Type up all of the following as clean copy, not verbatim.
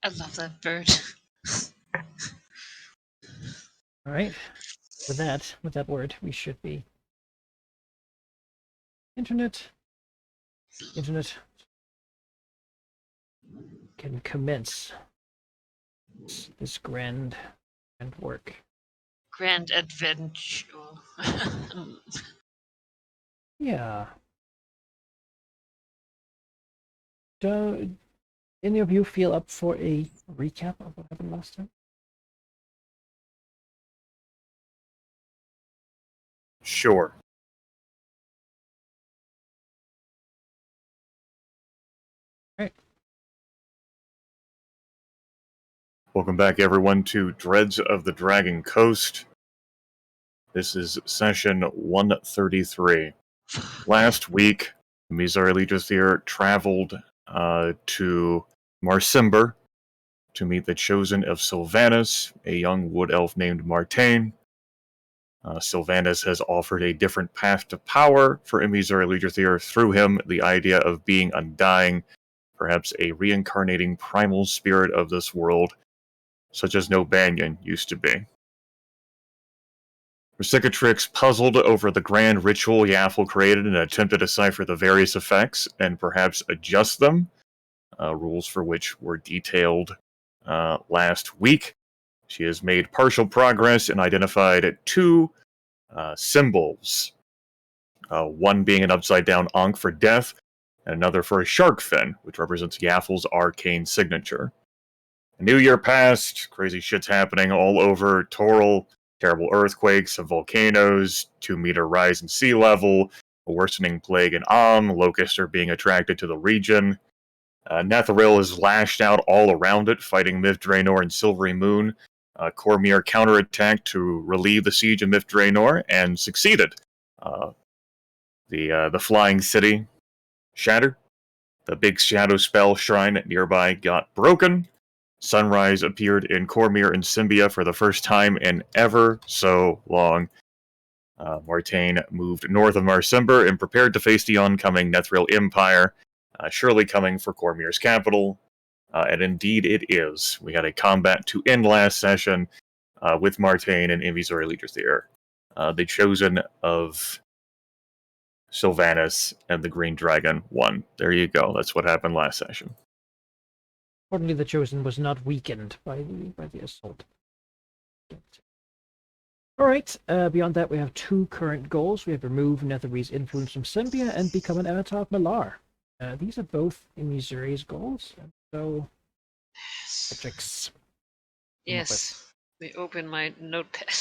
I love that bird. All right. With that word, we should be internet. Internet can commence this grand work. Grand adventure. Yeah. Do any of you feel up for a recap of what happened last time? Sure. Right. Welcome back, everyone, to Dreads of the Dragon Coast. This is session 133. Last week, Mizar Legiothir traveled to Marsimber to meet the Chosen of Sylvanas, a young wood elf named Martain. Sylvanas has offered a different path to power for Emizar Legiothir. Through him, the idea of being undying, perhaps a reincarnating primal spirit of this world, such as No Banyan used to be. Cicatrix puzzled over the grand ritual Yaffle created and attempted to decipher the various effects and perhaps adjust them, rules for which were detailed last week. She has made partial progress and identified two symbols, one being an upside-down Ankh for death, and another for a shark fin, which represents Yaffle's arcane signature. A new year passed, crazy shit's happening all over Toril, terrible earthquakes, volcanoes, 2-meter rise in sea level, a worsening plague in locusts are being attracted to the region. Netheril is lashed out all around it, fighting Myth Draenor and Silvery Moon. Cormyr counterattacked to relieve the siege of Myth Draenor and succeeded. The flying city shattered. The big shadow spell shrine nearby got broken. Sunrise appeared in Cormyr and Symbia for the first time in ever so long. Martain moved north of Marsimber and prepared to face the oncoming Netheril Empire, surely coming for Cormyr's capital. And indeed it is. We had a combat to end last session with Martain and Invisor Legiothir. The Chosen of Sylvanas and the Green Dragon won. There you go. That's what happened last session. Importantly, the Chosen was not weakened by the assault. All right. Beyond that, we have two current goals. We have remove Netherree's influence from Symbia and become an avatar of Malar. These are both in Missouri's goals, and so Patrick's. Yes. Let me open my notepad.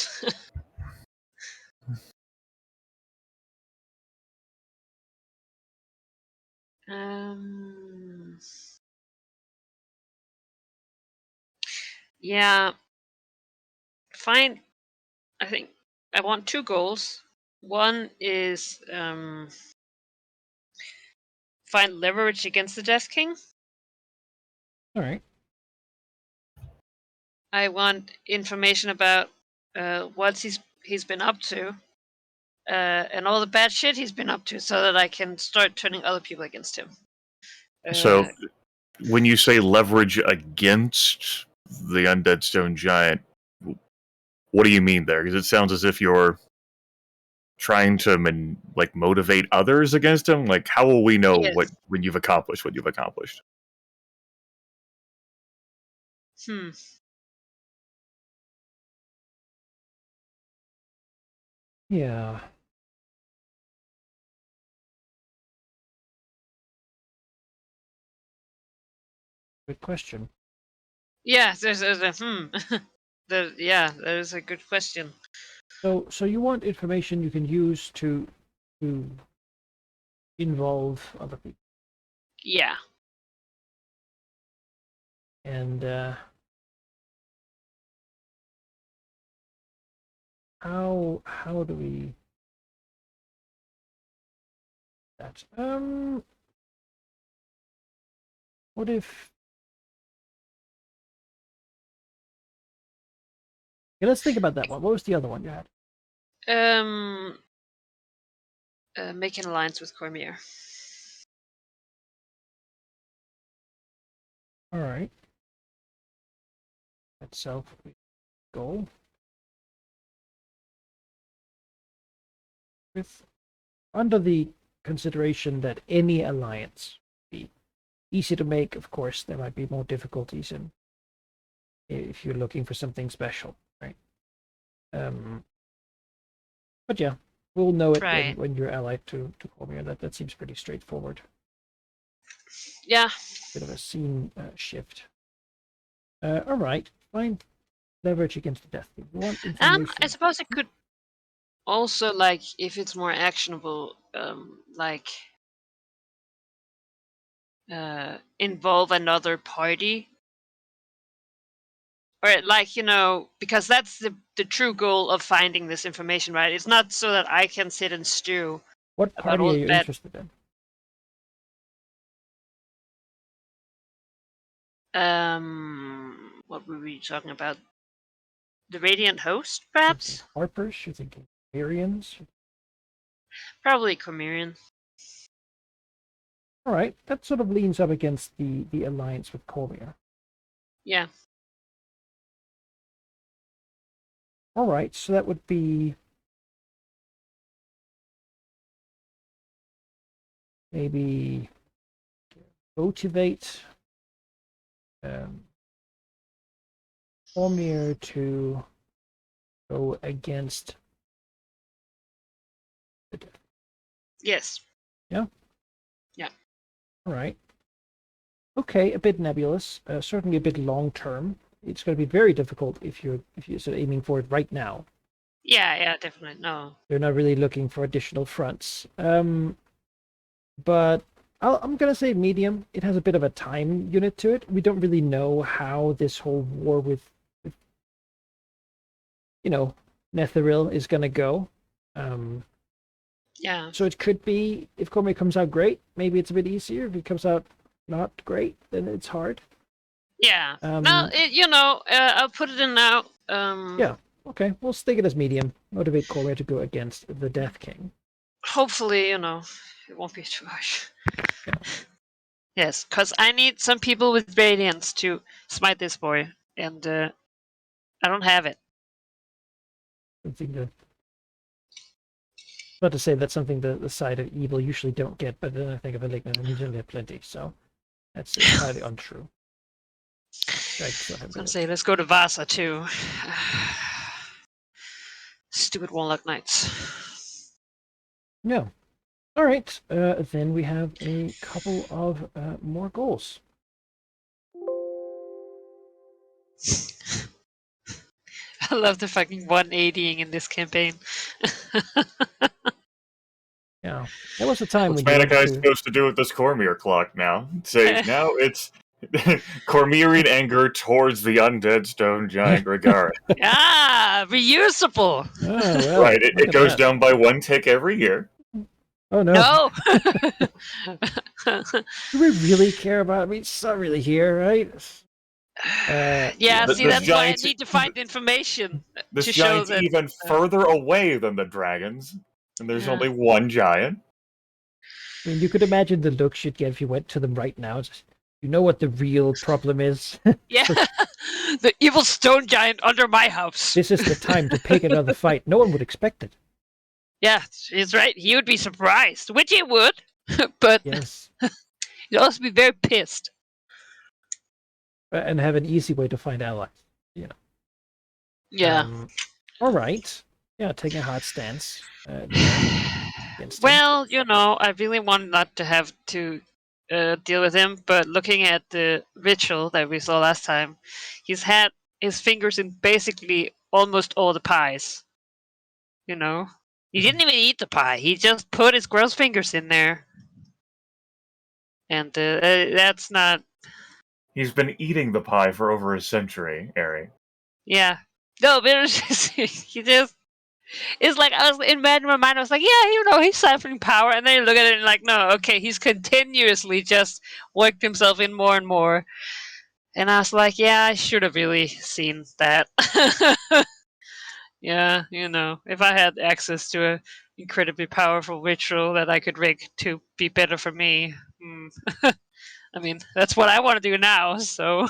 um. Yeah. Fine. I think I want two goals. One is find leverage against the Death King. All right. I want information about what he's been up to, and all the bad shit he's been up to, so that I can start turning other people against him. So, when you say leverage against the Undead Stone Giant, what do you mean there? Because it sounds as if you're trying to motivate others against him. Like, how will we know yes. when you've accomplished what you've accomplished? Yeah. Good question. Yeah, there's a there's a good question. So you want information you can use to involve other people. Yeah. And how do we that? What if? Yeah, let's think about that one. What was the other one you had? Make an alliance with Cormyr. All right. itself goal. With under the consideration that any alliance be easy to make, of course, there might be more difficulties in if you're looking for something special, right? But yeah, we'll know it Right. when you're allied to Cormier. That seems pretty straightforward. Yeah. Bit of a scene shift. All right, find leverage against the death. You want information? I suppose it could also, like, if it's more actionable, like involve another party, or like, because that's the true goal of finding this information, right? It's not so that I can sit and stew What about party all are the you bad. interested in? What were we talking about? The Radiant Host, perhaps? Harpers? You're thinking Arians? Probably Cormirian. All right, that sort of leans up against the alliance with Cormier. Yeah. All right, so that would be maybe motivate Cormier to go against the death. Yes. Yeah? Yeah. All right. Okay, a bit nebulous, certainly a bit long term. It's going to be very difficult if you're sort of aiming for it right now. Yeah, definitely. No. They're not really looking for additional fronts. But I'm going to say medium. It has a bit of a time unit to it. We don't really know how this whole war with Netheril is going to go. Yeah. So it could be, if Cormier comes out great, maybe it's a bit easier. If he comes out not great, then it's hard. Yeah. I'll put it in now. Yeah. Okay, we'll stick it as medium. Motivate Cormier to go against the Death King. Hopefully, it won't be too harsh. Yeah. Yes, because I need some people with Radiance to smite this boy, and I don't have it. Something to... About to say that's something the side of evil usually don't get, but then I think of Eligna and you generally have plenty, so that's entirely untrue. I was gonna say, let's go to Vasa too. Stupid Warlock Knights. Yeah. All right. Then we have a couple of more goals. I love the fucking 180ing in this campaign. Yeah, there was a time What's when Manikai supposed to do with this Cormier clock now? Say, now it's Cormirian anger towards the undead stone giant Gregara. Reusable! Oh, well, Right, it goes down by 1 tick every year. Oh, no. No! Do we really care about it? I mean, it's not really here, right? See, that's why I need to find information This to show giant's that... even further away than the dragons, and there's only one giant. I mean, you could imagine the looks you'd get if you went to them right now. You know what the real problem is? Yeah, the evil stone giant under my house. This is the time to pick another fight. No one would expect it. Yeah, he's right. He would be surprised, which he would, but yes, he'd also be very pissed. And have an easy way to find allies. Yeah. All right. Yeah, taking a hard stance. Well, I really want not to have to deal with him, but looking at the ritual that we saw last time, he's had his fingers in basically almost all the pies. He didn't even eat the pie. He just put his gross fingers in there. And that's not... He's been eating the pie for over a century, Ari. Yeah. No, but it was just... he just... It's like, I was in my mind, I was like, yeah, he's siphoning power. And then you look at it and like, no, okay, he's continuously just worked himself in more and more. And I was like, yeah, I should have really seen that. Yeah, if I had access to an incredibly powerful ritual that I could rig to be better for me. I mean, that's what I want to do now, so...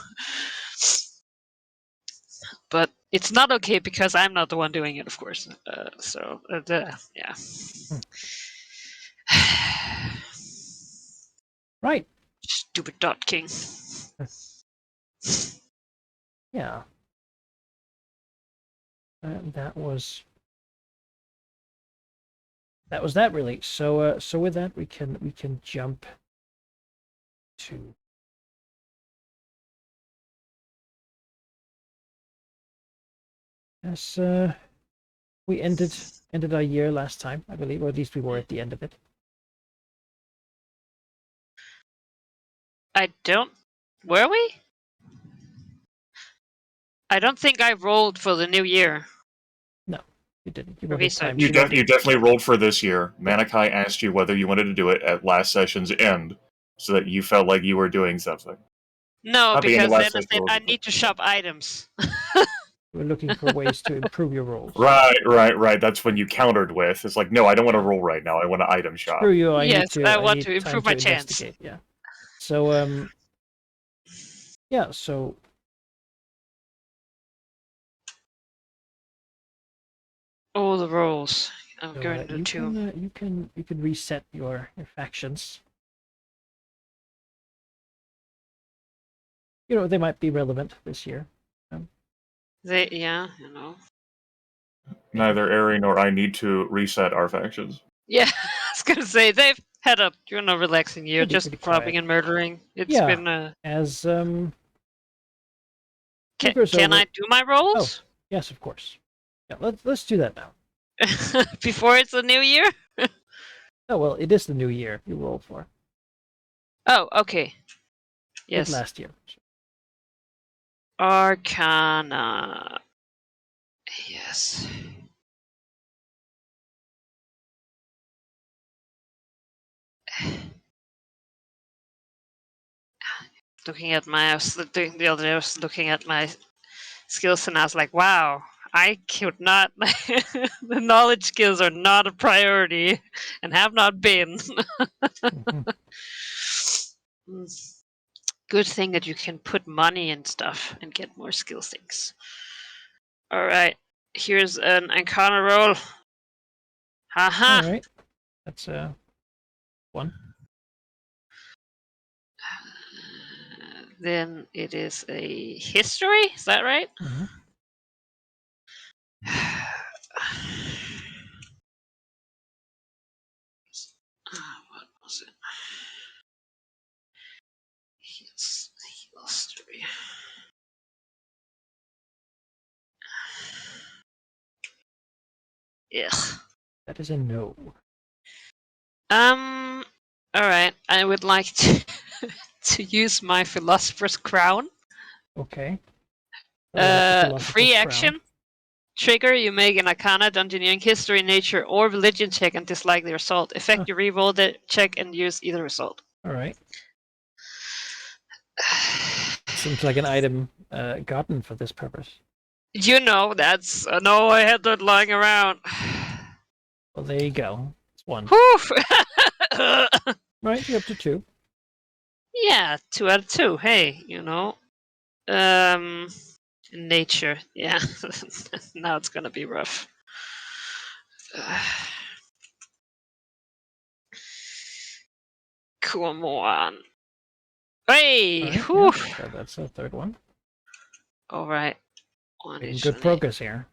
but it's not okay because I'm not the one doing it, of course. Yeah. Right. Stupid Dot King. Yeah. That was that really. So with that we can jump to as we ended our year last time, I believe, or at least we were at the end of it. Were we? I don't think I rolled for the new year. No, you didn't. You For were hit research. time. You definitely rolled for this year. Manikai asked you whether you wanted to do it at last session's end, so that you felt like you were doing something. No, Not the end of because then last I session, said what was I it? need to shop items. We're looking for ways to improve your rolls. Right. That's when you countered with. It's like, no, I don't want to roll right now. I want to item shop. Screw you! I Yes, need I want need to improve time my to chance. investigate. Yeah. So yeah. So All the rolls. I'm So, going to you two. you can reset your factions. You know, they might be relevant this year. Yeah, you know. Neither Ari nor I need to reset our factions. Yeah, I was gonna say they've had a relaxing year, Pretty just robbing quiet. and murdering. It's Yeah. been As Can Keeper's over. I do my rolls? Yes, of course. Yeah, let's do that now. Before it's the new year? Oh well, it is the new year you rolled for. Oh, okay. Like Yes. last year. Arcana. Yes. Looking at my, I was doing the other day, I was looking at my skills and I was like, wow, I could not, the knowledge skills are not a priority and have not been. Mhm. Good thing that you can put money and stuff and get more skill things. All right, here's an Arcana roll. Haha. All right. That's one. Then it is a history. Is that right? Mm-hmm. What was it? History. Ugh. That is a no. All right. I would like to to use my philosopher's crown. Okay. Free action. Trigger, you make an Arcana, Dungeoneering, History, Nature, or Religion check and dislike the result. Effect, you reroll the check and use either result. All right. Seems like an item gotten for this purpose. You know, that's no, I had that lying around. Well, there you go. It's one. Whew. Right, you're up to two. Yeah, 2 out of 2. Hey, you know. Nature. Yeah. Now it's gonna be rough. Come on. Hey! Right, Whew. yeah, so that's the third one. Alright. Making good progress here.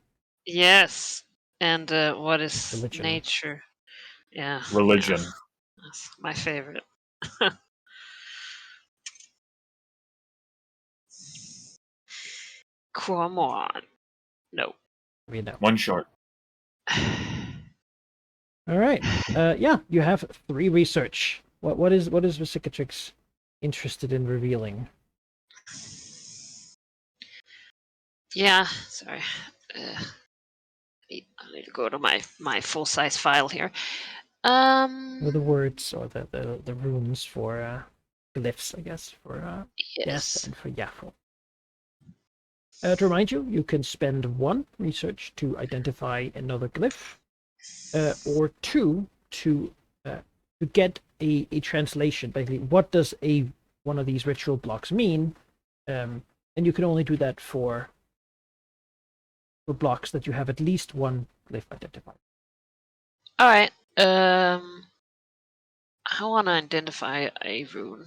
Yes. And what is Religion. nature? Yeah. Religion. Yeah. That's my favorite. Come on. No. We know. One short. All right. Yeah, you have 3 research. What is Vesicatrix interested in revealing? Yeah, sorry. I need to go to my full size file here. The words or the runes for glyphs, I guess, for yes. Death and for Yaffle. To remind you, you can spend 1 research to identify another glyph, or 2 to get a translation. Basically, what does one of these ritual blocks mean? And you can only do that for blocks that you have at least one glyph identified. All right. I want to identify a rune,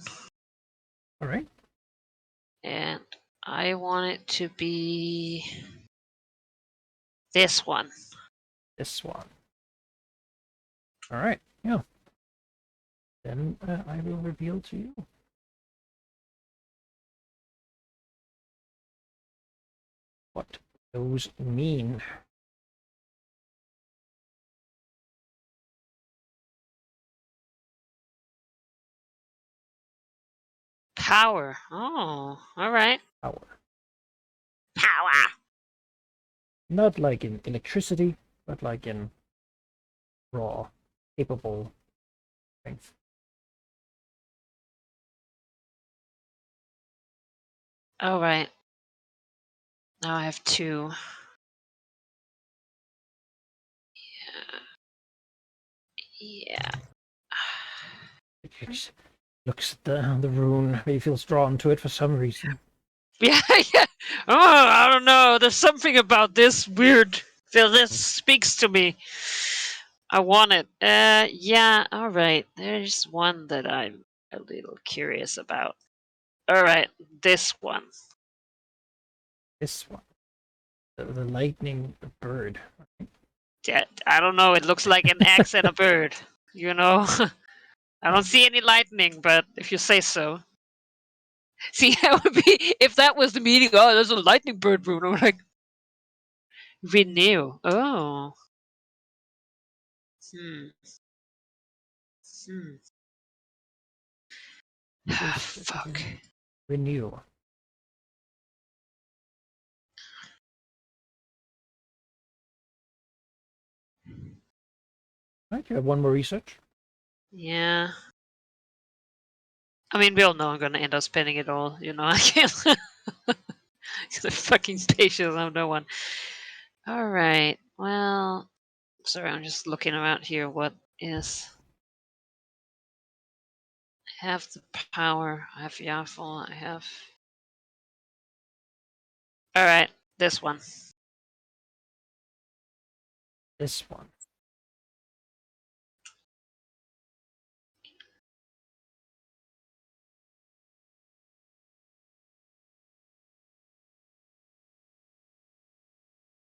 All right. and I want it to be this one. This one. All right. Yeah. Then I will reveal to you. What those mean. Power. Oh, all right. Power. Power. Not like in electricity, but like in raw, capable strength. All right. Now I have 2. Yeah. Looks at the rune, maybe feels drawn to it for some reason. Yeah, yeah. Oh, I don't know. There's something about this weird. This speaks to me. I want it. Yeah. All right. There's one that I'm a little curious about. All right, this one. This one. The lightning bird. Yeah, I don't know. It looks like an axe and a bird. You know. I don't see any lightning, but if you say so. See, that would be if that was the meaning. Oh, there's a lightning bird rune. I'm like, renew. Oh. Fuck. Renew. Right, you have one more research. Yeah. I mean, we all know I'm gonna end up spending it all. You know, I can't. The fucking patience of no one. All right. Well, sorry, I'm just looking around here. What is? I have the power. I have Yaffle. I have. All right, this one. This one.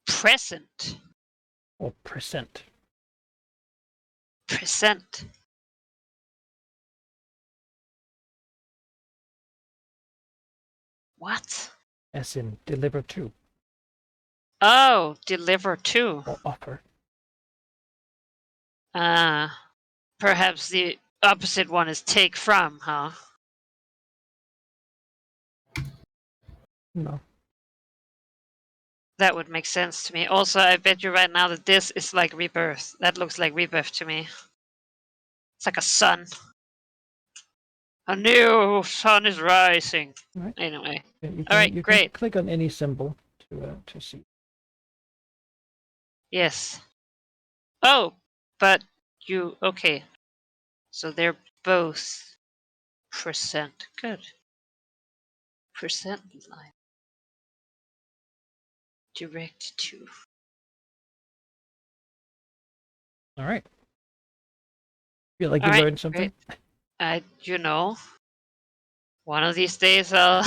Present. Or percent. Present. What? As in deliver to. Oh, deliver to. Or offer. Perhaps the opposite one is take from, huh? No. That would make sense to me. Also, I bet you right now that this is like rebirth. That looks like rebirth to me. It's like a sun. A new sun is rising. Right. Anyway. Yeah, you Alright, great. Can click on any symbol to see. Yes. Oh, but you okay. So they're both percent. Good. Percent line. Direct to. All right. Feel like you Alright, learned something? great. You know, one of these days I'll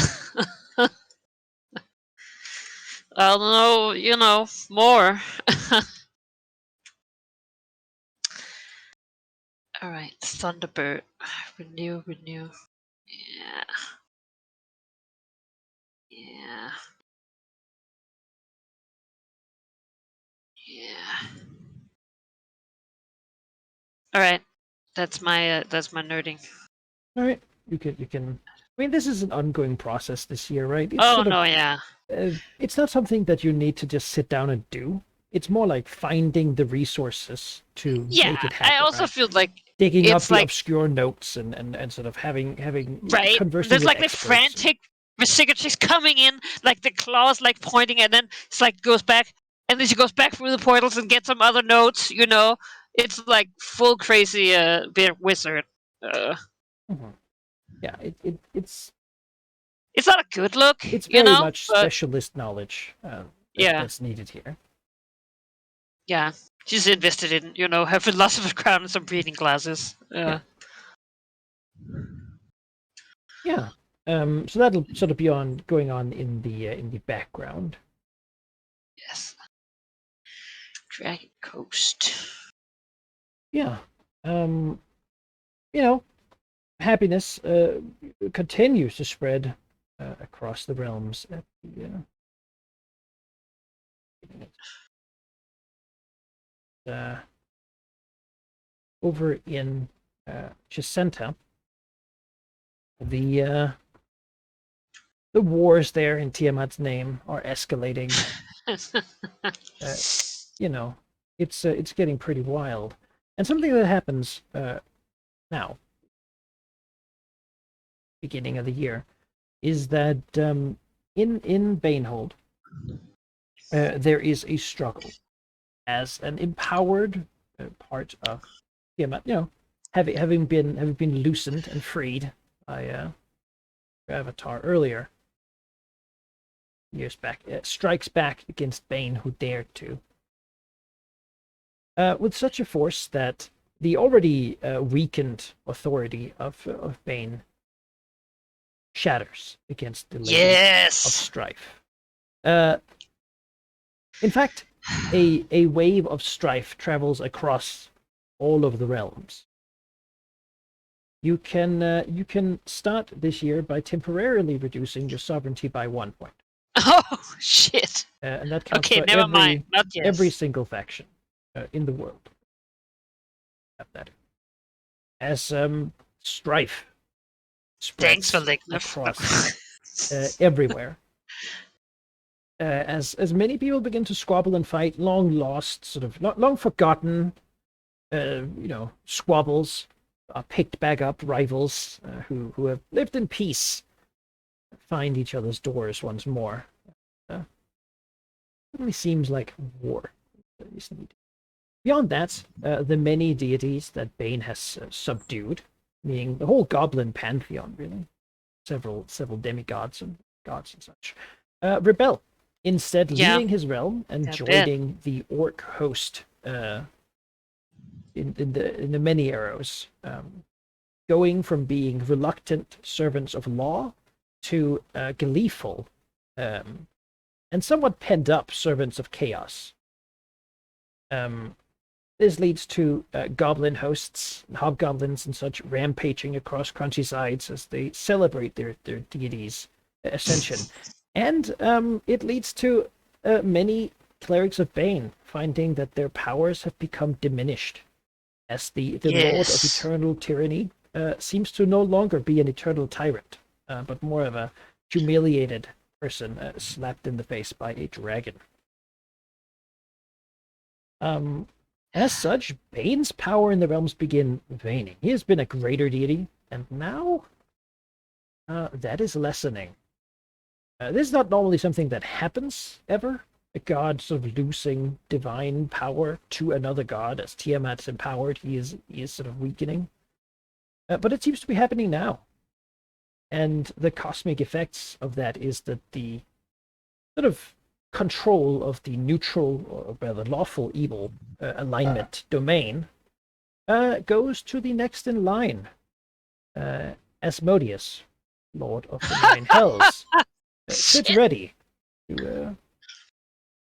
I'll know, you know, more. Alright, Thunderbird. Renew. Yeah. Yeah. Yeah. Alright. That's my nerding. All right. You can. I mean, this is an ongoing process this year, right? It's Oh sort of, no, yeah. it's not something that you need to just sit down and do. It's more like finding the resources to Yeah, make it happen. I also right? feel like digging up it's the like- obscure notes and sort of having right. conversing There's with like the experts. frantic signatures coming in, like the claws like pointing, and then it's like goes back, and then she goes back through the portals and gets some other notes. You know, it's like full crazy beer wizard. Mhm. Yeah, it's It's not a good look. it's you very know, much but specialist knowledge. Yeah. that's needed here. Yeah. She's invested in, her philosopher's crown and some reading glasses. Yeah. Yeah. So that'll sort of be going on in the background. Yes. Dragon Coast. Yeah. Happiness continues to spread across the realms at the over in Chisenta. The wars there in Tiamat's name are escalating. It's getting pretty wild. And something that happens now, beginning of the year, is that in Banehold, there is a struggle as an empowered part of Tiamat, having been loosened and freed by Avatar earlier years back, strikes back against Bane, who dared to. With such a force that the already weakened authority of Bane shatters against the Lady of Strife. In fact, a wave of strife travels across all of the realms. You can start this year by temporarily reducing your sovereignty by 1 point. Oh shit! And that counts Okay, for never mind. Not yet. every single faction in the world. Have that as strife Thanks spreads for across everywhere. As many people begin to squabble and fight, long lost, sort of long forgotten, squabbles are picked back up. Rivals who have lived in peace find each other's doors once more. It really seems like war. Beyond that, the many deities that Bane has subdued, meaning the whole goblin pantheon, really, several demigods and gods and such, rebel, instead leaving his realm and joining the orc host in the many arrows, going from being reluctant servants of law to gleeful and somewhat pent up servants of chaos. This leads to goblin hosts, hobgoblins and such, rampaging across countrysides as they celebrate their deities' ascension. And it leads to many clerics of Bane finding that their powers have become diminished, as the Lord of Eternal Tyranny seems to no longer be an eternal tyrant, but more of a humiliated person slapped in the face by a dragon. As such, Bane's power in the realms begin waning. He has been a greater deity, and now that is lessening. This is not normally something that happens ever. A god sort of losing divine power to another god. As Tiamat's empowered, he is sort of weakening. But it seems to be happening now. And the cosmic effects of that is that the sort of control of the neutral, or rather lawful evil alignment domain goes to the next in line. Asmodeus, Lord of the Nine Hells, sits ready to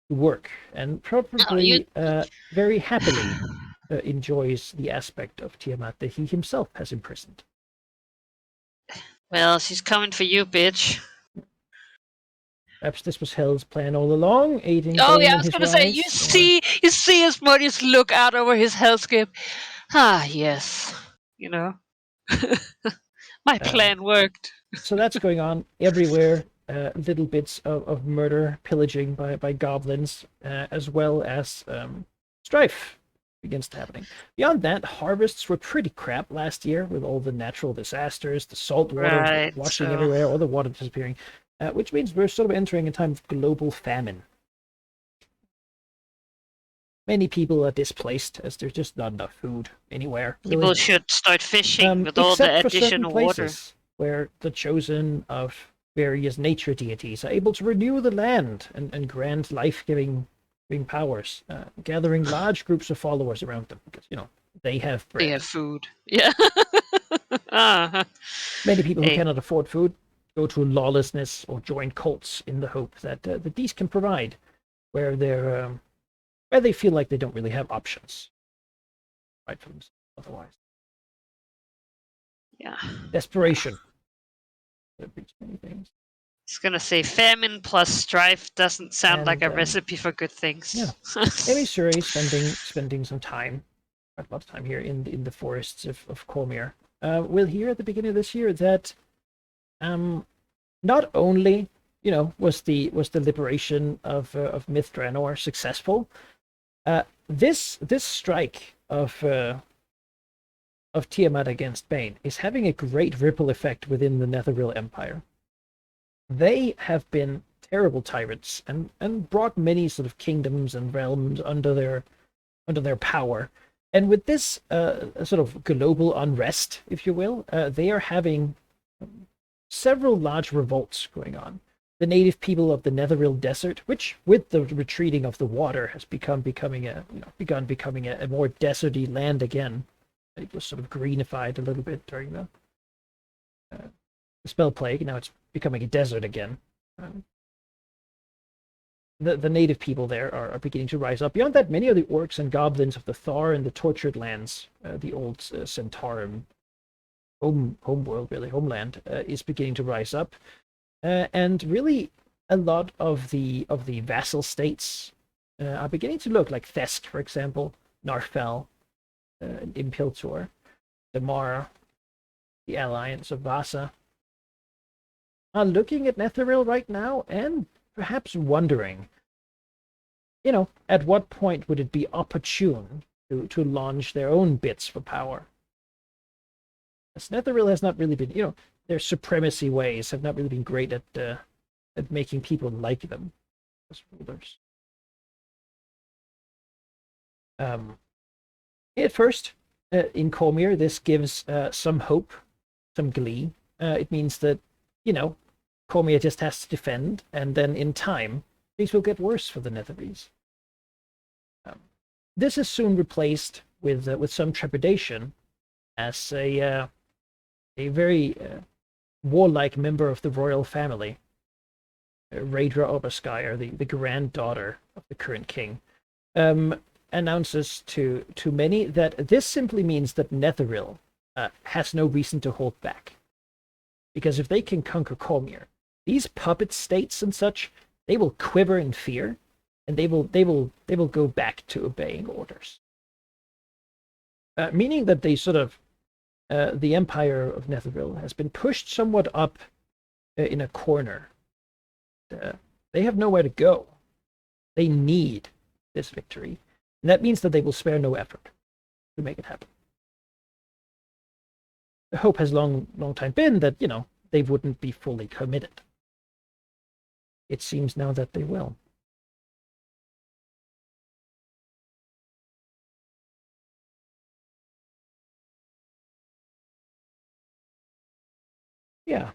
work, and probably very happily enjoys the aspect of Tiamat that he himself has imprisoned. Well, she's coming for you, bitch. Perhaps this was Hell's plan all along, aiding Oh Bane yeah, I in was his gonna say, rise. you see Asmodeus look out over his hellscape. Ah, yes. My plan worked. So that's going on everywhere. Little bits of murder, pillaging by goblins, as well as strife begins to happening. Beyond that, harvests were pretty crap last year with all the natural disasters, the salt water washing everywhere, all the water disappearing, which means we're sort of entering a time of global famine. Many people are displaced as there's just not enough food anywhere. Really. People should start fishing with all the additional water. Where the chosen of various nature deities are able to renew the land and grant life-giving powers, gathering large groups of followers around them because, they have bread. They have food. Yeah. uh-huh. Many people who Hey. cannot afford food go to lawlessness or join cults in the hope that these can provide, where they feel like they don't really have options, right, for themselves otherwise. Yeah. Desperation. That breeds many things. I was gonna say famine plus strife doesn't sound like a And, recipe for good things. yeah. Emissary spending some time, quite a lot of time here in the forests of Cormyr. We'll hear at the beginning of this year that not only was the liberation of Myth Draenor successful, this strike of Tiamat against Bane is having a great ripple effect within the Netherreal Empire. They have been terrible tyrants and brought many sort of kingdoms and realms under their power. And with this sort of global unrest, if you will, they are having several large revolts going on. The native people of the Netherreal Desert, which with the retreating of the water has begun becoming a more deserty land again. It was sort of greenified a little bit during the spell plague. Now it's becoming a desert again. The native people there are beginning to rise up. Beyond that, many of the orcs and goblins of the Thar and the Tortured Lands, the old Centaurum homeland, is beginning to rise up, and really a lot of the vassal states are beginning to look like Thesk, for example, Narfell, Impiltor, Damara, the Alliance of Vasa, are looking at Netherreal right now and perhaps wondering, at what point would it be opportune to launch their own bits for power? As Netherreal has not really been, their supremacy ways have not really been great at making people like them as rulers. At first, in Cormyr, this gives some hope, some glee. It means that, Cormyr just has to defend, and then in time, things will get worse for the Netherese. This is soon replaced with some trepidation as a very warlike member of the royal family, Raedra Oberskyer, the granddaughter of the current king, announces to many that this simply means that Netherreal has no reason to hold back. Because if they can conquer Cormyr, these puppet states and such, they will quiver in fear, and they will go back to obeying orders. Meaning that they sort of the Empire of Netherreal has been pushed somewhat up in a corner. They have nowhere to go. They need this victory, and that means that they will spare no effort to make it happen. The hope has long time been that they wouldn't be fully committed. It seems now that they will. Yeah.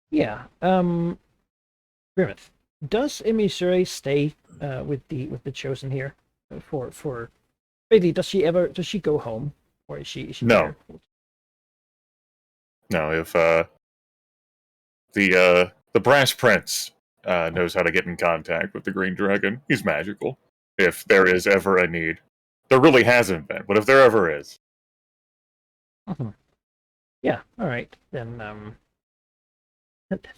Yeah. Grimmeth, does Emissary stay with the Chosen here for basically, does she go home, or is she No. there? No, if the Brass Prince knows how to get in contact with the Green Dragon, he's magical. If there is ever a need. There really hasn't been, but if there ever is. Mm-hmm. Yeah, alright. Then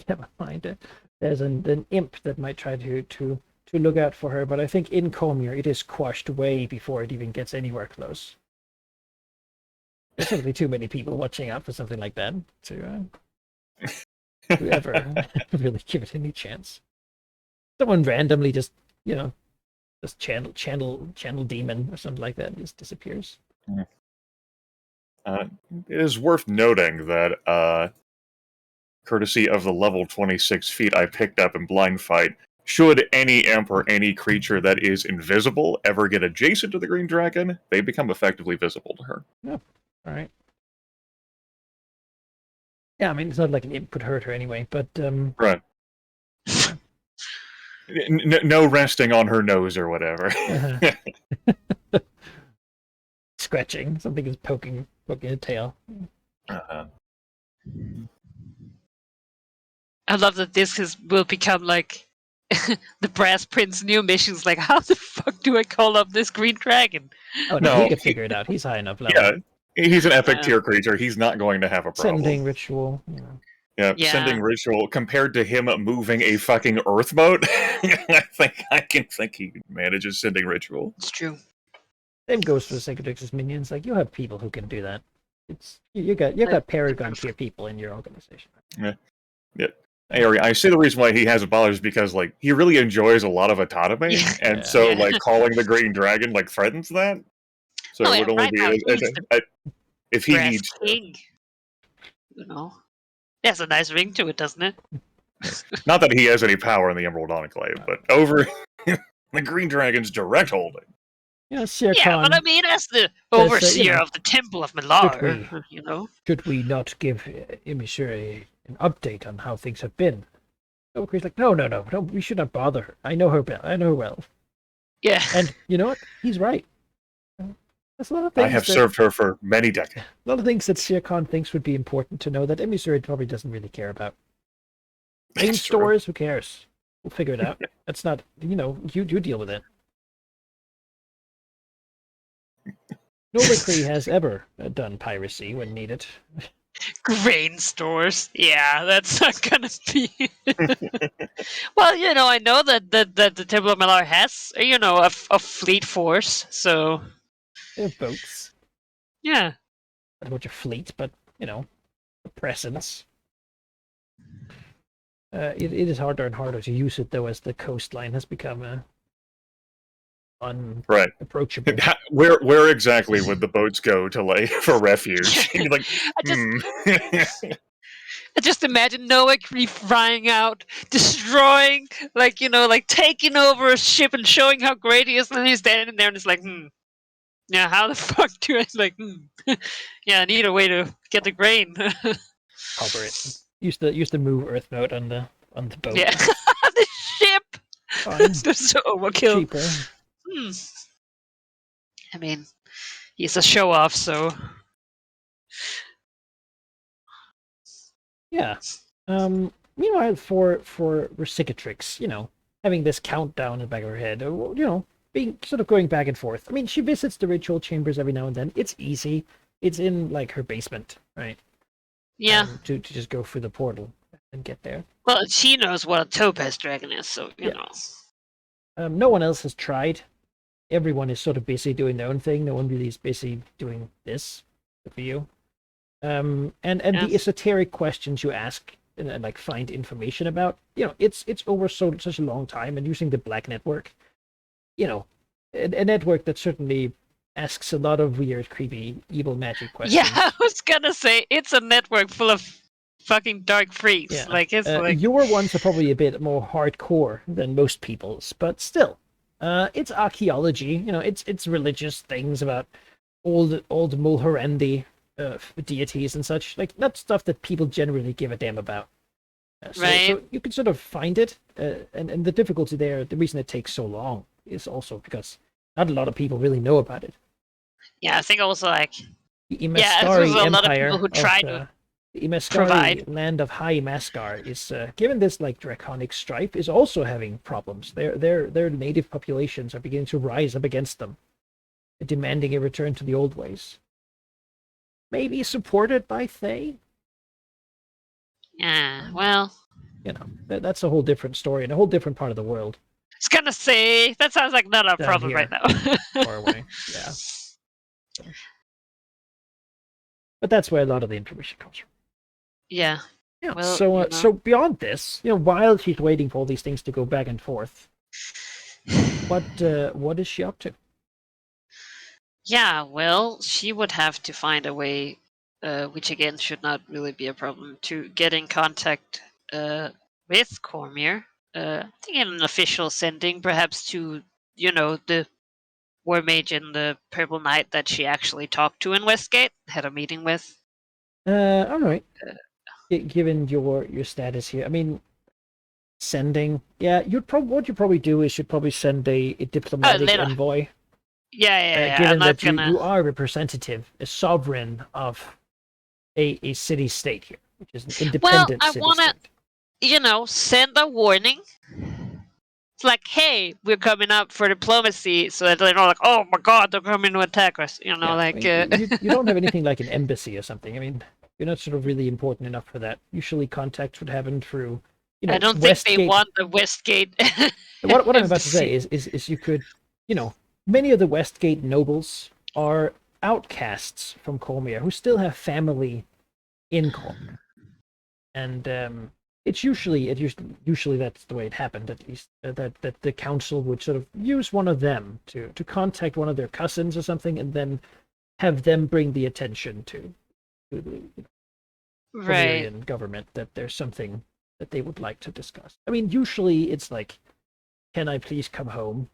never mind. There's an imp that might try to look out for her, but I think in Cormyr it is quashed way before it even gets anywhere close. There's simply too many people watching out for something like that to ever really give it any chance. Someone randomly just channel demon or something like that just disappears. It is worth noting that courtesy of the level 26 feat I picked up in Blind Fight, should any imp or any creature that is invisible ever get adjacent to the green dragon, they become effectively visible to her. All right. Yeah, I mean, it's not like an imp could hurt her anyway, but Right. No resting on her nose or whatever. Scratching. Something is poking a tail. Uh-huh. I love that this will become like the Brass Prince new missions. Like, how the fuck do I call up this green dragon? Oh no, he could figure it out. He's high enough level. Yeah, he's an epic tier creature. He's not going to have a problem. Sending ritual. You know. Yeah, sending ritual compared to him moving a fucking earth moat. I can think he manages sending ritual. It's true. Same goes for the Sacredix's minions. Like, you have people who can do that. It's you've got Paragon tier people in your organization. Yeah. I see the reason why he hasn't bothered is because like he really enjoys a lot of autonomy, and so like calling the green dragon like threatens that. So it would only be if he needs. King. You know, it has a nice ring to it, doesn't it? Not that he has any power in the Emerald Enclave, but over the green dragon's direct holding. You know, Shere yeah, Khan, but I mean, as the overseer of the Temple of Malar, you know. Should we not give Emissary an update on how things have been? Okri's like, no, we should not bother her. I know her well. Yeah. And you know what? He's right. There's a lot of things I have served her for many decades. A lot of things that Shere Khan thinks would be important to know that Emissary probably doesn't really care about. Main stores, who cares? We'll figure it out. That's not, you deal with it. No Okri has ever done piracy when needed. Grain stores. Yeah, that's not gonna be. Well, I know that the Temple of Malar has, a fleet force, so. They have boats. Yeah. Not much a fleet, but, a presence. It is harder and harder to use it, though, as the coastline has become unapproachable. Where exactly would the boats go to lay for refuge? Like, I just imagine Noah flying out, destroying, taking over a ship and showing how great he is, and he's standing there and it's like, yeah, how the fuck do I yeah, I need a way to get the grain. Cover it. Used to move Earth mode on the boat. Yeah, the ship. That's so overkill. Cheaper. I mean, he's a show off, so. Yeah. Meanwhile, for Resicatrix, having this countdown in the back of her head, being sort of going back and forth. I mean, she visits the ritual chambers every now and then. It's easy. It's in like her basement, right? Yeah. To just go through the portal and get there. Well, she knows what a topaz dragon is, so you know. No one else has tried. Everyone is sort of busy doing their own thing. No one really is busy doing this for you. And the esoteric questions you ask and like find information about, it's over such a long time, and using the Black Network, a network that certainly asks a lot of weird, creepy, evil magic questions. Yeah, I was gonna say it's a network full of fucking dark freaks. Yeah. It's your ones are probably a bit more hardcore than most people's, but still, it's archaeology. It's religious things about old Mulhorendi deities and such. Like, not stuff that people generally give a damn about. So you can sort of find it, and the difficulty there, the reason it takes so long, is also because not a lot of people really know about it. Yeah, I think also the Imaskari a lot of Empire people who try to the Imaskari land of High Imaskar is given this like draconic strife, is also having problems. Their native populations are beginning to rise up against them, demanding a return to the old ways. Maybe supported by Thay. Yeah, well, that's a whole different story and a whole different part of the world. I was gonna say that sounds like not a problem here. right now. Far away, yeah. But that's where a lot of the information comes from. Yeah. Yeah. Well, so beyond this, while she's waiting for all these things to go back and forth, what is she up to? Yeah, well, she would have to find a way, which again should not really be a problem, to get in contact with Cormyr I think an official sending, perhaps to the War Mage and the Purple Knight that she actually talked to in Westgate, had a meeting with. All right. Given your status here, I mean, sending. Yeah, what you'd probably do is you'd probably send a diplomatic letter. envoy. Yeah. Given I'm not that you gonna. are a representative, a sovereign of a city state here, which is an independent I city wanna, state. send a warning. It's like, hey, we're coming up for diplomacy, so that they're not like, oh my god, they're coming to attack us. Yeah, Like. I mean, you don't have anything like an embassy or something. I mean, you're not sort of really important enough for that. Usually, contacts would happen through, I don't think they Westgate. want the Westgate. What I'm about to say embassy. is you could, many of the Westgate nobles are outcasts from Cormier who still have family in Cormier, and it's usually that's the way it happened, at least, that the council would sort of use one of them to contact one of their cousins or something, and then have them bring the attention to the Right. Cormerian government that there's something that they would like to discuss. I mean, usually it's like, can I please come home?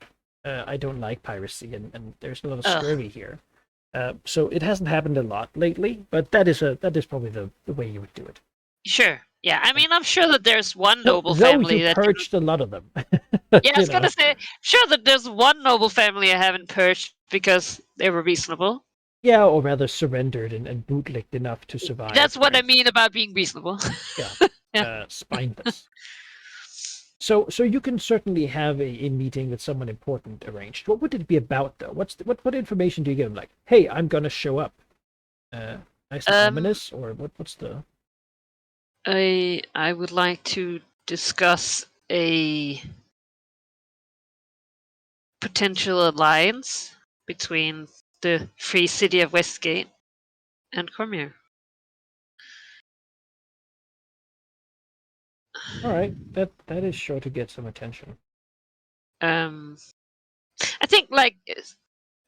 I don't like piracy, and there's a lot of Ugh. scurvy here. So it hasn't happened a lot lately, but that is probably the way you would do it. Sure. Yeah. I mean, I'm sure that there's one noble Though family you that. purged a lot of them. Yeah, I was gonna say, sure that there's one noble family I haven't purged because they were reasonable. Yeah, or rather surrendered and bootlicked enough to survive. That's what I right? mean about being reasonable. Yeah. Spineless. So you can certainly have a meeting with someone important arranged. What would it be about, though? What information do you give them? Like, hey, I'm gonna show up. Nice and ominous, or what's the? I would like to discuss a potential alliance between the Free City of Westgate and Cormier. All right, that is sure to get some attention. I think, like,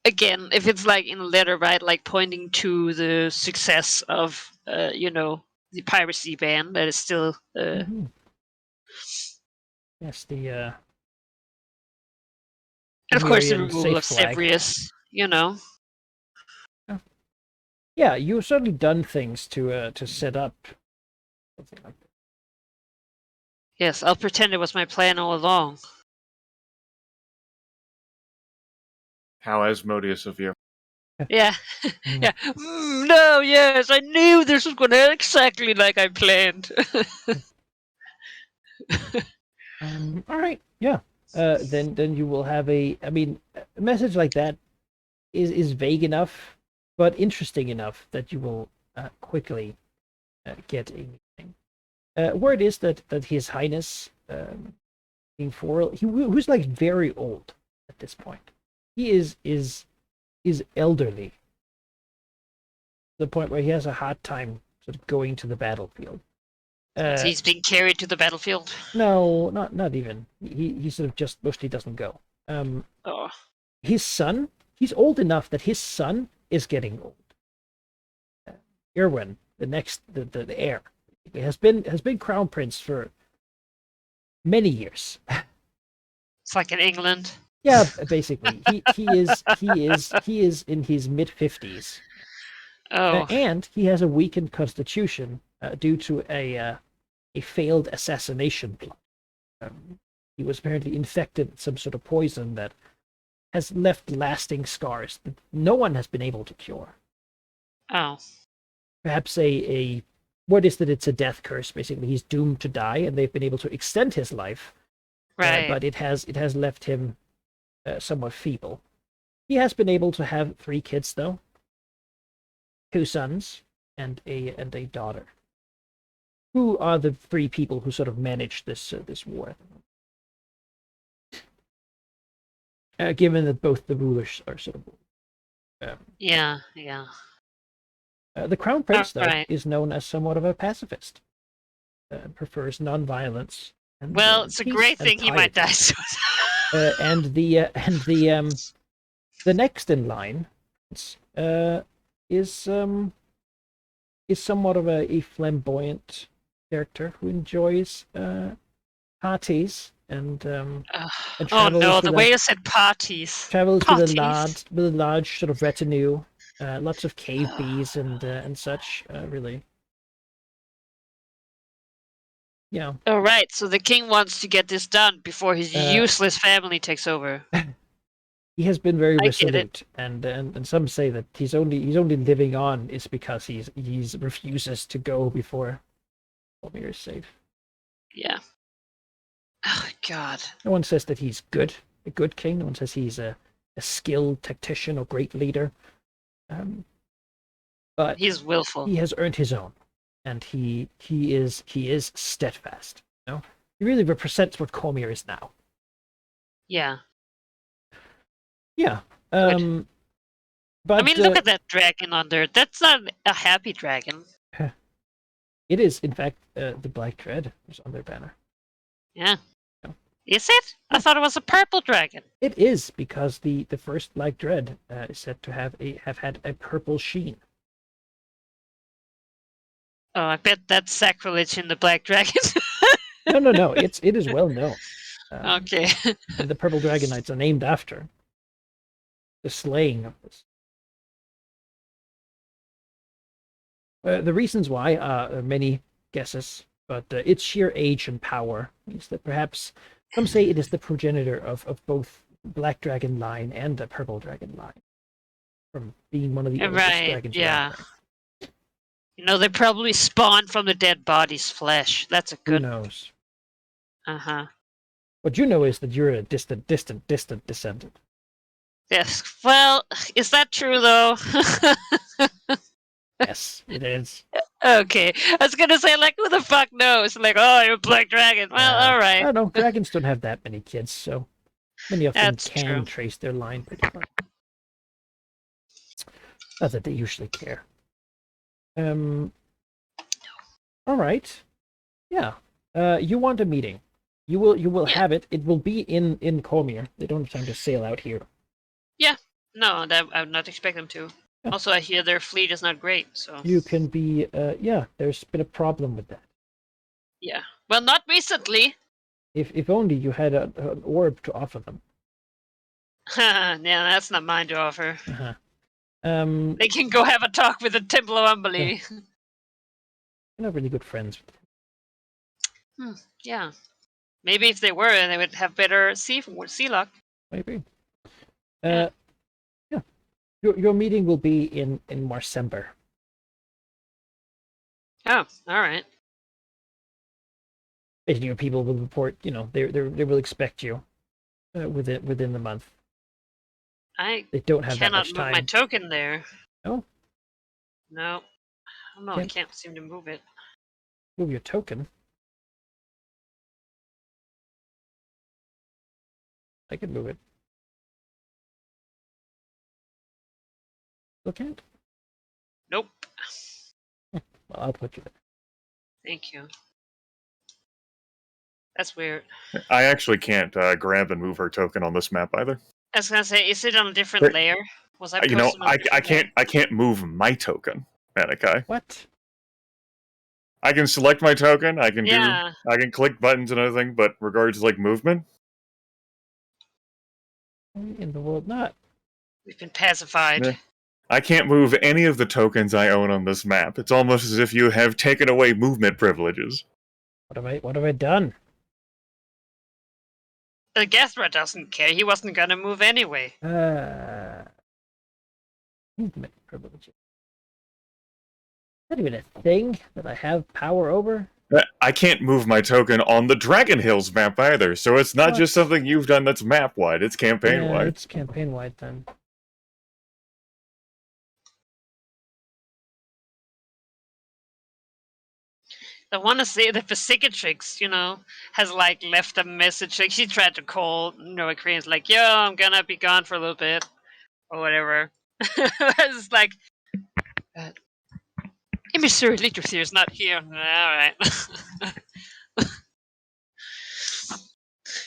again, if it's like in a letter, right, like pointing to the success of the piracy ban that is still Mhm. Yes, the and of course the Cormerian removal safe of flag. Severus. Yeah, you've certainly done things to set up something like that. Yes, I'll pretend it was my plan all along. How Asmodeus of you. Yeah. Yeah. No, yes, I knew this was going to end exactly like I planned. All right, yeah. Then you will have a. I mean, a message like that is vague enough, but interesting enough that you will quickly get a meeting. Word is that His Highness, King Forel, who's like very old at this point. He is elderly. To the point where he has a hard time sort of going to the battlefield. So he's being carried to the battlefield. No, not even. He sort of just mostly doesn't go. Oh. His son, he's old enough that his son is getting old. Irwin, the heir, has been crown prince for many years. It's like in England. Yeah, basically, he is in his mid-50s. Oh. And he has a weakened constitution due to a failed assassination plot. He was apparently infected with some sort of poison that has left lasting scars that no one has been able to cure. Oh. Perhaps word is that it's a death curse. Basically, he's doomed to die, and they've been able to extend his life. Right. But it has left him somewhat feeble. He has been able to have 3 kids, though. 2 sons and a daughter, who are the 3 people who sort of manage this war. Given that both the rulers are sort of yeah. The crown prince, though, Right. is known as somewhat of a pacifist. Prefers non-violence. And, Well, it's a peace great and thing he might die piety. soon. And the next in line is somewhat of a flamboyant character who enjoys parties and Oh travels no, with the way you said parties. travels Parties. with a large sort of retinue, lots of cave bees and such. Really, yeah. All right, so the king wants to get this done before his useless family takes over. He has been very I get it. resolute, and some say that he's only living on is because he's refuses to go before Boromir is safe. Yeah. Oh God. No one says that he's a good king. No one says he's a skilled tactician or great leader. But He's willful. he has earned his own, and he is steadfast. You know, he really represents what Cormyr is now. Yeah. Yeah. Good. But I mean, look at that dragon on there. That's not a happy dragon. it is, in fact, the Black Dread is on their banner. Yeah. Is it? I thought it was a purple dragon. It is because the first Black Dread is said to have had a purple sheen. Oh, I bet that's sacrilege in the black dragon. No. It is well known. Okay. And the Purple Dragon Knights are named after the slaying of this. The reasons why are many guesses, but its sheer age and power means that perhaps some say it is the progenitor of both Black Dragon line and the Purple Dragon line, from being one of the oldest Right, dragons. yeah. around. You know, they probably spawned from the dead body's flesh. That's a Who good. knows? Uh-huh. What you know is that you're a distant descendant. Yes. Well, is that true though? Yes, it is. Okay. I was gonna say, like, who the fuck knows? Like, oh, you're a black dragon. Well, all I right. don't know. Dragons don't have that many kids, so many of them That's can true. trace their line pretty far. Not that they usually care. All right. Yeah. You want a meeting. You will have it. It will be in Cormyr. They don't have time to sail out here. No, that I would not expect them to. Yeah. Also, I hear their fleet is not great, so. You can be yeah, there's been a problem with that. Yeah. Well, not recently. If only you had an orb to offer them. Yeah, that's not mine to offer. Uh-huh. They can go have a talk with the Temple of Umberlee. You're not really good friends with them. Yeah. Maybe if they were, they would have better sea luck. Maybe. Yeah. Yeah. Your meeting will be in Marsember. Oh, all right. Basically, your people will report. You know, they will expect you within the month. I They don't have that cannot much move time. my token there. No? No. I don't know. I can't seem to move it. Move your token. I can move it. Still can't? Nope. Well, I'll put you there. Thank you. That's weird. I actually can't grab and move her token on this map either. I was gonna say, is it on a different But, layer? Was I? You know, posted on a I different layer? can't move my token, Manikai. What? I can select my token. I can Yeah. I can click buttons and everything, but regards to like movement, Why in the world not? We've been pacified. Yeah. I can't move any of the tokens I own on this map. It's almost as if you have taken away movement privileges. What have I done? Gethra doesn't care. He wasn't gonna move anyway. Movement privileges. Not even a thing that I have power over. I can't move my token on the Dragon Hills map either, so it's not What? just something you've done that's map-wide, it's campaign-wide. It's campaign-wide then. I want to say that Physicatrix, has like left a message. Like she tried to call Noah Koreans, like, "Yo, I'm gonna be gone for a little bit," or whatever. It's like, Emissary Literacy is not here. All right.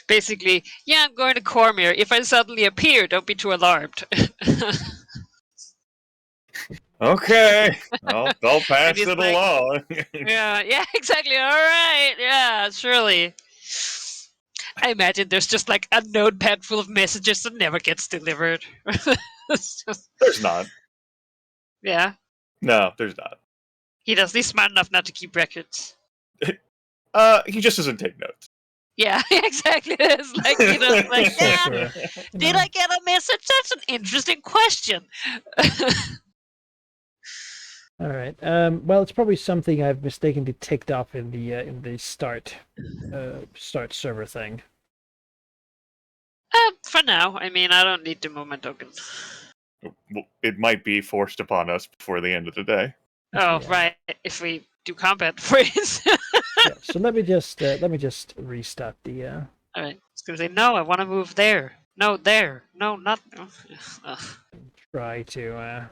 Basically, yeah, I'm going to Cormyr. If I suddenly appear, don't be too alarmed. Okay, I'll pass he's it like- along. Yeah, exactly. All right. Yeah, surely. I imagine there's just like a notepad full of messages that never gets delivered. It's just, There's not. yeah, No, there's not. he does. He's smart enough not to keep records. He just doesn't take notes. Yeah, exactly. It's like, you know, like, So yeah, sure. You did know. I get a message? That's an interesting question. All right. Well, it's probably something I've mistakenly ticked off in the start server thing. For now, I mean, I don't need the movement token. Well, it might be forced upon us before the end of the day. Oh, Yeah. right. If we do combat freeze. Yeah. So let me just restart the. All right. I was gonna say no. I want to move there. No, there. No, not. Ugh. Try to.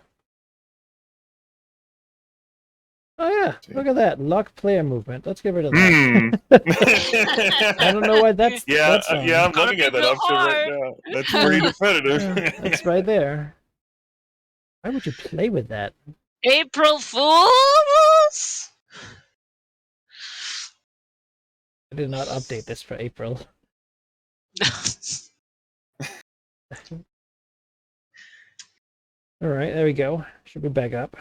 Oh yeah! Look at that lock player movement. Let's get rid of that. I don't know why that's. Yeah, that's on. yeah, I'm Gotta looking at be that option right hard. now. That's pretty definitive. Yeah, that's right there. Why would you play with that? April Fools. I did not update this for April. All right, there we go. Should be back up.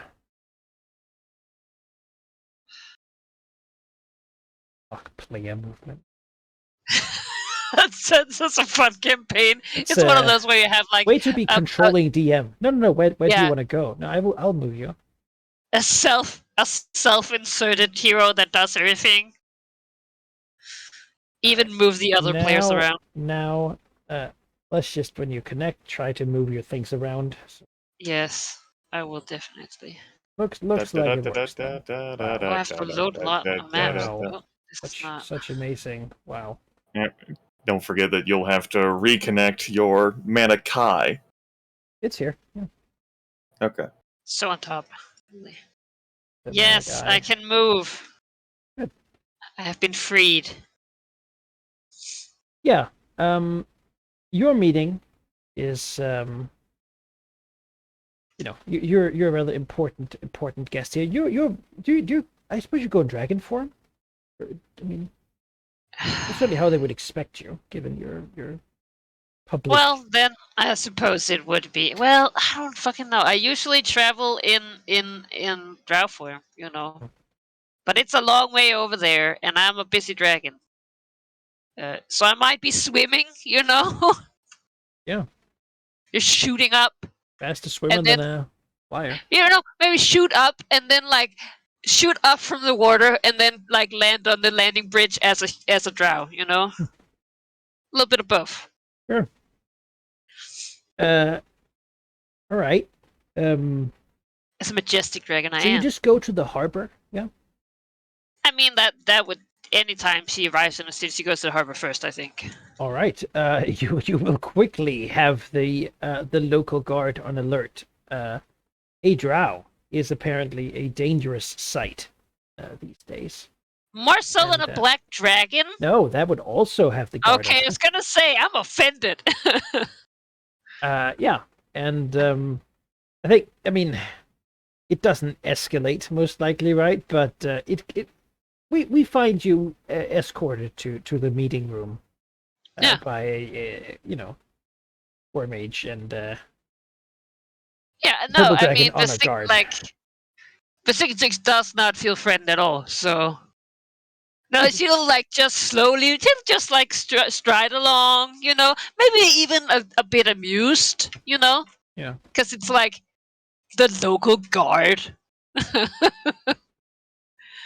Lock player movement. That's a fun campaign. It's one of those where you have like Way to be controlling DM. No. Where do Yeah. you want to go? No, I'll move you. a self-inserted hero that does everything. Even move the other players around. Now, let's just when you connect, try to move your things around. So Yes, I will definitely. looks like it works. Then. I'll have to load a lot of maps. Wow. Oh, this is not. Such amazing. Wow. Don't forget that you'll have to reconnect your Mana Kai. It's here. Yeah. Okay. So on top. The Yes, mana guy. I can move. Good. I have been freed. Yeah. Your meeting is you're a rather important guest here. I suppose you go in dragon form. I mean, that's certainly how they would expect you, given your public. Well, then I suppose it would be. Well, I don't fucking know. I usually travel in drow form, you know, but it's a long way over there, and I'm a busy dragon. So I might be swimming, you know. Yeah. Just shooting up, Faster swimmer and than a flyer. you know, maybe shoot up and then like shoot up from the water and then like land on the landing bridge as a drow, you know. A little bit of both. Sure. All right. As a majestic dragon, I So you am. just go to the harbor, yeah? I mean that would anytime she arrives in a city, she goes to the harbor first. I think. All right. You will quickly have the local guard on alert. A drow is apparently a dangerous sight these days. More so than And, a black dragon. No, that would also have the guard. Okay, I was gonna say I'm offended. Yeah, and I mean, it doesn't escalate most likely, right? But we find you escorted to the meeting room Yeah. by a war mage and Yeah, Purple no, I dragon mean honor the guard. the 66 does not feel friend at all. So no, she'll like just slowly, she'll just like stride along, you know, maybe even a bit amused, you know. Yeah. Because it's like the local guard.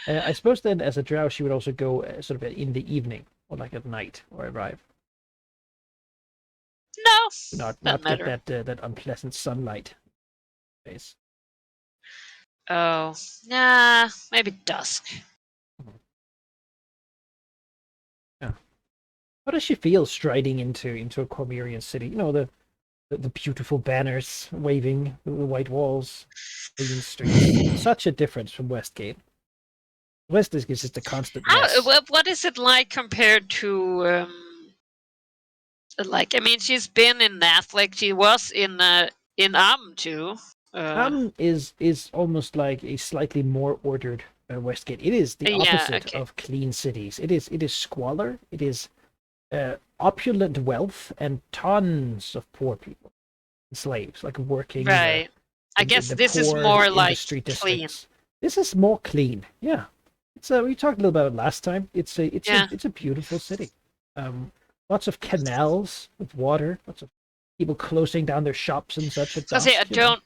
I suppose then as a drow she would also go sort of in the evening or like at night or arrive. No, Not Doesn't get matter. that unpleasant sunlight face. oh, nah, maybe dusk. How does she feel striding into a Cormyrean city? You know, the beautiful banners waving, the white walls, clean streets. Such a difference from Westgate. Westgate is just a constant mess. What is it like compared to like? I mean, she's been in Nathlik. She was in too. Is almost like a slightly more ordered Westgate. It is the Yeah, opposite okay. of clean cities. It is squalor. It is opulent wealth and tons of poor people, slaves, like working Right. I in guess the this is poor more like industry clean. districts. This is more clean. Yeah, it's we talked a little about it last time. Yeah. It's a beautiful city. Lots of canals with water. Lots of people closing down their shops and such at So I say I dusk. You know. don't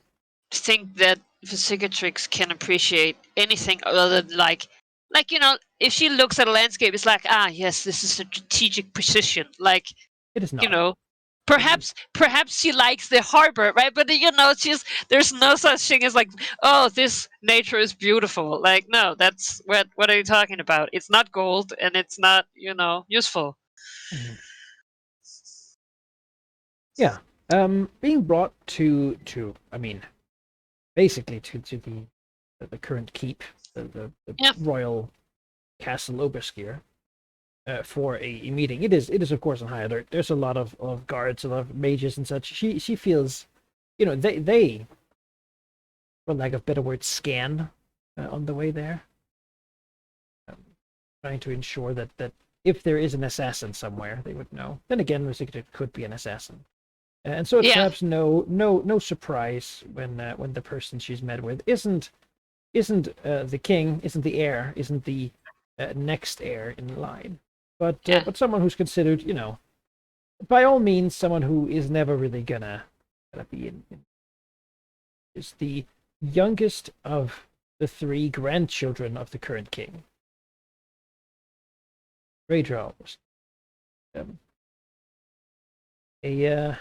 think that Visigatrix can appreciate anything other than like if she looks at a landscape, it's like, ah, yes, this is a strategic precision. Like, It is you not. know, perhaps she likes the harbor, right? But there's no such thing as like, oh, this nature is beautiful. Like, no, that's what are you talking about? It's not gold and it's not useful. Mhm. Yeah. Being brought to I mean, basically to the current keep, the Yeah. royal castle Oberskir, for a meeting. It is of course on high alert. There's a lot of guards, a lot of mages and such. She feels, they for lack of better word, scan on the way there, um, trying to ensure that if there is an assassin somewhere, they would know. Then again, it could be an assassin. And so it's Yeah. perhaps no surprise when the person she's met with isn't the king, isn't the heir, isn't the next heir in line, Yeah. but someone who's considered, by all means, someone who is never really gonna be is the youngest of the three grandchildren of the current king, Rhaedra, um, a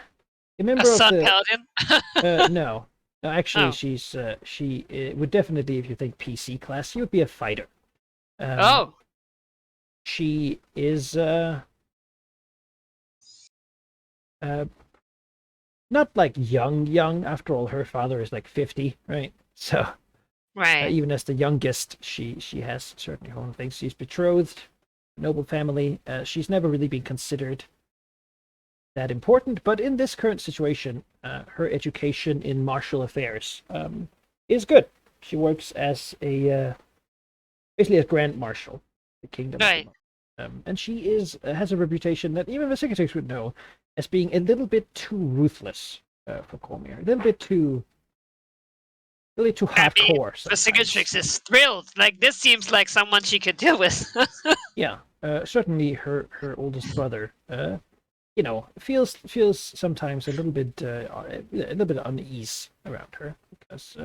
member A of sun the paladin. no. No, actually, Oh. she would definitely, if you think PC class, she would be a fighter. Oh. She is not like young. After all, her father is like 50, right? So Right. even as the youngest, she has certainly her own things. She's betrothed, noble family. She's never really been considered that important, but in this current situation, her education in martial affairs is good. She works as a basically as Grand Marshal, the kingdom. Right. And she has a reputation that even the Secretaries would know as being a little bit too ruthless for Cormier, a little bit too I mean, hardcore. the Cicatrix is thrilled. Like, this seems like someone she could deal with. Yeah, certainly her oldest brother, feels sometimes a little bit unease around her because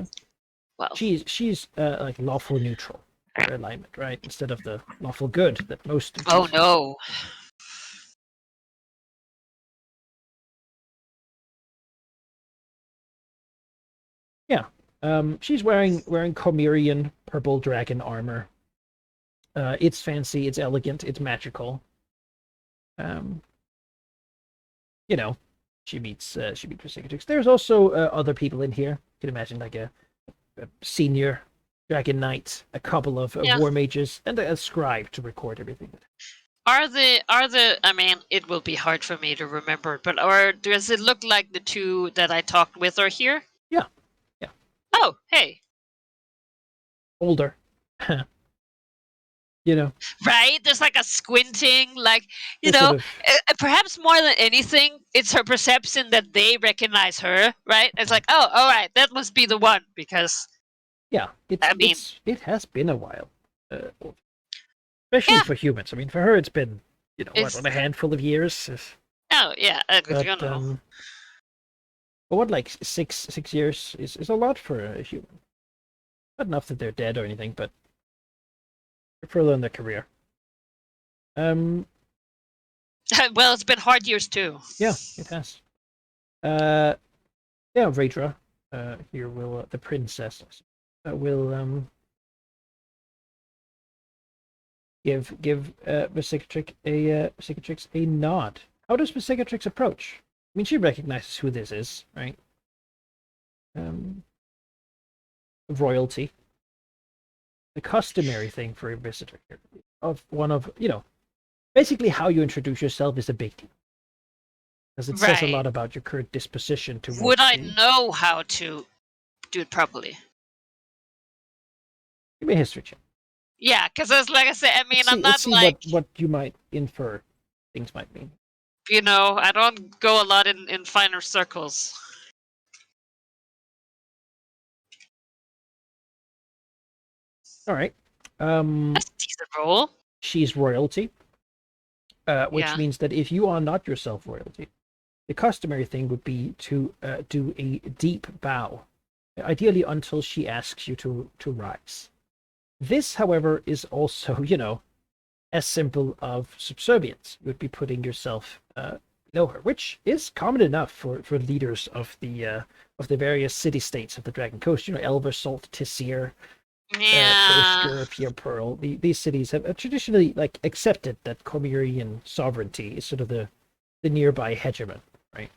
Well, she's like lawful neutral, her alignment, right, instead of the lawful good that most. oh no. Yeah. She's wearing Cormyrian purple dragon armor. It's fancy, it's elegant, it's magical. Um, she meets Precicatrix. There's also other people in here. You can imagine like a senior dragon knight, a couple of war mages, and a scribe to record everything. Are the I mean, it will be hard for me to remember, but or does it look like the two that I talked with are here? Yeah. Oh, hey. Older. Right? There's like a squinting, like, They're sort of, perhaps more than anything, it's her perception that they recognize her, right? It's like, oh, all right, that must be the one, because yeah, it has been a while. Especially Yeah. for humans. I mean, for her, it's been, It's- a handful of years. oh, yeah, But what, like 6 years is a lot for a human. Not enough that they're dead or anything, but further in their career. well, it's been hard years too. Yeah, it has. Rhaedra, here will the princess will give Visicatrix a nod. How does Visicatrix approach? I mean, she recognizes who this is, right? Royalty. The customary thing for a visitor here basically how you introduce yourself is a big deal. Because it says a Right. lot about your current disposition towards Would I know how to do it properly? Give me a history check. Yeah, because like I said, I mean, I'm Let's not see like what you might infer things might mean. You know, I don't go a lot in finer circles. All right. That's a decent roll. She's royalty, which Yeah. means that if you are not yourself royalty, the customary thing would be to do a deep bow, ideally until she asks you to rise. This, however, is also, as simple of subservience. You would be putting yourself below her, which is common enough for leaders of the various city-states of the Dragon Coast. Elver, Salt, Tissir, Yeah. Thorskir, Pure Pearl. These cities have traditionally accepted that Cormyrean sovereignty is sort of the nearby hegemon, right?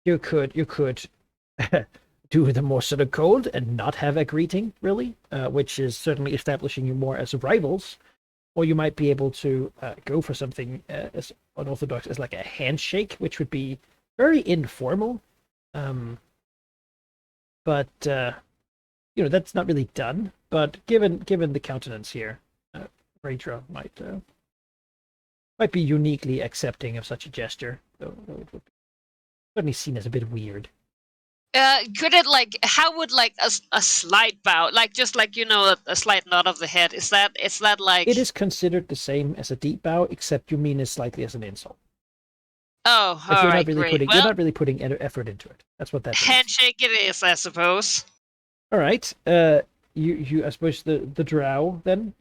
You could do the more sort of cold and not have a greeting, really, which is certainly establishing you more as rivals. Or you might be able to go for something as unorthodox as like a handshake, which would be very informal. But that's not really done. But given the countenance here, Rhaedra might be uniquely accepting of such a gesture, though it would be certainly seen as a bit weird. Could it how would a slight bow, just a slight nod of the head? Is that like? It is considered the same as a deep bow, except you mean it slightly as an insult. Oh, Like all you're right, not really great. you're not really putting effort into it. That's what that means. Handshake it is, I suppose. All right. You I suppose the drow then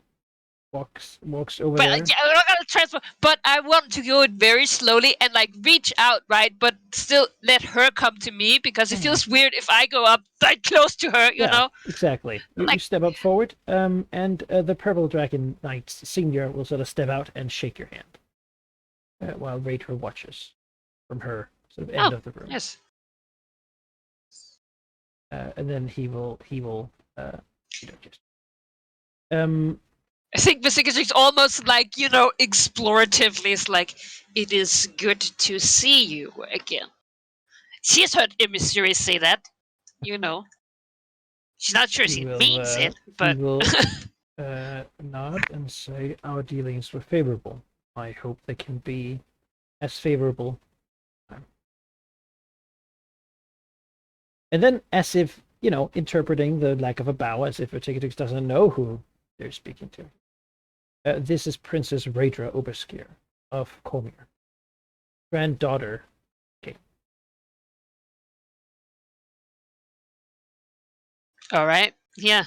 walks over But there. yeah, we're not gonna transfer. But I want to go it very slowly and reach out, right? But still let her come to me because it feels weird if I go up close to her. You know. Exactly. You step up forward, and the Purple Dragon Knight Senior will sort of step out and shake your hand, while Rhaedra watches from her sort of end of the room. Yes. And then he will just. I think Visigis almost exploratively is it is good to see you again. She's heard emissaries say that, She's not sure she means it, but he will nod and say, "Our dealings were favorable. I hope they can be as favorable." And then, as if interpreting the lack of a bow, as if Vertigatix doesn't know who they're speaking to. This is Princess Rhaedra Oberskir of Cormyr, granddaughter. Okay. All right. Yeah.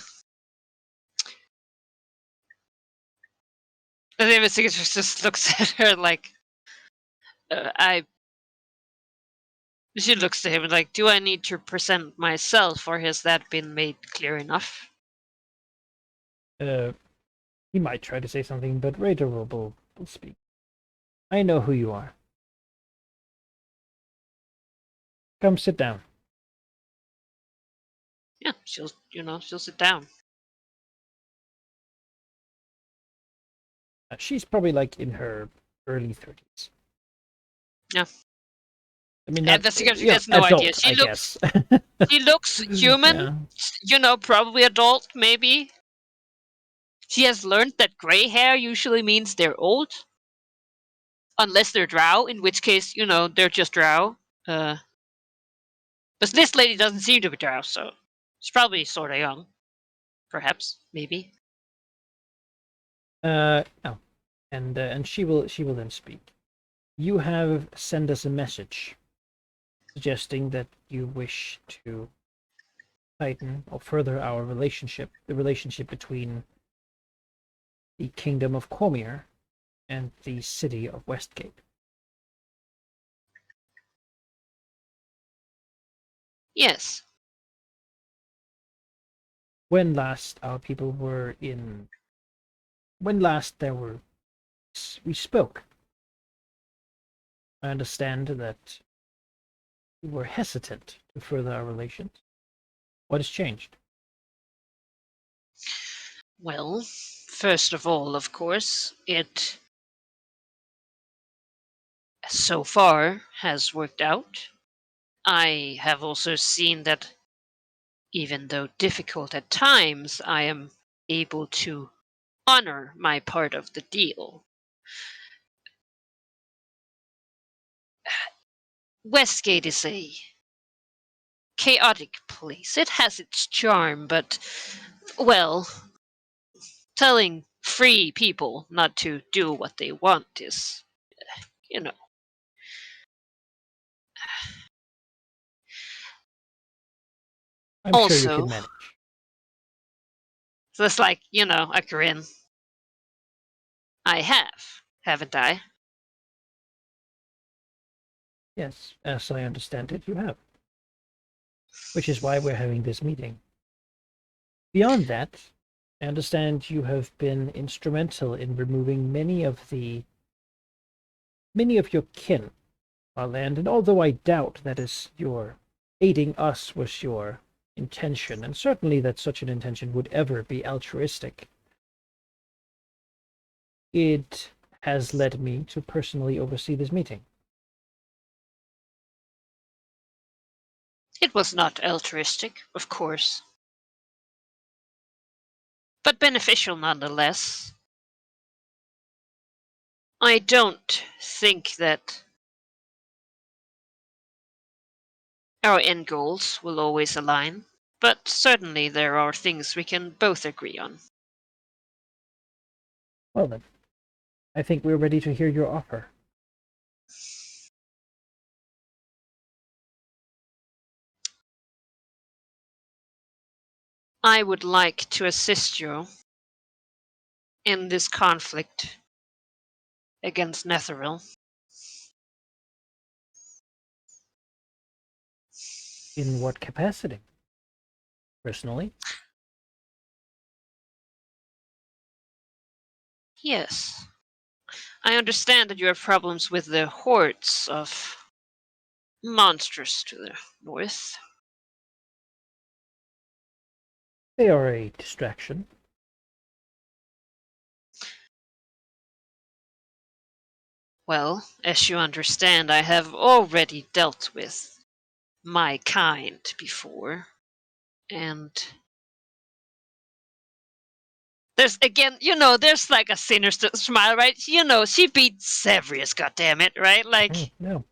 And then Visigis just looks at her She looks to him do I need to present myself, or has that been made clear enough? He might try to say something, but Rhaedra will speak. I know who you are. Come sit down. Yeah, she'll sit down. She's probably in her early 30s. Yeah. I mean, She has no adult, idea. I guess. She looks human. Yeah. Probably adult, maybe. She has learned that gray hair usually means they're old. Unless they're drow, in which case, they're just drow. But this lady doesn't seem to be drow, so she's probably sort of young. Perhaps, maybe. No. And she will then speak. You have sent us a message suggesting that you wish to tighten or further our relationship, the relationship between the Kingdom of Cormyr and the city of Westgate. Yes. When last our people were in... When last we spoke, I understand that you were hesitant to further our relations. What has changed? Well, first of all, of course, it so far has worked out. I have also seen that even though difficult at times, I am able to honor my part of the deal. Westgate is a chaotic place. It has its charm, but, well, telling free people not to do what they want is, you know. I'm sure you Also, can manage. so it's like, a grin. I have, haven't I? Yes, as I understand it, you have. Which is why we're having this meeting. Beyond that, I understand you have been instrumental in removing many of your kin our land, and although I doubt that is your aiding us was your intention, and certainly that such an intention would ever be altruistic, it has led me to personally oversee this meeting. It was not altruistic, of course, but beneficial nonetheless. I don't think that our end goals will always align, but certainly there are things we can both agree on. Well then, I think we're ready to hear your offer. I would like to assist you in this conflict against Netheril. In what capacity? Personally? Yes. I understand that you have problems with the hordes of monsters to the north. They are a distraction. Well, as you understand, I have already dealt with my kind before. And there's again, there's like a sinister smile, right? She beat Severus, goddammit, right? Like, No.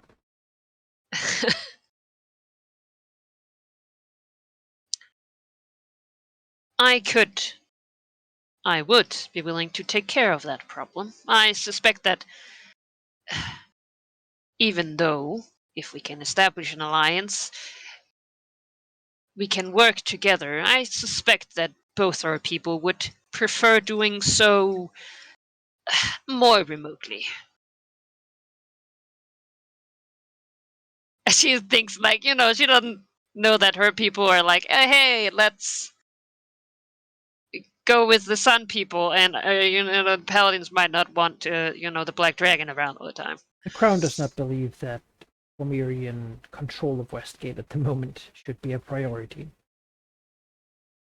I would be willing to take care of that problem. I suspect that even though, if we can establish an alliance, we can work together, I suspect that both our people would prefer doing so more remotely. She thinks like, she doesn't know that her people are like, hey, let's go with the Sun people, and the Paladins might not want the Black Dragon around all the time. The Crown does not believe that Fomirian control of Westgate at the moment should be a priority.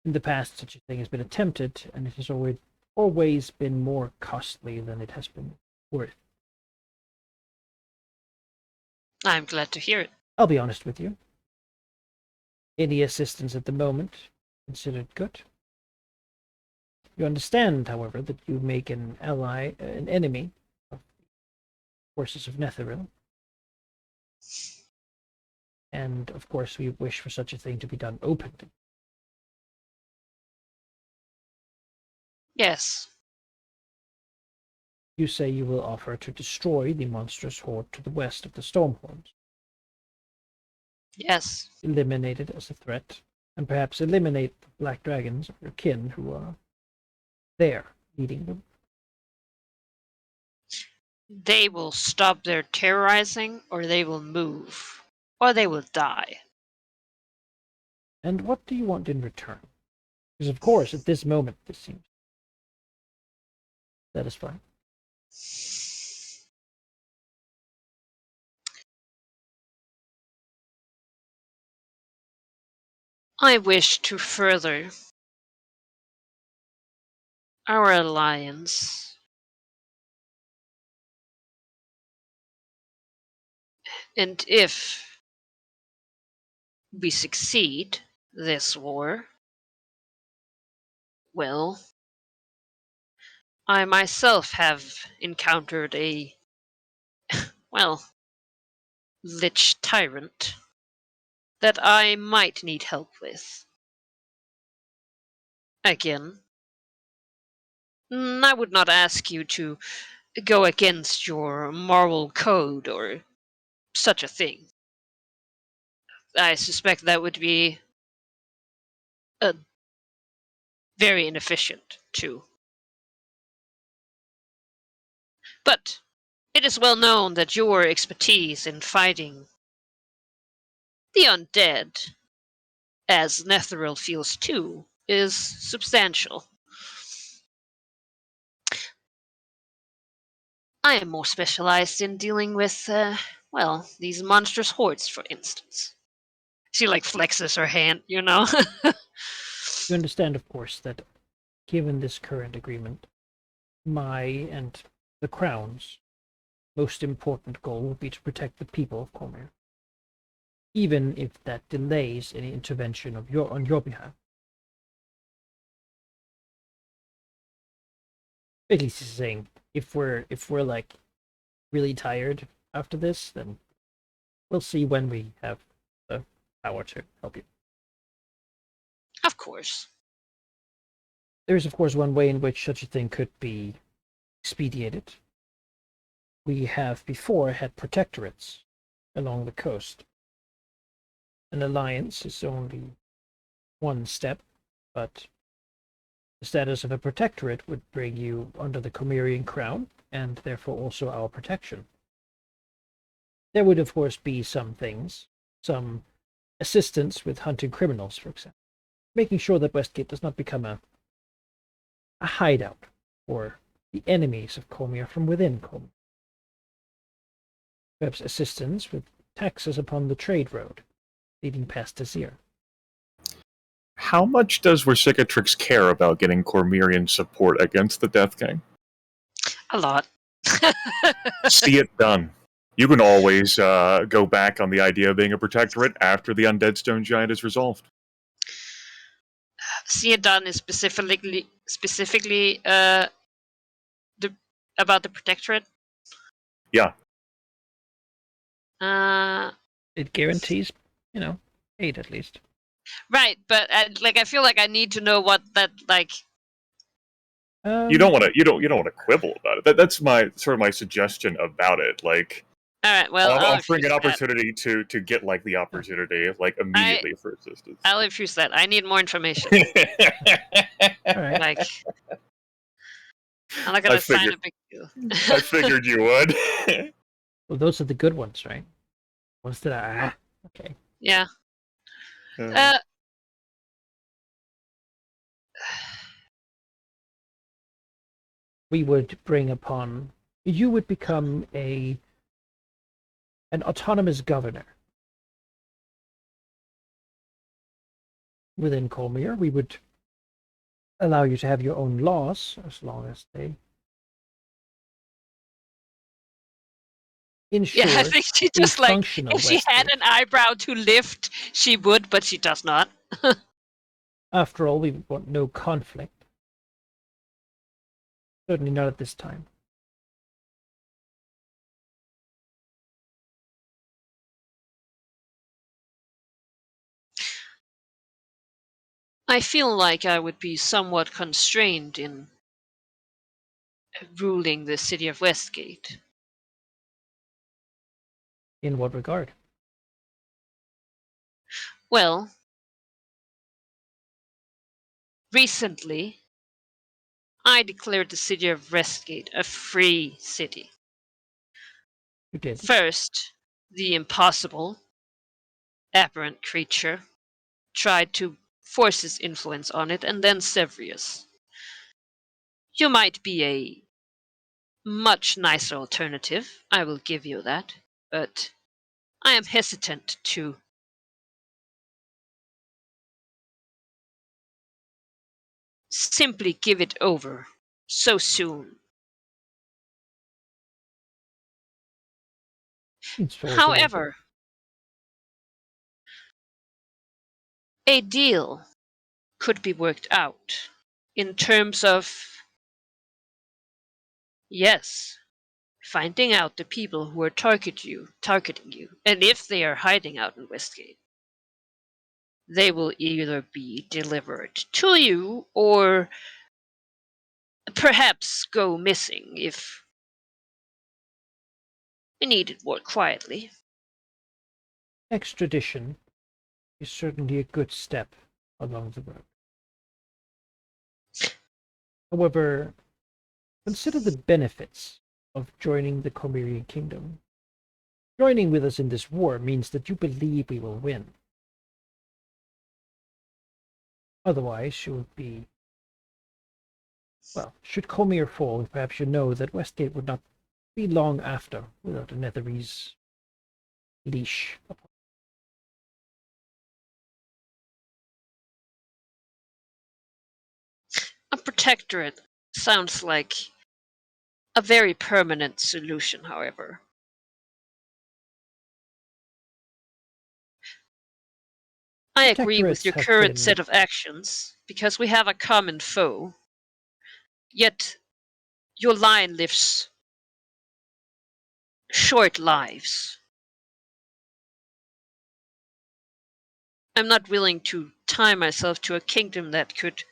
In the past, such a thing has been attempted, and it has always been more costly than it has been worth. I'm glad to hear it. I'll be honest with you. Any assistance at the moment considered good. You understand, however, that you make an enemy of the forces of Netheril. And, of course, we wish for such a thing to be done openly. Yes. You say you will offer to destroy the monstrous horde to the west of the Stormhorns. Yes. Eliminate it as a threat, and perhaps eliminate the Black Dragons of your kin who are there, leading them. They will stop their terrorizing, or they will move, or they will die. And what do you want in return? Because, of course, at this moment, this seems satisfying. I wish to further our alliance. And if we succeed this war, well, I myself have encountered a, well, lich tyrant that I might need help with. Again, I would not ask you to go against your moral code or such a thing. I suspect that would be uh, very inefficient, too. But it is well known that your expertise in fighting the undead, as Netheril feels too, is substantial. I am more specialized in dealing with, well, these monstrous hordes, for instance. She like flexes her hand, you know? You understand, of course, that given this current agreement, my and the Crown's most important goal will be to protect the people of Cormyr, even if that delays any intervention on your behalf. At least he's saying, if we're like really tired after this, then we'll see when we have the power to help you. Of course. There is, of course, one way in which such a thing could be expedited. We have before had protectorates along the coast. An alliance is only one step, but the status of a protectorate would bring you under the Cormyrian crown, and therefore also our protection. There would, of course, be some things, some assistance with hunting criminals, for example, making sure that Westgate does not become a hideout for the enemies of Cormyr from within Cormyr. Perhaps assistance with taxes upon the trade road leading past Tazir. How much does Versicatrix care about getting Cormyrian support against the Death King? A lot. See it done. You can always go back on the idea of being a protectorate after the Undead Stone Giant is resolved. See it done is specifically about the protectorate. Yeah. It guarantees, aid at least. Right, but I feel like I need to know what that like. You don't want to quibble about it. That's my suggestion about it. Like, all right, well, I'll bring an opportunity to get like the opportunity like immediately for assistance. I'll refuse that. I need more information. All right. Like, I'm not gonna sign a big deal. I figured you would. Well, those are the good ones, right? Ones that are okay. Yeah. We would bring upon. You would become an autonomous governor within Cormyr. We would allow you to have your own laws as long as they ensure. Yeah, I think she just like if she had an eyebrow to lift, she would, but she does not. After all, we want no conflict. Certainly not at this time. I feel like I would be somewhat constrained in ruling the city of Westgate. In what regard? Well, recently, I declared the city of Westgate a free city. You did. First, the impossible, aberrant creature tried to force his influence on it, and then Sevrius. You might be a much nicer alternative, I will give you that, but I am hesitant to simply give it over so soon. However, a deal could be worked out in terms of Yes. Finding out the people who are targeting you, and if they are hiding out in Westgate. They will either be delivered to you or perhaps go missing if we need it more quietly. Extradition is certainly a good step along the road. However, consider the benefits of joining the Cormyrean Kingdom. Joining with us in this war means that you believe we will win. Otherwise, you would be... Well, should Cormyr fall, perhaps you know that Westgate would not be long after without a Netherese leash upon. A protectorate sounds like a very permanent solution, however. I agree with Protectorates your have current been... set of actions, because we have a common foe. Yet, your line lives short lives. I'm not willing to tie myself to a kingdom that could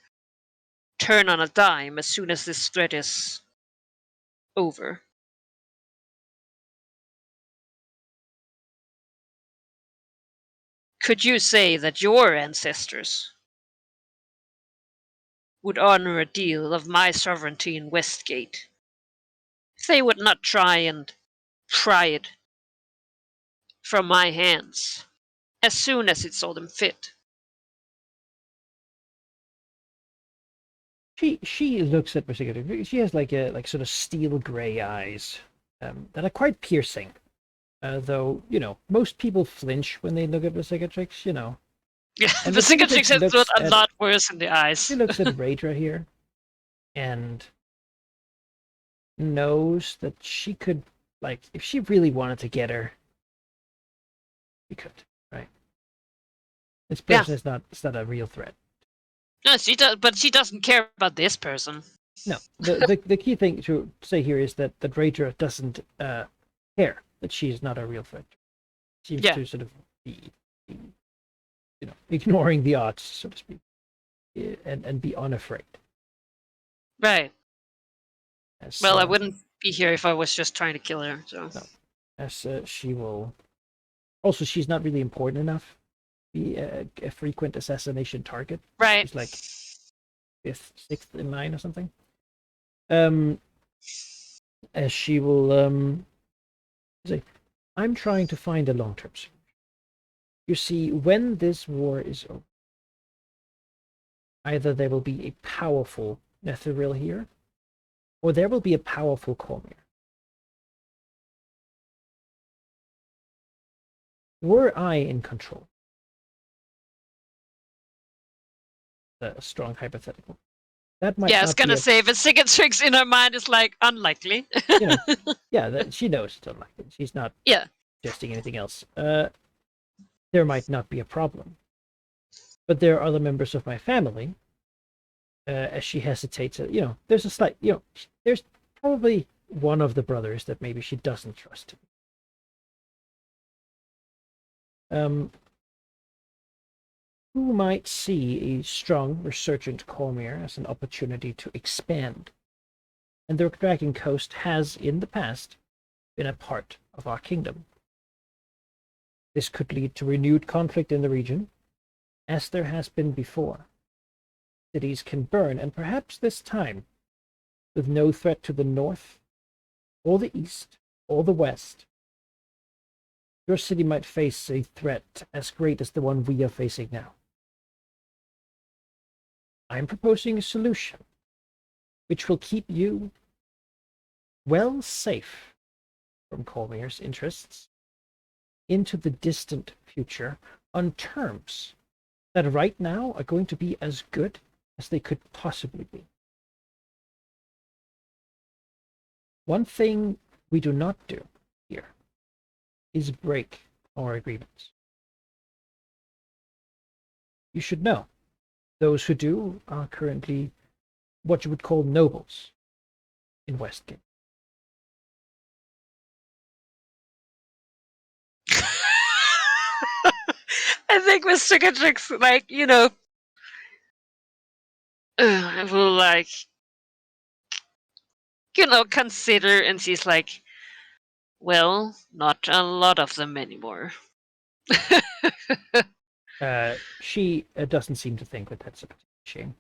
turn on a dime as soon as this threat is over. Could you say that your ancestors would honor a deal of my sovereignty in Westgate if they would not try and pry it from my hands as soon as it saw them fit? She looks at Vercingetorix. She has like sort of steel gray eyes that are quite piercing. Though, most people flinch when they look at Vercingetorix, Yeah, And the cicatrix has looks got a at- lot worse in the eyes. She looks at Raedra here and knows that she could, if she really wanted to get her, she could, right? This Yeah. person is not a real threat. No, she does, but she doesn't care about this person. No, the key thing to say here is that Raedra doesn't care that she's not a real threat. Seems Yeah. to sort of be ignoring the odds, so to speak, and be unafraid. Right. As, Well, I wouldn't be here if I was just trying to kill her. So. No. As she will. Also, she's not really important enough to be a frequent assassination target. Right. She's like 5th, 6th in line or something. As she will say, I'm trying to find a long-term solution. You see, when this war is over, either there will be a powerful Netheril here, or there will be a powerful Cormyr. Were I in control, a strong hypothetical, that might Yeah, I not was gonna be say, the cicatrix in her mind is like unlikely. she knows it's unlikely. She's not Yeah. suggesting anything else. There might not be a problem. But there are other members of my family, as she hesitates, there's a slight, there's probably one of the brothers that maybe she doesn't trust. Who might see a strong, resurgent Cormyr as an opportunity to expand. And the Dragon Coast has, in the past, been a part of our kingdom. This could lead to renewed conflict in the region, as there has been before. Cities can burn, and perhaps this time, with no threat to the north, or the east, or the west, your city might face a threat as great as the one we are facing now. I'm proposing a solution which will keep you well safe from Cormyr's interests into the distant future on terms that right now are going to be as good as they could possibly be. One thing we do not do here is break our agreements. You should know, those who do are currently what you would call nobles in Westgate. I think with Cicatrix, like, will, like, consider, and she's like, well, not a lot of them anymore. She doesn't seem to think that that's a shame.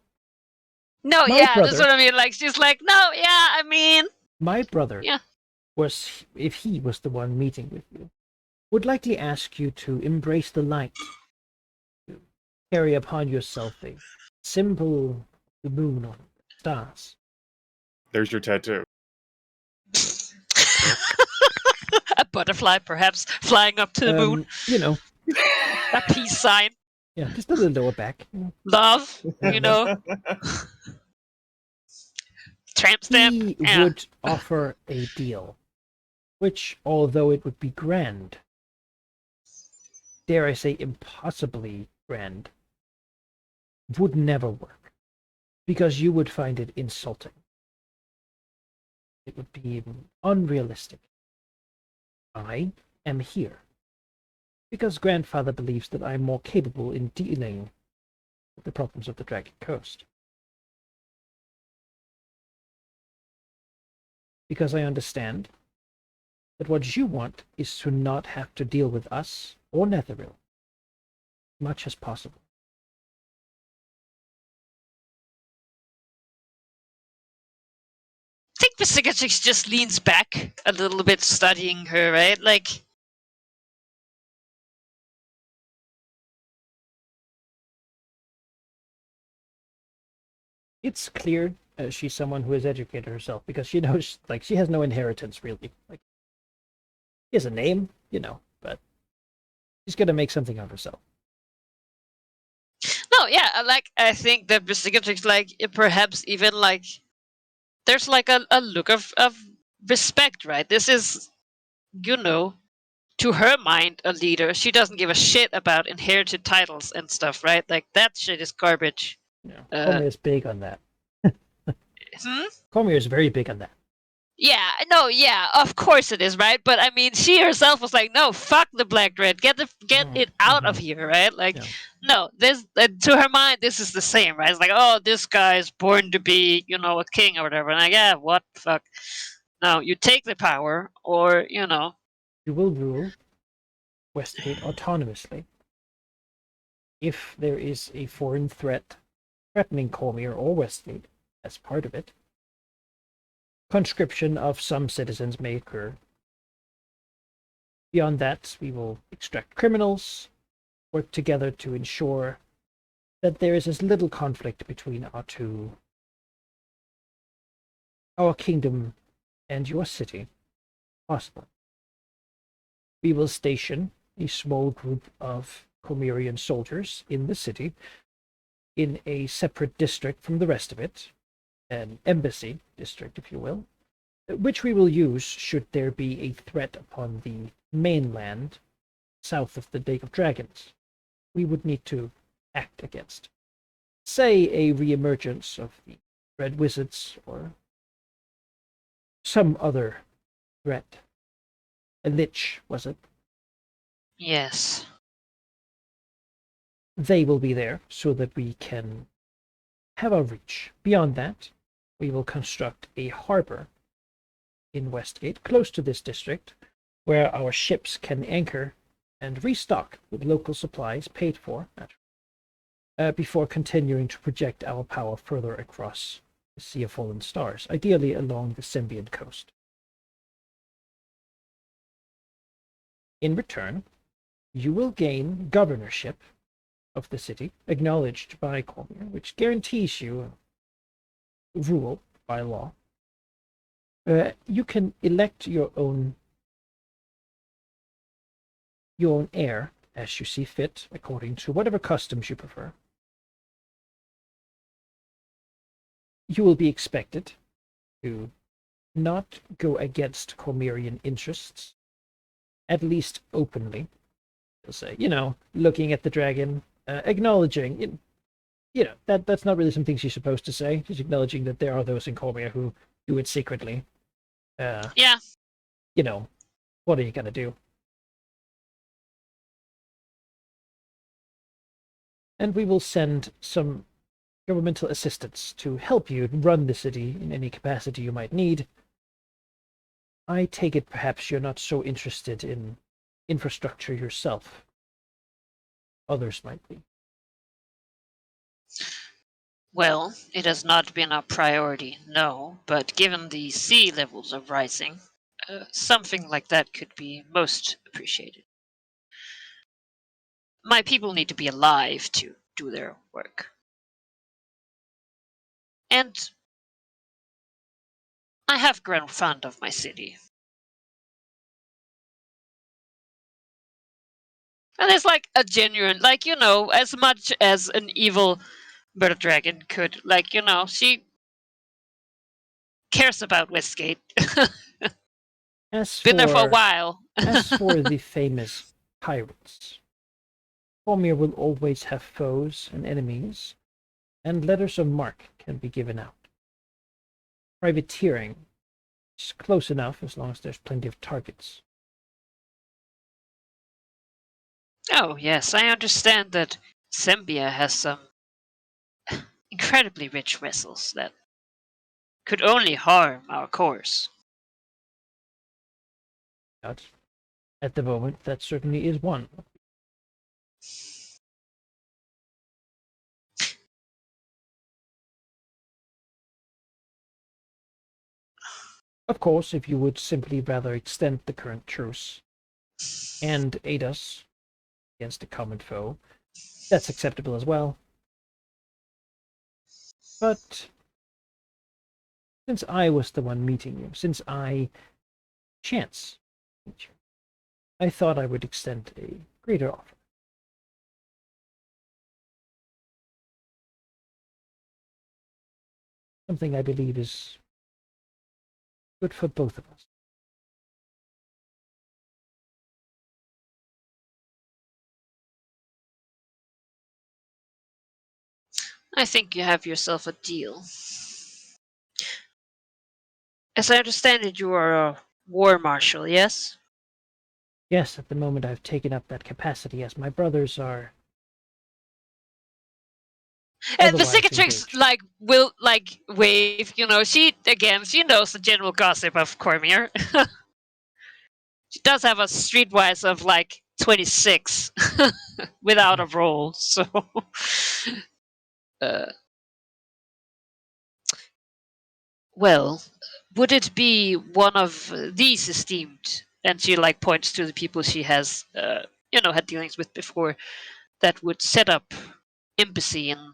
No, My yeah, that's brother- what I mean. Like, she's like, no, yeah, I mean, My brother Yeah. was, if he was the one meeting with you, would likely ask you to embrace the light, to carry upon yourself a symbol of the moon or stars. There's your tattoo. a butterfly perhaps flying up to the moon, You know, a peace sign, yeah, just a little lower back. love, tramp stamp. He Yeah. would offer a deal, which, although it would be grand, dare I say impossibly grand, would never work, because you would find it insulting. It would be unrealistic. I am here because grandfather believes that I am more capable in dealing with the problems of the Dragon Coast. Because I understand that what you want is to not have to deal with us or Netheril as much as possible. I think Cicatrix just leans back a little bit, studying her, right? Like, It's clear she's someone who has educated herself, because she knows, like, she has no inheritance really. Like, she has a name, but she's gonna make something of herself. no, yeah, like, I think that Cicatrix, like, perhaps even, like, there's, like, a look of respect, right? This is, to her mind, a leader. She doesn't give a shit about inherited titles and stuff, right? Like, that shit is garbage. Cormier is big on that. Hmm? Cormier is very big on that. Yeah, no, yeah, of course it is, right? But I mean, she herself was like, "No, fuck the Black Dread, get it out of here," right? Like, Yeah. no, this to her mind, this is the same, right? It's like, oh, this guy's born to be, a king or whatever. And like, yeah, what the fuck? No, you take the power, or You will rule Westgate autonomously. If there is a foreign threat threatening Cormier or Westgate, as part of it, conscription of some citizens may occur. Beyond that, we will extract criminals, work together to ensure that there is as little conflict between our kingdom and your city possible. We will station a small group of Cormerian soldiers in the city, in a separate district from the rest of it, an embassy district, if you will, which we will use should there be a threat upon the mainland south of the Lake of Dragons we would need to act against. Say a reemergence of the Red Wizards or some other threat. A lich, was it? yes, They will be there so that we can have our reach. Beyond that, we will construct a harbor in Westgate, close to this district, where our ships can anchor and restock with local supplies paid for, before continuing to project our power further across the Sea of Fallen Stars, ideally along the Symbian coast. In return, you will gain governorship of the city, acknowledged by Cormier, which guarantees you rule by law. You can elect your own heir as you see fit, according to whatever customs you prefer. You will be expected to not go against Cormerian interests, at least openly. You'll say, looking at the dragon, acknowledging, that's not really some things you're supposed to say. Just acknowledging that there are those in Cormier who do it secretly. yeah. What are you gonna do? and we will send some governmental assistance to help you run the city in any capacity you might need. I take it perhaps you're not so interested in infrastructure yourself. Others might be. Well, it has not been a priority, no, but given the sea levels are rising, something like that could be most appreciated. My people need to be alive to do their work. And I have grown fond of my city. And it's like a genuine, like, as much as an evil bird dragon could, she cares about Westgate. As Been there for a for while. as for the famous pirates, Cormyr will always have foes and enemies, and letters of marque can be given out. Privateering is close enough as long as there's plenty of targets. Oh, yes, I understand that Sembia has some incredibly rich vessels that could only harm our course. But at the moment, that certainly is one. Of course, if you would simply rather extend the current truce and aid us against a common foe, that's acceptable as well. But since I was the one meeting you, since I chance meet you, I thought I would extend a greater offer. Something I believe is good for both of us. I think you have yourself a deal. As I understand it, you are a war marshal, yes? Yes, at the moment I've taken up that capacity as my brothers are And the otherwise cicatrix engaged. will wave, she knows the general gossip of Cormyr. She does have a streetwise of 26 without a roll, so well, would it be one of these esteemed, and she points to the people she has had dealings with before, that would set up embassy in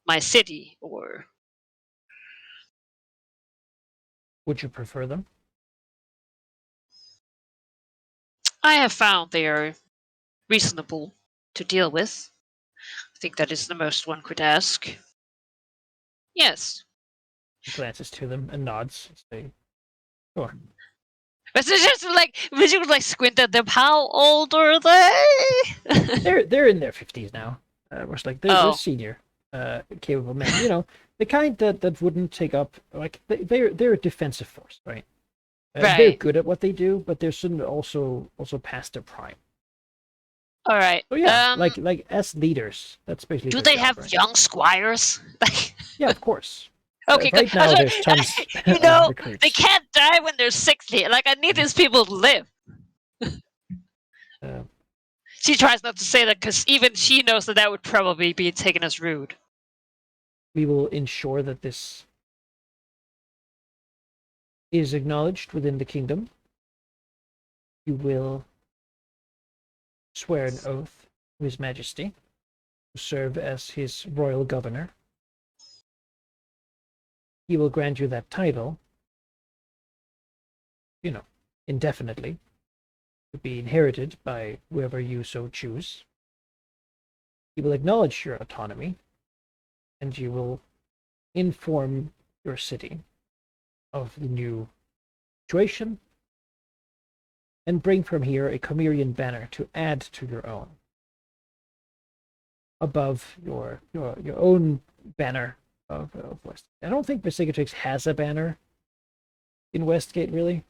my city, or Would you prefer them? I have found they are reasonable to deal with. I think that is the most one could ask. Yes. He glances to them and nods. Say, sure. But it's just would you squint at them? How old are they? They're in their 50s now. They're Oh. senior, capable men. The kind that wouldn't take up they're a defensive force, right? They're Right. good at what they do, but they're soon also past their prime. All right. So yeah, like as leaders, that's basically. Do their they job, have right? young squires? Yeah, of course. Okay, right good. now there's tons of recruits. they can't die when they're 60. I need these people to live. Uh, She tries not to say that because even she knows that would probably be taken as rude. we will ensure that this is acknowledged within the kingdom. You will swear an oath to His Majesty to serve as his royal governor. He will grant you that title, indefinitely, to be inherited by whoever you so choose. He will acknowledge your autonomy, and you will inform your city of the new situation, and bring from here a Cormyrian banner to add to your own, above your own banner of Westgate. I don't think Vercingetorix has a banner in Westgate, really.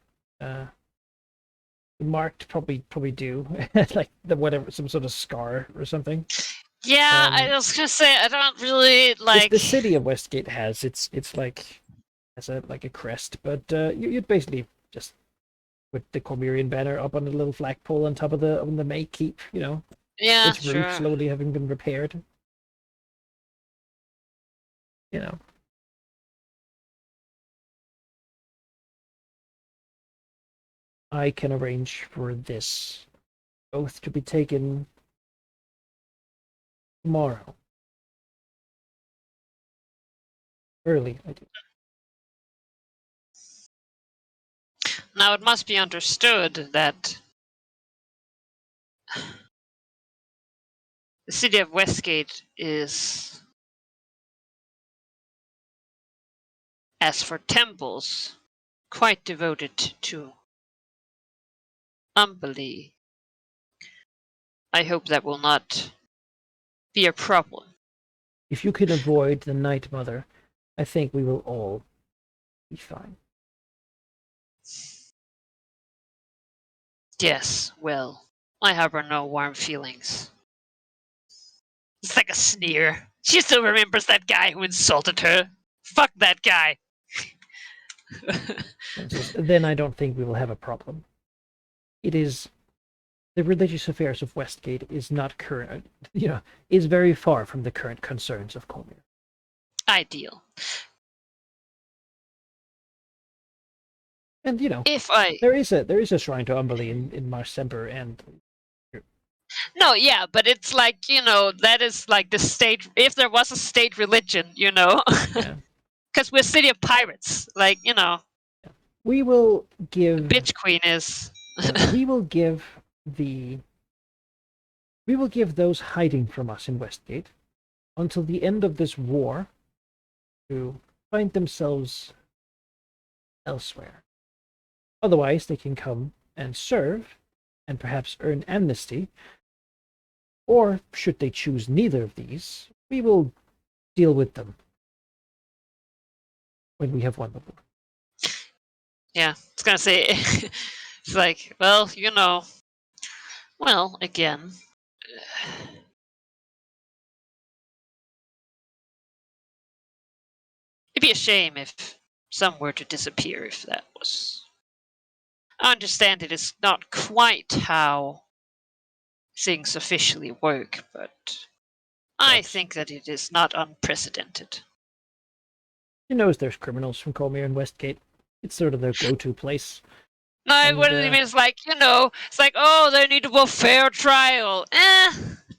Marked probably do, like some sort of scar or something. Yeah, I Um, was gonna say I don't really If like. the city of Westgate has it's like has a like a crest, but you'd basically just put the Cormyrean banner up on the little flagpole on the May Keep, Yeah, its roof sure. slowly having been repaired. You know, I can arrange for this oath to be taken tomorrow. Early, I do. Now it must be understood that the city of Westgate is, as for temples, quite devoted to Umberlee. I hope that will not be a problem. If you can avoid the Night Mother, I think we will all be fine. Yes, well, I harbor no warm feelings. It's like a sneer. She still remembers that guy who insulted her. Fuck that guy. And says, then I don't think we will have a problem. It is the religious affairs of Westgate is not current, is very far from the current concerns of Cormyr. Ideal. And If I there is a shrine to Umberlee in Mars Semper, and No, yeah, but it's like, that is like the state, if there was a state religion, yeah, because we're city of pirates, like, we will give bitch queen is. we will give the we will give those hiding from us in Westgate until the end of this war to find themselves elsewhere. Otherwise, they can come and serve and perhaps earn amnesty. Or, should they choose neither of these, we will deal with them when we have won the war. Yeah, it's gonna say, it's like, well, well, again. It'd be a shame if some were to disappear if that was. I understand it is not quite how things officially work, but I But think that it is not unprecedented. he knows there's criminals from Cormyr and Westgate. It's sort of their go-to place. No, And, what it means, like, it's like, oh, they need a fair trial.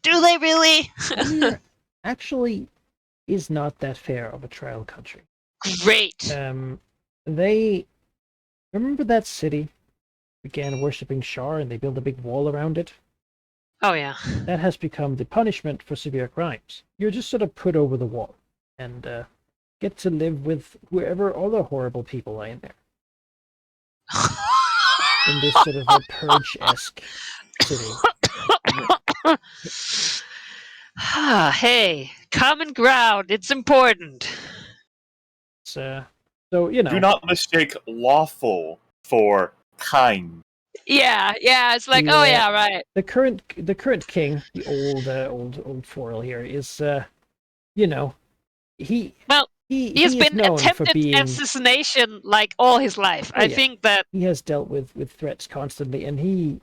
Do they really? Cormyr actually is not that fair of a trial country. Great. They remember that city began worshipping Shar and they built a big wall around it. Oh yeah. That has become the punishment for severe crimes. You're just sort of put over the wall and get to live with whoever other horrible people are in there. In this sort of a purge-esque city. Hey, common ground. It's important. So Do not mistake lawful for kind. Yeah, it's like, The, oh yeah, right. The current king, the old Forel here, is he Well, he has is been known for attempted being assassination like all his life. I yeah. think that he has dealt with threats constantly, and he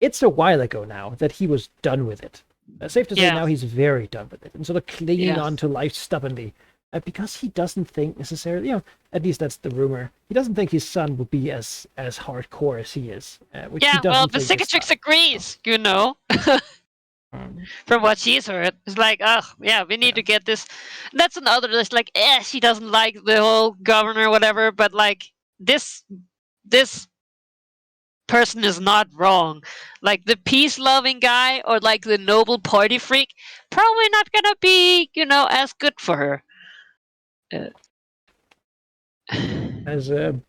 it's a while ago now that he was done with it. Safe to say now he's very done with it and sort of clinging on to life stubbornly. Because he doesn't think necessarily, at least that's the rumor, he doesn't think his son will be as hardcore as he is. Which he doesn't the think Cicatrix agrees, from what she's heard. It's like, oh, yeah, we need to get this. That's another, that's like, she doesn't like the whole governor or whatever, but like, this person is not wrong. Like, the peace-loving guy or like the noble party freak, probably not gonna be, as good for her. As Rin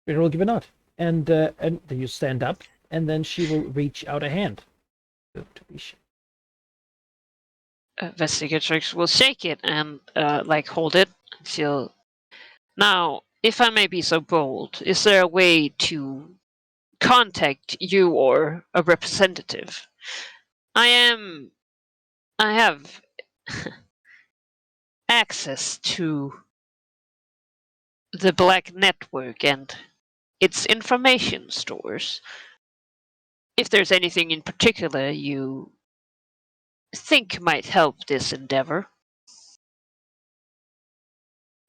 will give a nod, and you stand up, and then she will reach out a hand to Isha. Vestigatrix will shake it and hold it. She'll. Now, if I may be so bold, is there a way to contact you or a representative? I am I have access to the Black Network and its information stores. If there's anything in particular you think might help this endeavor,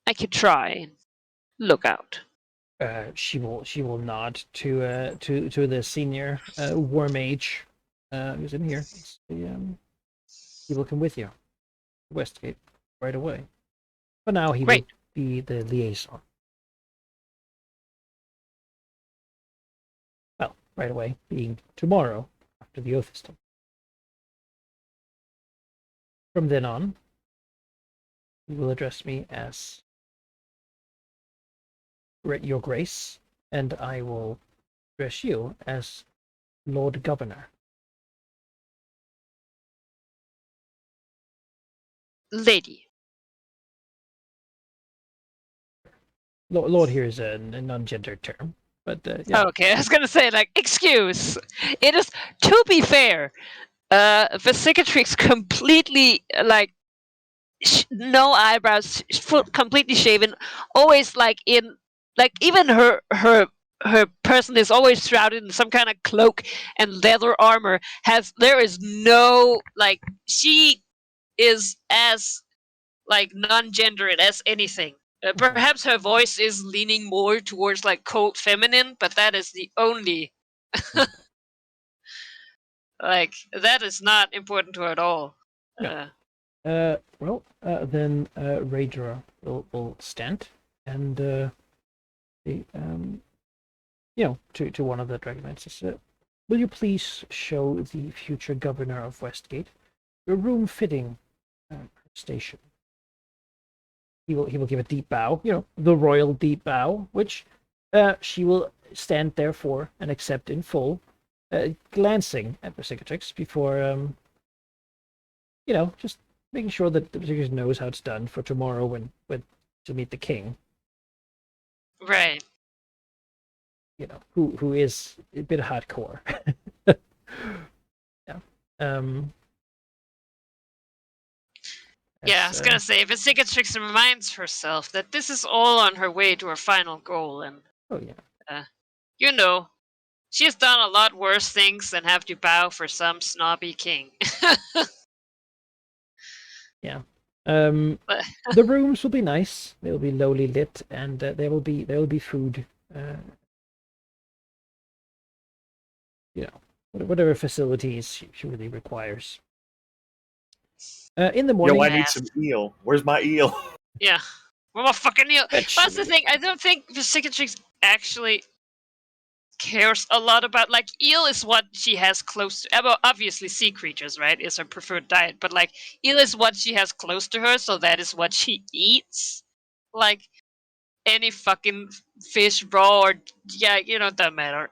I could try and look out. She will nod to the senior war mage who's in here. He will come with you, Westgate, right away. For now, he Great. will be the liaison. Well, right away, being tomorrow after the oath is done. From then on, you will address me as Your Grace, and I will address you as Lord Governor. Lady. Lord here is a non-gendered term, but yeah. Okay, I was gonna say, like, excuse. It is, to be fair, Vesicatrix completely, like, no eyebrows, completely shaven, always, like, in, like, even her person is always shrouded in some kind of cloak and leather armor. There is no, like, she is as, like, non-gendered as anything. Perhaps her voice is leaning more towards, like, cold feminine, but that is the only like, that is not important to her at all. No. Then Raedra will stand and to one of the Dragomances. Will you please show the future governor of Westgate your room fitting station? He will give a deep bow, the royal deep bow, which she will stand there for and accept in full, glancing at Vesicatrix before just making sure that the Vesicatrix knows how it's done for tomorrow when to meet the king. Right. Who is a bit hardcore. Yeah. Yeah, I was gonna say, Vesicatrix reminds herself that this is all on her way to her final goal, and Oh yeah. She has done a lot worse things than have to bow for some snobby king. Yeah. The rooms will be nice. They will be lowly lit, and there will be food. Whatever facilities she really requires. In the morning. Yo, I need some eel. Where's my eel? Yeah. Where's my fucking eel? That's the thing. I don't think Vesicatrix actually cares a lot about, like, eel is what she has close to. Well, obviously sea creatures, right, is her preferred diet, but, like, eel is what she has close to her, so that is what she eats. Like, any fucking fish, raw, or doesn't matter.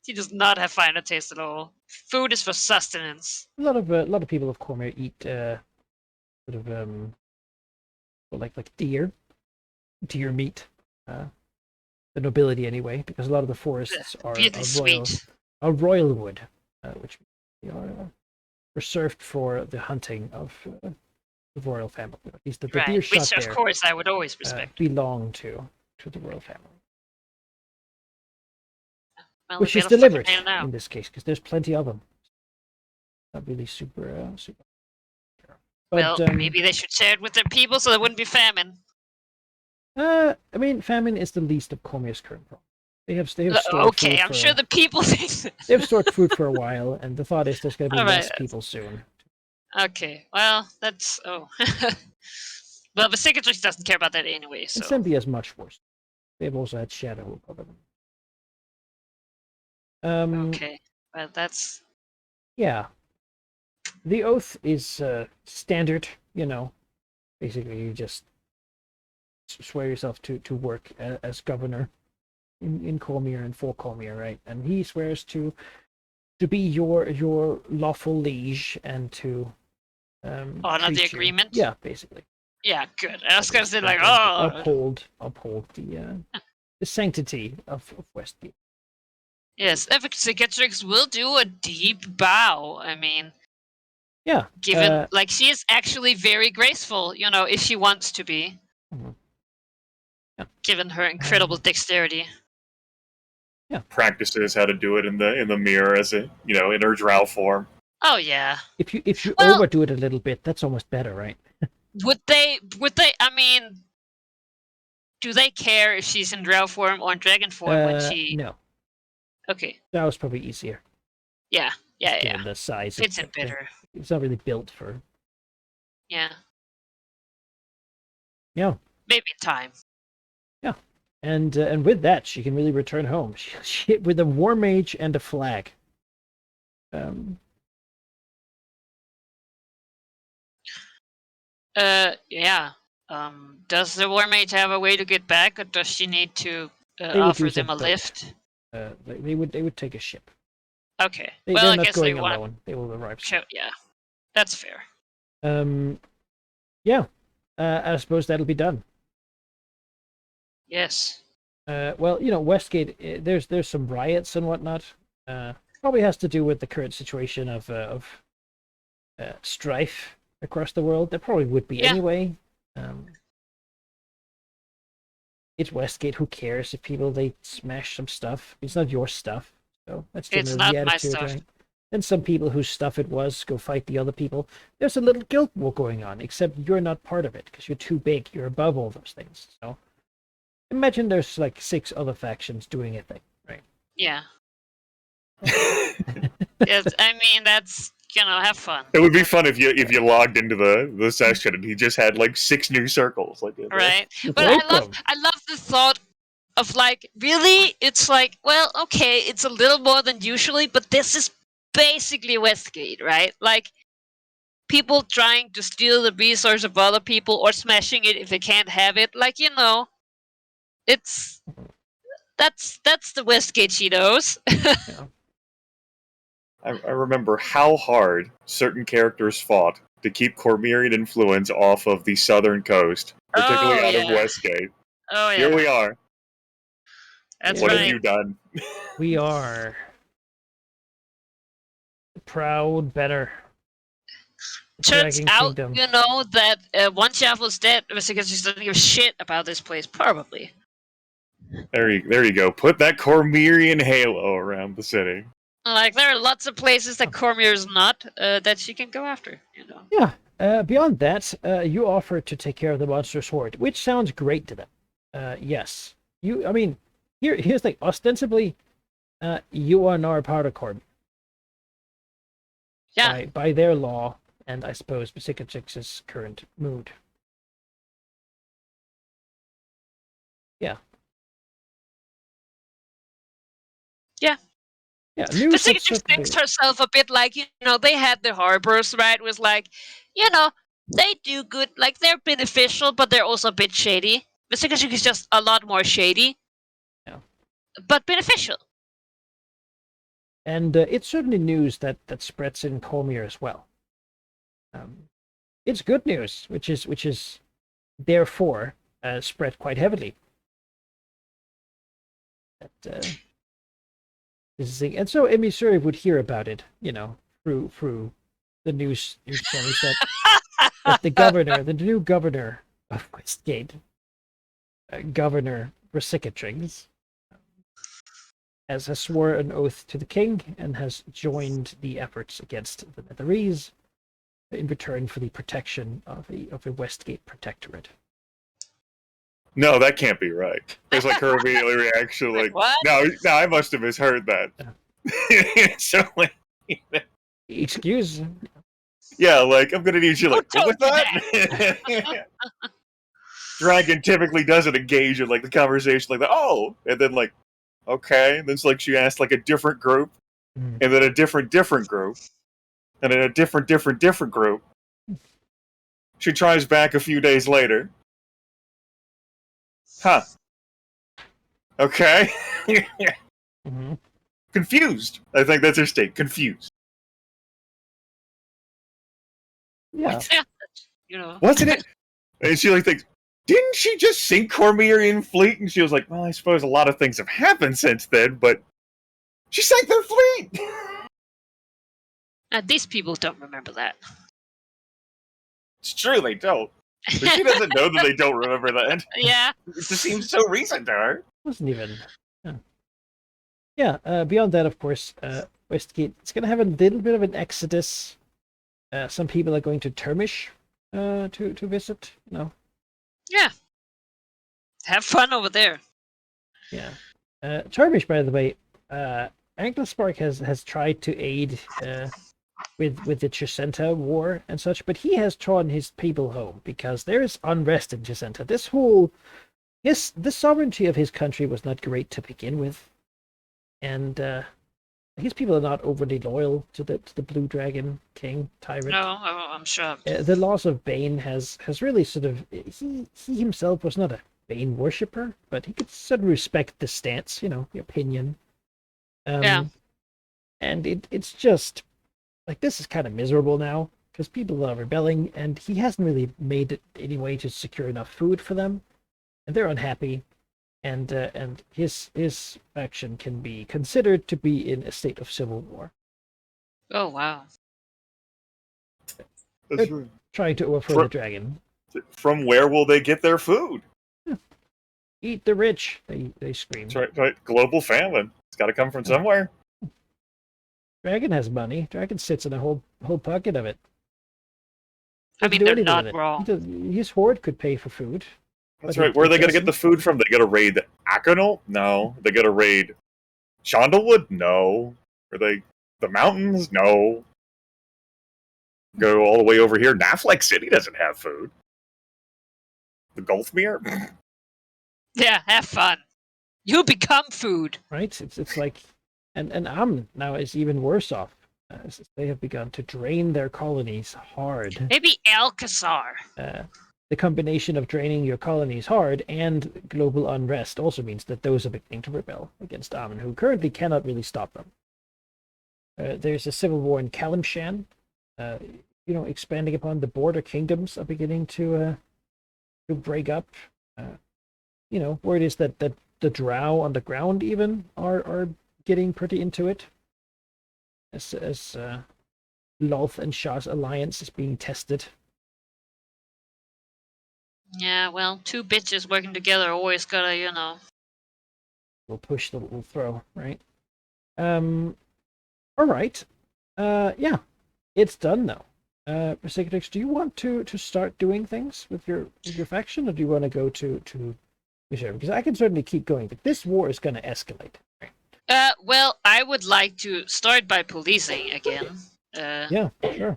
She does not have finer taste at all. Food is for sustenance. A lot of people of Cormyr eat sort of like deer meat. The nobility anyway, because a lot of the forests are royal wood, which are reserved for the hunting of the royal family. At least the deer shot which, of there, course, I would always respect. Belong to the royal family, well, which is delivered in this case because there's plenty of them. Not really super. But, maybe they should share it with their people so there wouldn't be famine. I mean, famine is the least of Cormyr's current problem. They have stored okay, food I'm sure the people think they've stored food for a while, and the thought is there's going to be less people soon. Okay, well, that's well, Vesicatrix doesn't care about that anyway. So. And Sempia is much worse. They've also had Shadow who cover them. Okay, well, that's yeah. The oath is standard. Basically you just swear yourself to work as governor in Cormyr and for Cormyr, right? And he swears to be your lawful liege and to honor the agreement. Yeah, basically. Yeah, good. I was gonna say, like, uphold the sanctity of Westgate. Yes, Vesicatrix will do a deep bow. I mean, Yeah. Given, like, she is actually very graceful, if she wants to be. Mhm. Yeah. Given her incredible dexterity. Practices how to do it in the mirror as in her drow form. Oh yeah. If you Well- overdo it a little bit, that's almost better, right? Would they? I mean, do they care if she's in drow form or in dragon form when she? No, Okay. that was probably easier. Yeah. Yeah. Given the size. Fits in better. It's not really built for. Yeah. Yeah. Maybe in time. And with that, she can really return home. She with a war mage and a flag. Yeah. Does the war mage have a way to get back, or does she need to would offer use a them a boat. lift? They would take a ship. Okay. They're I not guess going they want. alone. They will arrive. Yeah. That's fair. Yeah. I suppose that'll be done. Yes. Well, Westgate. There's some riots and whatnot. Probably has to do with the current situation of strife across the world. There probably would be anyway. It's Westgate. Who cares if they smash some stuff? It's not your stuff. So that's generally It's not the my attitude, stuff. right? And some people whose stuff it was go fight the other people. There's a little guilt war going on, except you're not part of it because you're too big. You're above all those things. So imagine there's like 6 other factions doing a thing, right? Yeah. Yes. I mean, that's have fun. It would be fun if you logged into the session and he just had like 6 new circles, like Right. But I love the thought of like, really, it's like, well, okay, it's a little more than usually, but this is basically Westgate, right? Like, people trying to steal the resource of other people or smashing it if they can't have it. Like, it's that's the Westgate she knows. I remember how hard certain characters fought to keep Cormyrean influence off of the southern coast, particularly out of Westgate. Oh yeah. Here we are. That's what right. have you done? We are proud, better. Turns Dragon out, Kingdom. that once Yaffle's dead, it was because he doesn't give a shit about this place, probably. There you go. Put that Cormyrean halo around the city. Like, there are lots of places that Cormyr is not, that she can go after, Yeah. Beyond that, you offer to take care of the monster's horde, which sounds great to them. Yes. Here's the thing. Ostensibly, you are now a part of Cormyr. Yeah. By their law, and I suppose Besikachix's current mood. Yeah. Yeah. Yeah, Besikachix thinks herself a bit like, they had the harbors, right? It was like, they do good, like, they're beneficial, but they're also a bit shady. Besikachix is just a lot more shady. Yeah. But beneficial. And it's certainly news that spreads in Cormyr as well. It's good news, which is therefore spread quite heavily. And so Emissary would hear about it, through the news channels that the new governor of Westgate, Governor Besikachix, has sworn an oath to the king and has joined the efforts against the Netherese in return for the protection of a Westgate protectorate. No, that can't be right. It's like her immediate reaction, like, What? No, I must have misheard that. So, like, Excuse? yeah, like, I'm gonna need you, like, Who what was told that? Dragon typically doesn't engage in, like, the conversation like that. Oh! And then, like, okay. And then it's like she asked, like, a different group. Mm. And then a different group. And then a different group. She tries back a few days later. Huh. Okay. Mm-hmm. Confused. I think that's her state. Confused. Yeah. Wasn't it? And she like thinks, didn't she just sink Cormyrean fleet? And she was like, well, I suppose a lot of things have happened since then, but she sank their fleet. These people don't remember that. It's true, they don't. But she doesn't know that they don't remember that. Yeah. It just seems so recent to her. Wasn't even. Yeah. Beyond that, of course, Westgate is going to have a little bit of an exodus. Some people are going to Termish to visit. Yeah. Have fun over there. Yeah. Termish, by the way, Anglespark has tried to aid with the Chesenta war and such, but he has drawn his people home because there is unrest in Chesenta. The sovereignty of his country was not great to begin with, and his people are not overly loyal to the Blue Dragon King tyrant. No, I'm sure. The loss of Bane has really sort of he himself was not a Bane worshipper, but he could sort of respect the stance, the opinion. Yeah. And it's just like this is kind of miserable now because people are rebelling, and he hasn't really made it any way to secure enough food for them, and they're unhappy, and his faction can be considered to be in a state of civil war. Oh wow. Trying to overthrow the dragon. From where will they get their food? Eat the rich, they scream. That's right. Global famine. It's got to come from somewhere. Dragon has money. Dragon sits in a whole bucket of it. I mean, they're not wrong. His horde could pay for food. That's right. Where are they going to get the food from? They got to raid Akonal? No. They got to raid Chandlewood? No. Are they the mountains? No. Go all the way over here. Naflex City doesn't have food. The Gulfmere? Yeah, have fun. You become food. Right? It's like, and Amn now is even worse off. They have begun to drain their colonies hard. Maybe Alcazar. The combination of draining your colonies hard and global unrest also means that those are beginning to rebel against Amn, who currently cannot really stop them. There's a civil war in Kalimshan. Expanding upon the border kingdoms are beginning to break up. Word is that the drow on the ground even are getting pretty into it. As Lolth and Shah's alliance is being tested. Yeah, well, two bitches working together always gotta, We'll push, we'll throw, right? All right. Yeah, it's done though. Resikadix, do you want to start doing things with your faction, or do you want to go to Reserve? Because I can certainly keep going, but this war is going to escalate. Right? Well, I would like to start by policing again. Yeah, sure.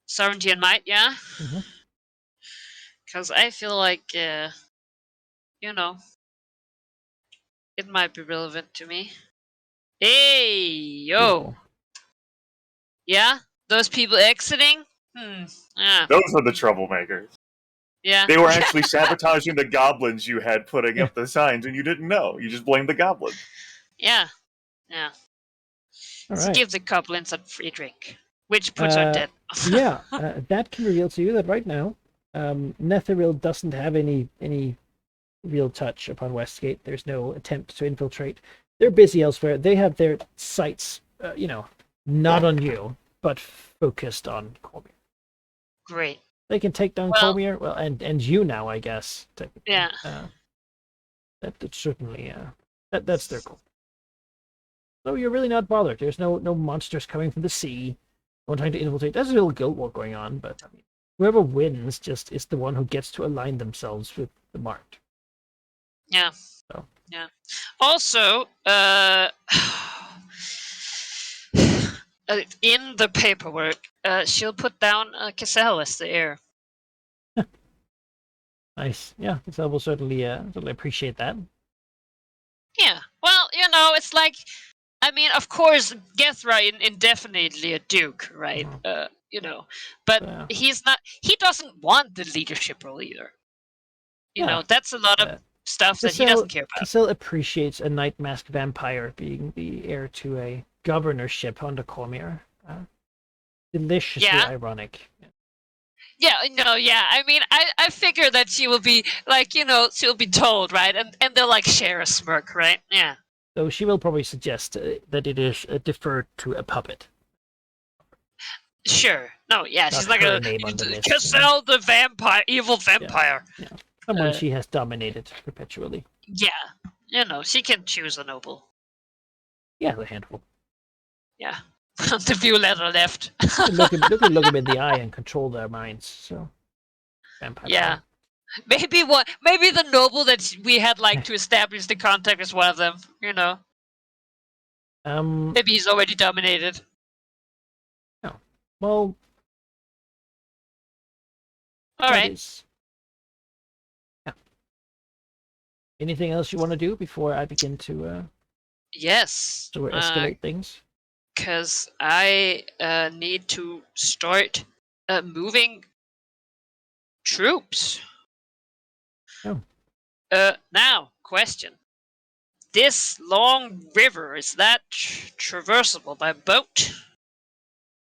Sovereignty and might, yeah. Mm-hmm. Because I feel like, it might be relevant to me. Hey, yo. Yeah? Those people exiting? Yeah. Those are the troublemakers. Yeah. They were actually sabotaging the goblins you had putting up the signs, and you didn't know. You just blamed the goblins. Yeah. All Let's right. give the goblins a free drink, which puts her dead. Yeah, that can reveal to you that right now, Netheril doesn't have any real touch upon Westgate. There's no attempt to infiltrate. They're busy elsewhere. They have their sights, not on you, but focused on Cormyr. Great. They can take down Cormyr, and you now, I guess. Yeah. That's certainly that's their goal. So you're really not bothered. There's no monsters coming from the sea. No one trying to infiltrate. There's a little guild war going on, but I mean, whoever wins just is the one who gets to align themselves with the marked. Yeah. So. Yeah. Also, in the paperwork, she'll put down Cassell as the heir. Nice. Yeah, Cassell will certainly appreciate that. Yeah. Well, it's like, I mean, of course, Gethra indefinitely a duke, right? But he's not. He doesn't want the leadership role either. That's a lot of stuff that he doesn't care about. Cassell appreciates a night masked vampire being the heir to a governorship under Cormyr. Deliciously ironic. Yeah, I mean, I figure that she will be like, she'll be told, right? And they'll like share a smirk, right? Yeah. So she will probably suggest that it is deferred to a puppet. Sure. No, yeah, she's like her a name on the list. Cassell the vampire, evil vampire. Yeah. Someone Uh, she has dominated perpetually. Yeah, she can choose a noble. Yeah, a handful. Yeah, the few letter left. look them in the eye and control their minds. So, vampire. Yeah, maybe the noble that we had to establish the contact is one of them. Maybe he's already dominated. No. Well. All right. Yeah. Anything else you want to do before I begin to? Yes. To escalate things. Because I need to start moving troops. Oh. Now, question. This long river, is that traversable by boat?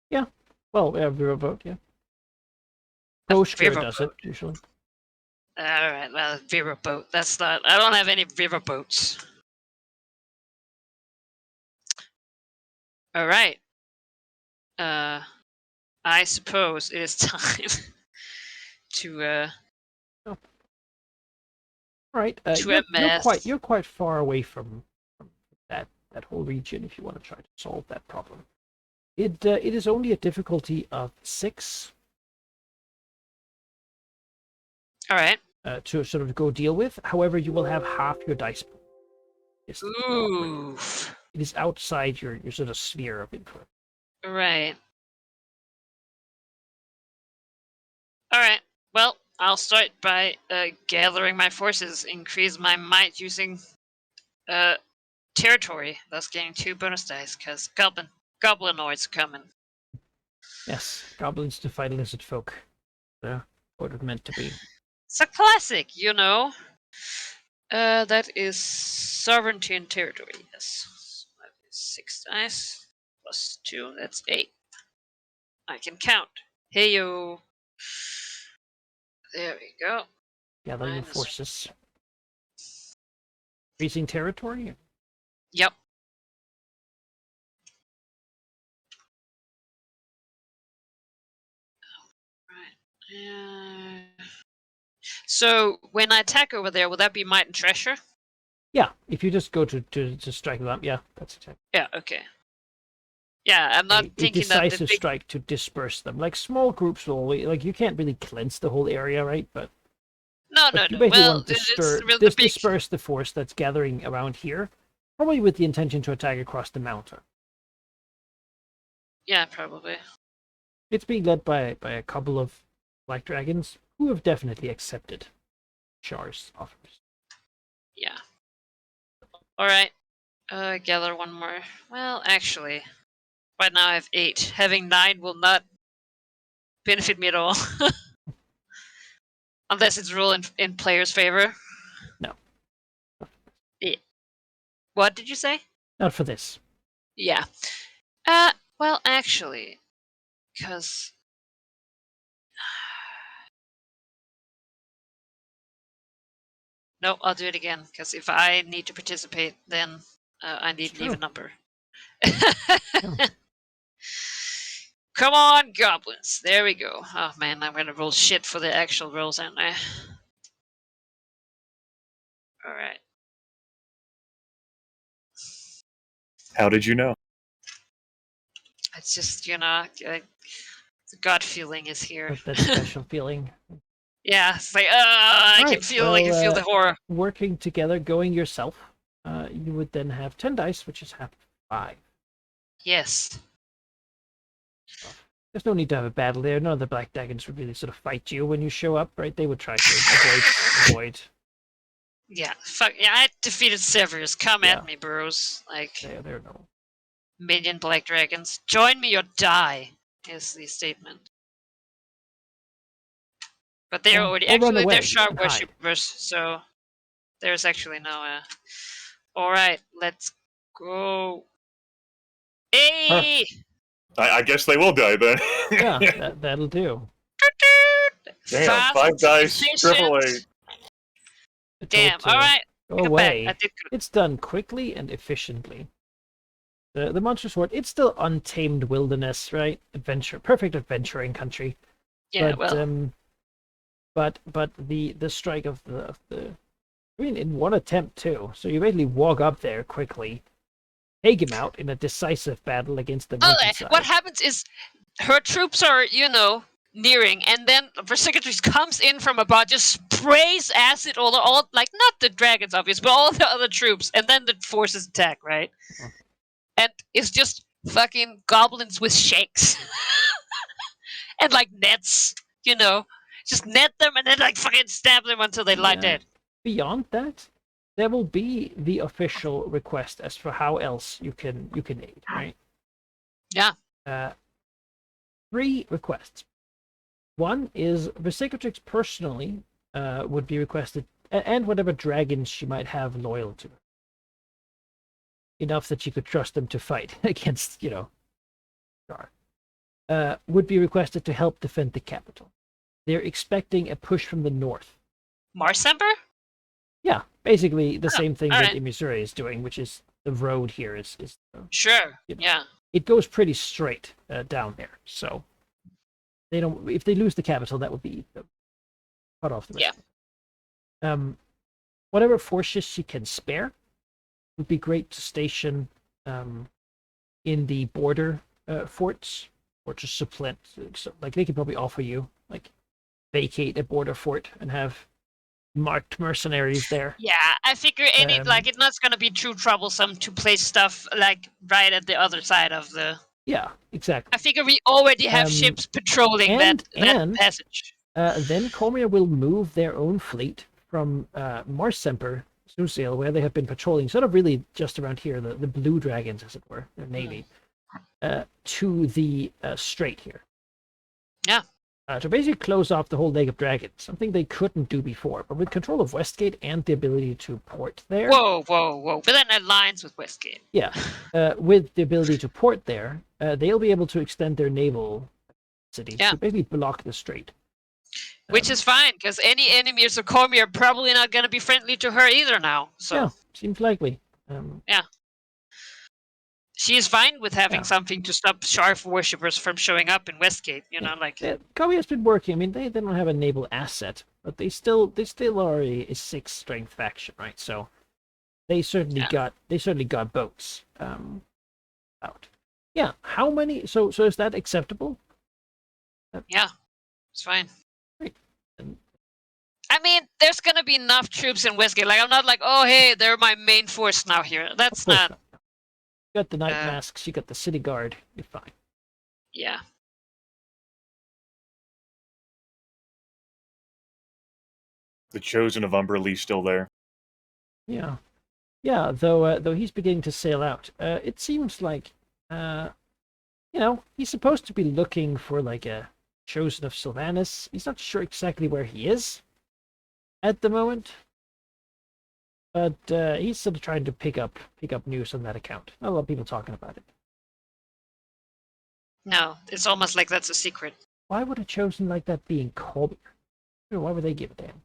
Yeah. Well, we have river boat, yeah. Koshker does it, usually. Alright, well, river boat. That's not... I don't have any river boats. Alright. I suppose it is time to Right. You're quite far away from that whole region if you want to try to solve that problem. It is only a difficulty of 6. All right. To sort of go deal with. However, you will have half your dice pool. Ooh. It is outside your sort of sphere of influence. Right. All right. Well, I'll start by gathering my forces, increase my might using territory, thus getting 2 bonus dice, because goblinoids are coming. Yes, goblins to fight lizard folk. They're what it meant to be. It's a classic, that is sovereignty and territory, yes. That is 6 dice, plus 2, that's 8. I can count. Hey-yo. There we go. Gather your forces. Increasing territory? Yep. Right. So when I attack over there, will that be might and treasure? Yeah, if you just go to strike them, yeah, that's exactly. Yeah, okay. Yeah, I'm not thinking that a decisive strike to disperse them. Like small groups will always, you can't really cleanse the whole area, right? But no. You basically want to disperse the force that's gathering around here, probably with the intention to attack across the mountain. Yeah, probably. It's being led by a couple of black dragons who have definitely accepted Char's offers. Yeah. All right. Gather one more. Well, actually, right now I have 8. Having 9 will not benefit me at all. Unless it's ruled in player's favor. No. Yeah. What did you say? Not for this. Yeah. Well, actually, because... No, I'll do it again, because if I need to participate, then I need to leave a number. Yeah. Come on, goblins. There we go. Oh, man, I'm going to roll shit for the actual rolls, aren't I? Alright. How did you know? It's just, the gut feeling is here. That special feeling. Yeah, it's like, I can feel the horror. Working together, going yourself, you would then have 10 dice, which is half 5. Yes. There's no need to have a battle there. None of the black dragons would really sort of fight you when you show up, right? They would try to avoid. Yeah, fuck. Yeah, I defeated Severus. Come at me, bros. There no minion black dragons. Join me or die, is the statement. But they're already... Actually, they're sharp worshippers, so there's actually no... Alright, let's go. Hey! I guess they will die then. Yeah, that'll do. Damn, 5 dice, triple 8. Damn, alright. Go away. It's done quickly and efficiently. The monstrous horde, it's still untamed wilderness, right? Perfect adventuring country. Yeah, But the strike of the I mean, in one attempt too. So you basically walk up there quickly, take him out in a decisive battle against the mountainside. what happens is her troops are, nearing, and then Vercingetorix comes in from above, just sprays acid all like, not the dragons, obviously, but all the other troops, and then the forces attack, right? Oh. And it's just fucking goblins with shanks. And like nets, just net them and then like fucking stab them until they lie dead. Beyond that, there will be the official request as for how else you can aid, right? Yeah. 3 requests. One is Vercingetorix personally would be requested, and whatever dragons she might have loyal to her. Enough that she could trust them to fight against, Char. Would be requested to help defend the capital. They're expecting a push from the north. Marsember? Yeah, basically the same thing that right. Missouri is doing, which is the road here is Sure. Yeah. It goes pretty straight down there. So they don't. If they lose the capital, that would be cut off the rest. Yeah. Whatever forces she can spare would be great to station in the border forts, or to supplant. So, like, they could probably offer you, like, vacate a border fort and have marked mercenaries there. Yeah, I figure it's not gonna be too troublesome to place stuff like right at the other side of the. Yeah, exactly. I figure we already have ships patrolling that passage. Then Cormyr will move their own fleet from Marsemper, Snusiel, where they have been patrolling, sort of really just around here, the Blue Dragons, as it were, their navy, to the strait here. Yeah. To basically close off the whole Lake of Dragons, something they couldn't do before. But with control of Westgate and the ability to port there... Whoa. With an alliance with Westgate. Yeah. With the ability to port there, they'll be able to extend their naval city to basically block the strait. Which is fine, because any enemies of Cormyr are probably not going to be friendly to her either now. So. Yeah, seems likely. Yeah. She is fine with having something to stop Sharf worshippers from showing up in Westgate, like... Cormyr has been working. I mean, they don't have a naval asset, but they still are a 6 strength faction, right? So they certainly got boats out. Yeah, how many? So is that acceptable? Yeah, it's fine. Right. I mean, there's gonna be enough troops in Westgate. Like, I'm not like, oh hey, they're my main force now here. That's not. You got the night masks, you got the city guard, you're fine. Yeah. The Chosen of Umberlee's still there. Yeah. Yeah, though he's beginning to sail out. It seems like, he's supposed to be looking for, like, a Chosen of Sylvanas. He's not sure exactly where he is at the moment. But he's still trying to pick up news on that account. Not a lot of people talking about it. No, it's almost like that's a secret. Why would a Chosen like that be in Cormyr? Why would they give a damn?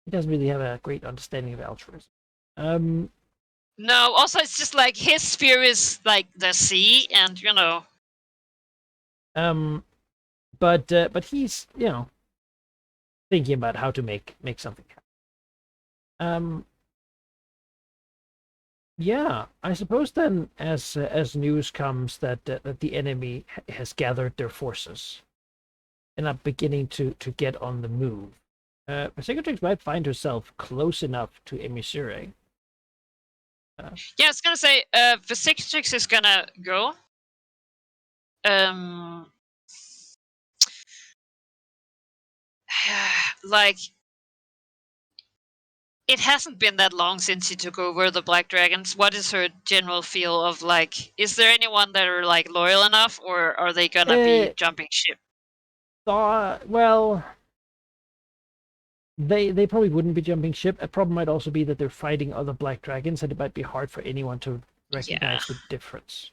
He doesn't really have a great understanding of altruism. No, also it's just like his sphere is like the sea, and But he's thinking about how to make something happen. Yeah, I suppose then, as news comes that the enemy has gathered their forces and are beginning to get on the move, Vercingetorix might find herself close enough to Emissary. Yeah, I was gonna say, Vercingetorix is gonna go. Like, it hasn't been that long since she took over the Black Dragons. What is her general feel of, like, is there anyone that are, like, loyal enough, or are they gonna be jumping ship? Well, they probably wouldn't be jumping ship. A problem might also be that they're fighting other Black Dragons, and it might be hard for anyone to recognize the difference.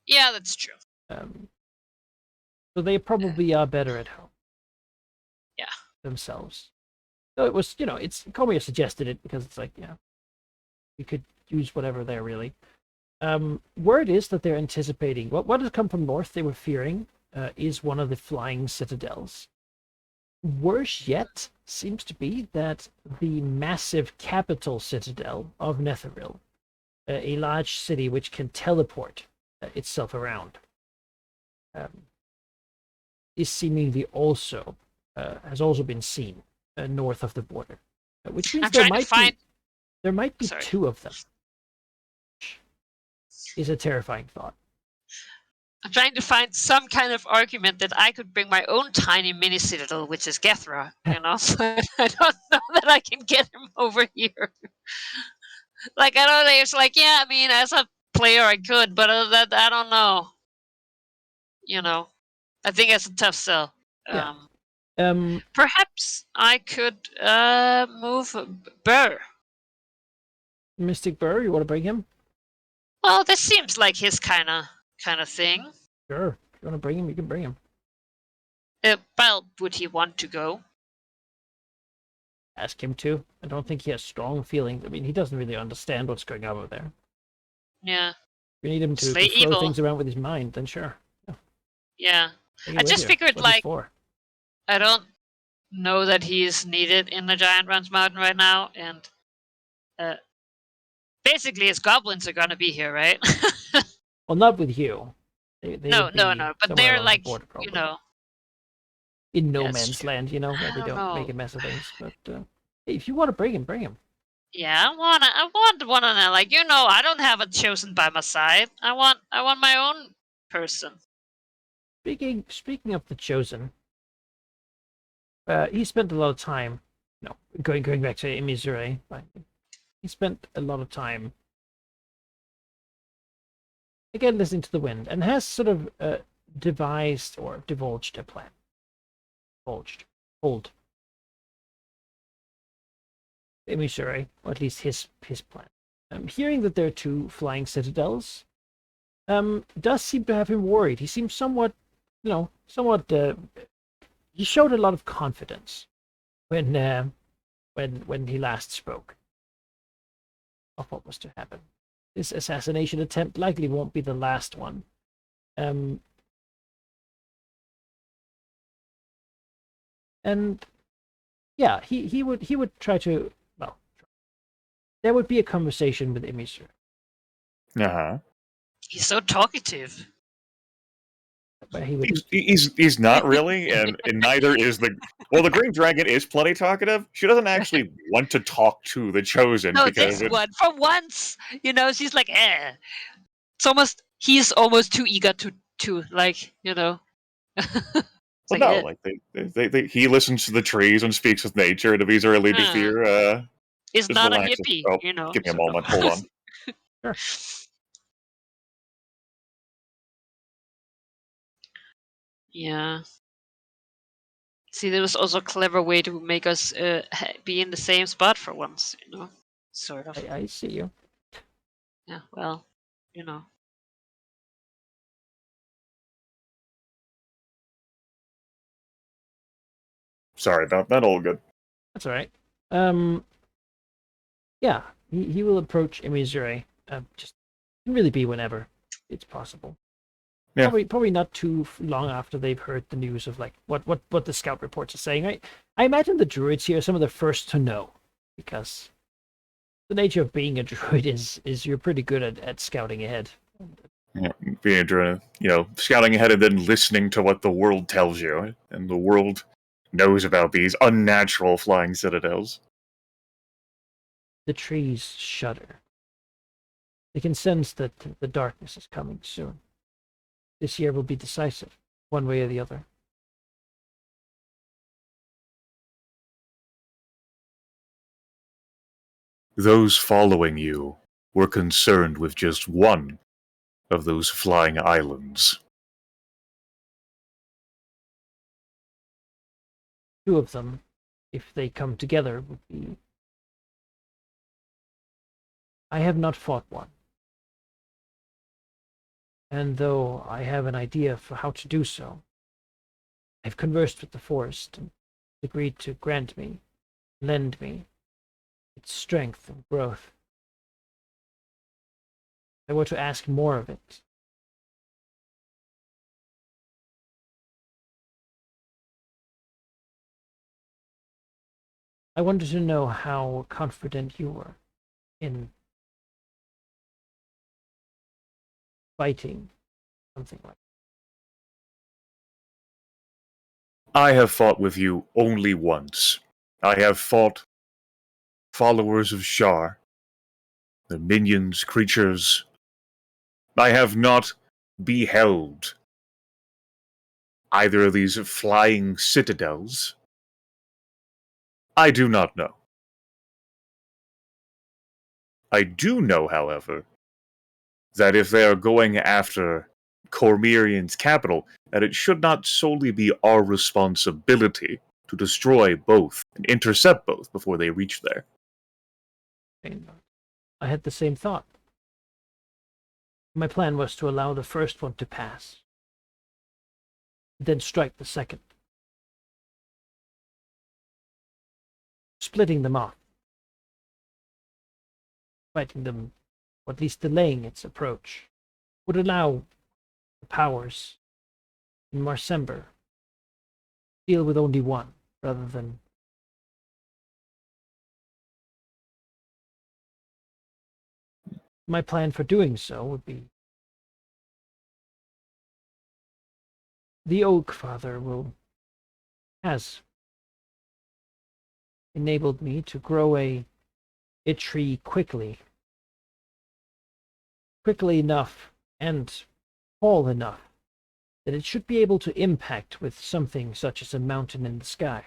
Yeah, that's true. So they probably are better at home. Yeah. Themselves. So it was, it's Cormyr suggested it because it's like, you could use whatever there, really. Word is that they're anticipating what has come from north. They were fearing is one of the flying citadels. Worse yet seems to be that the massive capital citadel of Netheril, a large city which can teleport itself around, is seemingly also has also been seen north of the border, which means I'm trying to find. there might be Sorry. two of them. Is a terrifying thought. I'm trying to find some kind of argument that I could bring my own tiny mini citadel, which is Gethra, you know. But I don't know that I can get him over here. Like I know it's like, yeah, I mean, as a player I could, but other than that, I don't know. You know, I think it's a tough sell. Yeah. Perhaps I could move Burr. Mystic Burr, you want to bring him? Well, this seems like his kind of thing. Sure. If you want to bring him, you can bring him. Well, would he want to go? Ask him to. I don't think he has strong feelings. I mean, he doesn't really understand what's going on over there. Yeah. If you need him to Slay throw evil. things around with his mind, then sure. Yeah. Take it I with just you. figured, That's what he's like, for. I don't know that he's needed in the Giant Runs Mountain right now, and basically his goblins are gonna be here, right? Well, not with you. They No, would be but somewhere they're along the like, border, probably. you know, in no Yeah, it's man's true. land, you know, where I they don't don't make know. a mess of things. But hey, if you want to bring him, bring him. Yeah, I want one on that. Like, you know, I don't have a chosen by my side. I want my own person. Speaking of the chosen, he spent a lot of time, going back to Emizure. He spent a lot of time again listening to the wind, and has sort of devised or divulged a plan. Told Emizure, or at least his plan. Hearing that there are two flying citadels, does seem to have him worried. He seems somewhat, he showed a lot of confidence when he last spoke of what was to happen. This assassination attempt likely won't be the last one. And yeah, he would try to, well, there would be a conversation with Emizure. Uh-huh. He's so talkative. Where he would He's not really, and neither is the Green Dragon is plenty talkative. She doesn't actually want to talk to the Chosen No, because this one for once, she's like, eh. He's almost too eager to like, It's well, like, no, eh. like he listens to the trees and speaks with nature. To be early to fear, Is just not a relax. hippie, Oh, give me a moment. Hold on. Sure. Yeah. See, there was also a clever way to make us be in the same spot for once, sort of. I see you. Yeah, well, Sorry about that. All good. That's all right. Yeah, he will approach Emizure. Just can really be whenever it's possible. Yeah. Probably not too long after they've heard the news of like what the scout reports are saying. Right? I imagine the druids here are some of the first to know, because the nature of being a druid is you're pretty good at scouting ahead. Yeah, being a druid, scouting ahead and then listening to what the world tells you, and the world knows about these unnatural flying citadels. The trees shudder. They can sense that the darkness is coming soon. This year will be decisive, one way or the other. Those following you were concerned with just one of those flying islands. Two of them, if they come together, would be... I have not fought one. And though I have an idea for how to do so, I've conversed with the forest and agreed to lend me its strength and growth. I were to ask more of it. I wanted to know how confident you were in fighting something like I have fought with you only once. I have fought followers of Shar, the minions, creatures. I have not beheld either of these flying citadels. I do not know. I do know, however, that if they are going after Cormyrian's capital, that it should not solely be our responsibility to destroy both and intercept both before they reach there. that. I had the same thought. My plan was to allow the first one to pass, then strike the second, splitting them off, fighting them, or at least delaying its approach, would allow the powers in Marsember deal with only one, rather than my plan for doing so would be the Oak Father has enabled me to grow a tree quickly enough and tall enough that it should be able to impact with something such as a mountain in the sky.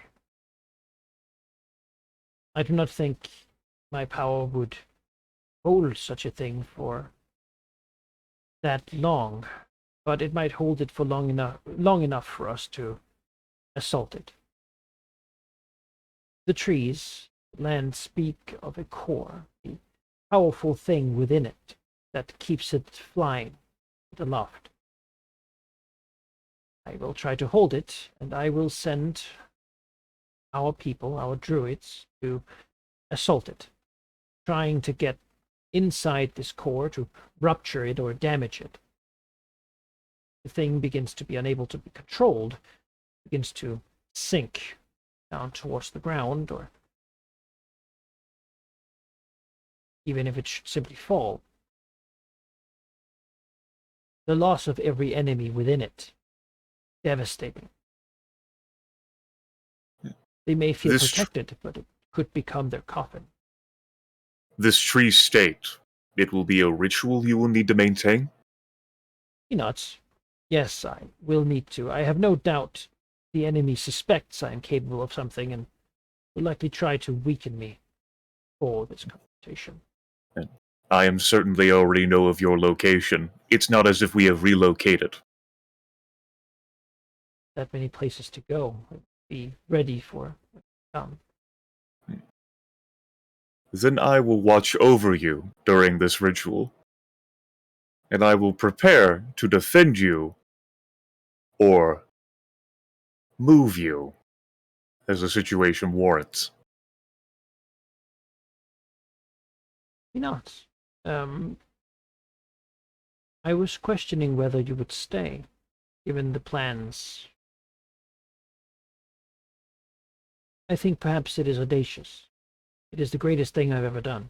I do not think my power would hold such a thing for that long, but it might hold it for long enough for us to assault it. The trees, land speak of a core, the powerful thing within it that keeps it flying aloft. I will try to hold it, and I will send our people, our druids, to assault it, trying to get inside this core to rupture it or damage it. The thing begins to be unable to be controlled, begins to sink down towards the ground, or even if it should simply fall. The loss of every enemy within it, devastating. They may feel protected, but it could become their coffin. This tree state, it will be a ritual you will need to maintain? Peanuts. Yes, I will need to. I have no doubt the enemy suspects I am capable of something and will likely try to weaken me for this confrontation. I am certain they already know of your location. It's not as if we have relocated. That many places to go. Be ready for Then I will watch over you during this ritual, and I will prepare to defend you or move you as the situation warrants. Peanuts. I was questioning whether you would stay, given the plans. I think perhaps it is audacious. It is the greatest thing I've ever done.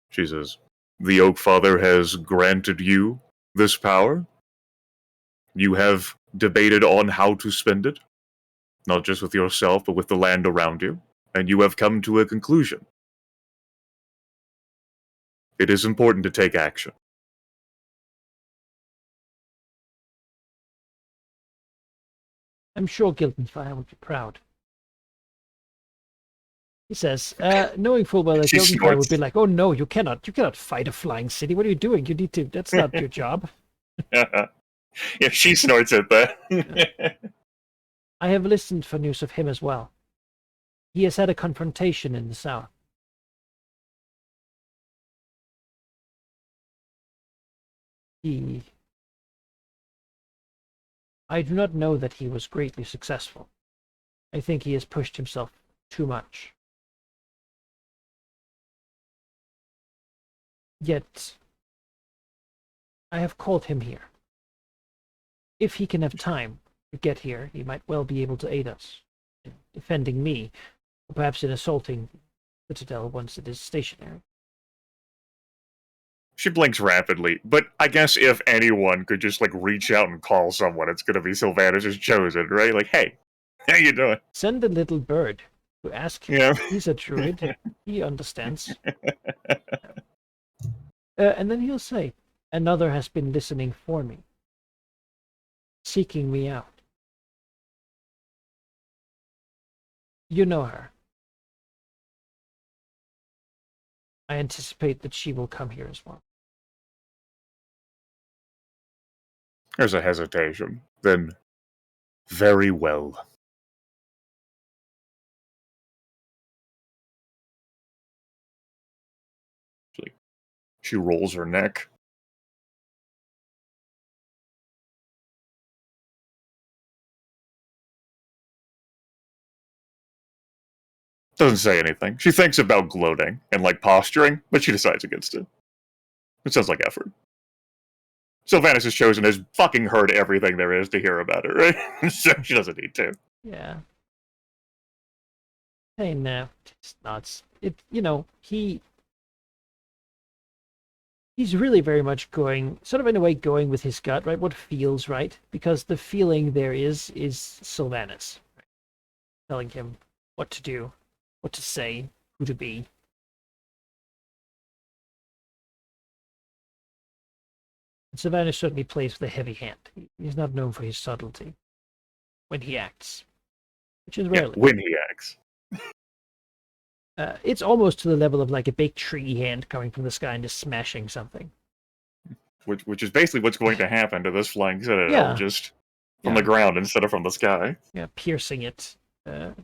She says, the Oak Father has granted you this power? You have debated on how to spend it? Not just with yourself, but with the land around you? And you have come to a conclusion. It is important to take action. I'm sure Gildenfire would be proud. He says, knowing full well that Gildenfire would be like, "Oh no, you cannot fight a flying city. What are you doing? You need to. That's not your job." Yeah, she snorts at that. I have listened for news of him as well. He has had a confrontation in the south. I do not know that he was greatly successful. I think he has pushed himself too much. Yet, I have called him here. If he can have time to get here, he might well be able to aid us in defending me, or perhaps in assaulting the Citadel once it is stationary. She blinks rapidly, but I guess if anyone could just, like, reach out and call someone, it's gonna be Sylvanas' chosen, right? Like, hey, how you doing? Send the little bird to ask him. Yeah. He's a druid. He understands. And then he'll say, another has been listening for me, seeking me out. You know her. I anticipate that she will come here as well. There's a hesitation. Then, very well. She rolls her neck. Doesn't say anything. She thinks about gloating and, like, posturing, but she decides against it. It sounds like effort. Sylvanas' chosen has fucking heard everything there is to hear about it, right? So she doesn't need to. Yeah. Hey, no, it's nuts. He's really very much going, sort of in a way, going with his gut, right? What feels right, because the feeling there is Sylvanas, right? Telling him what to do, what to say, who to be. And Sylvanas certainly plays with a heavy hand. He's not known for his subtlety when he acts, which is rarely. Yeah, when he acts. It's almost to the level of like a big tree hand coming from the sky and just smashing something. Which is basically what's going to happen to this flying citadel, Yeah. just from the ground instead of from the sky. Yeah, piercing it,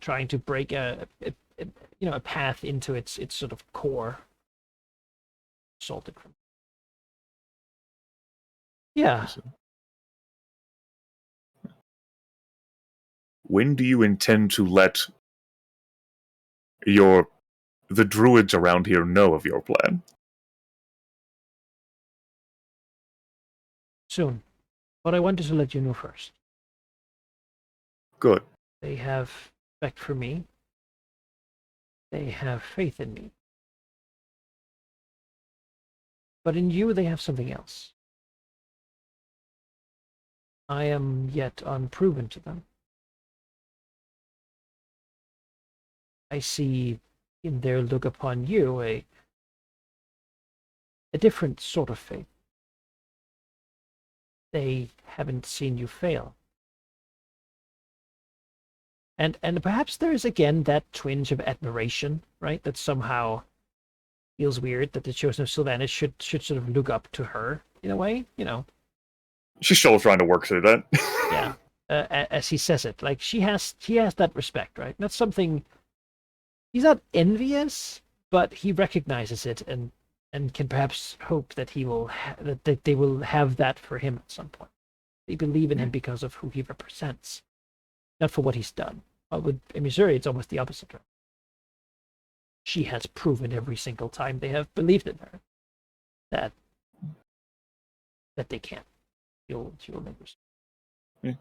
trying to break a path into its sort of core. Salted from. Yeah. When do you intend to let the druids around here know of your plan? Soon. But I wanted to let you know first. Good. They have respect for me. They have faith in me. But in you, they have something else. I am yet unproven to them. I see in their look upon you a different sort of faith. They haven't seen you fail. And perhaps there is again that twinge of admiration, right? That somehow feels weird that the chosen of Sylvanas should sort of look up to her in a way, you know. She's still trying to work through that. Yeah. As he says it, like she has that respect, right? That's something. He's not envious, but he recognizes it and can perhaps hope that he will that they will have that for him at some point. They believe in him because of who he represents, not for what he's done. With Missouri, it's almost the opposite. Right? She has proven every single time they have believed in her that they can. She will make her.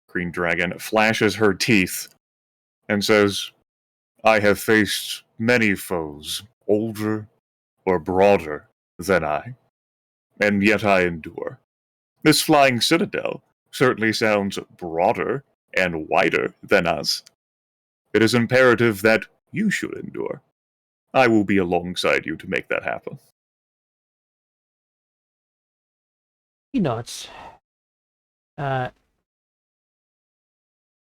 Green Dragon flashes her teeth and says, I have faced many foes, older or broader than I, and yet I endure. This flying citadel certainly sounds broader and wider than us. It is imperative that you should endure. I will be alongside you to make that happen. He nods.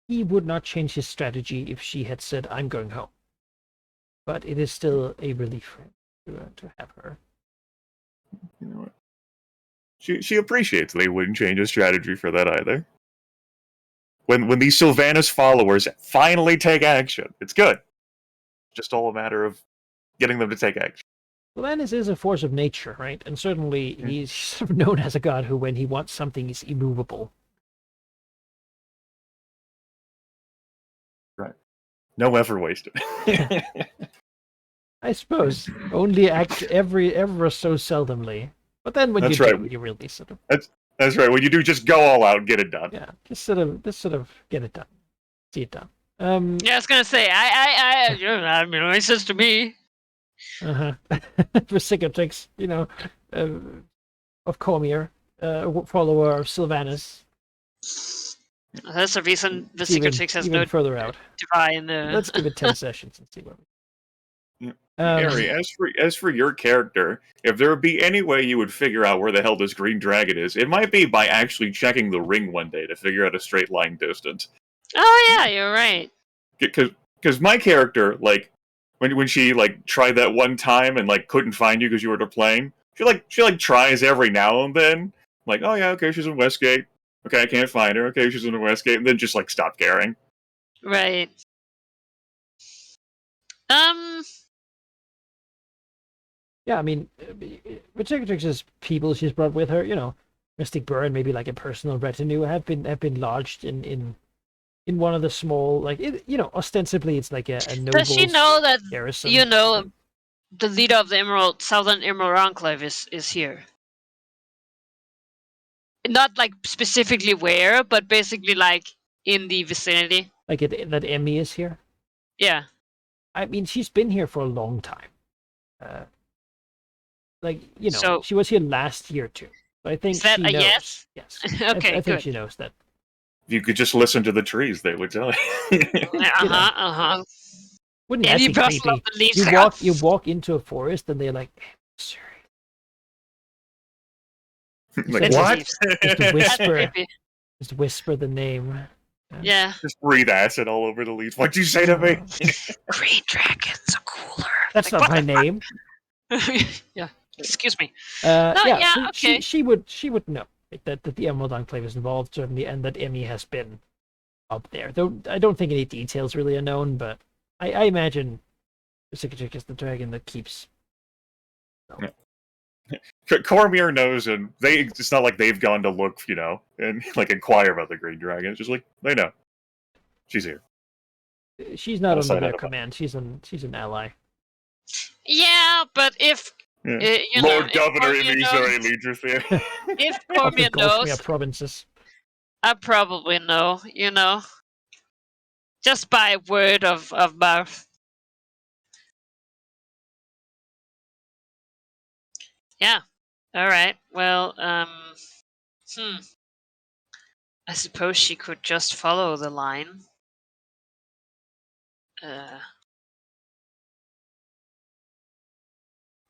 He would not change his strategy if she had said, I'm going home. But it is still a relief for him to have her. You know what? She appreciates they wouldn't change his strategy for that either. When these Sylvanas followers finally take action, it's good. It's just all a matter of getting them to take action. Sylvanas is a force of nature, right? And certainly he's sort of known as a god who, when he wants something, is immovable. No effort wasted. I suppose only act ever so seldomly. But then when That's you right. do, you really sort of That's right. When you do, just go all out and get it done. yeah, just sort of get it done, see it done. Yeah, I was gonna say, I mean, it says to me. For Cicatrix, of Cormier, follower of Sylvanas. That's the reason the It's even- Cicatrix has even no further out. divine. Let's give it 10 sessions and see what. Harry, as for your character, if there would be any way you would figure out where the hell this green dragon is, it might be by actually checking the ring one day to figure out a straight line distance. Oh yeah, you're right. Because my character, like, when she like tried that one time and like couldn't find you because you were at a plane, she tries every now and then. Like, oh yeah, okay, she's in Westgate. Okay, I can't find her. Okay, she's in Westgate, and then just like stop caring. Right. Yeah, I mean, with Cicatrix's people she's brought with her, Mystic Burn, maybe like a personal retinue, have been lodged in one of the small, like, ostensibly it's like a Does she know that garrison. the leader of the Southern Emerald Enclave is here? Not like specifically where, but basically like in the vicinity. Like that Emmy is here. Yeah. I mean, she's been here for a long time. So- she was here last year too. So I think Is that she a knows. yes? Yes. Okay, I think good. she knows that. If you could just listen to the trees, they would tell you. Wouldn't Any that be rustle creepy? of the leaves, You like, walk "Oh." you walk into a forest and they're like, sorry. Like, It's what? leaves. Just That's whisper, creepy. just whisper the name. Yeah. Just breathe acid all over the leaves. What'd you say to me? Green dragons are cooler. That's Like, not what my the name. Yeah. Excuse me. Yeah, yeah, so okay. she would know that the Emerald Enclave is involved certainly, and that Emmy has been up there. Though I don't think any details really are known, but I imagine Cicatrix is the dragon that keeps. Cormier knows, and it's not like they've gone to look, and like inquire about the green dragon. It's just like they know she's here. She's not Outside under their of it. command. She's an ally. Yeah, but if Yeah. you Lord know, Governor if Cormier Emisary knows, Legislature. if Of the Cormier Golfmere knows, provinces. I probably know. Just by word of mouth. Yeah. All right. Well, I suppose she could just follow the line.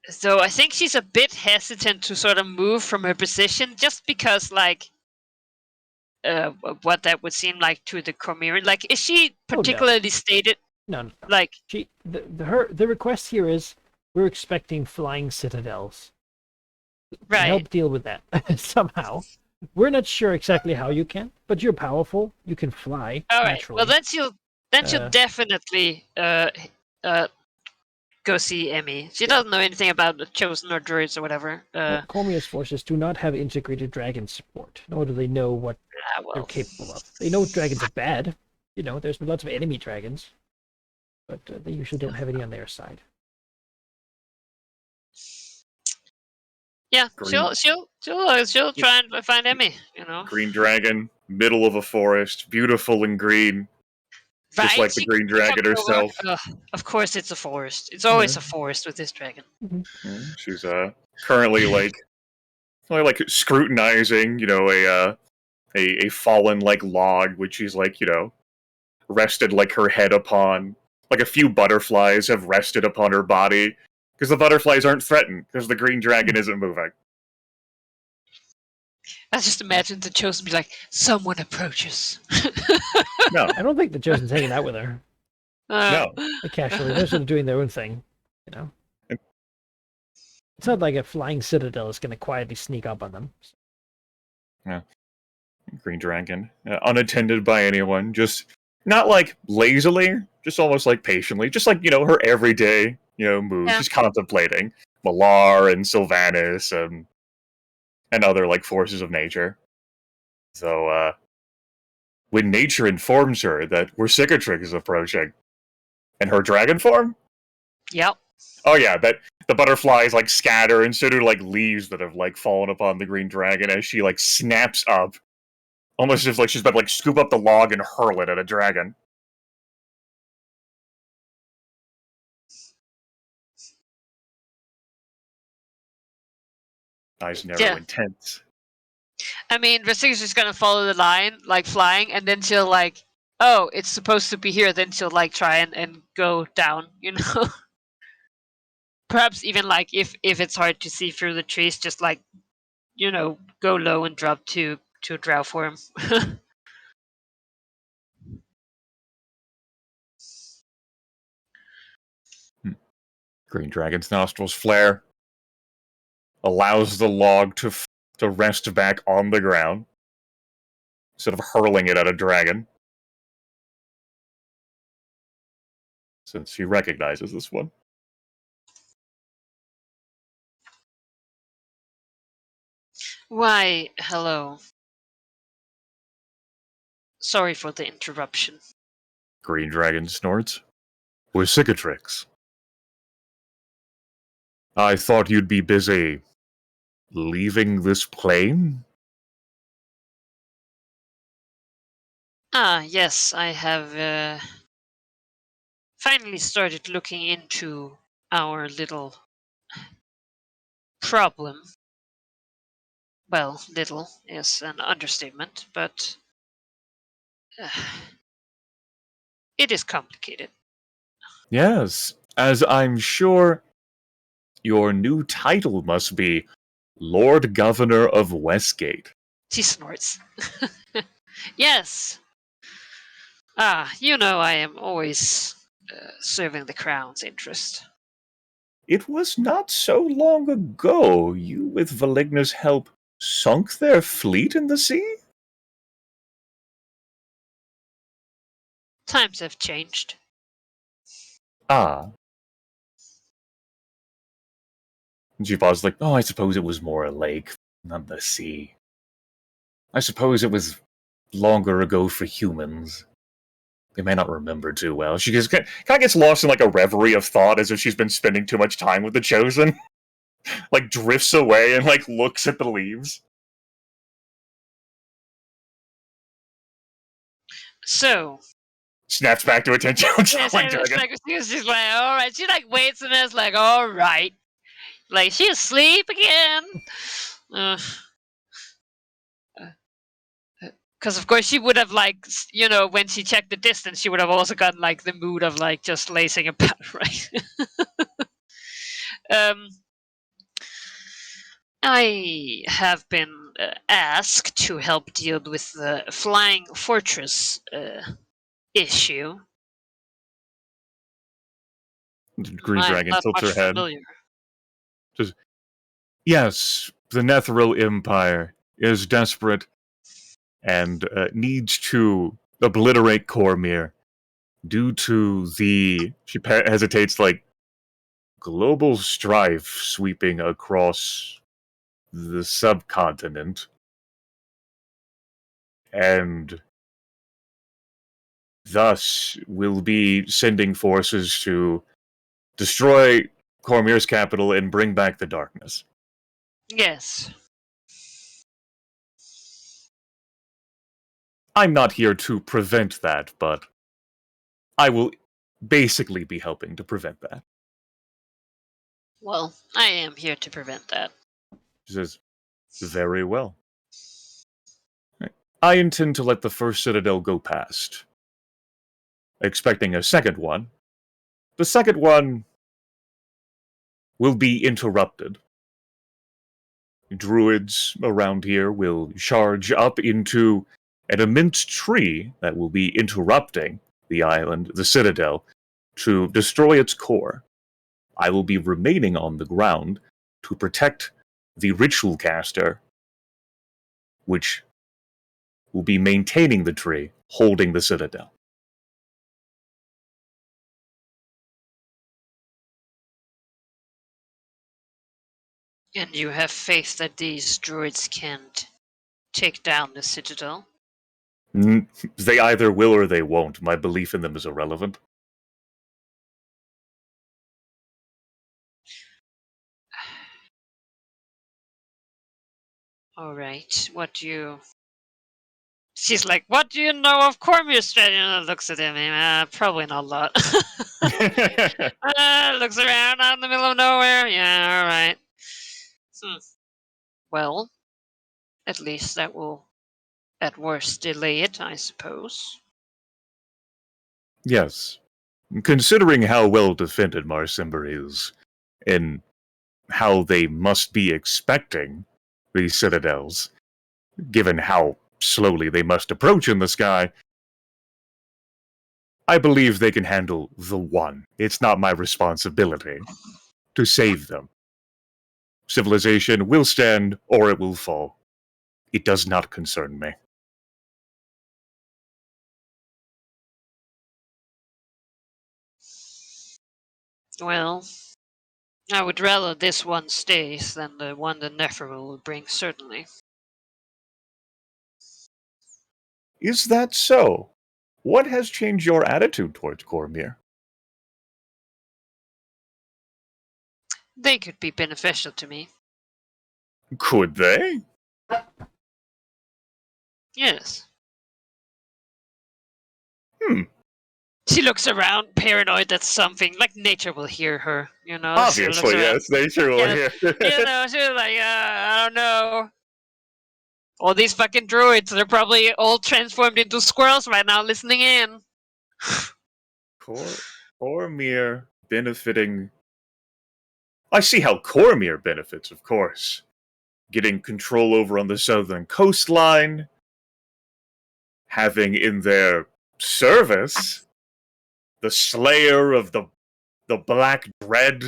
So I think she's a bit hesitant to sort of move from her position, just because, like, what that would seem like to the Cormyrean. Like, is she no. particularly stated? No. Like, The request here is we're expecting flying citadels. right? Help deal with that somehow. We're not sure exactly how you can, but you're powerful. You can fly. All right. Naturally. Well, then she'll definitely go see Emmy. She doesn't know anything about the Chosen or Druids or whatever. Cormier's forces do not have integrated dragon support, nor do they know what they're Well, capable of. They know dragons are bad. There's lots of enemy dragons, but they usually don't have any on their side. yeah, Green. she'll try and find Emmy. Green dragon, middle of a forest, beautiful and green, just Right? like the She green could come dragon over- herself. Of course, it's a forest. It's always a forest with this dragon. She's currently like scrutinizing, a fallen like log, which she's like, rested like her head upon. Like a few butterflies have rested upon her body because the butterflies aren't threatened because the green dragon isn't moving. I just imagine the Chosen be like, someone approaches. No, I don't think the Chosen's hanging out with her. no. Like, casually. They're sort of doing their own thing. It's not like a flying citadel is going to quietly sneak up on them. Green dragon, unattended by anyone, just not like lazily, just almost like patiently, just like her everyday mood. Yeah. She's contemplating Malar and Sylvanas and other like forces of nature. So when nature informs her that where Cicatrix is approaching, in her dragon form. Yep. Oh yeah, that the butterflies like scatter and so do like leaves that have like fallen upon the green dragon as she like snaps up, almost as if like she's about to like scoop up the log and hurl it at a dragon. Eyes narrow Yeah. and tense. I mean, Vestig's just gonna follow the line, like flying, and then she'll like, oh, it's supposed to be here. Then she'll like try and go down, you know. Perhaps even like if it's hard to see through the trees, just like, you know, go low and drop to drow form. Green dragon's nostrils flare, allows the log to rest back on the ground instead of hurling it at a dragon. Since she recognizes this one. Why, hello. Sorry for the interruption. Green dragon snorts. We're cicatrix. I thought you'd be busy leaving this plane? Ah, yes, I have finally started looking into our little problem. Well, little is an understatement, but it is complicated. Yes, as I'm sure your new title must be Lord Governor of Westgate. She snorts. Yes. Ah, you know I am always serving the crown's interest. It was not so long ago you, with Valigna's help, sunk their fleet in the sea? Times have changed. Ah. And she paused like, oh, I suppose it was more a lake, not the sea. I suppose it was longer ago for humans. They may not remember too well. She just kind of gets lost in like a reverie of thought as if she's been spending too much time with the Chosen. Like drifts away and like looks at the leaves. So, Snaps back to attention. she's like, all right. She like waits and is like, all right. Like, she's asleep again. Because of course she would have like, you know, when she checked the distance, she would have also gotten like the mood of like just lazing about, right? I have been asked to help deal with the flying fortress issue. Green I'm Dragon not tilts much her head. familiar. Yes, the Netheril Empire is desperate and needs to obliterate Cormyr due to the, she hesitates, like, global strife sweeping across the subcontinent. And thus will be sending forces to destroy Cormyr's capital and bring back the darkness. Yes. I'm not here to prevent that, but I will basically be helping to prevent that. Well, I am here to prevent that. She says, very well. I intend to let the first citadel go past. Expecting a second one. The second one will be interrupted. Druids around here will charge up into an immense tree that will be interrupting the island, the citadel, to destroy its core. I will be remaining on the ground to protect the ritual caster, which will be maintaining the tree, holding the citadel. And you have faith that these druids can take down the citadel? They either will or they won't. My belief in them is irrelevant. All right. What do you... She's like, what do you know of Cormier's strategy? And looks at him. Probably not a lot. Looks around out in the middle of nowhere. Yeah, all right. Well, at least that will, at worst, delay it, I suppose. Yes. Considering how well defended Marsimber is, and how they must be expecting these citadels, given how slowly they must approach in the sky, I believe they can handle the one. It's not my responsibility to save them. Civilization will stand or it will fall. It does not concern me. Well, I would rather this one stays than the one the Neferu will bring, certainly. Is that so? What has changed your attitude towards Cormir? They could be beneficial to me. Could they? Yes. She looks around, paranoid that something, like nature will hear her, you know? Obviously, yes, nature will hear. You know, she was like, I don't know. All these fucking druids, they're probably all transformed into squirrels right now listening in. Cormir benefiting... I see how Cormir benefits, of course. Getting control over on the southern coastline, having in their service the slayer of the Black Dread.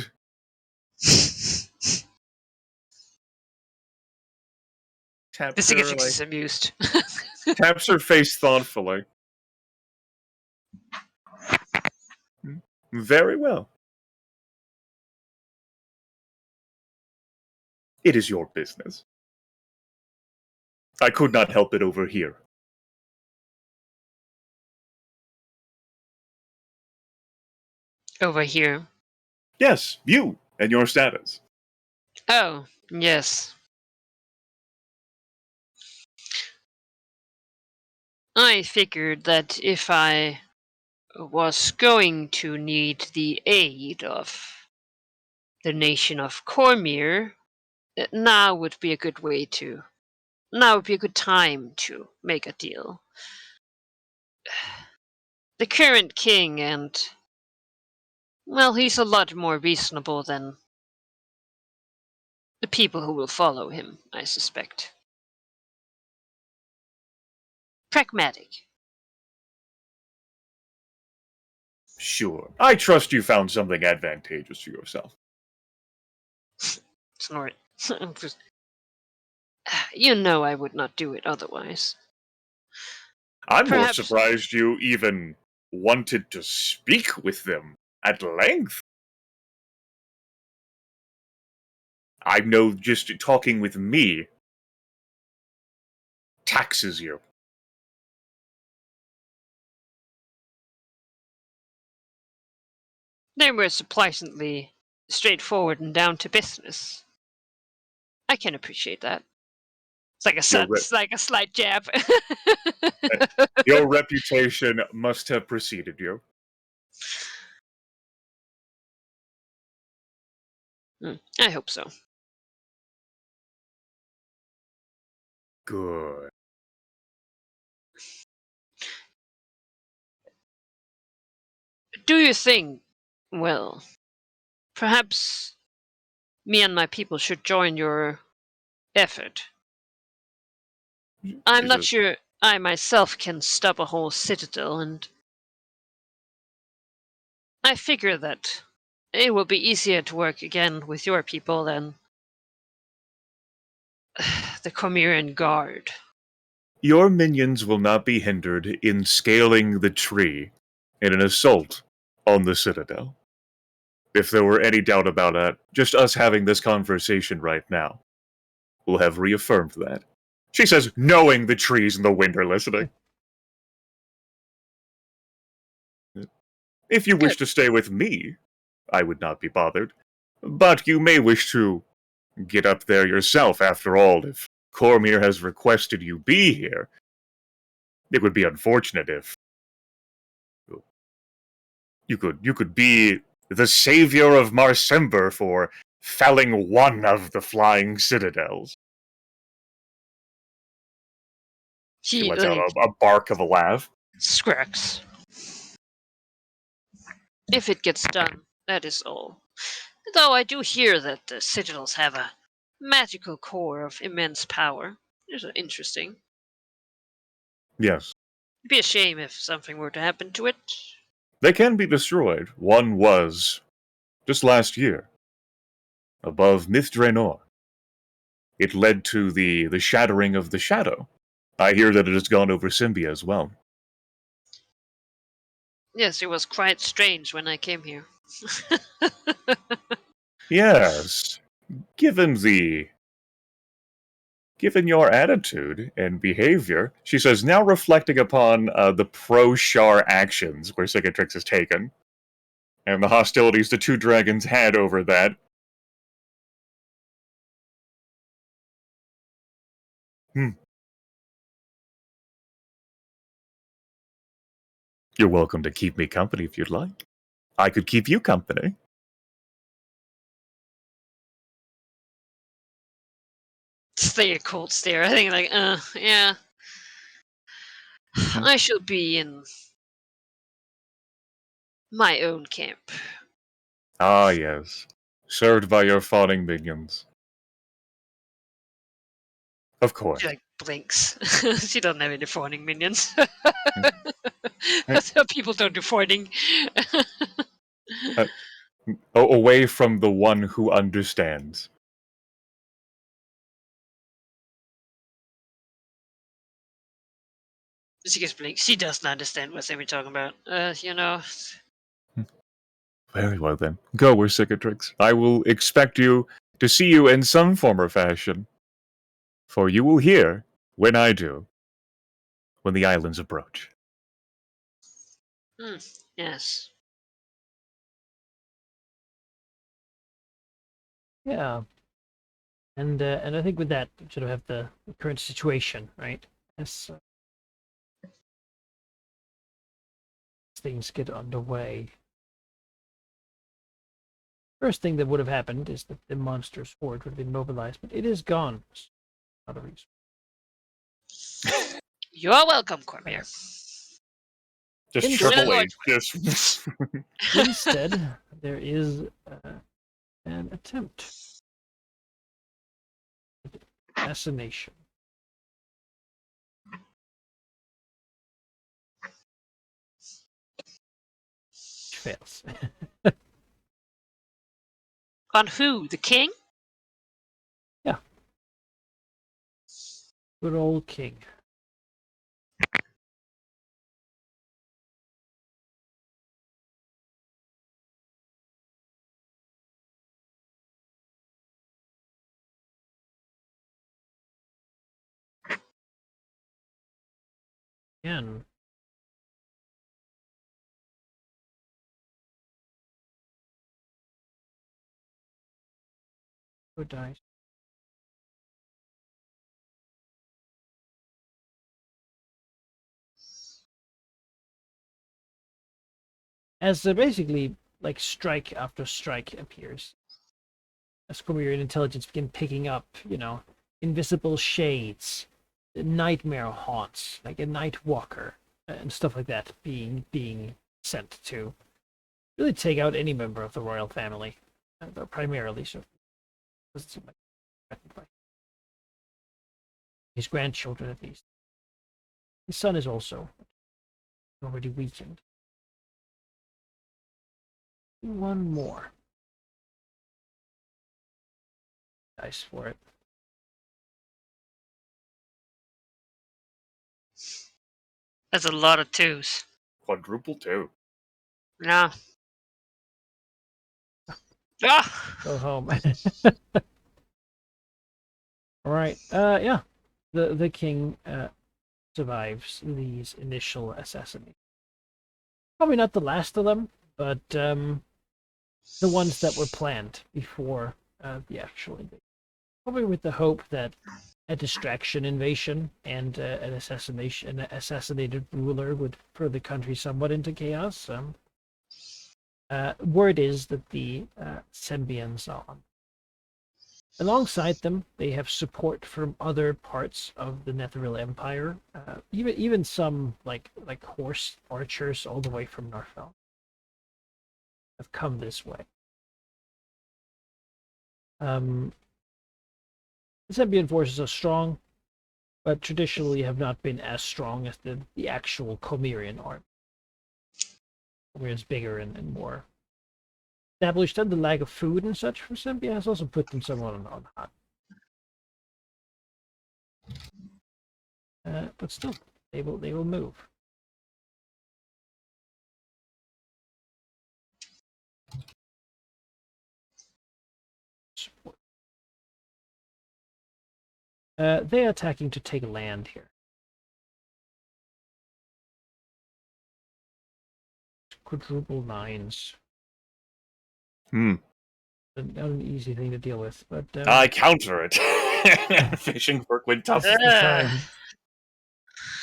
Visigoth is amused. Taps her face thoughtfully. Very well. It is your business. I could not help it over here. Over here? Yes, you and your status. Oh, yes. I figured that if I was going to need the aid of the nation of Cormir, now would be a good time to make a deal. The current king well, he's a lot more reasonable than the people who will follow him, I suspect. Pragmatic. Sure. I trust you found something advantageous to yourself. Snort. You know I would not do it otherwise. I'm more surprised you even wanted to speak with them at length. I know just talking with me taxes you. They were surprisingly straightforward and down to business. I can appreciate that. It's like a slight jab. Your reputation must have preceded you. I hope so. Good. Do you think, well, perhaps me and my people should join your effort? I'm not sure I myself can stop a whole citadel, and I figure that it will be easier to work again with your people than the Cormirian Guard. Your minions will not be hindered in scaling the tree in an assault on the citadel. If there were any doubt about that, just us having this conversation right now will have reaffirmed that. She says, knowing the trees and the wind are listening. If you wish to stay with me, I would not be bothered. But you may wish to get up there yourself, after all, if Cormir has requested you be here. It would be unfortunate if you could be the savior of Marsember for felling one of the flying citadels. She He lets out a bark of a laugh. scraps. If it gets done, that is all. Though I do hear that the citadels have a magical core of immense power. These are interesting. Yes. It'd be a shame if something were to happen to it. They can be destroyed. One was just last year, above Mithranor. It led to the shattering of the shadow. I hear that it has gone over Symbia as well. Yes, it was quite strange when I came here. Yes. Given your attitude and behavior, she says, now reflecting upon the pro-Shar actions where Cicatrix has taken, and the hostilities the two dragons had over that. You're welcome to keep me company if you'd like. I could keep you company. Stay a cold stare. I think yeah. I shall be in my own camp. Ah, yes. Served by your fawning minions. Of course. She blinks. She doesn't have any fawning minions. So people don't do fawning. Away from the one who understands. She gets blinks. She doesn't understand what we're talking about. Very well then. Go, we're Cicatrix. I will expect you to see you in some form or fashion. For you will hear, when I do, when the islands approach. Yes. Yeah. And I think with that, we sort of have the current situation, right? As things get underway. First thing that would have happened is that the monster's horde would have been mobilized, but it is gone. Not a reason. You are welcome, Cormir. Just In Triple Illinois. H. Just Instead, there is an attempt. Assassination. Which fails. On who? The king? Yeah. Good old king. Again. Good dice. As basically, like, strike after strike appears. As Cormir and intelligence begin picking up, invisible shades, nightmare haunts, like a night walker, and stuff like that being sent to really take out any member of the royal family, but primarily so. Doesn't seem like threatened by his grandchildren, at least. His son is also already weakened. One more dice for it. That's a lot of twos. quadruple two. No. Ah! Go home. All right. Yeah. The king survives these initial assassinations. Probably not the last of them, but the ones that were planned before the actual invasion. probably with the hope that a distraction invasion and an assassinated ruler would throw the country somewhat into chaos. Word is that the Sembians are on. Alongside them, they have support from other parts of the Netheril Empire, even some like horse archers all the way from Narfell have come this way. The Sembian forces are strong, but traditionally have not been as strong as the actual Comerian army. Comerian's bigger and more established, and the lack of food and such for Sembia has also put them somewhat on hot. But still, they will move. Support. They're attacking to take land here. Quadruple nines. Hmm. Not an easy thing to deal with, but I counter it. Fishing for quintuple. this is the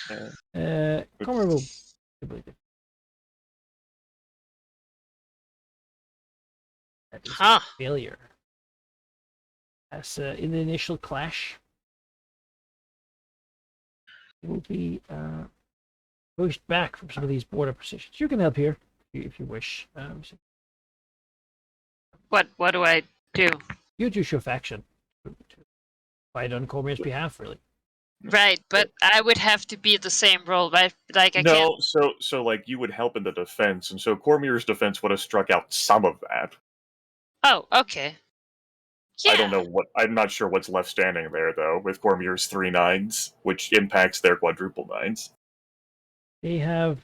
time. Yeah. Comer will. That is a failure. As in the initial clash, it will be pushed back from some of these border positions. You can help here if you wish. What do I do? You choose your faction. Fight on Cormier's behalf, really. Right, but I would have to be the same role, right? Like I No, can't. so like you would help in the defense, and so Cormier's defense would have struck out some of that. Oh, okay. Yeah. I don't know what. I'm not sure what's left standing there though, with Cormier's 3 nines, which impacts their quadruple nines. They have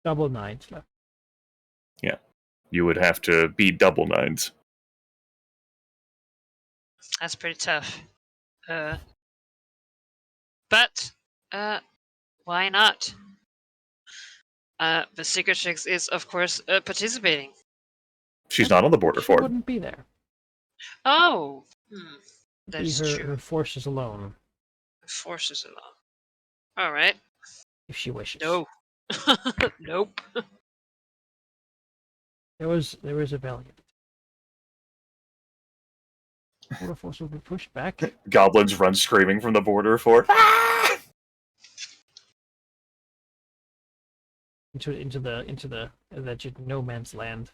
double nines left. Yeah, you would have to beat double nines. That's pretty tough. But why not? The Secret Chicks is, of course, participating. She's not on the border She for it. wouldn't be there. Oh, That's that's her true. forces alone, Forces along. All right. if she wishes. No. Nope. There was a valiant. Border force will be pushed back. Goblins run screaming from the border fort. into the alleged no man's land.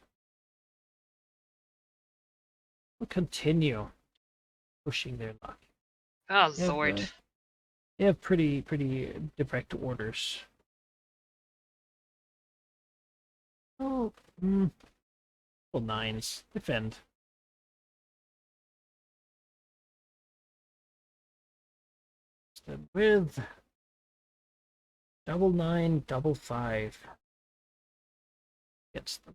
Will continue pushing their luck. Oh Lord. They have pretty direct orders. Oh, well, nines defend. With double 9, double 5 gets them.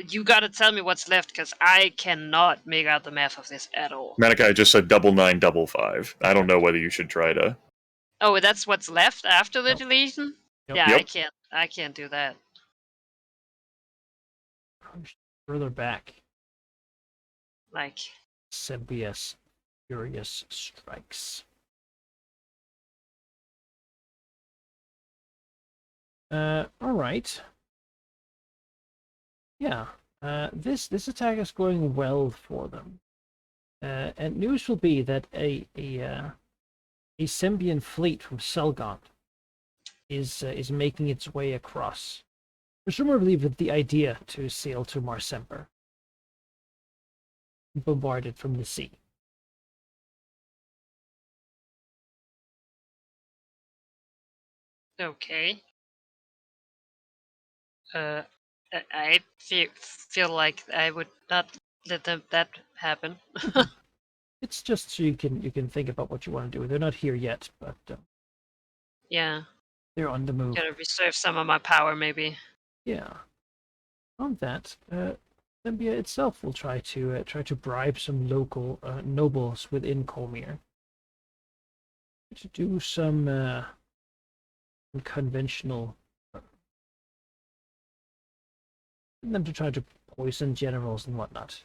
You gotta tell me what's left, because I cannot make out the math of this at all. Manikai just said double 9, double 5. I don't know whether you should try to. Oh, that's what's left after the Nope. deletion? Nope. Yeah, Yep. I can't do that. Push further back. Like, Sembius Furious strikes. Alright. Yeah. This attack is going well for them. And news will be that a Sembian fleet from Selgant is making its way across. Presumably with the idea to sail to Marsemper. Bombarded from the sea. okay. I feel like I would not let that happen. It's just so you can think about what you want to do. They're not here yet, but Yeah. they're on the move. Gotta reserve some of my power, maybe. Yeah. On that, Zambia itself will try to bribe some local nobles within Comir to do some conventional them to try to poison generals and whatnot.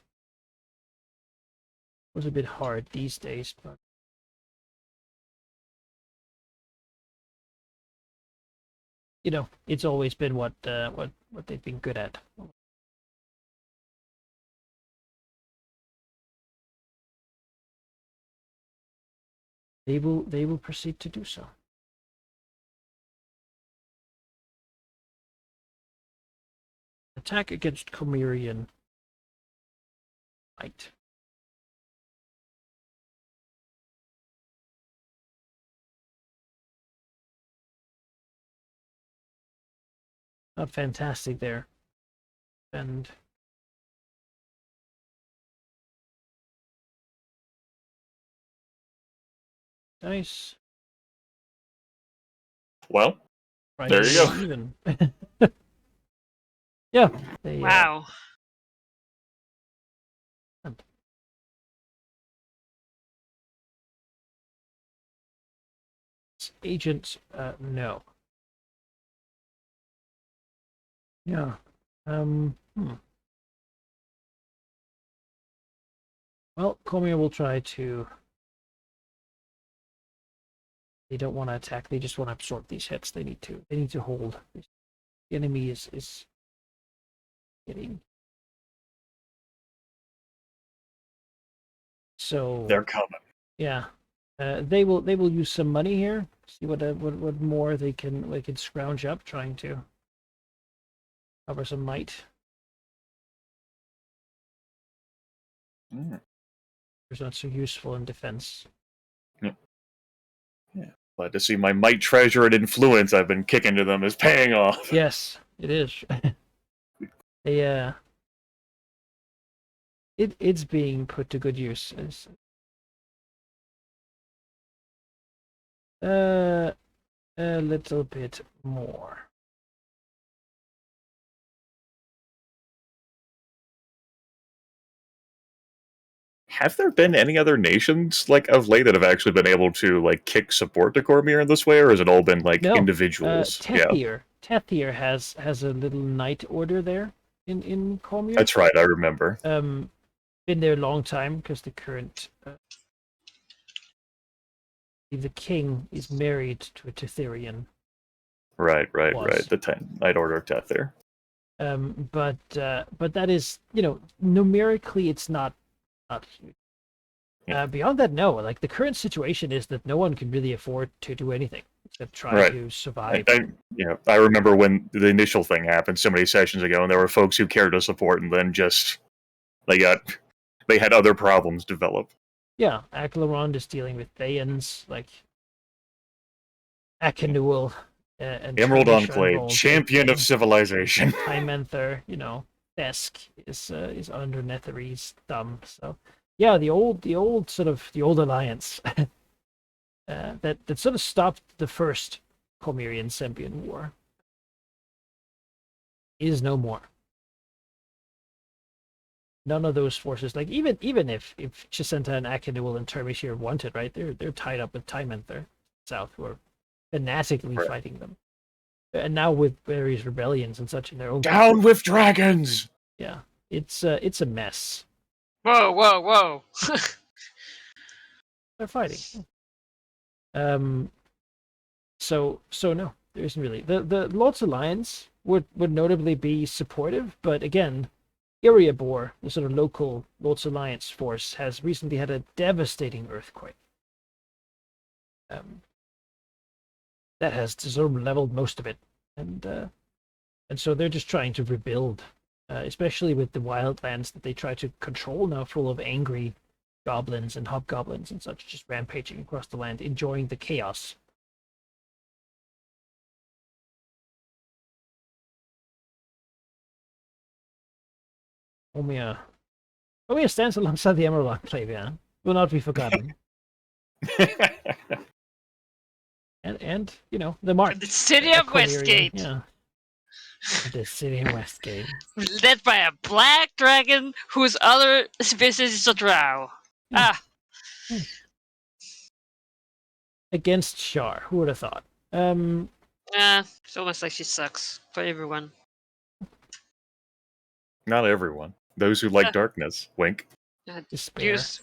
It was a bit hard these days, but you know, it's always been what they've been good at. They will proceed to do so. Attack against Comerian Might. Not fantastic there. And dice. Well, Right, there you go. Even. Yeah. They, Wow. Agent, no. Yeah. Well, Cormier will try to. They don't want to attack. They just want to absorb these hits. They need to. They need to hold. The enemy is getting. So They're coming. yeah, they will use some money here. See what more they can scrounge up, trying to cover some might. It's not so useful in defense. Yeah. Glad to see my might, treasure, and influence I've been kicking to them is paying off. Yes, it is. It's being put to good use. A little bit more. Have there been any other nations like of late that have actually been able to like kick support to Cormier in this way, or has it all been like No, individuals? Tethyr has a little knight order there in Cormier. That's right, I remember. Been there a long time because the current the king is married to a Tetherian. Right. The Knight Order of Tethyr. But that is, you know, numerically it's not huge. Yeah. Beyond that, no. Like the current situation is that no one can really afford to do anything except try to survive. I remember when the initial thing happened so many sessions ago, and there were folks who cared to support, and then just they had other problems develop. Yeah, Aklarond is dealing with Thayans, like Akanuel and Emerald Enclave, champion of civilization. Hymenther, you know, Thesk is under Netherese thumb. So yeah, the old alliance that sort of stopped the first Cormerian Sempian War is no more. None of those forces, like even if Chisenta and Akanuel and Termishir wanted, right? They're tied up with Tymenther South, who are fanatically fighting them. And now with various rebellions and such in their own down with dragons. Yeah, it's a mess. Whoa! They're fighting. So no, there isn't really. The Lord's Alliance would notably be supportive, but again, Iriabor, the sort of local Lord's Alliance force, has recently had a devastating earthquake. That has sort of leveled most of it, and so they're just trying to rebuild, especially with the wildlands that they try to control now, full of angry goblins and hobgoblins and such, just rampaging across the land, enjoying the chaos. Omia stands alongside the Emerald Enclave, yeah. Will not be forgotten. and you know, the march. The city of Westgate. Yeah. The city of Westgate. Led by a black dragon whose other species is a drow. Against Shar. Who would have thought? It's almost like she sucks for everyone. Not everyone. Those who like darkness. Wink. Despair. Use.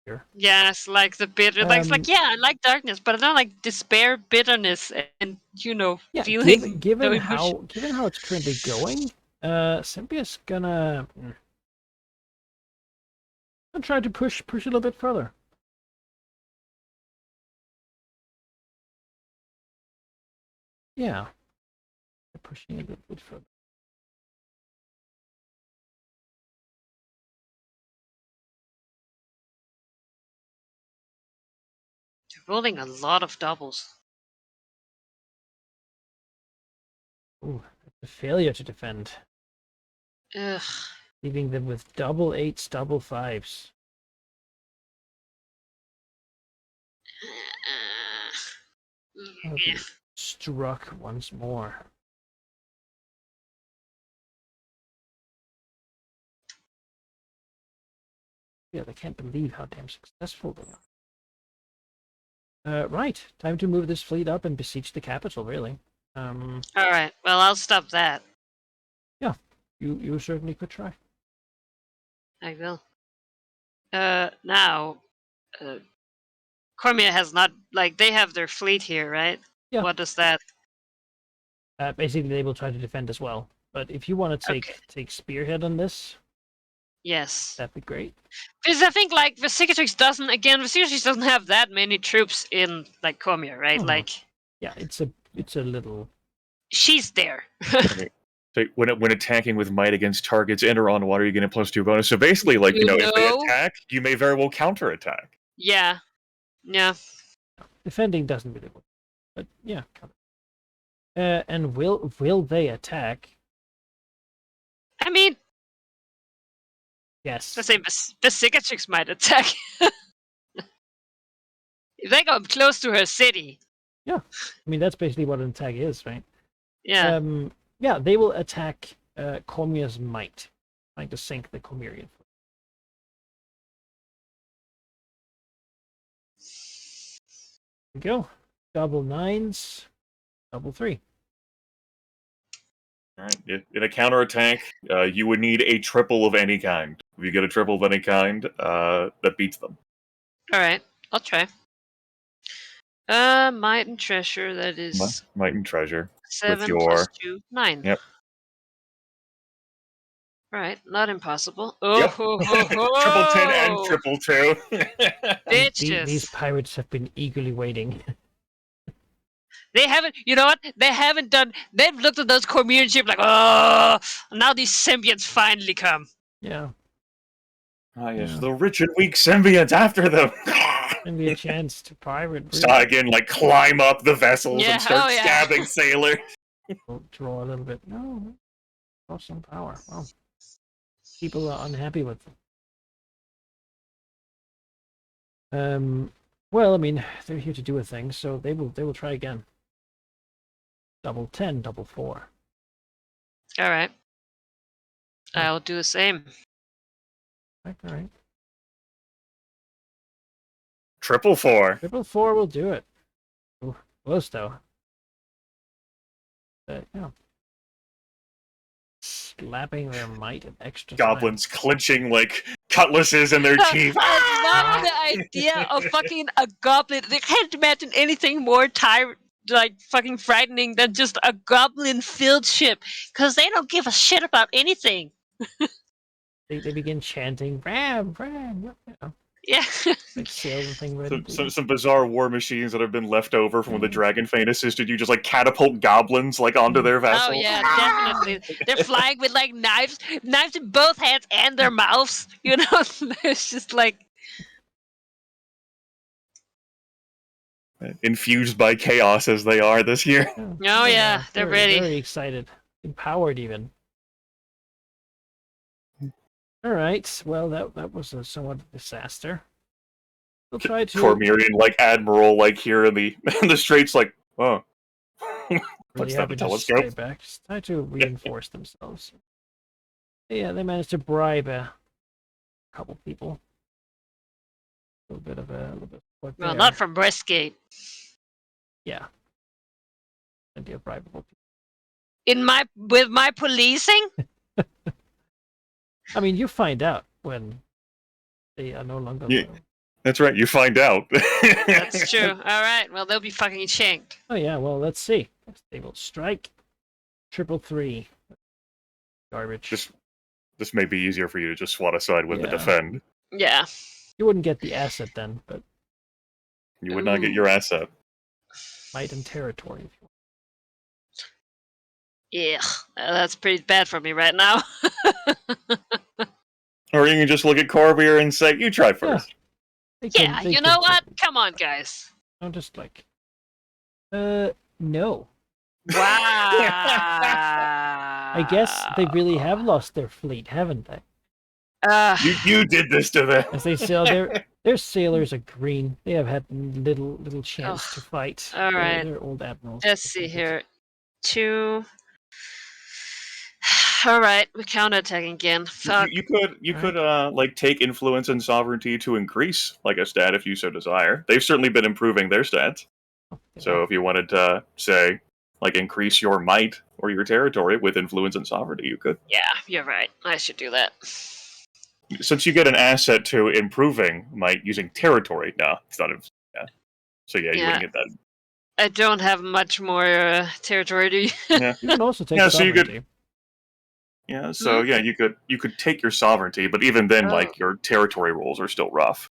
Here. Yes, like the bitter. Like, it's like, yeah, I like darkness, but I don't like despair, bitterness, and Yeah, feeling. given no how it's currently going, Symbia's gonna try to push a little bit further. Yeah, pushing a little bit further. rolling a lot of doubles. Ooh, a failure to defend, Ugh. leaving them with double eights, double fives. I'll be struck once more. Yeah, they can't believe how damn successful they are. Right, time to move this fleet up and besiege the capital, really. All right. Well, I'll stop that. You certainly could try. I will. Now, Cormier has not, like, they have their fleet here, right? Yeah. What does that? Basically, they will try to defend as well. But if you want to take spearhead on this, Yes. that'd be great. Because I think, like, Vesicatrix doesn't have that many troops in, like, Cormier, right? Mhm. Like, Yeah, it's a little. she's there. So when attacking with might against targets in or on water, you get a +2 bonus. So basically, like, You if they know? attack, you may very well counterattack. Yeah. Yeah. Defending doesn't really work, but yeah. And will they attack? I mean, Yes. let's say Vesicatrix might attack. If they go close to her city. Yeah, I mean that's basically what an attack is, right? Yeah. Yeah, they will attack Cormier's might, trying to sink the Cormirian. There we go. Double nines, double three. All right. In a counterattack, you would need a triple of any kind. If you get a triple of any kind, that beats them. All right. I'll try. Might and treasure. That is Might and treasure. 7 your- plus 2, 9. Yep. All right. Not impossible. Oh, Yep. ho, ho, ho. Triple 10 and triple 2. Bitches. These pirates have been eagerly waiting. They haven't. You know what? They haven't done. They've looked at those Cormier ships like, oh, now these symbionts finally come. Yeah. Ah, yes, Yeah. the rich and weak symbionts after them. And be a chance to pirate. So again, like, climb up the vessels Yeah, and start hell yeah. stabbing sailors. We'll draw a little bit. No, draw some power. Well, people are unhappy with them. Well, I mean, they're here to do a thing, so they will try again. Double 10, double 4. All right. Yeah. I'll do the same. All right. Triple 4. Triple 4 will do it. Ooh, close though. Yeah. Slapping their might an extra time. Goblins clenching, like, cutlasses in their teeth. I love the idea of fucking a goblin. I can't imagine anything more fucking frightening than just a goblin field ship, because they don't give a shit about anything. They begin chanting, ram, ram. You know, Yeah. like sail the thing ready. Some bizarre war machines that have been left over from when the Dragonfane assisted you, just like catapult goblins like onto their vessels. Oh yeah, definitely. They're flying with like knives in both hands and their mouths. You know, it's just like Infused by chaos as they are this year. Oh, yeah, they're ready. Very excited, empowered even. All right. Well, that was a somewhat disaster. We'll try to Cormirian, like admiral, like here in the straits, like, oh. really Puts down happy the to stay telescope. back. Just try to reinforce themselves. Yeah, they managed to bribe a couple people. A little bit of support well, there. not from Westgate. Yeah. Plenty of bribable people. With my policing? I mean, you find out when they are no longer Yeah. loyal. That's right. You find out. That's true. All right. Well, they'll be fucking shanked. Oh yeah, well, let's see. They will strike. 333. Garbage. This may be easier for you to just swat aside with the Yeah. defend. Yeah. You wouldn't get the asset then, but You would not get your asset. might and territory. If you Yeah. That's pretty bad for me right now. Or you can just look at Corbier and say, "You try first." They Yeah. they You know could- what? Come on, guys. I'm just like, no. Wow. I guess they really have lost their fleet, haven't they? You did this to them. As they sail, their sailors are green. They have had little chance to fight. All right. They're old admirals. Let's see here. 2. All right, we're counterattacking again. Fuck. You could like take influence and sovereignty to increase like a stat if you so desire. They've certainly been improving their stats. So if you wanted to say like increase your might or your territory with influence and sovereignty, you could. Yeah, you're right. I should do that. Since you get an asset to improving might using territory, no, it's not. So yeah, you Yeah. wouldn't get that. I don't have much more territory, do you? Yeah. You can also take Yeah, so you could- sovereignty. Yeah, so yeah, you could take your sovereignty, but even then, Oh. like your territory rules are still rough.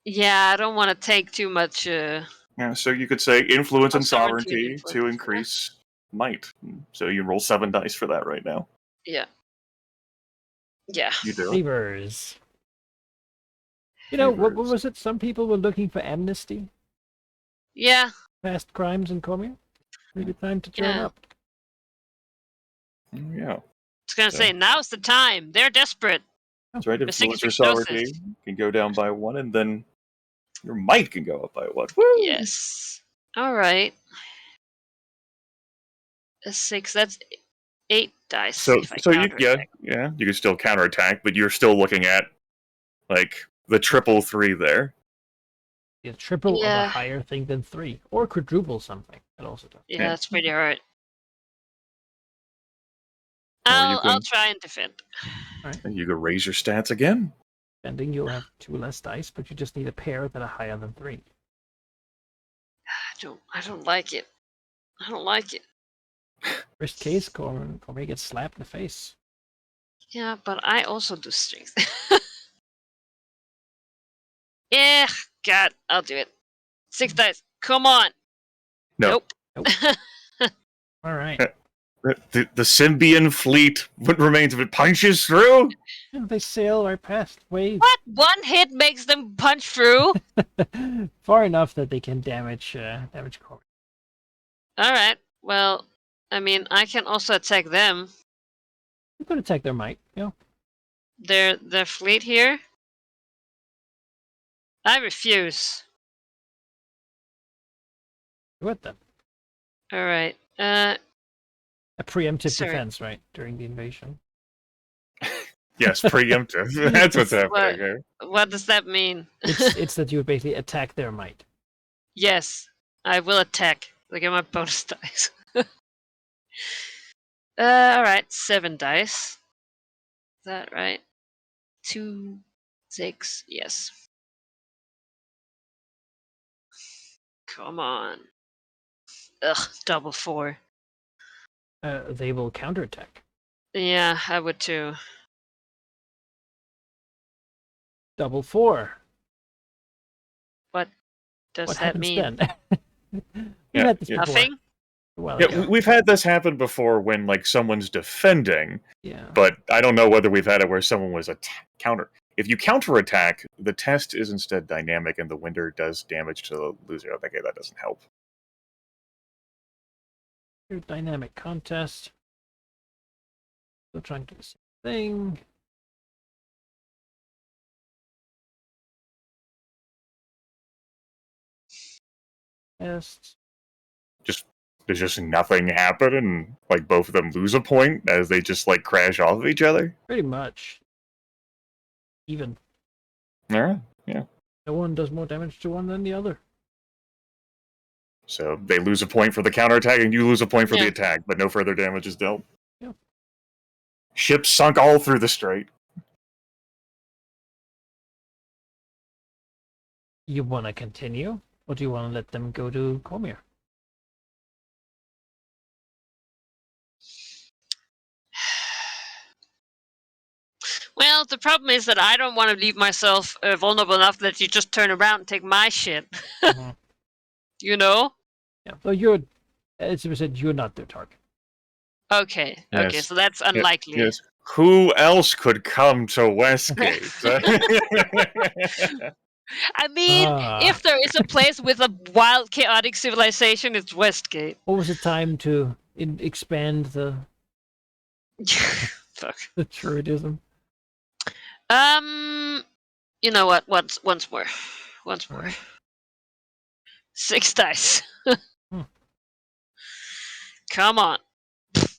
Yeah, I don't want to take too much. Yeah, so you could say influence and sovereignty sovereignty and to influence, yeah. increase might. So you roll 7 dice for that right now. Yeah. You do. Favors. You know, what Favors. was it? Some people were looking for amnesty, Yeah. past crimes in Cormier. Maybe time to turn Yeah. up. Yeah, I was gonna So- say now's the time. They're desperate. that's right. The Influence or Sigurd's sovereignty closest. can go down by 1, and then your might can go up by 1. Woo! Yes. All right. A 6. That's 8 dice. So if I you counterattack. you can still counterattack, but you're still looking at like the 333 there. Yeah, triple of Yeah. a higher thing than 3, or quadruple something. That also does. Yeah, Yeah. that's pretty hard. Or you I'll can- try and defend. And you could raise your stats again. Spending, you'll have 2 less dice, but you just need a pair that are higher than 3. I don't like it. I don't like it. Worst case, Cormier gets slapped in the face. Yeah, but I also do strength. Yeah, God, I'll do it. 6 dice. Come on. No. Nope. All right. The Symbian fleet, what remains of it, punches through. Yeah, they sail right past, way What? One hit makes them punch through? far enough that they can damage Cormier. All right. Well, I mean, I can also attack them. You could attack their might. You know, Their fleet here. I refuse. do it then. All right. A preemptive Sorry. defense, right, during the invasion. Yes, preemptive. That's what's What? happening here. What does that mean? It's that you would basically attack their might. Yes, I will attack. Look at my bonus dice. All right, 7 dice. Is that right? 2, 6. Yes. Come on. Ugh, double 4. They will counterattack. Yeah, I would too. Double 4. Does What that happens mean then? We've Yeah, had this yeah. before. nothing? A while Yeah, ago. we've had this happen before when like someone's defending, Yeah. but I don't know whether we've had it where someone was a counter. If you counterattack, the test is instead dynamic, and the winner does damage to the loser. Okay, that doesn't help. Your dynamic contest. Still trying to do the same thing. Test. There's just nothing happen, and like both of them lose a point as they just like crash off of each other. Pretty much. Even. All right, yeah. No one does more damage to one than the other. So they lose a point for the counterattack, and you lose a point for Yeah. the attack, but no further damage is dealt. Yeah. Ships sunk all through the strait. You want to continue, or do you want to let them go to Cormier? Well, the problem is that I don't want to leave myself vulnerable enough that you just turn around and take my shit. Mhm. You know? Yeah. So you're, as we said, you're not their target. Okay. Okay. Yes. So that's unlikely. Yes. Who else could come to Westgate? I mean, if there is a place with a wild, chaotic civilization, it's Westgate. What was the time to expand the Fuck. Druidism? You know what? Once more. Once more. Alright. 6 dice. Come on.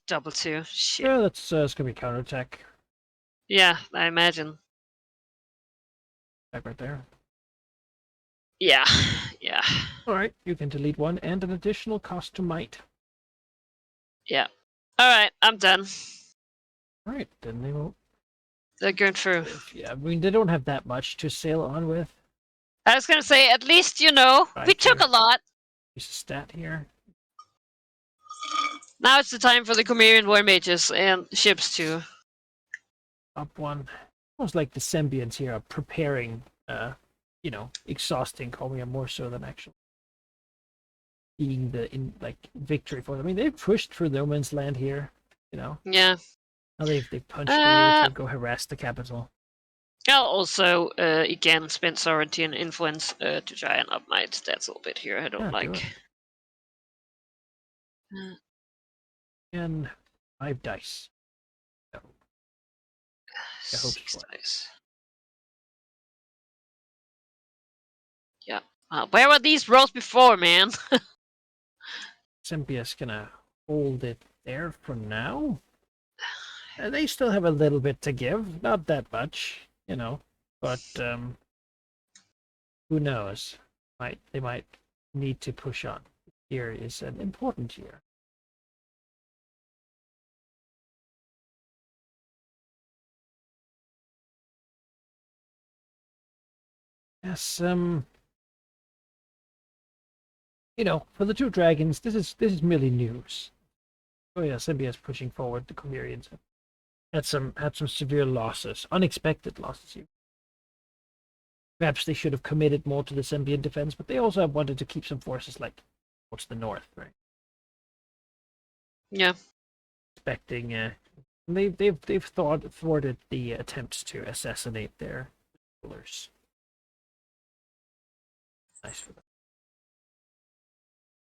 Double 2. Shit. Yeah, that's it's gonna be counterattack. Yeah, I imagine. Back right there. Yeah. Yeah. Alright, you can delete one and an additional cost to might. Yeah. Alright, I'm done. Alright, then they will. They're going through. Yeah, I mean, they don't have that much to sail on with. I was gonna say, at least, you know, we Right took here. a lot. There's a stat here. Now it's the time for the Chimerian War Mages and ships too. Up one. Almost like the Sembians here are preparing, exhausting Comia more so than actually being the victory for them. I mean, they've pushed through no man's land here, you know. Yeah. Now they've punched through here to go harass the capital. I'll also, again, spend sovereignty and influence to try and up my stats a little bit here. I don't Yeah, do like. it. And 5 dice. So, I hope 6 so. dice. Yeah. Where were these rolls before, man? Sempia's gonna hold it there for now. They still have a little bit to give, not that much, you know, but who knows? They might need to push on. Here is an important year. Yes, for the two dragons, this is merely news. Oh yeah, Sembia is pushing forward. The Chimerians had some severe losses, unexpected losses. Perhaps they should have committed more to the Sembian defense, but they also wanted to keep some forces like towards the north, right? Yeah. Expecting, they've thwarted the attempts to assassinate their rulers. Nice for them.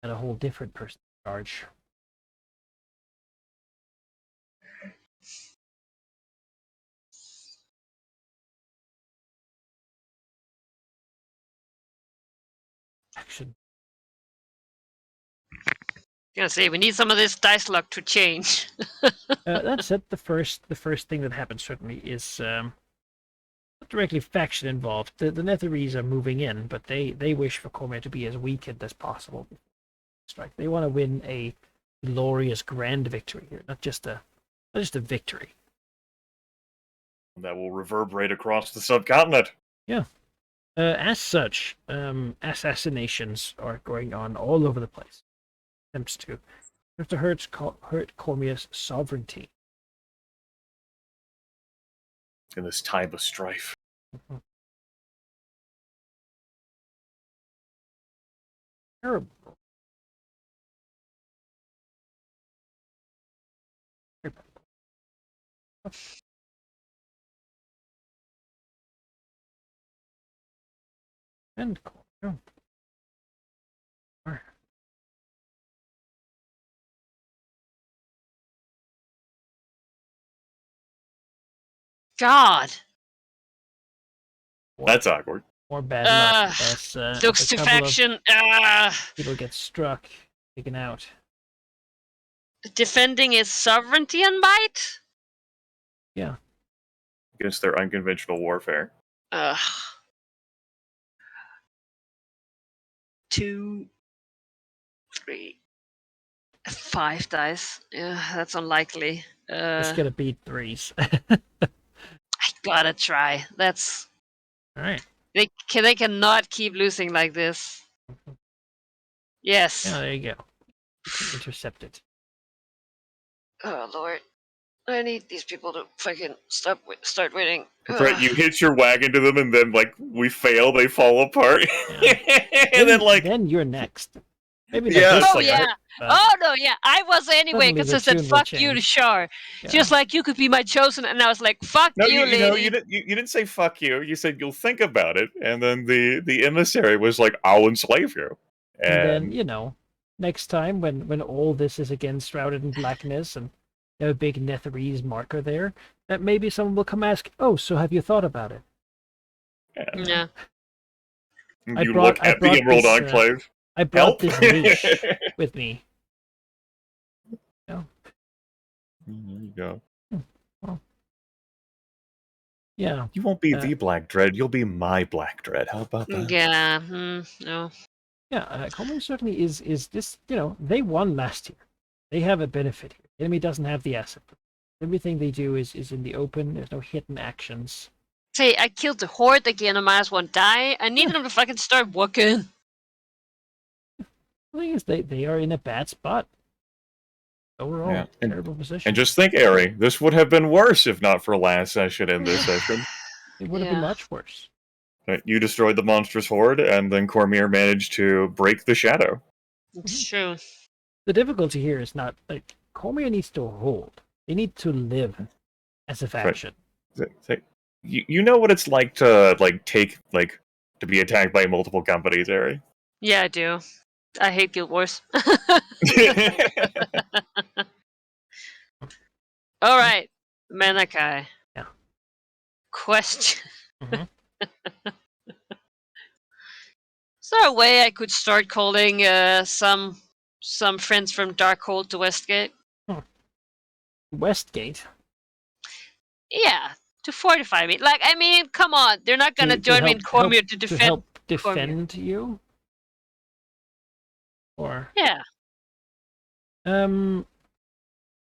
And a whole different person in charge. Action. Gonna say we need some of this dice luck to change. That's it. The first thing that happens certainly is not directly faction involved. The Netherese are moving in, but they wish for Cormier to be as weakened as possible. Strike. They want to win a glorious grand victory here, not just a victory. That will reverberate across the subcontinent. Yeah. As such, assassinations are going on all over the place. Attempts to hurt Cormier's sovereignty. In this time of strife. Mm-hmm. Terrible. And Cormier. God. That's awkward. More bad luck. As, Looks to faction. People get struck, taken out. Defending his sovereignty and might? Yeah. Against their unconventional warfare. 2, 3, 5 dice. Yeah, that's unlikely. Just gotta beat 3s. I gotta try. That's Alright. they cannot keep losing like this. Yes. Yeah, there you go. You can intercept it. Oh Lord, I need these people to fucking start winning. Brett, you hitch your wagon to them, and then like we fail, they fall apart, and then like then you're next. Maybe not Yeah. this Oh time, yeah. but Oh no, yeah. I was anyway suddenly because the I said tune will fuck you to change. Char. Yeah. She was like, you could be my chosen, and I was like, fuck no, you, you know, lady. you didn't say fuck you. You said you'll think about it, and then the emissary was like, I'll enslave you, And then, next time when all this is again shrouded in blackness and no big Netherese marker there, that maybe someone will come ask, "Oh, so have you thought about it?" Yeah. you I brought- look I at the brought Emerald this, Enclave. I brought Help! this leash with me. There you go. Yeah. You won't be the Black Dread. You'll be my Black Dread. How about that? Yeah. No. Yeah, Coleman certainly is this, they won last year. They have a benefit here. The enemy doesn't have the asset. Everything they do is in the open. There's no hidden actions. Say, I killed the horde again. I might as well die. I need them to fucking start working. The thing is, they are in a bad spot. Overall, Yeah, terrible position. And just think, Ari, this would have been worse if not for last session and this session. It would have been much worse. Right, you destroyed the monstrous horde, and then Cormier managed to break the shadow. It's true. The difficulty here is not like Cormier needs to hold. They need to live as a faction. You know what it's like to to be attacked by multiple companies, Ari? Yeah, I do. I hate Guild Wars. All right, Manakai. Yeah. Question. Mhm. Is there a way I could start calling some friends from Darkhold to Westgate? Westgate. Yeah, to fortify me. Like, I mean, come on, they're not gonna join me in Cormier to defend. To help defend you. Or Yeah.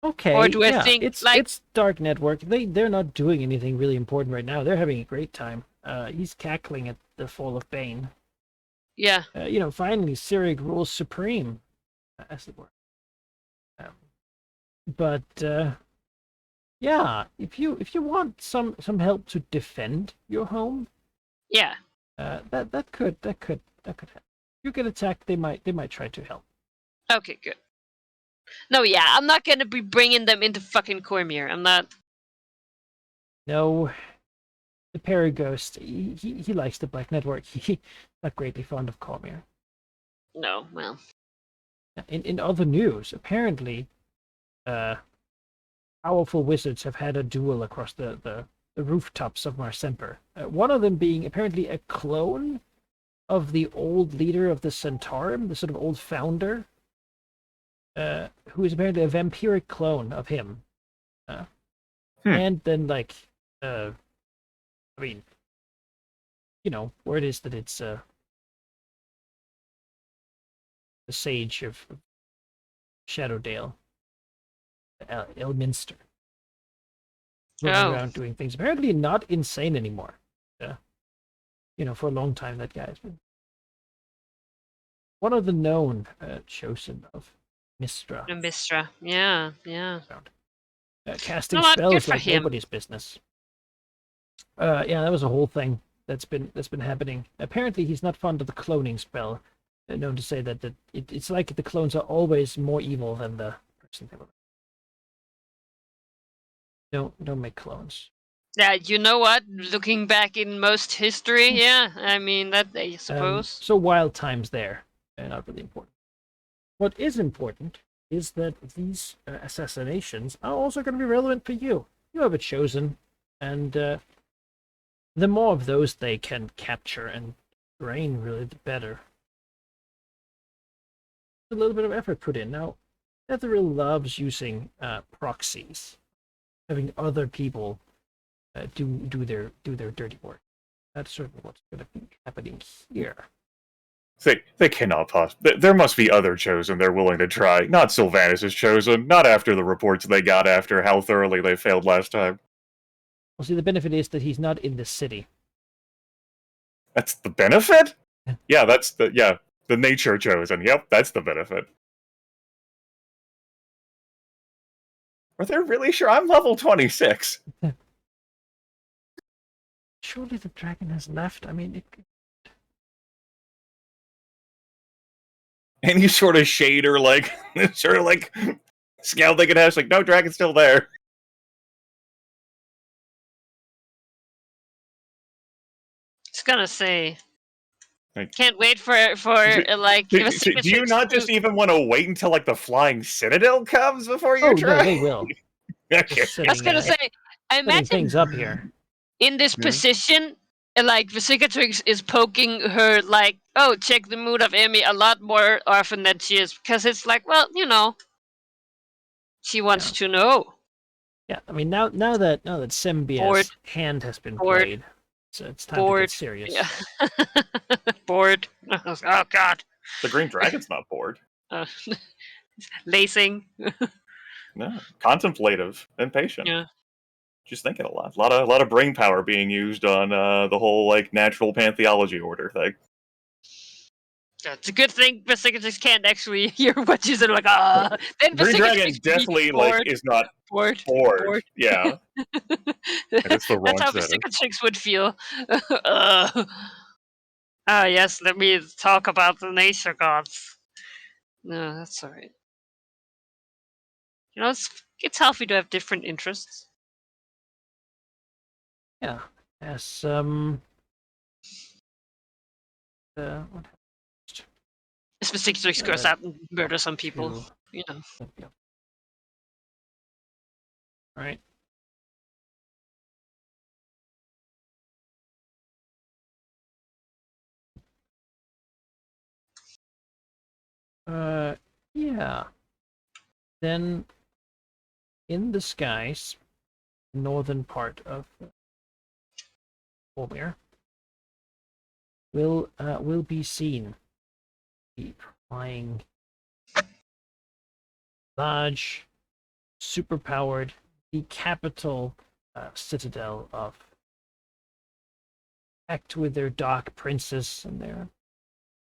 Okay. Or do I think it's Dark Network. They're not doing anything really important right now. They're having a great time. He's cackling at the fall of Bane. Yeah. Finally Sirig rules supreme, as it were. But yeah, if you want some help to defend your home, Yeah. that could help. If you get attacked, they might try to help. Okay, good. No, yeah, I'm not gonna be bringing them into fucking Cormier. I'm not. No, the Paraghost, he likes the Black Network. He's not greatly fond of Cormier. No, well. In other news, apparently, powerful wizards have had a duel across the rooftops of Marsemper. One of them being apparently a clone of the old leader of the Centaurum, the sort of old founder, who is apparently a vampiric clone of him. And then, word is that it's the sage of Shadowdale, Elminster, running around doing things. Apparently not insane anymore. For a long time that guy's been one of the known chosen of Mistra. Mistra, yeah. Casting Good spells for like him. nobody's business. Yeah, that was a whole thing that's been happening. Apparently, he's not fond of the cloning spell. Known to say that it's like the clones are always more evil than the person they were. Don't make clones. Yeah, you know what? Looking back in most history, yeah, I mean that I suppose. So wild times there, not really important. What is important is that these assassinations are also going to be relevant for you. You have a chosen, and the more of those they can capture and drain, really, the better. A little bit of effort put in. Now, Netheril loves using proxies, having other people do their dirty work. That's certainly what's going to be happening here. They cannot possibly. There must be other chosen they're willing to try. Not Sylvanas' chosen. Not after the reports they got after how thoroughly they failed last time. Well, see, the benefit is that he's not in the city. That's the benefit? Yeah, that's the nature chosen. Yep, that's the benefit. Are they really sure? I'm level 26. Surely the dragon has left. I mean, Any sort of shade or like sort of like scout they could have, like, no, dragon's still there. It's gonna say. Like, Can't wait for like. do you not just even want to wait until like the flying citadel comes before you try? No, they will. Okay. I was gonna say. I Setting imagine things up here. in this Yeah. position, like Visicatrix is poking her like, oh, check the mood of Emmy a lot more often than she is, because it's like, well, she wants to know. Yeah, I mean now that Sembia's Bored. hand has been Bored. played, so it's time to get serious. Yeah. Bored. Oh God. The green dragon's not bored. Lacing. No, contemplative and patient. Yeah. Just thinking a lot. A lot of brain power being used on the whole like natural pantheology order thing. It's a good thing Visicatrix can't actually hear what you said. Like, then Green dragon Visicatrix definitely like is not bored. bored. Yeah, that's the wrong That's how setting. Visicatrix would feel. Yes, let me talk about the nature gods. No, that's alright. It's healthy to have different interests. Yeah. As what If Visicatrix goes out and murder some people, yeah. Right. Yeah. Then in the skies, northern part of Vormir will be seen the flying large, superpowered, the capital citadel of act with their dark princess and their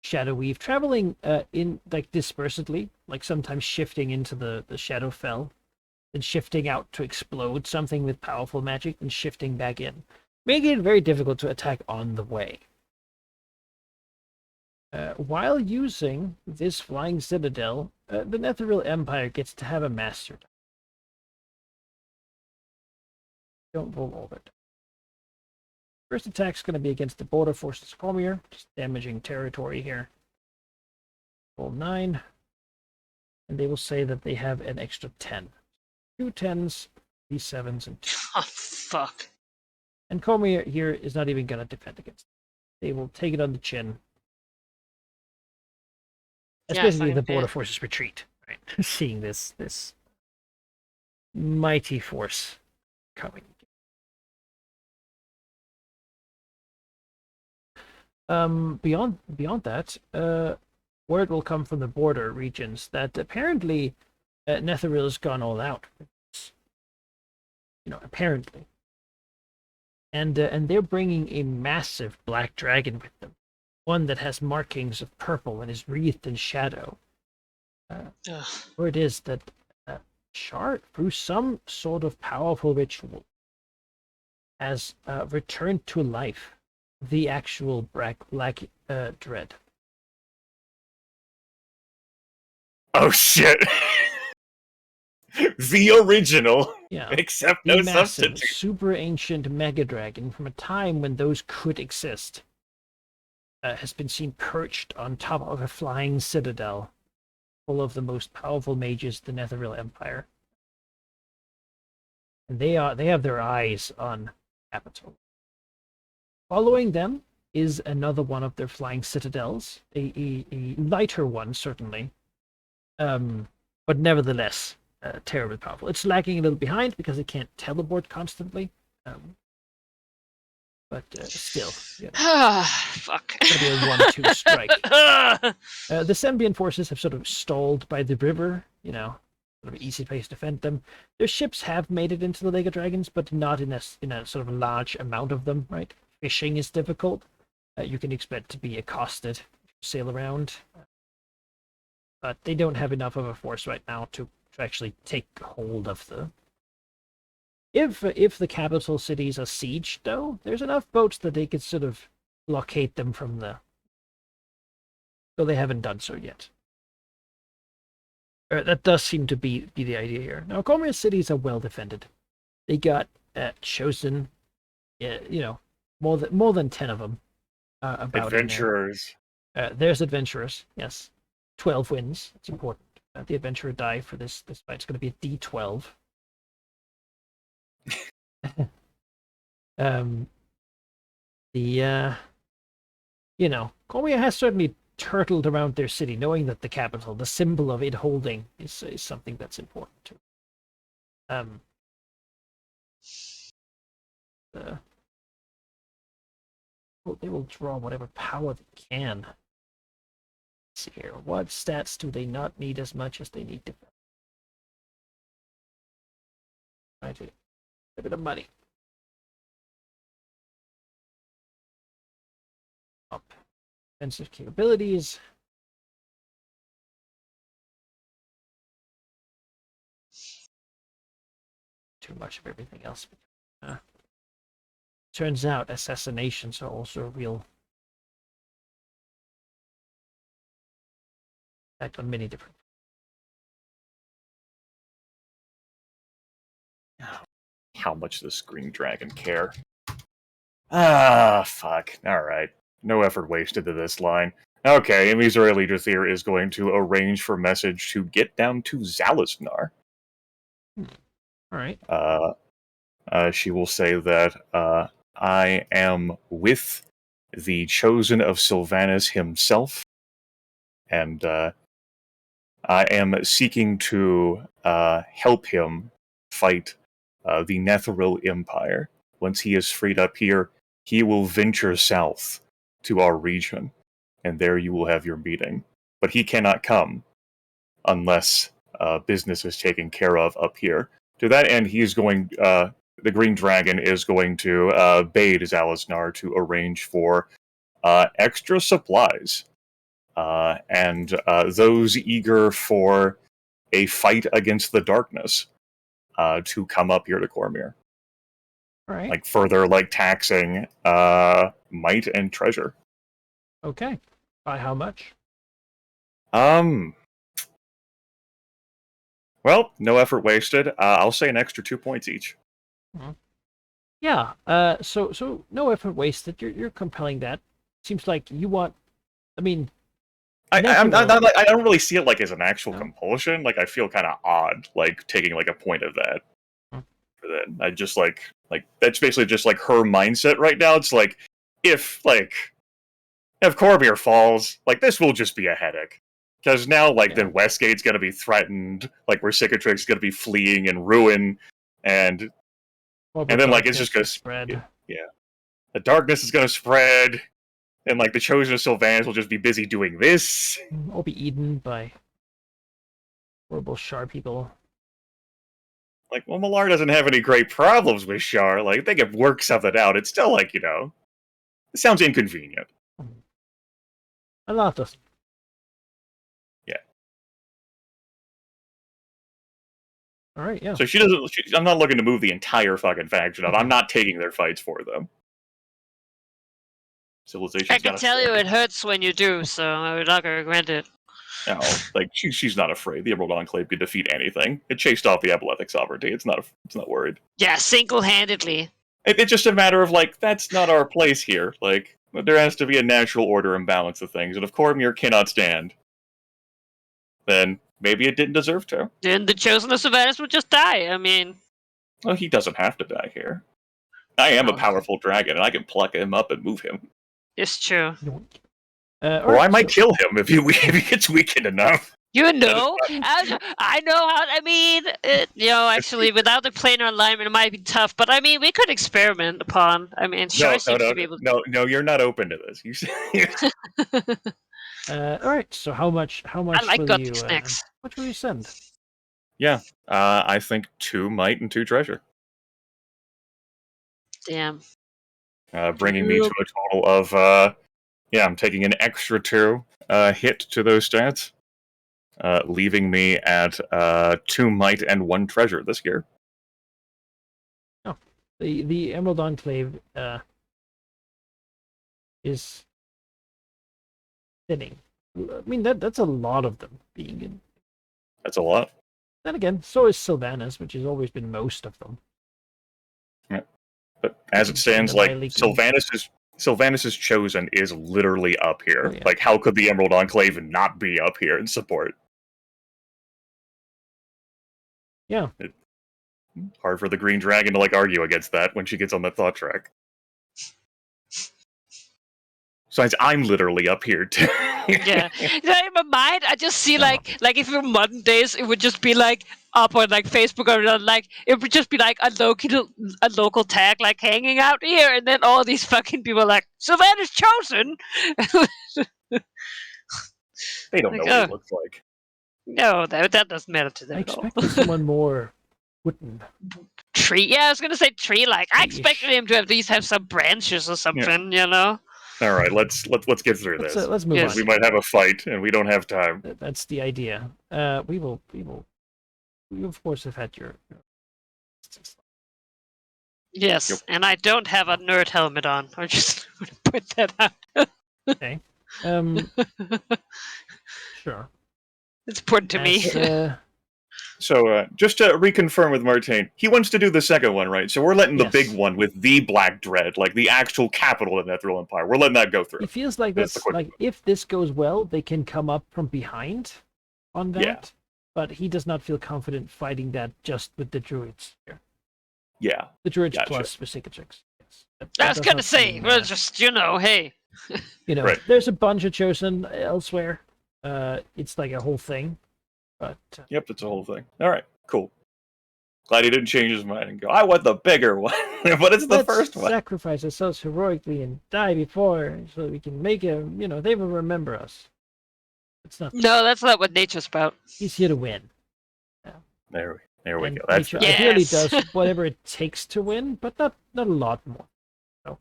shadow weave, traveling in like dispersedly, like sometimes shifting into the Shadowfell, then shifting out to explode something with powerful magic, and shifting back in, making it very difficult to attack on the way. While using this flying citadel, the Netherreal Empire gets to have a master. Don't roll all that. First attack's going to be against the border forces of Vormir, just damaging territory here. Roll 9. And they will say that they have an extra 10. 2 10s, 3 7s, and 2. Oh, fuck. And Vormir here is not even going to defend against it. They will take it on the chin. Especially the border forces retreat, right? Seeing this mighty force coming. Beyond that, word will come from the border regions that apparently Netherreal has gone all out. Apparently. And they're bringing a massive black dragon with them. One that has markings of purple and is wreathed in shadow. Or it is that Shard, through some sort of powerful ritual, has returned to life the actual black dread. Oh shit! The original, Yeah, except the no massive, substitute. super ancient mega dragon from a time when those could exist. Has been seen perched on top of a flying citadel full of the most powerful mages of the Netherreal Empire. And they have their eyes on capital. Following them is another one of their flying citadels, a lighter one, certainly, but nevertheless terribly powerful. It's lagging a little behind because it can't teleport constantly. but still, you know, Fuck. it's gonna be a 1-2 strike. The Sembian forces have sort of stalled by the river, you know, sort of easy place to defend them. Their ships have made it into the Lake of Dragons, but not in a sort of large amount of them, right? Fishing is difficult. You can expect to be accosted, sail around. But they don't have enough of a force right now to actually take hold of the... If the capital cities are sieged, though, there's enough boats that they could sort of blockade them from the... So they haven't done so yet. That does seem to be the idea here. Now, Cormyr cities are well defended. They got chosen, you know, more than 10 of them. About Adventurers. There's adventurers, yes. 12 wins. It's important. The adventurer die for this fight. It's going to be a D12. You know, Cormyr has certainly turtled around their city, knowing that the capital, the symbol of it holding, is something that's important to they will draw whatever power they can. Let's see here. What stats do they not need as much as they need defense? Try to a bit of money. Up. Defensive capabilities. Too much of everything else. Turns out assassinations are also a real effect on many different. How much does Green Dragon care? Ah, fuck. Alright. No effort wasted to this line. Okay, Emizraeli Jathir is going to arrange for message to get down to Zalaznar. Alright. She will say that I am with the Chosen of Sylvanas himself, and I am seeking to help him fight the Netheril Empire. Once he is freed up here, he will venture south to our region, and there you will have your meeting. But he cannot come unless business is taken care of up here. To that end, he is going... the Green Dragon is going to bait Zalaznar to arrange for extra supplies. And those eager for a fight against the darkness to come up here to Cormyr. Alright. Like, further, like, taxing might and treasure. Okay. By how much? Well, no effort wasted. I'll say an extra 2 points each. Yeah. So no effort wasted. You're compelling that. Seems like you want. I mean, I don't really see it like as an actual compulsion. Like, I feel kind of odd, like taking like a point of that. For that, I just like that's basically just like her mindset right now. It's like if Cormyr falls, like this will just be a headache. Because now, then Westgate's gonna be threatened. Like, where Cicatrix gonna be fleeing and ruin, and then it's just gonna spread. Yeah, the darkness is gonna spread, and the Chosen of Sylvanas will just be busy doing this, or be eaten by horrible Shar people. Well, Malar doesn't have any great problems with Shar. They can work something out. It's still it sounds inconvenient. A lot doesn't. Yeah. All right, yeah. So she doesn't. I'm not looking to move the entire fucking faction up. I'm not taking their fights for them. Civilization's I can tell you it hurts when you do, so I would not regret it. No, she's not afraid. The Emerald Enclave could defeat anything. It chased off the Epileptic Sovereignty. It's not worried. Yeah, single-handedly. It's just a matter of that's not our place here. There has to be a natural order and balance of things, and if Cormyr cannot stand, then maybe it didn't deserve to. Then the Chosen of Sylvanas would just die. I mean... Well, he doesn't have to die here. I am a powerful dragon, and I can pluck him up and move him. It's true. Or I might kill him if he gets weakened enough. You know, I know how. I mean, actually, without the planar alignment, it might be tough. But I mean, we could experiment upon. I mean, Shar seems to be able. No, you're not open to this. All right. So how much? How much I like will gothic you? snacks. What will you send? Yeah, I think 2 might and 2 treasure, Damn. bringing me to a total of I'm taking an extra 2 hit to those stats, leaving me at 2 might and 1 treasure this year. Oh, the Emerald Enclave is thinning. I mean that's a lot of them being in. That's a lot. Then again, so is Sylvanas, which has always been most of them. Yeah. But as it stands, like Sylvanas' Chosen is literally up here. Oh, yeah. Like, how could the Emerald Enclave not be up here in support? Yeah. Hard for the Green Dragon to argue against that when she gets on that thought track. Besides, I'm literally up here too. Yeah. In my mind, I just see like if it were modern days, it would just be up on Facebook or it would just be a local tag hanging out here, and then all these fucking people Sylvanas Chosen. They don't know what he looks like. No, that doesn't matter to them I at all. expected someone more wooden. Tree. Yeah, I was gonna say tree. I expected him to at least have some branches or something. Yeah. All right, let's get through this. Let's move on. We might have a fight, and we don't have time. That's the idea. We will. You of course have had your. Yes, Yep. and I don't have a nerd helmet on. I just want to put that out. Okay. Sure. It's important to me. So, just to reconfirm with Martine, he wants to do the second one, right? So we're letting the big one with the Black Dread, the actual capital of the Netheril Empire. We're letting that go through. It feels like that's if this goes well, they can come up from behind on that. Yeah. But he does not feel confident fighting that just with the druids here. Yeah. The druids Gotcha. plus Specifics. Yes. I was gonna say, well, just hey. Right. There's a bunch of Chosen elsewhere. It's like a whole thing. But yep, it's a whole thing. All right, cool. Glad he didn't change his mind and go, I want the bigger one. But it's the first one. Sacrifice ourselves heroically and die before so we can make a, they will remember us. It's not. No, that's not what nature's about. He's here to win. There we go. Nature ideally does whatever it takes to win, but not a lot more. So,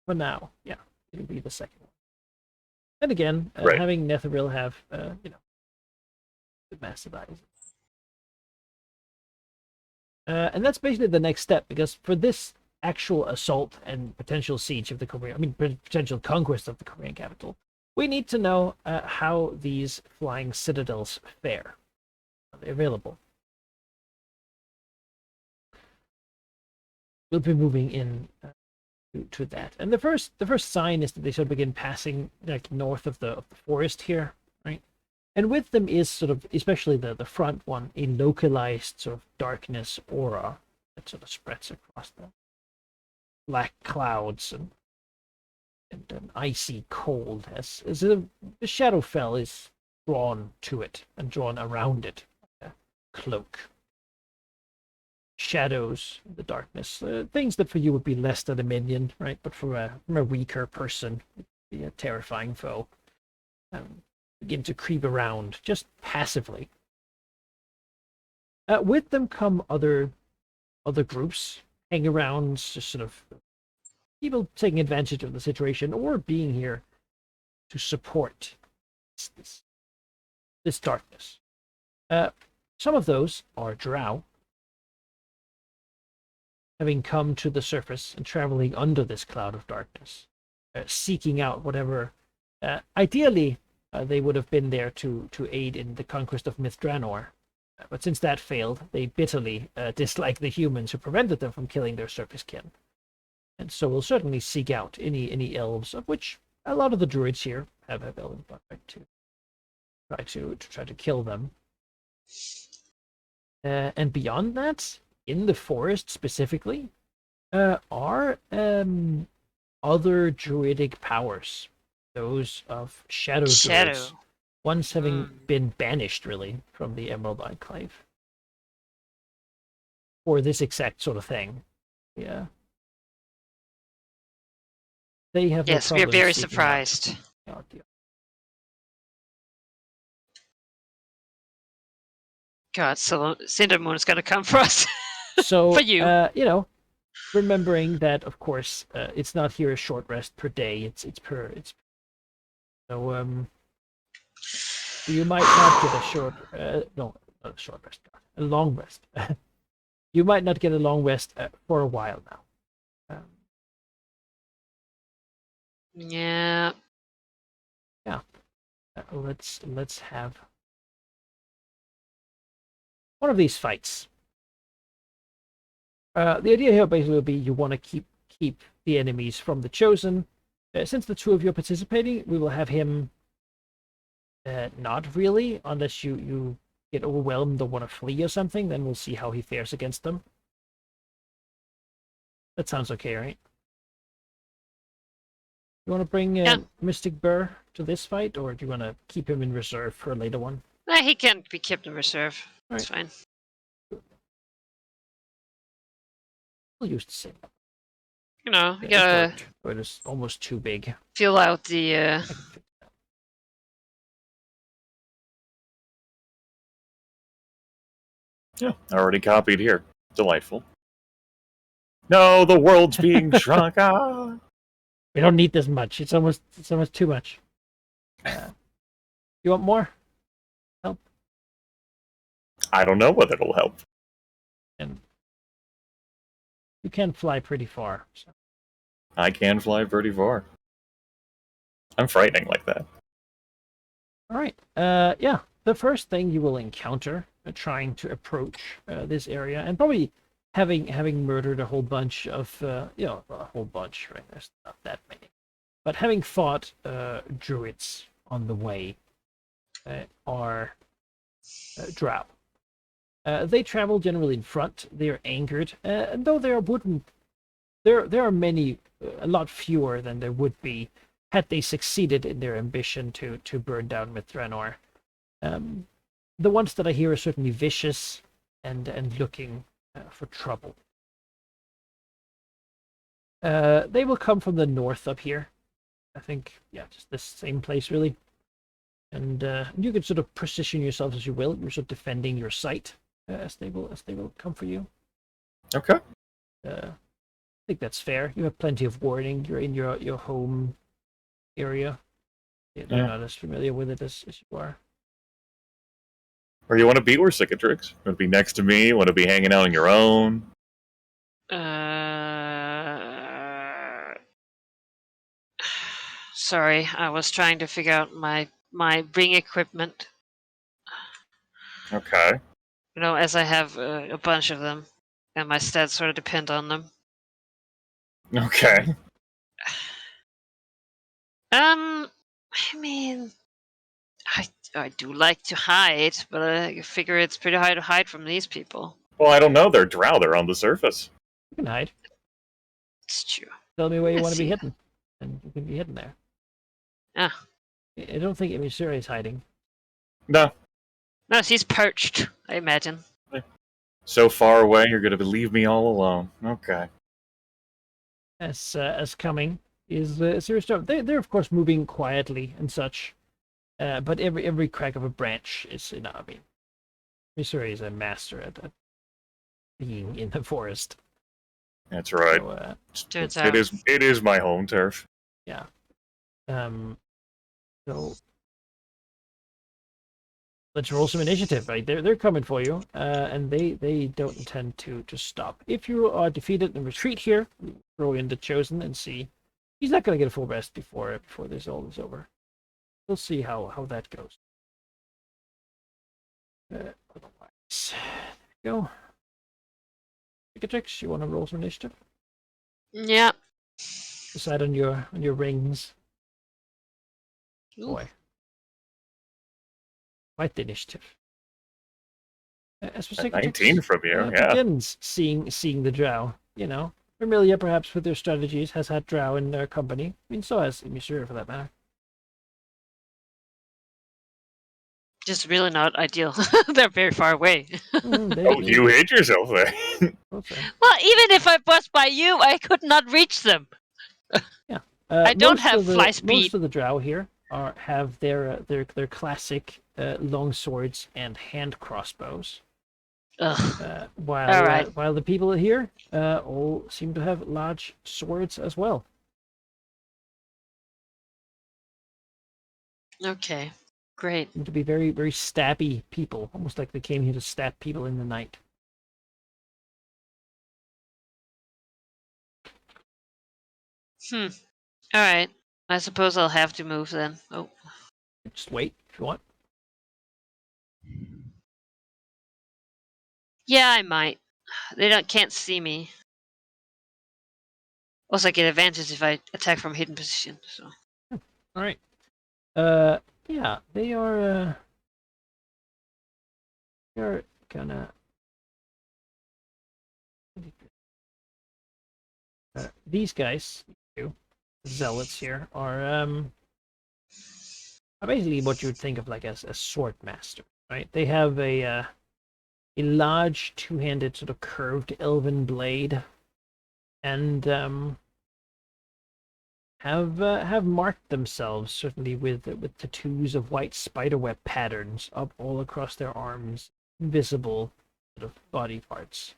for now, yeah, it'll be the second one. And again, having Netheril have, massive eyes. And that's basically the next step, because for this actual assault and potential siege of the potential conquest of the Korean capital, we need to know how these flying citadels fare. Are they available? We'll be moving in to that. And the first sign is that they sort of begin passing north of the forest here, right? And with them is sort of, especially the front one, a localized sort of darkness aura that sort of spreads across the black clouds and an icy cold as the Shadowfell is drawn to it and drawn around it like a cloak. Shadows, the darkness, things that for you would be less than a minion, right? But from a weaker person, it'd be a terrifying foe. Begin to creep around just passively. With them come other groups hang around, just sort of people taking advantage of the situation or being here to support this darkness. Some of those are drow, having come to the surface and traveling under this cloud of darkness, seeking out whatever. Ideally, they would have been there to aid in the conquest of Mithranor. But since that failed, they bitterly dislike the humans who prevented them from killing their surface kin. And so will certainly seek out any elves, of which a lot of the druids here have elven blood, right, to try to kill them. And beyond that, in the forest specifically, are other druidic powers. Those of shadow druids once having been banished, really, from the Emerald Enclave. For this exact sort of thing. Yeah. They have no Yes, we are problem very seeking surprised. out the- God, so Cindermoon is gonna come for us. So, For you. you know, remembering that, of course, it's not here a short rest per day. It's so you might not get a short no, not a short rest, God, a long rest. You might not get a long rest for a while now. Yeah. Let's have one of these fights. The idea here basically will be you want to keep the enemies from the Chosen. Since the two of you are participating, we will have him not really, unless you get overwhelmed or want to flee or something. Then we'll see how he fares against them. That sounds okay, right? You want to bring Mystic Burr to this fight, or do you want to keep him in reserve for a later one? Nah, he can be kept in reserve. That's Right. fine. We'll use the same. You know, you gotta It is almost too big. fill out the I can fix that. Yeah, already copied here. Delightful. No, the world's being shrunk. Ah. We don't need this much. It's almost too much. You want more? Help? I don't know whether it'll help. And you can fly pretty far. So. I can fly pretty far. I'm frightening like that. All right. Yeah. The first thing you will encounter trying to approach this area, and probably having murdered a whole bunch of a whole bunch, right? There's not that many, but having fought druids on the way are drow. They travel generally in front. They are anchored, and though they are wooden, there are many, a lot fewer than there would be had they succeeded in their ambition to burn down Mithranor. The ones that I hear are certainly vicious and looking for trouble. They will come from the north up here. I think, yeah, just this same place really. And you can sort of position yourselves as you will. You're sort of defending your site as they will come for you. Okay. I think that's fair. You have plenty of warning. You're in your home area. They're not as familiar with it as you are. Or you want to be where Cicatrix? You want to be next to me? You want to be hanging out on your own? Sorry, I was trying to figure out my ring equipment. Okay. You know, as I have a bunch of them, and my stats sort of depend on them. Okay. I mean, I do like to hide, but I figure it's pretty hard to hide from these people. Well, I don't know. They're drow. They're on the surface. You can hide. It's true. Tell me where you I want to be see. hidden, and you can be hidden there. Ah. I don't think Emisura is hiding. No. No, she's perched, I imagine. So far away, you're going to leave me all alone. Okay. As coming is Serious Storm. They're of course moving quietly and such, but every crack of a branch is, you know, I mean, Emisura is a master at being in the forest. That's right. So, Turns it out. it is my home turf. yeah. So let's roll some initiative, right? They're coming for you, and they don't intend to stop. If you are defeated and retreat here, throw in the Chosen and see. He's not going to get a full rest before this all is over. We'll see how that goes. Otherwise, there we go. Cicatrix, you want to roll some initiative? Yeah. Decide on your rings. Ooh. Boy. Quite the initiative. As for Cicatrix, 19 from you, yeah. begins seeing the drow, you know, familiar perhaps with their strategies, has had drow in their company. I mean, so has Emisura for that matter. Just really not ideal. They're very far away. Oh, you hit yourself there. Well, even if I was by you, I could not reach them. I don't have fly speed. Most of the drow here have their classic long swords and hand crossbows. Ugh. While the people here all seem to have large swords as well. Okay, great. Seem to be very, very stabby people, almost like they came here to stab people in the night. All right. I suppose I'll have to move then. Oh. Just wait if you want. Yeah, I might. They can't see me. Also, I get advantage if I attack from hidden position. So. All right. Yeah, they are. They're gonna. These guys, zealots here, are basically what you would think of like as a sword master, right? They have a large two-handed sort of curved elven blade, and have marked themselves certainly with tattoos of white spiderweb patterns up all across their arms, visible sort of body parts.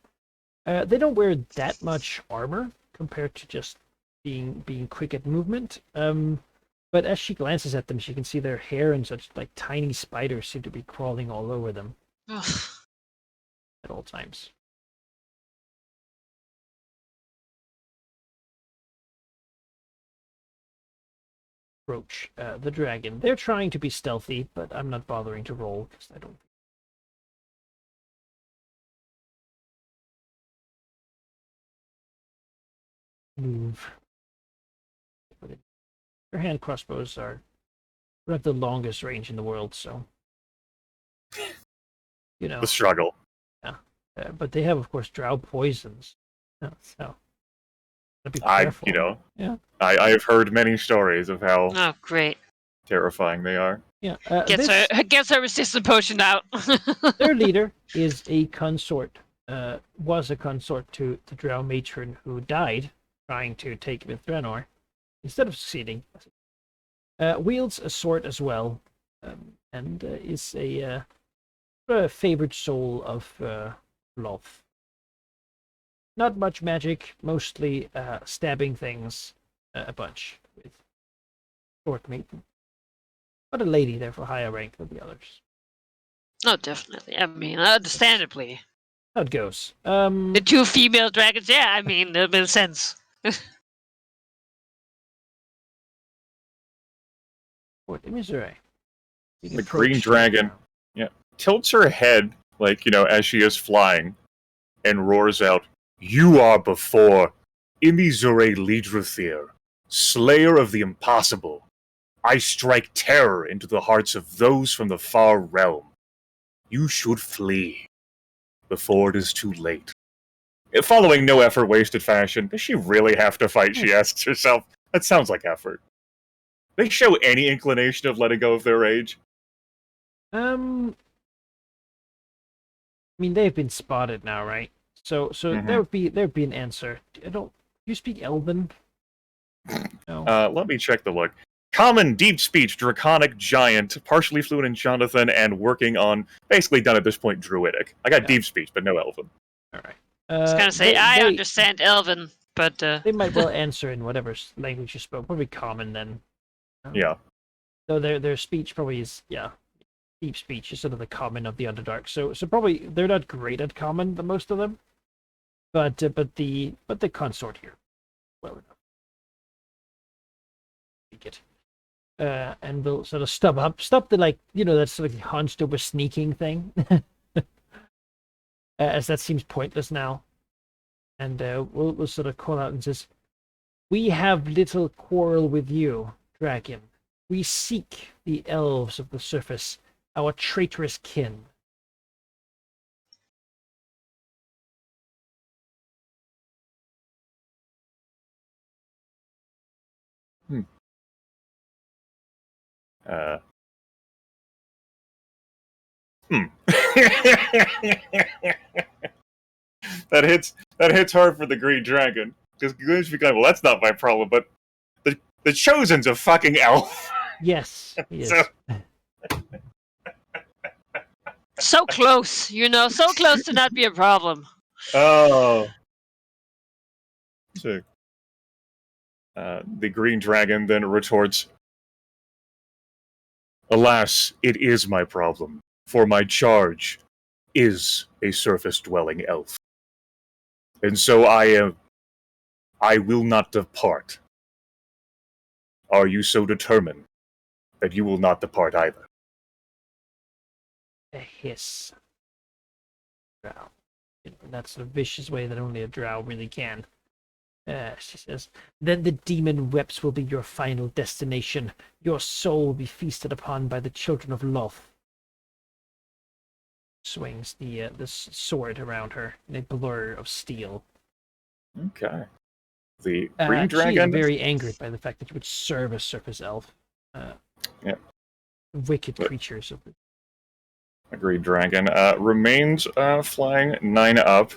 They don't wear that much armor compared to just being quick at movement. But as she glances at them, she can see their hair and such like tiny spiders seem to be crawling all over them at all times. Approach the dragon. They're trying to be stealthy, but I'm not bothering to roll because I don't. Move. Their hand crossbows don't have the longest range in the world, so you know. The struggle. Yeah, but they have, of course, drow poisons. So be careful. Yeah. I have heard many stories of how great terrifying they are. Yeah, gets her resistant potion out. Their leader is a consort. Was a consort to the drow matron who died trying to take Mithranor instead of succeeding. Wields a sword as well, and is a favored soul of Lolth. Not much magic, mostly stabbing things a bunch with short meat. But a lady, therefore higher rank than the others. Oh, definitely. I mean, understandably. How it goes. The two female dragons, yeah, I mean, it makes sense. What in Missouri? The green dragon, tilts her head, like, as she is flying, and roars out, "You are before Imizure Lidrathir, slayer of the impossible. I strike terror into the hearts of those from the far realm. You should flee before it is too late." Following no effort wasted fashion, does she really have to fight, she asks herself. That sounds like effort. They show any inclination of letting go of their rage? I mean, they've been spotted now, right? So there would be an answer. You speak Elven? No. Let me check the look. Common, deep speech, draconic, giant, partially fluent in Jonathan, and working on, basically done at this point, druidic. I got deep speech, but no Elven. All right. I was gonna say I understand Elven, but they might well answer in whatever language you spoke. Probably common then. Yeah. So their speech probably is deep speech is sort of the common of the Underdark. So probably they're not great at common, the most of them, but the consort here, well enough. It. And we'll sort of stop the that sort of hunched over sneaking thing, as that seems pointless now. And we'll sort of call out and says, "We have little quarrel with you, dragon. We seek the elves of the surface, our traitorous kin." That hits hard for the Green Dragon. Because Goonish be going, well, that's not my problem, but the Chosen's a fucking elf. Yes, he is. So- So close, so close to not be a problem. Oh. So, the Green Dragon then retorts, alas, it is my problem, for my charge is a surface-dwelling elf. And so I will not depart. Are you so determined that you will not depart either? A hiss. Drow. That's a vicious way that only a drow really can. She says, then the demon webs will be your final destination. Your soul will be feasted upon by the children of Loth. Swings the sword around her in a blur of steel. Okay. The Green Dragon... She is very angered by the fact that you would serve a surface elf. Wicked creatures of the... The Green Dragon remains flying 9 up.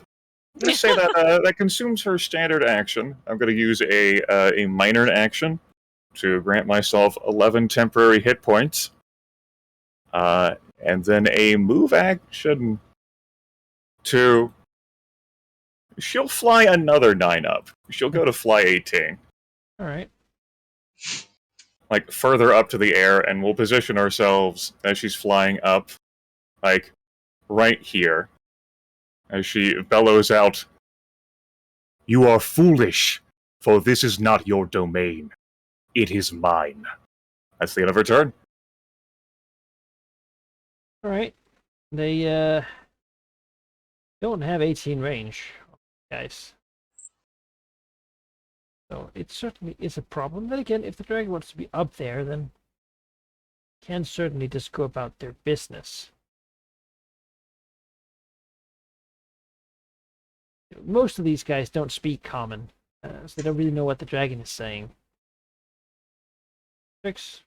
I'm going to say that that consumes her standard action. I'm going to use a minor action to grant myself 11 temporary hit points. And then a move action to... She'll fly another 9 up. She'll go to fly 18. Alright. Like, further up to the air, and we'll position ourselves as she's flying up, like, right here. As she bellows out, "You are foolish, for this is not your domain. It is mine." That's the end of her turn. Alright. They, don't have 18 range, guys. So it certainly is a problem. Then again, if the dragon wants to be up there, then can certainly just go about their business. Most of these guys don't speak common, so they don't really know what the dragon is saying. Tricks.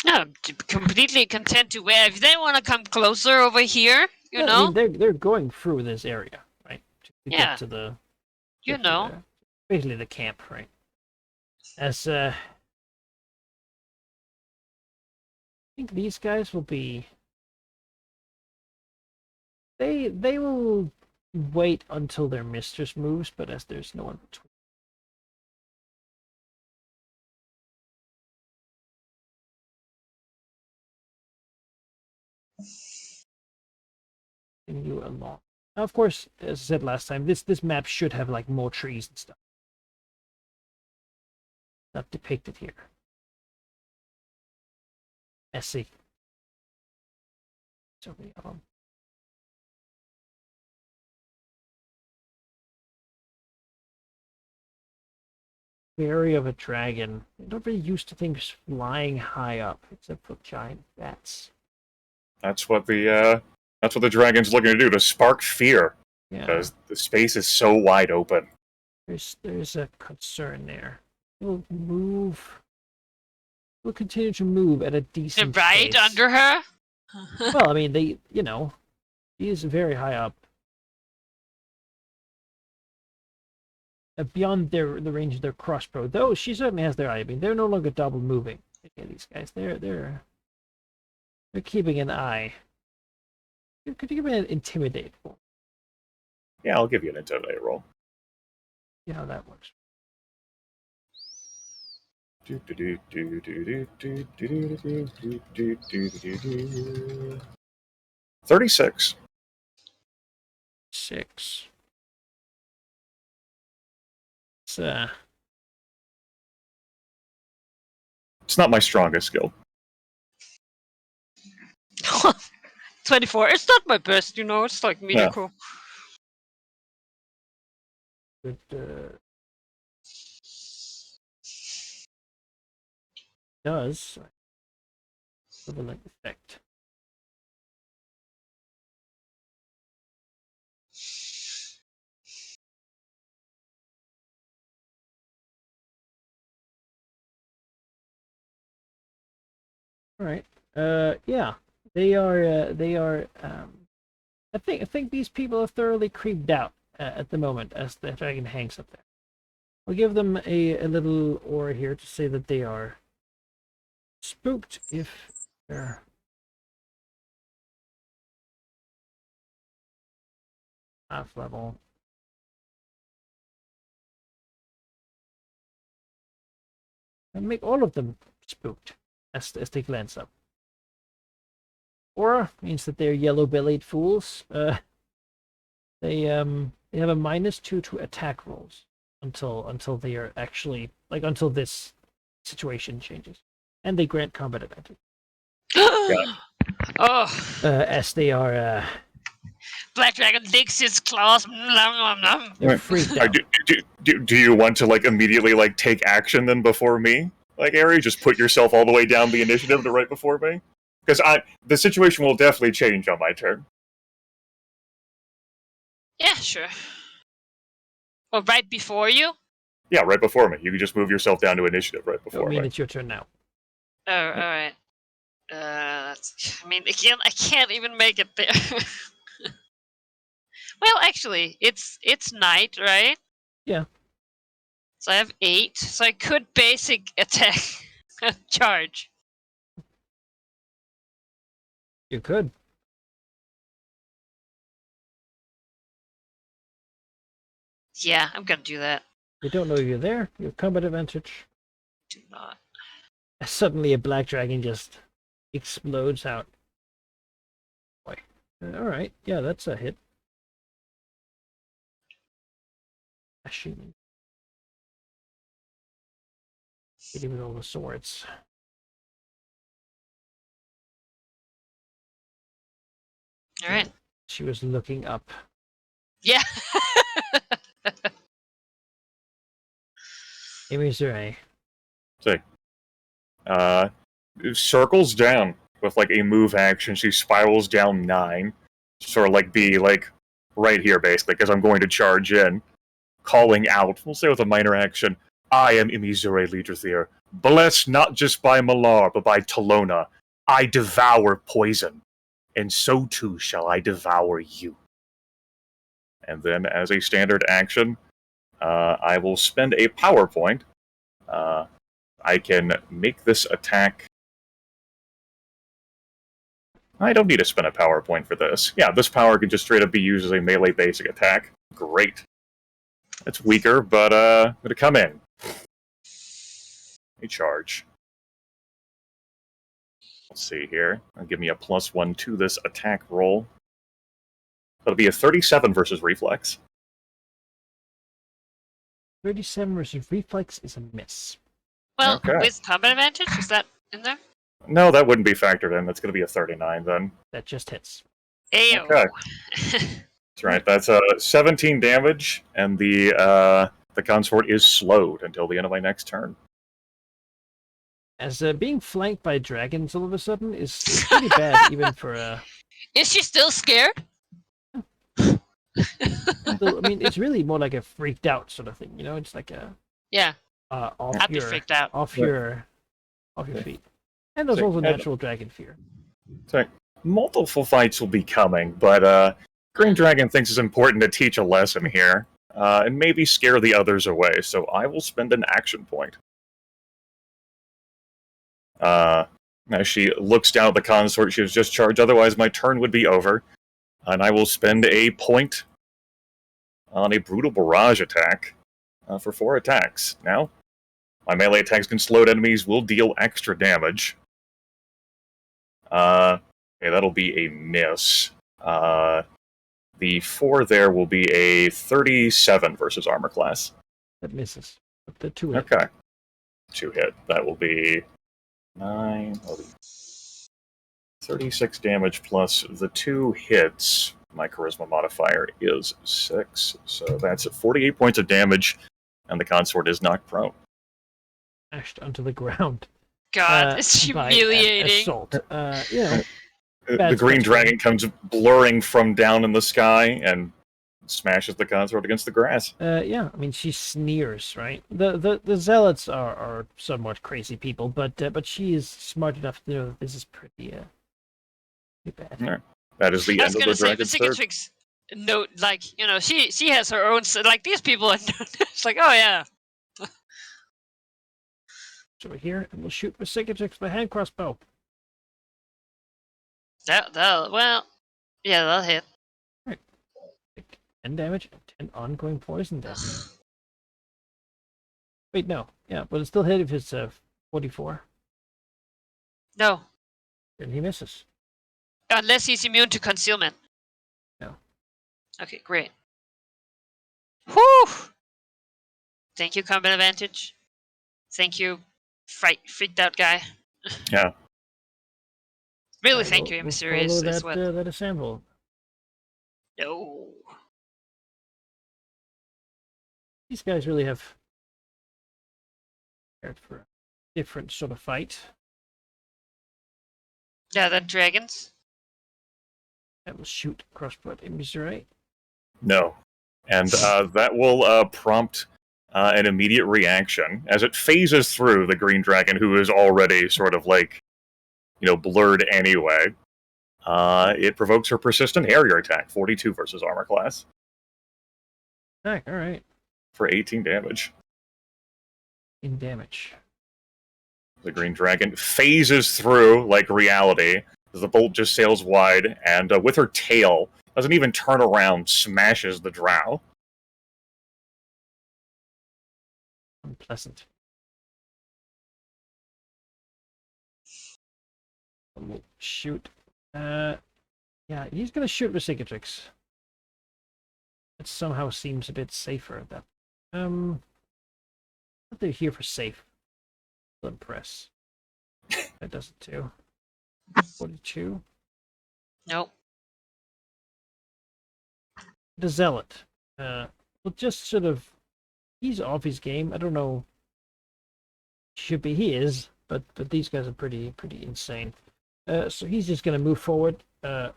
No, I'm completely content to where if they want to come closer over here, you Yeah, know. I mean, they're going through this area, right? To Yeah. get to the... You know. Basically the camp, right? As, I think these guys will be... They will wait until their mistress moves, but as there's no one between... you along. Now, of course, as I said last time, this map should have like more trees and stuff. Not depicted here. Messy. So many of them. Berry of a dragon. I'm not really used to things flying high up, except for giant bats. That's what the dragon's looking to do, to spark fear. Yeah. Because the space is so wide open. There's a concern there. We'll move. We'll continue to move at a decent Right pace. under her. Well, I mean, she is very high up. Beyond the range of their crossbow, though she certainly has their eye. I mean, they're no longer double moving. Okay, these guys, they're keeping an eye. Could you give me an intimidate roll? Yeah, I'll give you an intimidate roll. See how that works. 36. 6. It's not my strongest skill. 24. It's not my best, it's like mediocre. It does equivalent effect. All right. Yeah. They are. I think these people are thoroughly creeped out at the moment as the dragon hangs up there. I'll give them a little aura here to say that they are spooked if they're half level. And make all of them spooked as they glance up. Aura means that they're yellow-bellied fools. They have a -2 to attack rolls until they are actually until this situation changes, and they grant combat advantage. Oh, As they are Black Dragon licks his claws. Nom, nom, nom. they're Right. freaked out. Do you want to immediately take action then before me? Ari, just put yourself all the way down the initiative to right before me? Because the situation will definitely change on my turn. Yeah, sure. Well, right before you? Yeah, right before me. You can just move yourself down to initiative right I before mean, me. it's your turn now. Oh, alright. I can't even make it there. Well, actually, it's night, right? Yeah. So I have 8, so I could basic attack charge. You could. Yeah, I'm gonna do that. They don't know you're there. You have combat advantage. Do not. Suddenly, a black dragon just explodes out. Boy. All right. Yeah, that's a hit. Ashing. Hitting with all the swords. Alright. She was looking up. Yeah. Emizure. Circles down with a move action. She spirals down 9. Sort of be right here, basically, because I'm going to charge in. Calling out, we'll say with a minor action, I am Emizure Leaderthir, blessed not just by Malar, but by Talona. I devour poison, and so too shall I devour you. And then, as a standard action, I will spend a power point. I can make this attack. I don't need to spend a power point for this. Yeah, this power can just straight up be used as a melee basic attack. Great. It's weaker, but gonna come in. A charge. Let's see here. It'll give me a +1 to this attack roll. That'll be a 37 versus reflex. 37 versus reflex is a miss. Well, Okay. with combat advantage, is that in there? No, that wouldn't be factored in. That's going to be a 39 then. That just hits. Ayo. Okay. That's right. That's 17 damage, and the consort is slowed until the end of my next turn. As being flanked by dragons all of a sudden is pretty bad, even for a. Is she still scared? I mean, it's really more like a freaked out sort of thing. You know, it's like a Yeah, off I'd be your freaked out. off Yeah. your feet. And there's So, also and- natural dragon fear. So, multiple fights will be coming, but Green Dragon thinks it's important to teach a lesson here, and maybe scare the others away, so I will spend an action point. As she looks down at the consort she was just charged, otherwise my turn would be over, and I will spend a point on a Brutal Barrage attack for 4 attacks. Now, my melee attacks can slowed enemies, will deal extra damage. Okay, that'll be a miss. The 4 there will be a 37 versus armor class. That misses. But the 2 hit. Okay. 2 hit. That will be 9. That'll be 36 damage plus the 2 hits. My charisma modifier is 6. So that's 48 points of damage, and the consort is knocked prone. Smashed onto the ground. God, it's by humiliating. assault. You know, The Bad green special. dragon comes blurring from down in the sky and smashes the consort against the grass. Yeah, I mean, she sneers, right? The zealots are somewhat crazy people, but she is smart enough to know that this is pretty bad. Yeah. That is the I end was of gonna the say, dragon's turn. Vesicatrix, no, like, she has her own, like, these people are, it's like, oh yeah. So we're here, and we'll shoot for Cicatrix with a hand crossbow. Well, yeah, that'll hit. 10 damage and 10 ongoing poison damage. Wait, no. Yeah, but it's still hit if it's 44. No, And he misses. unless he's immune to concealment. No. Okay, great. Whew! Thank you, combat advantage. Thank you, freaked out guy. Yeah. Really, Right, thank you, we'll Emissary. follow Is what? that example. No. These guys really have prepared for a different sort of fight. Yeah, the dragons. That will shoot crossbow at Emissary. No. And that will prompt an immediate reaction as it phases through the green dragon, who is already sort of like, blurred anyway. It provokes her persistent area attack, 42 versus armor class, All right. for 18 damage. In damage. The green dragon phases through like reality as the bolt just sails wide, and with her tail, doesn't even turn around, smashes the drow. Unpleasant. We'll shoot. Yeah, he's gonna shoot with Cicatrix. It somehow seems a bit safer at that. What they're here for safe. Will impress. That does it too. 42. Nope. The Zealot. Well, just sort of. He's off his game. I don't know. He is, but these guys are pretty insane. So he's just gonna move forward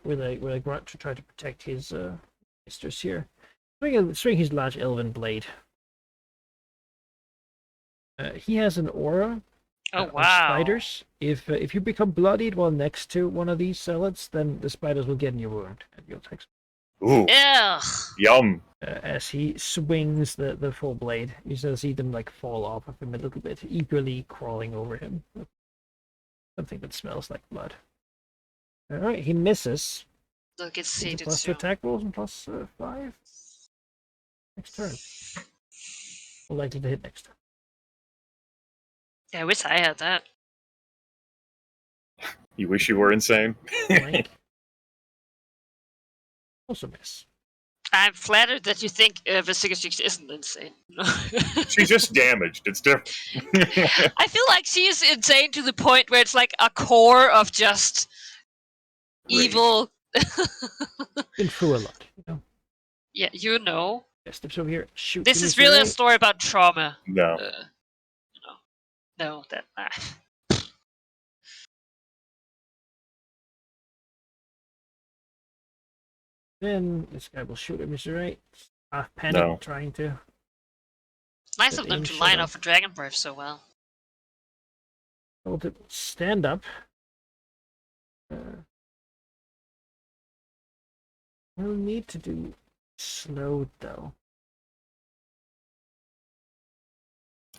with a grunt to try to protect his mistress here. Swing his large elven blade. He has an aura. Oh, On wow. spiders. If you become bloodied while next to one of these zealots, then the spiders will get in your wound and you'll take. Ooh, Ugh. yum. As he swings the full blade, you sort of see them like fall off of him a little bit, eagerly crawling over him. Something that smells like blood. All right, he misses. Look, it's He's a seated plus soon. attack rolls and plus 5. Next turn. More likely to hit next turn. Yeah, I wish I had that. You wish you were insane? Blank. Also miss. I'm flattered that you think Vesicatrix isn't insane. She's just damaged. It's different. I feel like she is insane to the point where it's like a core of just Rage. evil. Been through a lot, you know. Yeah, you know. Yeah, steps over here. Shoot. This him is with really your a story about trauma. No. No, that. Then this guy will shoot him, is he right? Half panic, No. trying to. Nice But of them in to line shadow. up for Dragon Breath so well. Able to stand up. We'll need to do slowed though.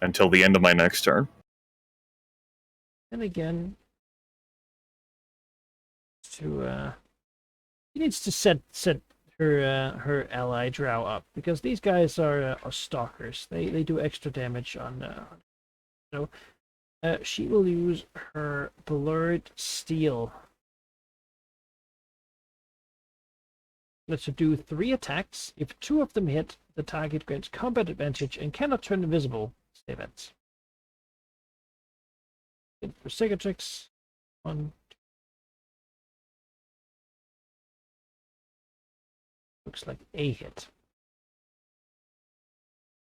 Until the end of my next turn. And again, he needs to set her ally Drow up because these guys are stalkers. They do extra damage on. So she will use her blurred steel. Let's do 3 attacks. If 2 of them hit, the target grants combat advantage and cannot turn invisible. Save events. For Cicatrix, 1, 2. Looks like a hit.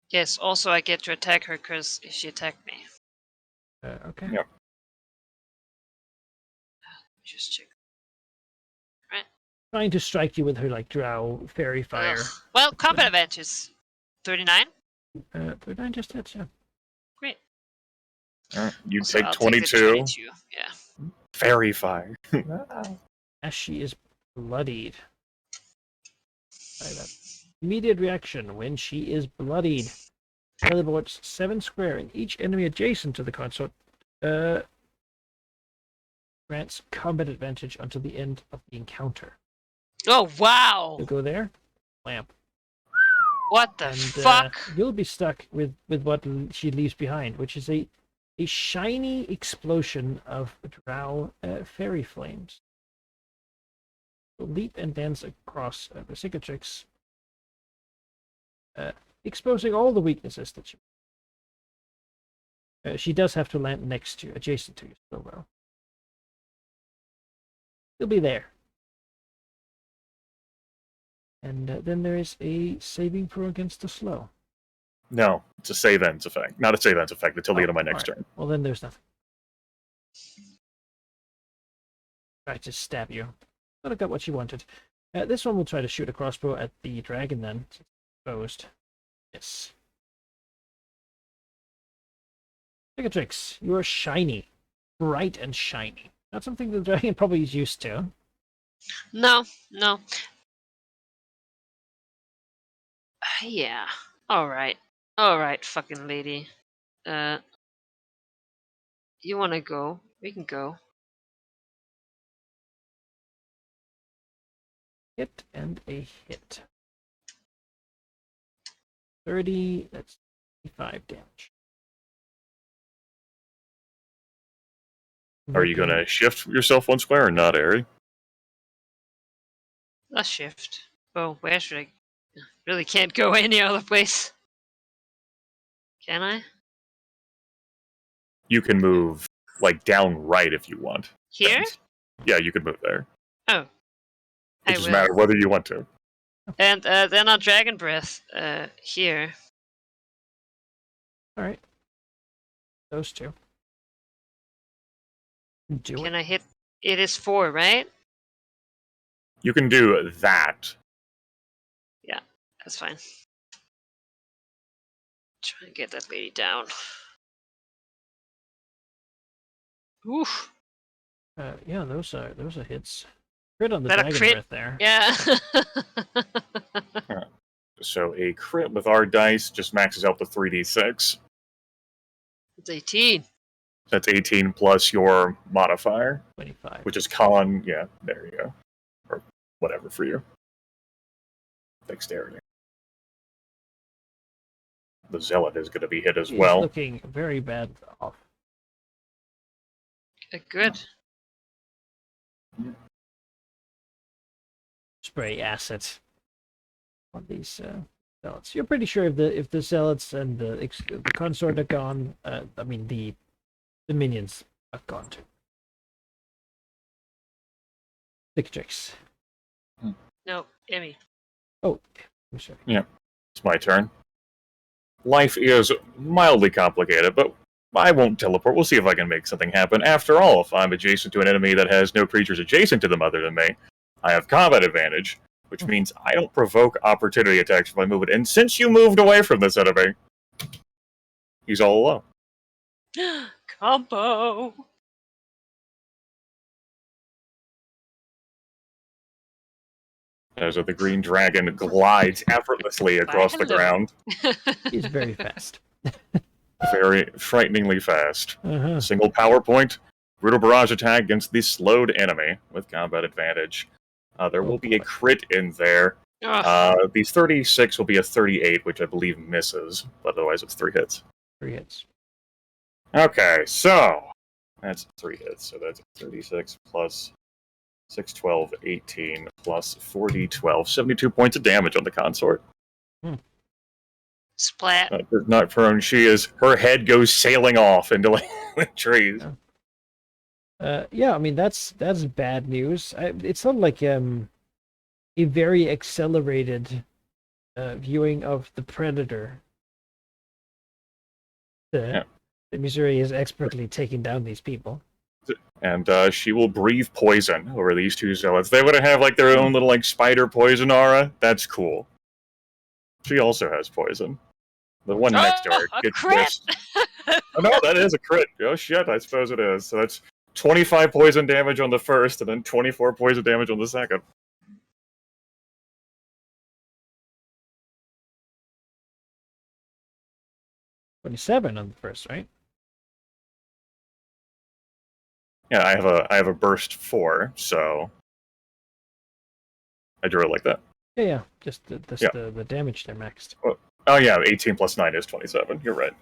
Yes, also I get to attack her because she attacked me. Okay. Yep. Just check. Right. trying to strike you with her like drow fairy fire. Ugh. Well, combat advantage. 39. 39 just hits, yeah. Great. You So take I'll 22. Take the 22. Yeah. Fairy fire. As she is bloodied. By that immediate reaction when she is bloodied. Teleports 7 square, and each enemy adjacent to the consort grants combat advantage until the end of the encounter. Oh wow! You'll go there, lamp. What the And fuck? you'll be stuck with what she leaves behind, which is a shiny explosion of drow fairy flames. So leap and dance across the cicatrix, exposing all the weaknesses that she does have to land next to you, adjacent to you, still though. You'll be there. And then there is a saving throw against the slow. No, it's a save ends effect. Not a save ends effect until the end of my next turn. Well, then there's nothing. Try to stab you. But I got what she wanted. This one will try to shoot a crossbow at the dragon then. It's exposed. Yes. Cicatrix, you are shiny. Bright and shiny. Not something the dragon probably is used to. No. Yeah. Alright, fucking lady. You wanna go? We can go. Hit and a hit. 30, that's 5 damage. Are you going to shift yourself 1 square or not, Ari? A shift. Oh, where should I? Really can't go any other place. Can I? You can move, like, down right if you want. Here? Yeah, you can move there. Oh. It doesn't matter whether you want to. And then I'll Dragon Breath here. Alright. Those two. Can I hit? It is 4, right? You can do that. Yeah, that's fine. Try and get that lady down. Oof. Yeah, those are hits. Crit on the That a dragon crit? breath there. Yeah. So a crit with our dice just maxes out the 3d6. It's 18. That's 18 plus your modifier, 25. which is con. Yeah, there you go. Or whatever for you. Dexterity. The zealot is going to be hit as He's well. looking very bad off. Good. Spray acid on these zealots. You're pretty sure if the zealots and the consort are gone, I mean the minions are gone too. Cicatrix. No, Emmy. Oh, I'm sorry. It's my turn. Life is mildly complicated, but I won't teleport. We'll see if I can make something happen. After all, if I'm adjacent to an enemy that has no creatures adjacent to them other than me, I have combat advantage, which means I don't provoke opportunity attacks if I move it. And since you moved away from this enemy, he's all alone. Combo. As the green dragon glides effortlessly across the Hello. ground. He's very fast. Very frighteningly fast. Uh-huh. Single power point. Brutal barrage attack against the slowed enemy with combat advantage. There will be a crit in there. Ugh. The 36 will be a 38, which I believe misses. But otherwise, it's 3 hits. 3 hits. Okay, so that's 3 hits. So that's 36 plus 6, 12, 18 plus 40, 12. 72 points of damage on the consort. Splat. Not prone. Her head goes sailing off into the trees. Yeah, I mean that's bad news. It's not like a very accelerated viewing of the Predator. The Missouri is expertly taking down these people. And she will breathe poison over these two zealots. They would have like their own little like spider poison aura. That's cool. She also has poison. The one next to her a gets crit! missed. Oh no, that is a crit. Oh shit, I suppose it is. So that's 25 poison damage on the first, and then 24 poison damage on the second. $27 on the first, right? Yeah, I have a burst 4, so I drew it like that. Yeah. Just the damage there maxed. Oh yeah, 18 plus 9 is 27. You're right.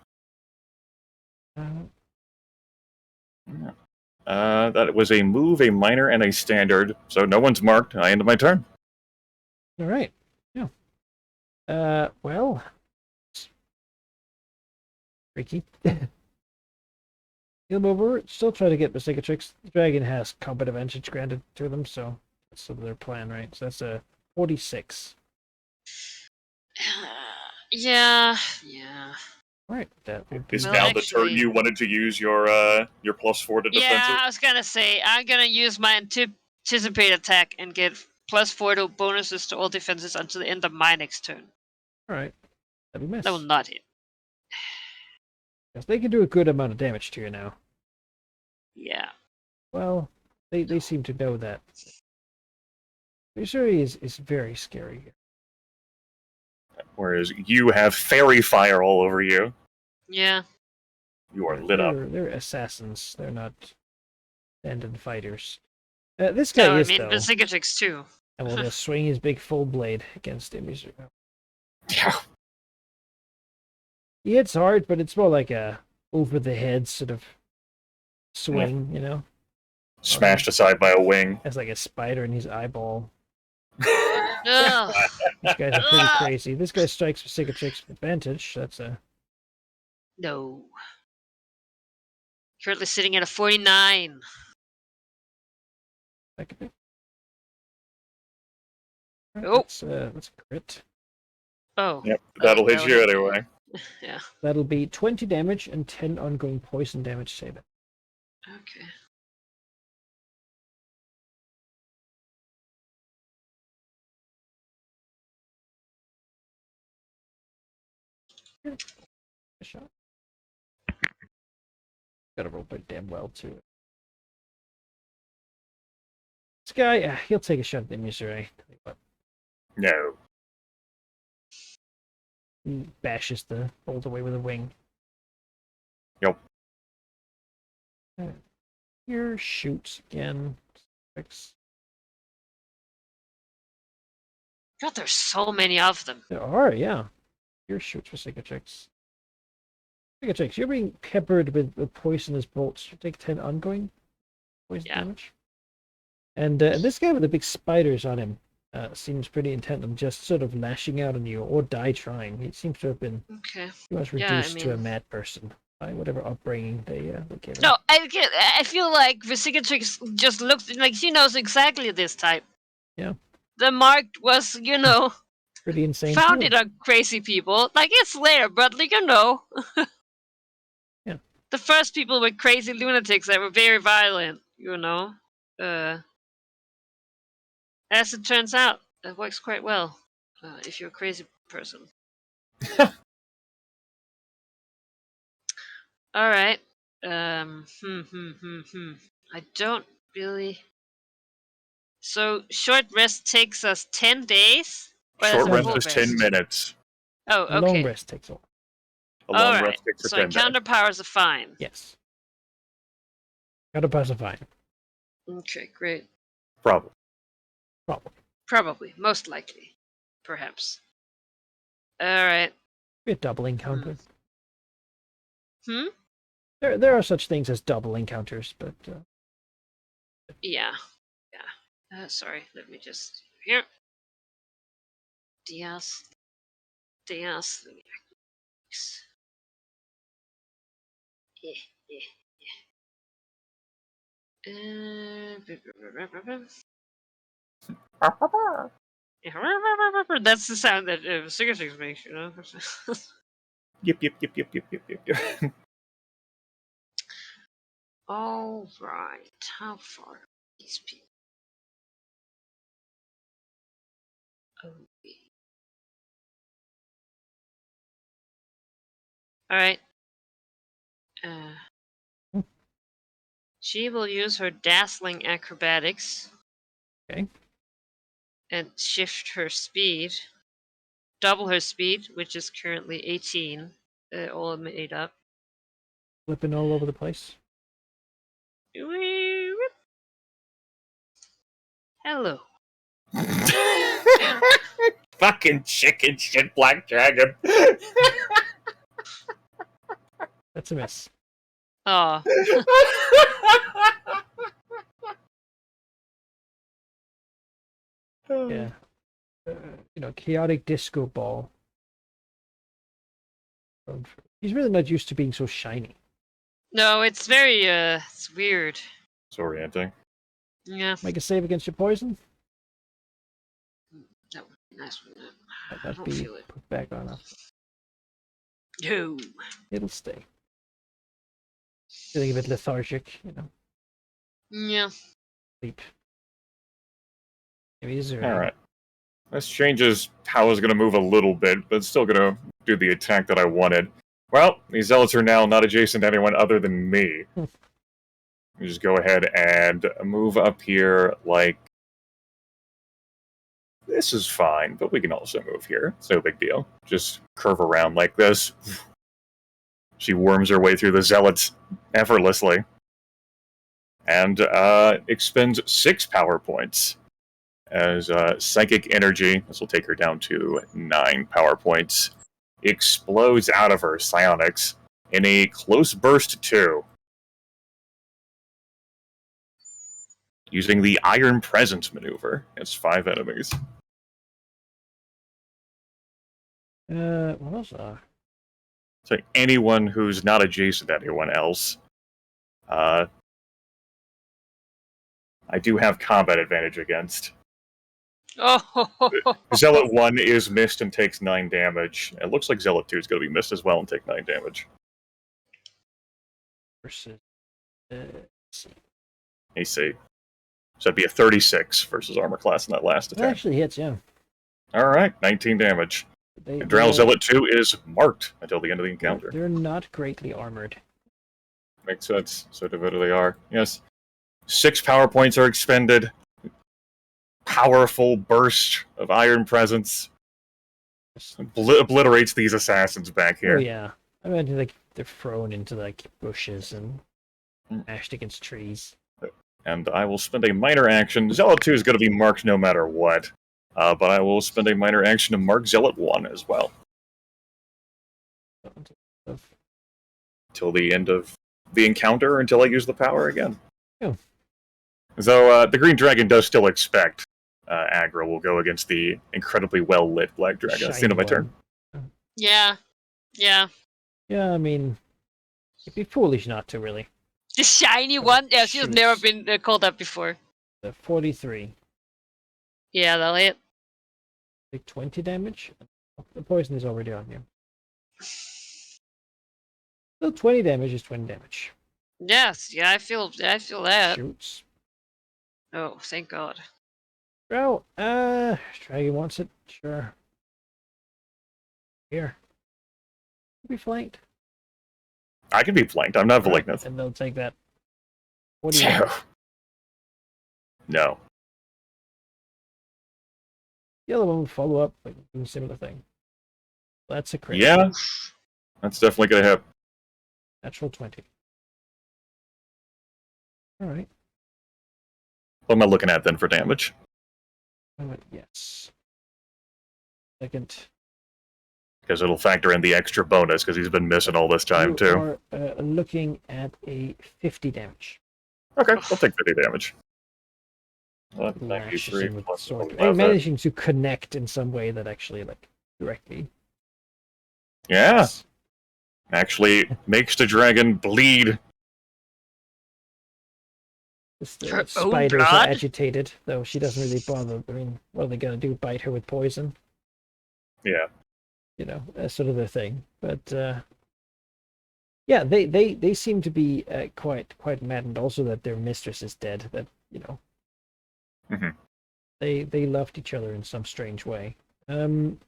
That was a move, a minor, and a standard. So no one's marked. I end my turn. All right. Yeah. Well, tricky. Heal over. Still try to get Psychiatrix. The dragon has combat advantage granted to them, so that's sort of their plan, right? So that's a 46. Yeah. All right, that would be. Is Well, now the turn actually- you wanted to use your +4 to defensive? Yeah, I was gonna say, I'm gonna use my anticipate attack and get +4 to bonuses to all defenses until the end of my next turn. All right, that'd be miss. That will not hit. Yes, they can do a good amount of damage to you now. Yeah. Well, they seem to know that. Missouri is very scary. Whereas you have fairy fire all over you. Yeah. You are lit up. They're assassins. They're not stand-in fighters. This guy No, is, I mean, though. the Psychiatrix too. And will just swing his big full blade against him. Yeah. He hits hard, but it's more like a over-the-head sort of swing, you know? Smashed aside by a wing. Has like a spider in his eyeball. Ugh. These guys are pretty crazy. This guy strikes with Psychiatrix with advantage. That's a... No. Currently sitting at a 49. That could be... Oh. That's a crit. Oh. Yep, that'll hit that'll you hit. anyway. Yeah. That'll be 20 damage and 10 ongoing poison damage saving. Okay. A shot. Gotta roll pretty damn well, too. This guy, he'll take a shot at the Missouri. No. He bashes the bolt away with a wing. Yep. Here, shoots again. God, there's so many of them. There are, yeah. Here, shoots for Psychiatrix. Psychiatrix, you're being peppered with poisonous bolts. You take 10 ongoing poison damage. And this guy with the big spiders on him seems pretty intent on just sort of lashing out on you or die trying. He seems to have been Okay. he was Yeah, I reduced to a mean- mad person by whatever upbringing they gave him. No, I feel like the Psychiatrix just looks like she knows exactly this type. Yeah. The mark was, Pretty insane. founded on crazy people. Like, it's there, but, Yeah. The first people were crazy lunatics that were very violent, As it turns out, it works quite well if you're a crazy person. All right. I don't really. So short rest takes us 10 days. Or Short that's a rest full is 10 minutes. Oh, A okay. long rest takes a while. A long All right. rest takes So 10 counter minutes. powers are fine. Yes. Gotta pacify. Okay, great. Probably. Probably, most likely, perhaps. All right. Be a double encounter. Hmm. There are such things as double encounters, but Yeah. Sorry. Let me just here. Diaz. Let me. That's the sound that Psychiatrix makes, Yip, yip, yip, yip, yip, yip, yip, yip. All right. How far are these people? Okay. All right. She will use her dazzling acrobatics. Okay. And shift her speed. Double her speed, which is currently 18. All made up. Flipping all over the place. Hello. Fucking chicken shit, Black Dragon. That's a miss. Oh. Yeah. Chaotic disco ball. He's really not used to being so shiny. No, it's very, it's weird. It's orienting. Yeah. Make a save against your poison. That would be nice, wouldn't it? I That'd don't be feel it. put back on up. No. It'll stay. Feeling a bit lethargic, Yeah. sleep. Maybe he's Alright. This changes how I was going to move a little bit, but it's still going to do the attack that I wanted. Well, these zealots are now not adjacent to anyone other than me. Let me just go ahead and move up here like... This is fine, but we can also move here. It's no big deal. Just curve around like this. She worms her way through the zealots effortlessly. And expends 6 power points as psychic energy, this will take her down to 9 power points, explodes out of her psionics in a close burst 2. Using the Iron Presence maneuver against 5 enemies. What else? So anyone who's not adjacent to anyone else. I do have combat advantage against. Oh. Zealot 1 is missed and takes 9 damage. It looks like Zealot 2 is going to be missed as well and take 9 damage. Versus. AC. So that'd be a 36 versus armor class in that last That attack. actually hits, yeah. Alright, 19 damage. And Drow Zealot 2 is marked until the end of the encounter. They're not greatly armored. Makes sense. So devoted they are. Yes. 6 power points are expended. Powerful burst of Iron Presence. Obliterates these assassins back here. Oh yeah. I mean, they're thrown into bushes and mashed against trees. And I will spend a minor action. Zealot 2 is going to be marked no matter what. But I will spend a minor action to mark Zealot 1 as well. Till the end of the encounter, until I use the power again. Oh. So the Green Dragon does still expect aggro will go against the incredibly well-lit Black Dragon. That's the end of my turn. Yeah. Yeah. Yeah, I mean, it'd be foolish not to, really. The shiny one? Yeah, she's Shoots. never been called that before. The 43. Yeah, that'll hit. Like 20 damage? The poison is already on you. So 20 damage is 20 damage. Yes, yeah, I feel that. Shoots. Oh, thank God. Well, Dragon wants it. Sure. Here. Be flanked. I can be flanked. I'm not Malignant. And they'll take that. What do you No. The other one will follow up, like doing a similar thing. That's a crit. Yeah. That's definitely going to hit. Natural 20. Alright. What am I looking at then for damage? Yes. Second. Because it'll factor in the extra bonus because he's been missing all this time, You too. are looking at a 50 damage. Okay, I'll take 50 damage. Lashes 93 him with the plus sword. 11. And managing to connect in some way that actually, directly. Yeah. Actually makes the dragon bleed. The Her own spiders are blood? agitated, though she doesn't really bother. I mean, what are they going to do? Bite her with poison? Yeah. That's sort of the thing. But Yeah, they seem to be quite maddened. Also, that their mistress is dead. That Mhm. they loved each other in some strange way. I'm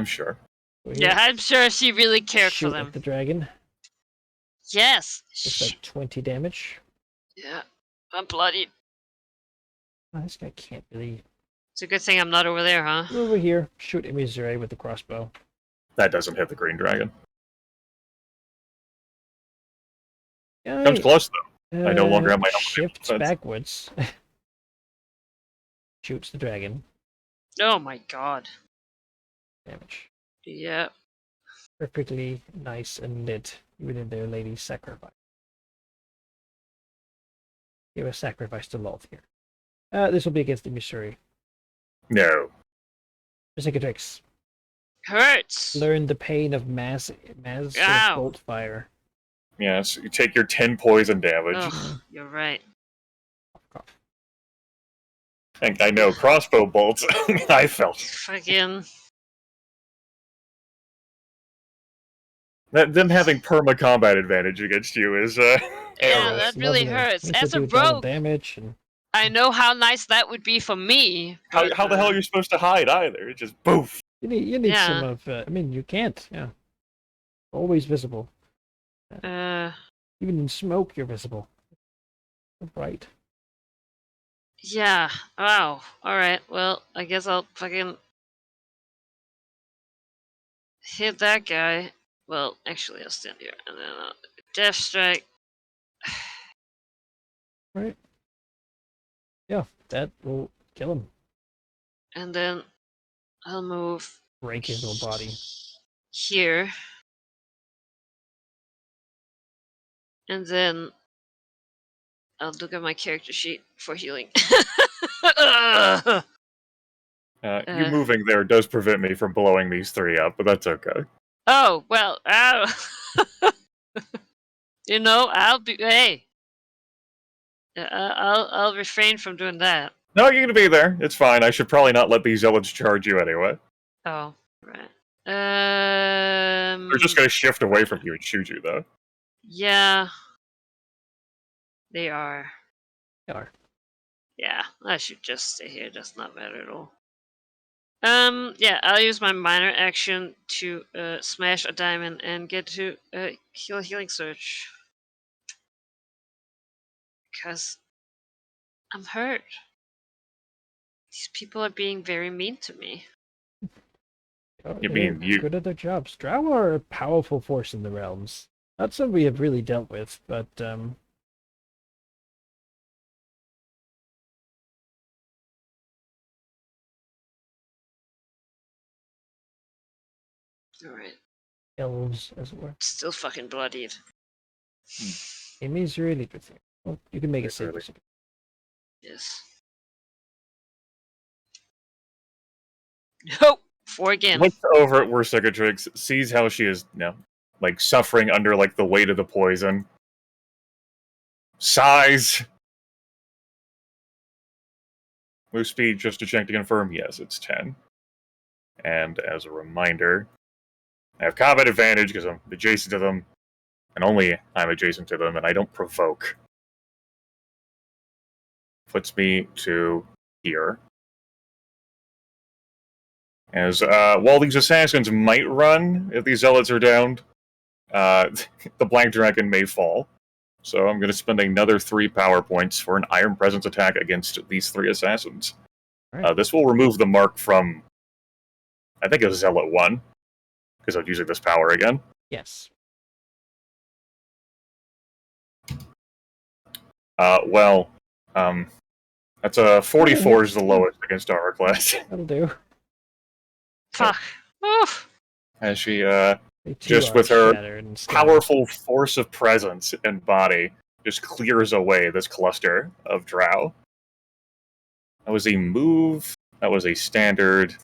sure. So Yeah, here, I'm sure she really cared for shoot them. at the dragon. Yes. Just like 20 damage. Yeah. I'm bloodied. Oh, this guy can't really. It's a good thing I'm not over there, huh? Over here, shoot Emissary with the crossbow. That doesn't hit the green dragon. Guy, Comes close though. I no longer have my shifts defense. backwards. Shoots the dragon. Oh my god. Damage. Yeah. Perfectly nice and lit within their lady's sacrifice. Give a sacrifice to Lolth here. This will be against the Missouri. No. Psychiatrix. Hurts. Learn the pain of mass Ow. bolt fire. Yes, you take your 10 poison damage. Ugh, you're right. And I know, crossbow bolts, I felt. Fucking. Them having perma combat advantage against you is, Yeah, arrows. that really Lovely. hurts. Makes As it a do double rogue, damage and I know how nice that would be for me. But, How the hell are you supposed to hide either? It's just boof. you need Yeah. some of. I mean, you can't. Yeah, always visible. Even in smoke, you're visible. Bright. Yeah. Wow. Alright, well, I guess I'll fucking hit that guy. Well, actually, I'll stand here and then I'll Death Strike. Right. Yeah, that will kill him. And then I'll move Break his little body. here. And then I'll look at my character sheet for healing. Ugh. You moving there does prevent me from blowing these three up, but that's okay. Oh, well, you know, I'll be. Hey, I'll refrain from doing that. No, you're gonna be there. It's fine. I should probably not let these zealots charge you anyway. Oh, right. They're just gonna shift away from you and shoot you, though. Yeah, they are. They are. Yeah, I should just stay here. Does not matter at all. Yeah, I'll use my minor action to smash a diamond and get to healing surge. Because I'm hurt. These people are being very mean to me. Oh, You they're mean you- good at their jobs. Drow are a powerful force in the realms. Not some we have really dealt with, but Alright. elves, as it were. Still fucking bloodied. It means really good thing. Well, you can make it Really. safe. Yes. Nope. 4 again. Looks over at Worsicatrix, sees how she is, suffering under, the weight of the poison. Sighs. Move speed, just to check to confirm, yes, it's 10. And as a reminder, I have combat advantage because I'm adjacent to them, and only I'm adjacent to them, and I don't provoke. Puts me to here. As, while these assassins might run, if these zealots are downed, the Black Dragon may fall. So I'm going to spend another 3 power points for an Iron Presence attack against these 3 assassins. Right. This will remove the mark from, I think it's Zealot 1, because I'm using this power again. Yes. That's a 44 is the lowest against armor class. That'll do. Fuck. Oof. As she, They too just are with her shattered and scattered. powerful force of presence and body, just clears away this cluster of drow. That was a move. That was a standard.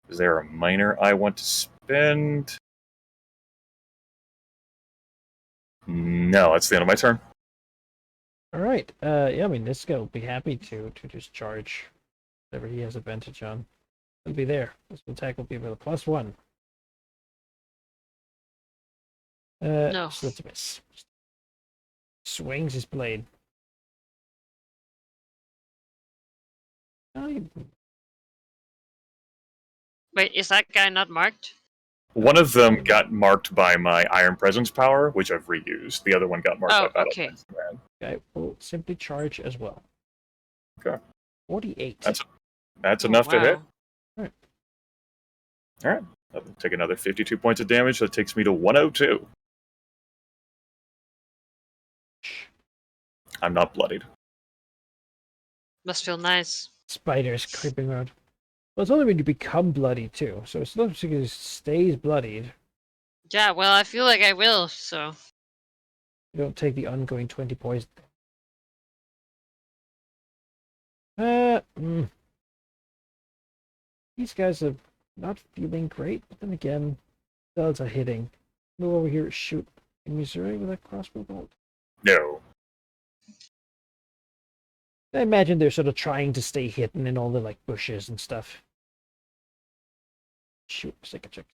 Is there a minor I want to spend? No, that's the end of my turn. All right. Yeah, I mean, this guy will be happy to just charge whatever he has advantage on. It'll be there. This attack will be with a +1. No. So that's a miss. Swings his blade. Oh, Wait, is that guy not marked? One of them got marked by my Iron Presence power, which I've reused. The other one got marked by Oh, Battle okay. Axe Command. guy will simply charge as well. Okay. 48. That's Oh, enough to hit. wow. Alright. I'll take another 52 points of damage. That takes me to 102. I'm not bloodied. Must feel nice. Spiders creeping around. Well, it's only when you become bloody too, so it's not because it stays bloodied. Yeah, well, I feel like I will, so. You don't take the ongoing 20 poison. These guys are not feeling great, but then again, bells are hitting. Move over here, shoot in Missouri with a crossbow bolt. No. I imagine they're sort of trying to stay hidden in all the like bushes and stuff. Shoot, second check.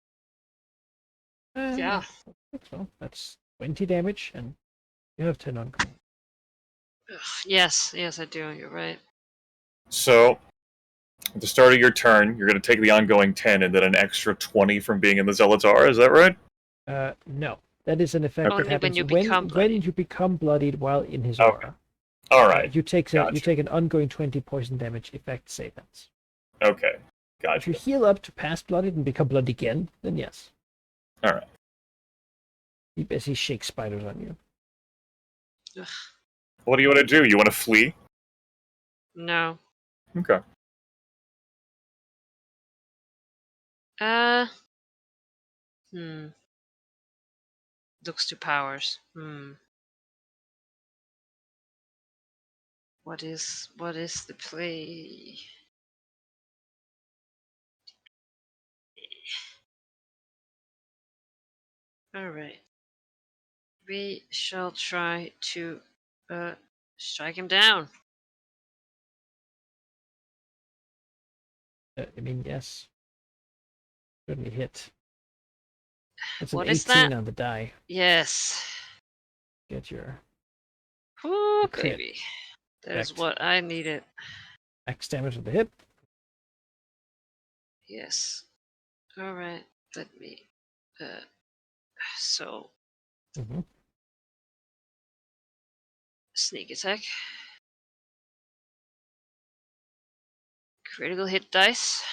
Yeah. So that's 20 damage, and you have 10 on. Ugh, yes, I do. You're right. So, at the start of your turn, you're going to take the ongoing 10 and then an extra 20 from being in the Zealotar, is that right? No. That is an effect Only that when happens you become when bloodied. you become bloodied while in his Okay. aura. Alright. You take Gotcha. you take an ongoing 20 poison damage effect savings. Okay. If you Gotcha. heal up to past bloodied and become blood again, then yes. Alright. He basically shakes spiders on you. Ugh, What do you want to do? You want to flee? no. Okay. Looks to powers. What is the play? Alright. We shall try to strike him down. I mean, yes. Certainly hit. That's an What 18 is that? on the die. Yes. Get your Whoo, crit. baby. That is Correct. what I needed. max damage of the hit. Yes. Alright. Let me so Mm-hmm. sneak attack. Critical hit dice.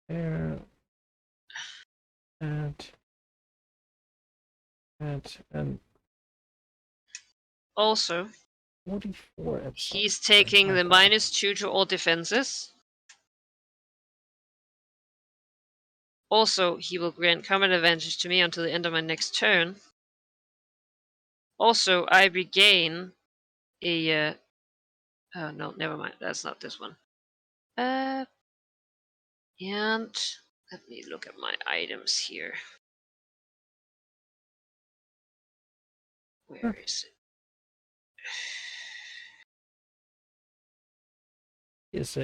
There. And Also, 44 at he's some point. taking My the God. -2 to all defenses. Also, he will grant combat advantage to me until the end of my next turn. Also, I regain a oh no, never mind. That's not this one. And let me look at my items here. Where is it?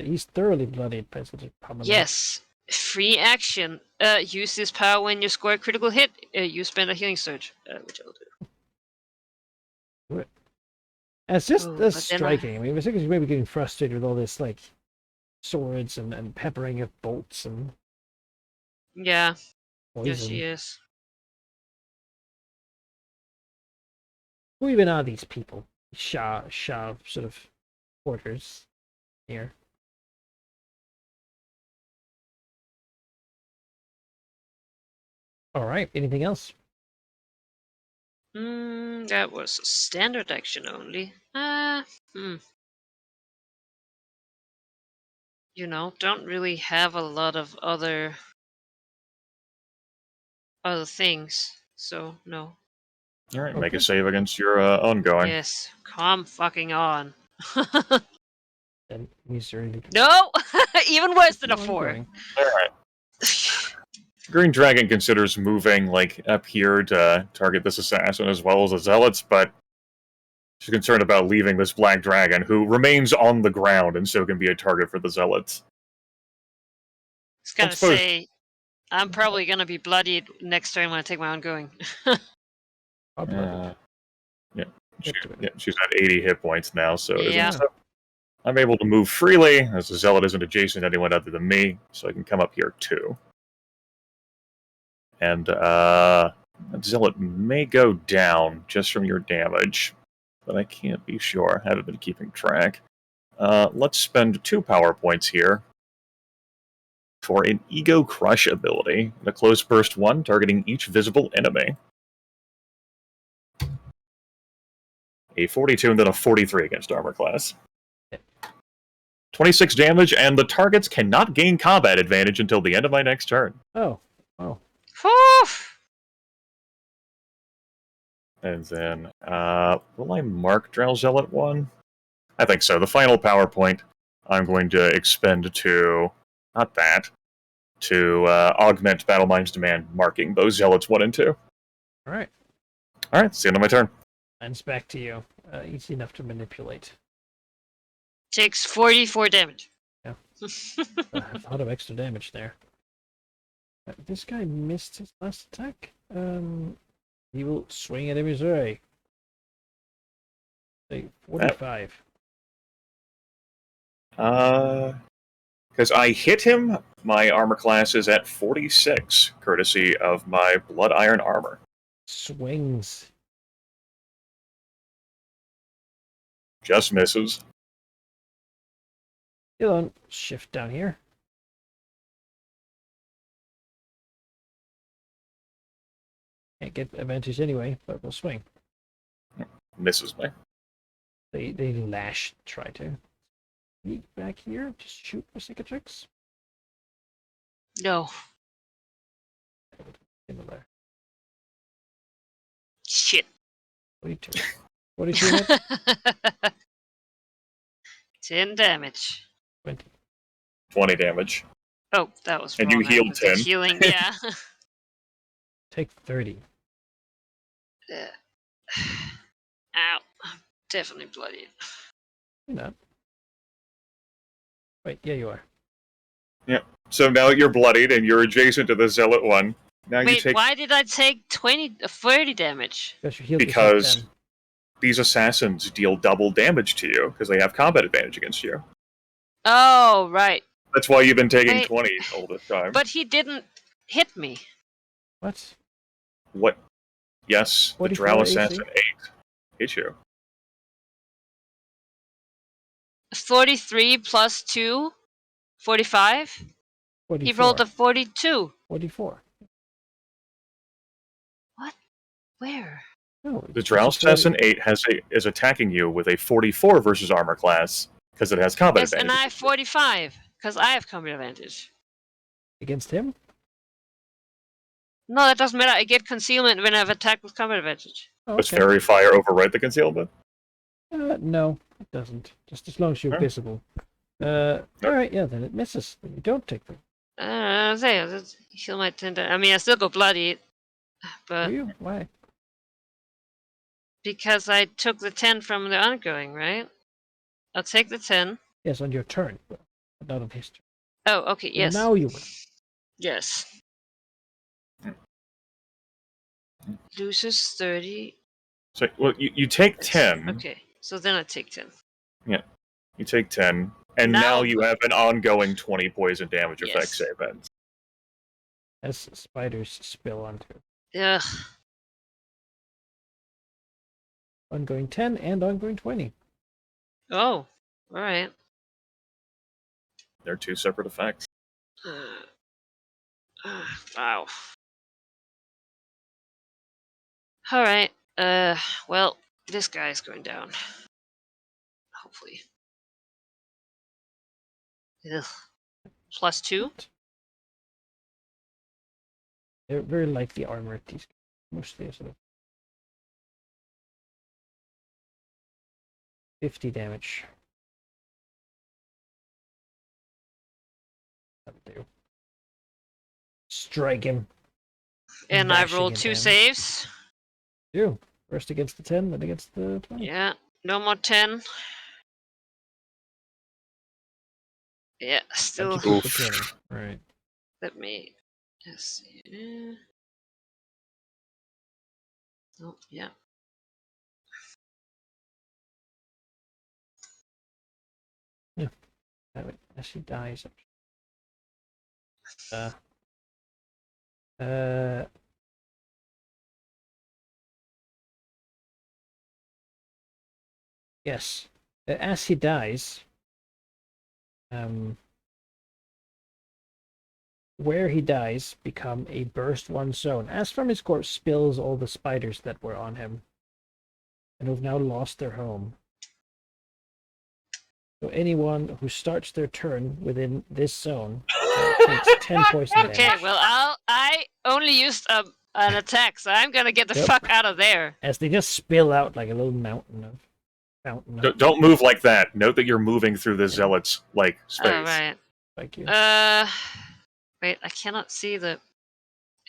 He's thoroughly bloodied by such a common. Yes. Free action. Use this power when you score a critical hit. You spend a healing surge, which I'll do. It's just Oh, that's but then striking. I mean, it's because you may be getting frustrated with all this like swords and peppering of bolts and Yeah. poison. Yes, she is. Who even are these people? Shah sort of quarters here. All right. Anything else? That was a standard action only. You know, don't really have a lot of other things. So no. Alright, make Okay. a save against your ongoing. Yes, come fucking on. Then he's really No, even worse than a 4. ongoing. Alright. Green Dragon considers moving like up here to target this assassin as well as the zealots, but she's concerned about leaving this black dragon, who remains on the ground and so can be a target for the zealots. was gonna suppose- say, I'm probably gonna be bloodied next turn when I take my ongoing. Hot blooded. She's at 80 hit points now, so Yeah. I'm able to move freely, as the Zealot isn't adjacent to anyone other than me, so I can come up here too. And that Zealot may go down just from your damage, but I can't be sure. I haven't been keeping track. Let's spend 2 power points here for an Ego Crush ability, a close burst 1 targeting each visible enemy. A 42 and then a 43 against armor class. 26 damage, and the targets cannot gain combat advantage until the end of my next turn. Oh. Whew! And then, will I mark Drow Zealot 1? I think so. The final power point I'm going to expend to, not that, to augment Battle Mind's Demand, marking those Zealots 1 and 2. Alright. Alright, it's the end of my turn. And it's back to you. Easy enough to manipulate. Takes 44 damage. A lot of extra damage there. This guy missed his last attack. He will swing at Missouri. Say 45. Because I hit him, my armor class is at 46, courtesy of my Blood Iron armor. Swings. Just misses. Hold on. Shift down here. Can't get advantage anyway, but we'll swing. Misses me. They lash, try to. Sneak back here, just shoot for cicatrix. No. Similar. Shit. 42. 42 hit, 10 damage. 20. 20 damage. Oh, that was And wrong. you I healed was the 10. Healing, yeah. Take 30. Ow. I'm definitely bloodied. You're not. Wait, yeah, you are. So now you're bloodied and you're adjacent to the Zealot 1. Now you Wait, take why did I take 30 damage? Because you healed Because- yourself 10. these assassins deal double damage to you because they have combat advantage against you. Oh, right. That's why you've been taking Wait. 20 all this time. But he didn't hit me. What? What? Yes, the 44 Drow AC? Assassin 8 hit you. 43 plus 2? 45? 44. He rolled a 42. 44. Where? No, The it's Drow just a 40. Assassin 8 is attacking you with a 44 versus armor class because it has combat Yes, and advantage. I have 45, because I have combat advantage. Against him? No, that doesn't matter. I get concealment when I have attacked with combat advantage. Oh, Does okay. Fairy Fire override the concealment? No, it doesn't. Just as long as you're Huh? visible. Alright, yeah, then it misses. Then you don't take them. Heal my 10 I mean, I still go bloody, Do but you? Why? because I took the 10 from the ongoing, right? I'll take the 10. Yes, on your turn, but not on his turn. Oh, okay, yes. Now you win. Yes. Loses 30. So, well, you take 10. Okay, so then I take 10. You take 10. And Now- now you have an ongoing 20 poison damage effect Yes. save ends. As spiders spill onto it. Ugh. Ongoing 10 and ongoing 20. Oh, alright. They're 2 separate effects. Wow. Alright, well, this guy's going down. Hopefully. Ugh. Plus 2? They're very lightly armored, these guys. Mostly sort of 50 damage. That'll do. Strike him. And I Bashing rolled it 2 down. saves. Do. First against the 10, then against the 20. Yeah, no more 10. Yeah, still. Against the Oof. 20. Right. Let me see. Oh, yeah. As she dies. Uh. Yes. As he dies, where he dies become a burst one zone, as from his corpse spills all the spiders that were on him, and who've now lost their home. So anyone who starts their turn within this zone takes 10 poison damage. Okay, well, I only used an attack, so I'm gonna get the Yep. fuck out of there. As they just spill out like a little fountain. Don't move like that. Note that you're moving through the zealot's space. Oh, right. Thank you. Wait, I cannot see the.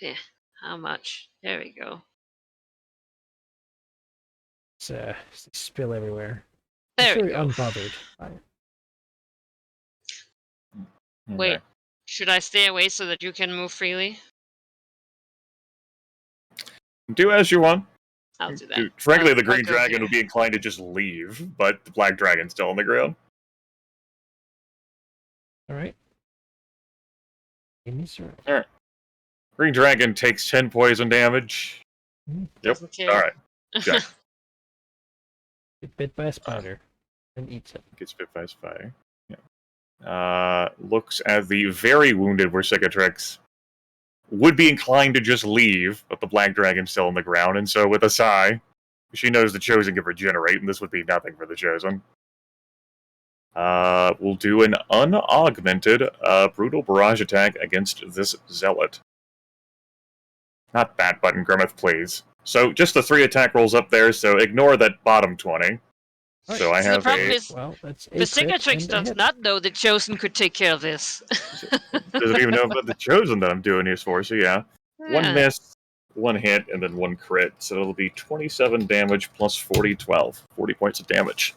Yeah, how much? There we go. They spill everywhere. There It's we very go. unbothered. Wait, Okay. should I stay away so that you can move freely? Do as you want. I'll do that. Dude, frankly, the I'll green go dragon here. would be inclined to just leave, but the black dragon's still on the ground. All right. Green dragon takes 10 poison damage. Yep. Doesn't care. All right. Okay. Get bit by a spider and eats it. Gets bit by a spider. Yeah. Looks at the very wounded Versicatrix. Would be inclined to just leave, but the black dragon's still on the ground, and so with a sigh, she knows the Chosen can regenerate, and this would be nothing for the Chosen. We'll do an unaugmented brutal barrage attack against this zealot. Not that button, Grimmeth, please. So just the 3 attack rolls up there, so ignore that bottom 20. Right. So I So the have problem a... is, Well, that's a the crit Cicatrix and a does hit. not know the Chosen could take care of this. Doesn't even know about the Chosen that I'm doing this for, so yeah. 1 miss, 1 hit, and then 1 crit. So it'll be 27 damage plus 40, 12. 40 points of damage.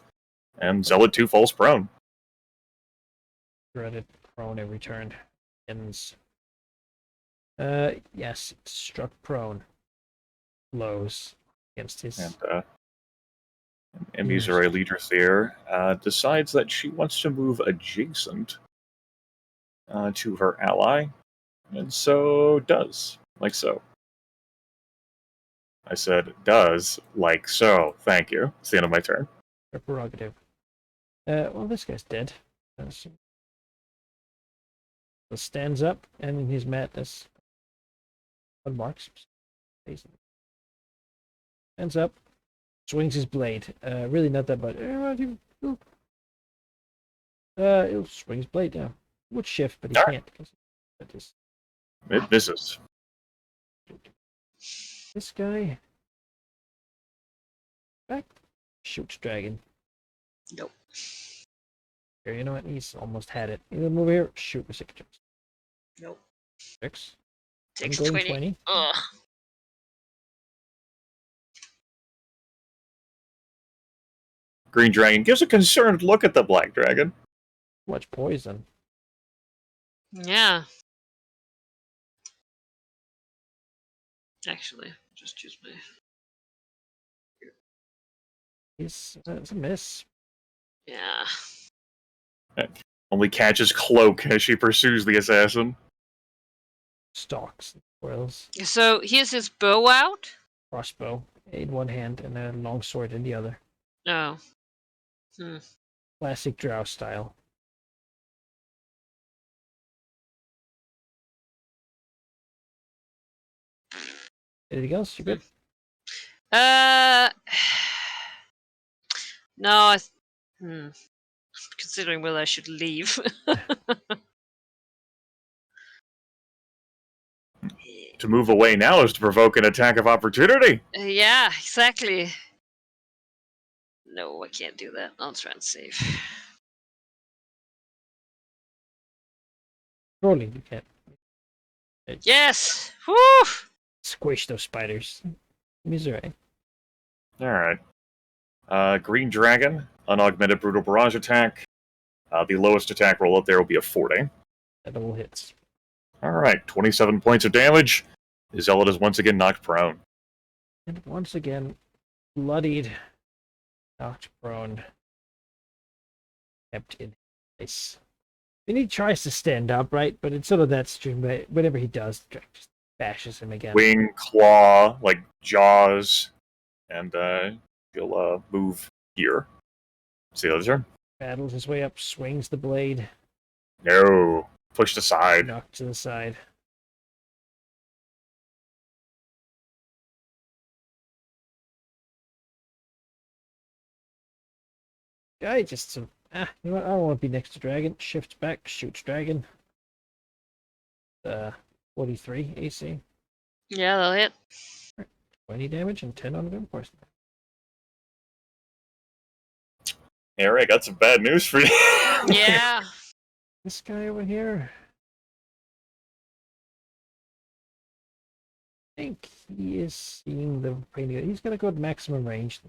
And Zealot 2 falls prone. Dreaded prone every turn. Ends. Yes, struck prone. Blows against his. And Emizure leader there decides that she wants to move adjacent to her ally, and so does, like so. I said, does, like so. Thank you. It's the end of my turn. Her prerogative. Well, this guy's dead. So stands up, and in his madness, unmarks. Stands up, swings his blade. Really not that much. He'll swing his blade down. Would shift, but he can't. It misses. This guy. Back. Shoots dragon. Nope. Here, you know what? He's almost had it. You move here. Shoot with 6 chips. Nope. 6. Takes I'm going 20. Ugh. Green dragon gives a concerned look at the black dragon. Much poison. Yeah. Actually, just use my. It's a miss. Yeah. Only catches cloak as she pursues the assassin. Stalks. Coils. So here's his bow out. Crossbow in one hand and a long sword in the other. No. Classic drow style. Anything else? You good? No. Considering whether I should leave. To move away now is to provoke an attack of opportunity. Yeah, exactly. No, I can't do that. I'll try and save. Rolling, you can't. Yes! Woo! Squish those spiders. Misery. Alright. Green dragon, unaugmented brutal barrage attack. The lowest attack roll up there will be a 40. That all hits. Alright, 27 points of damage. The Zealot is once again knocked prone. And once again, bloodied, knocked prone, kept in place. And he tries to stand up, right? But it's sort of that stream, but whatever he does, just bashes him again. Wing, claw, like jaws, and he'll move here. See the other turn? Battles his way up, swings the blade, No. Pushed aside. knocked to the side. Guy just some. You know what? I don't want to be next to dragon. Shifts back, shoots dragon. 43 AC, Yeah, that'll hit. 20 damage, and 10 on the person. Harry, I got some bad news for you. Yeah. This guy over here. I think he is seeing the painting. He's gonna go at maximum range.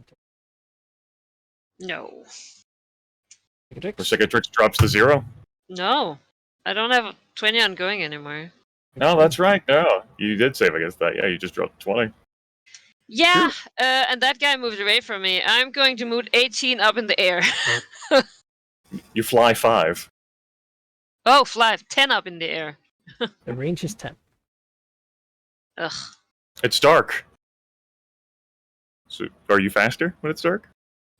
No. Cicatrix drops to 0. No. I don't have 20 ongoing anymore. No, that's right. No, you did save against that. Yeah, you just dropped 20. Yeah, and that guy moved away from me. I'm going to move 18 up in the air. You fly 5. Oh, fly 10 up in the air. The range is 10. Ugh. It's dark. So, are you faster when it's dark?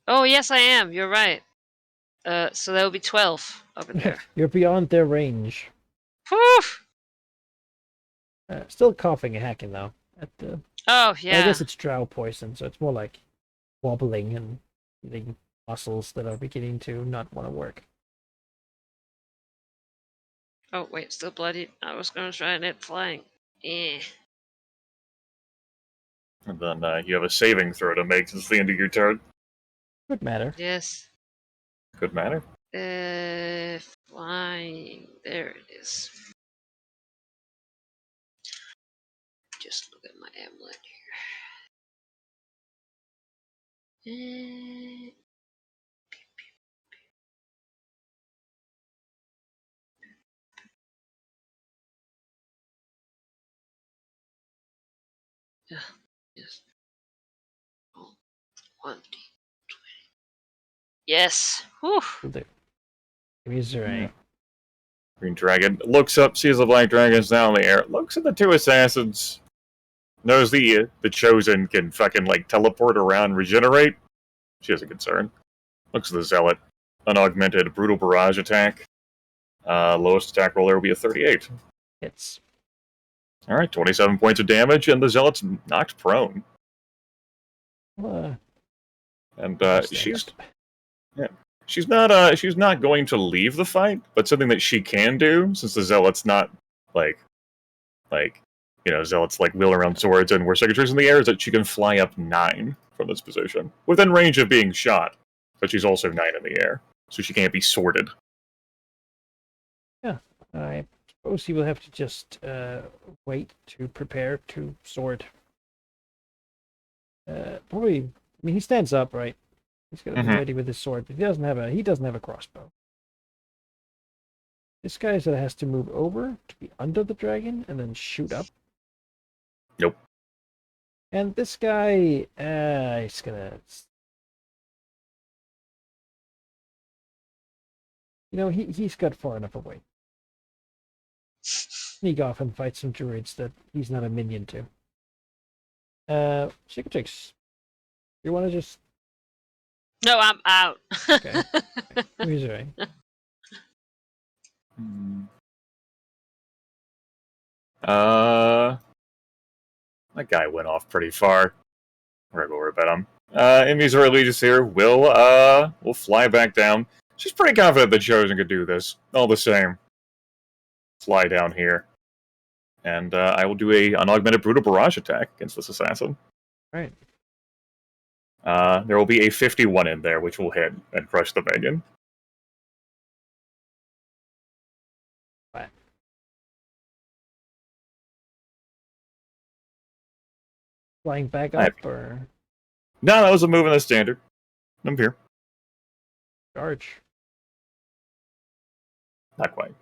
Oh, yes, I am. You're right. So that will be 12 up in there. You're beyond their range. Whew! Still coughing and hacking though. At the, Oh, yeah. I guess it's drow poison, so it's more like wobbling and the muscles that are beginning to not want to work. Oh, wait, still bloody. I was going to try and hit flying. Eh. And then you have a saving throw to make since the end of your turn. Could matter. Yes. Could matter. Flying. There it is. Just look at my amulet here. Yes. Oh, 1d20. Yes. Whew. Will do. Misery. Green Dragon looks up, sees the Black Dragons now in the air, looks at the 2 assassins, knows the Chosen can fucking like teleport around, regenerate. She has a concern. Looks at the Zealot. Unaugmented Brutal Barrage attack. Lowest attack roll there will be a 38. Hits. Alright, 27 points of damage, and the Zealot's knocked prone. And she's not going to leave the fight, but something that she can do, since the Zealot's not Zealots like wheel around swords and wear cicatrices in the air, is that she can fly up 9 from this position. Within range of being shot, but she's also 9 in the air, so she can't be sworded. Yeah. I suppose he will have to just wait to prepare to sword. Probably. I mean, he stands up, right? He's got to be ready with his sword, but he doesn't have a crossbow. This guy sort of has to move over to be under the dragon and then shoot up. Nope. And this guy, he's gonna. He's got far enough away. Sneak off and fight some druids that he's not a minion to. Cicatrix, you want to just? No, I'm out. Okay. Misery. That guy went off pretty far. We're gonna go worry about him. Emmy's Regis here will fly back down. She's pretty confident the Chosen could do this. All the same. Fly down here. And I will do an unaugmented Brutal Barrage attack against this assassin. Right. There will be a 51 in there, which will hit and crush the minion. What? Flying back up, or? No, that was a move in the standard. I'm here. Charge. Not quite.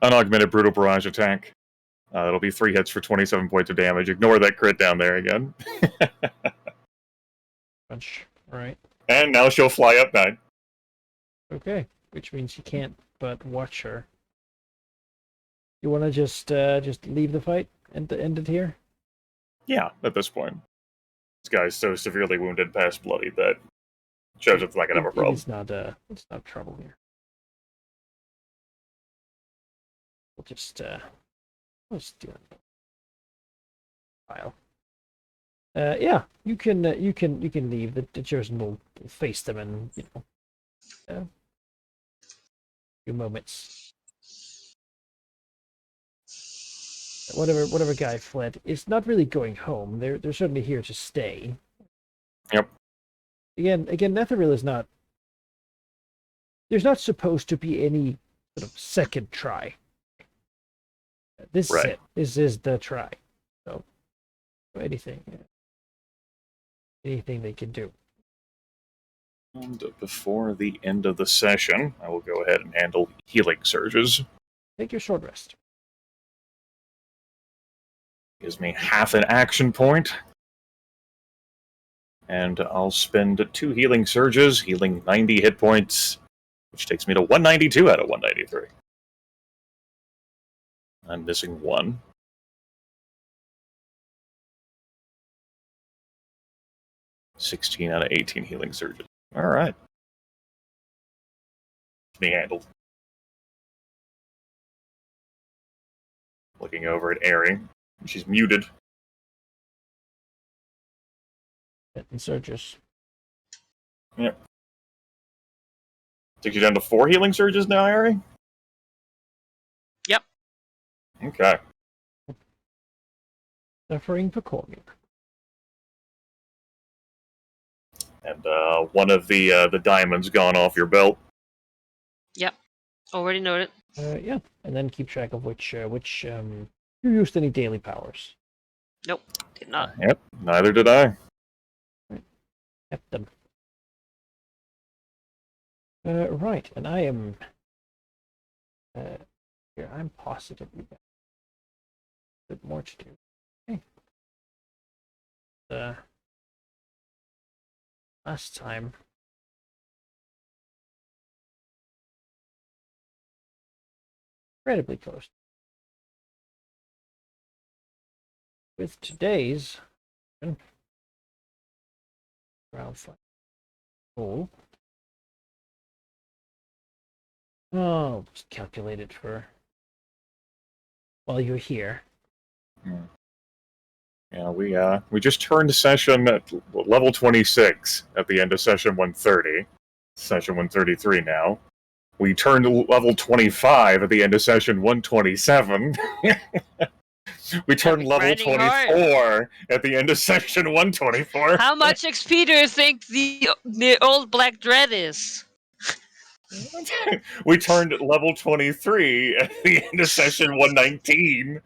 Unaugmented Brutal Barrage attack. It'll be 3 hits for 27 points of damage. Ignore that crit down there again. Bunch. Alright. And now she'll fly up 9. Okay. Which means you can't but watch her. You want to just leave the fight and end it here? Yeah, at this point. This guy's so severely wounded past bloody that shows it's not gonna have a problem. It's not trouble here. We'll just do it. File. Yeah, you can leave. The chosen will face them in a few moments. Whatever guy fled is not really going home. They're certainly here to stay. Yep. Again, Netheril is not. There's not supposed to be any sort of second try. This is it. This is the try. So anything they can do. And before the end of the session, I will go ahead and handle healing surges. Take your short rest. Gives me half an action point. And I'll spend 2 healing surges, healing 90 hit points, which takes me to 192 out of 193. I'm missing 1. $16 out of 18 healing surges. Alright. Me handled. Looking over at Aerie. She's muted. And surges. Yep. Takes you down to 4 healing surges now, Aerie? Yep. Okay. Suffering for Cormier. And one of the diamonds gone off your belt. Yep. Already noted. Yeah, and then keep track of which you used any daily powers. Nope. Did not. Yep. Neither did I. Kept them. Right, and I am here. I'm positively got a bit more to do. Okay. Last time. Incredibly close. With today's round 5. Oh. Oh, just calculate it for while you're here. Yeah, we just turned session at level 26 at the end of session 130. Session 133 now. We turned level 25 at the end of session 127. We turned level 24 at the end of session 124. How much XP do you think the old Black Dread is? We turned level 23 at the end of session 119.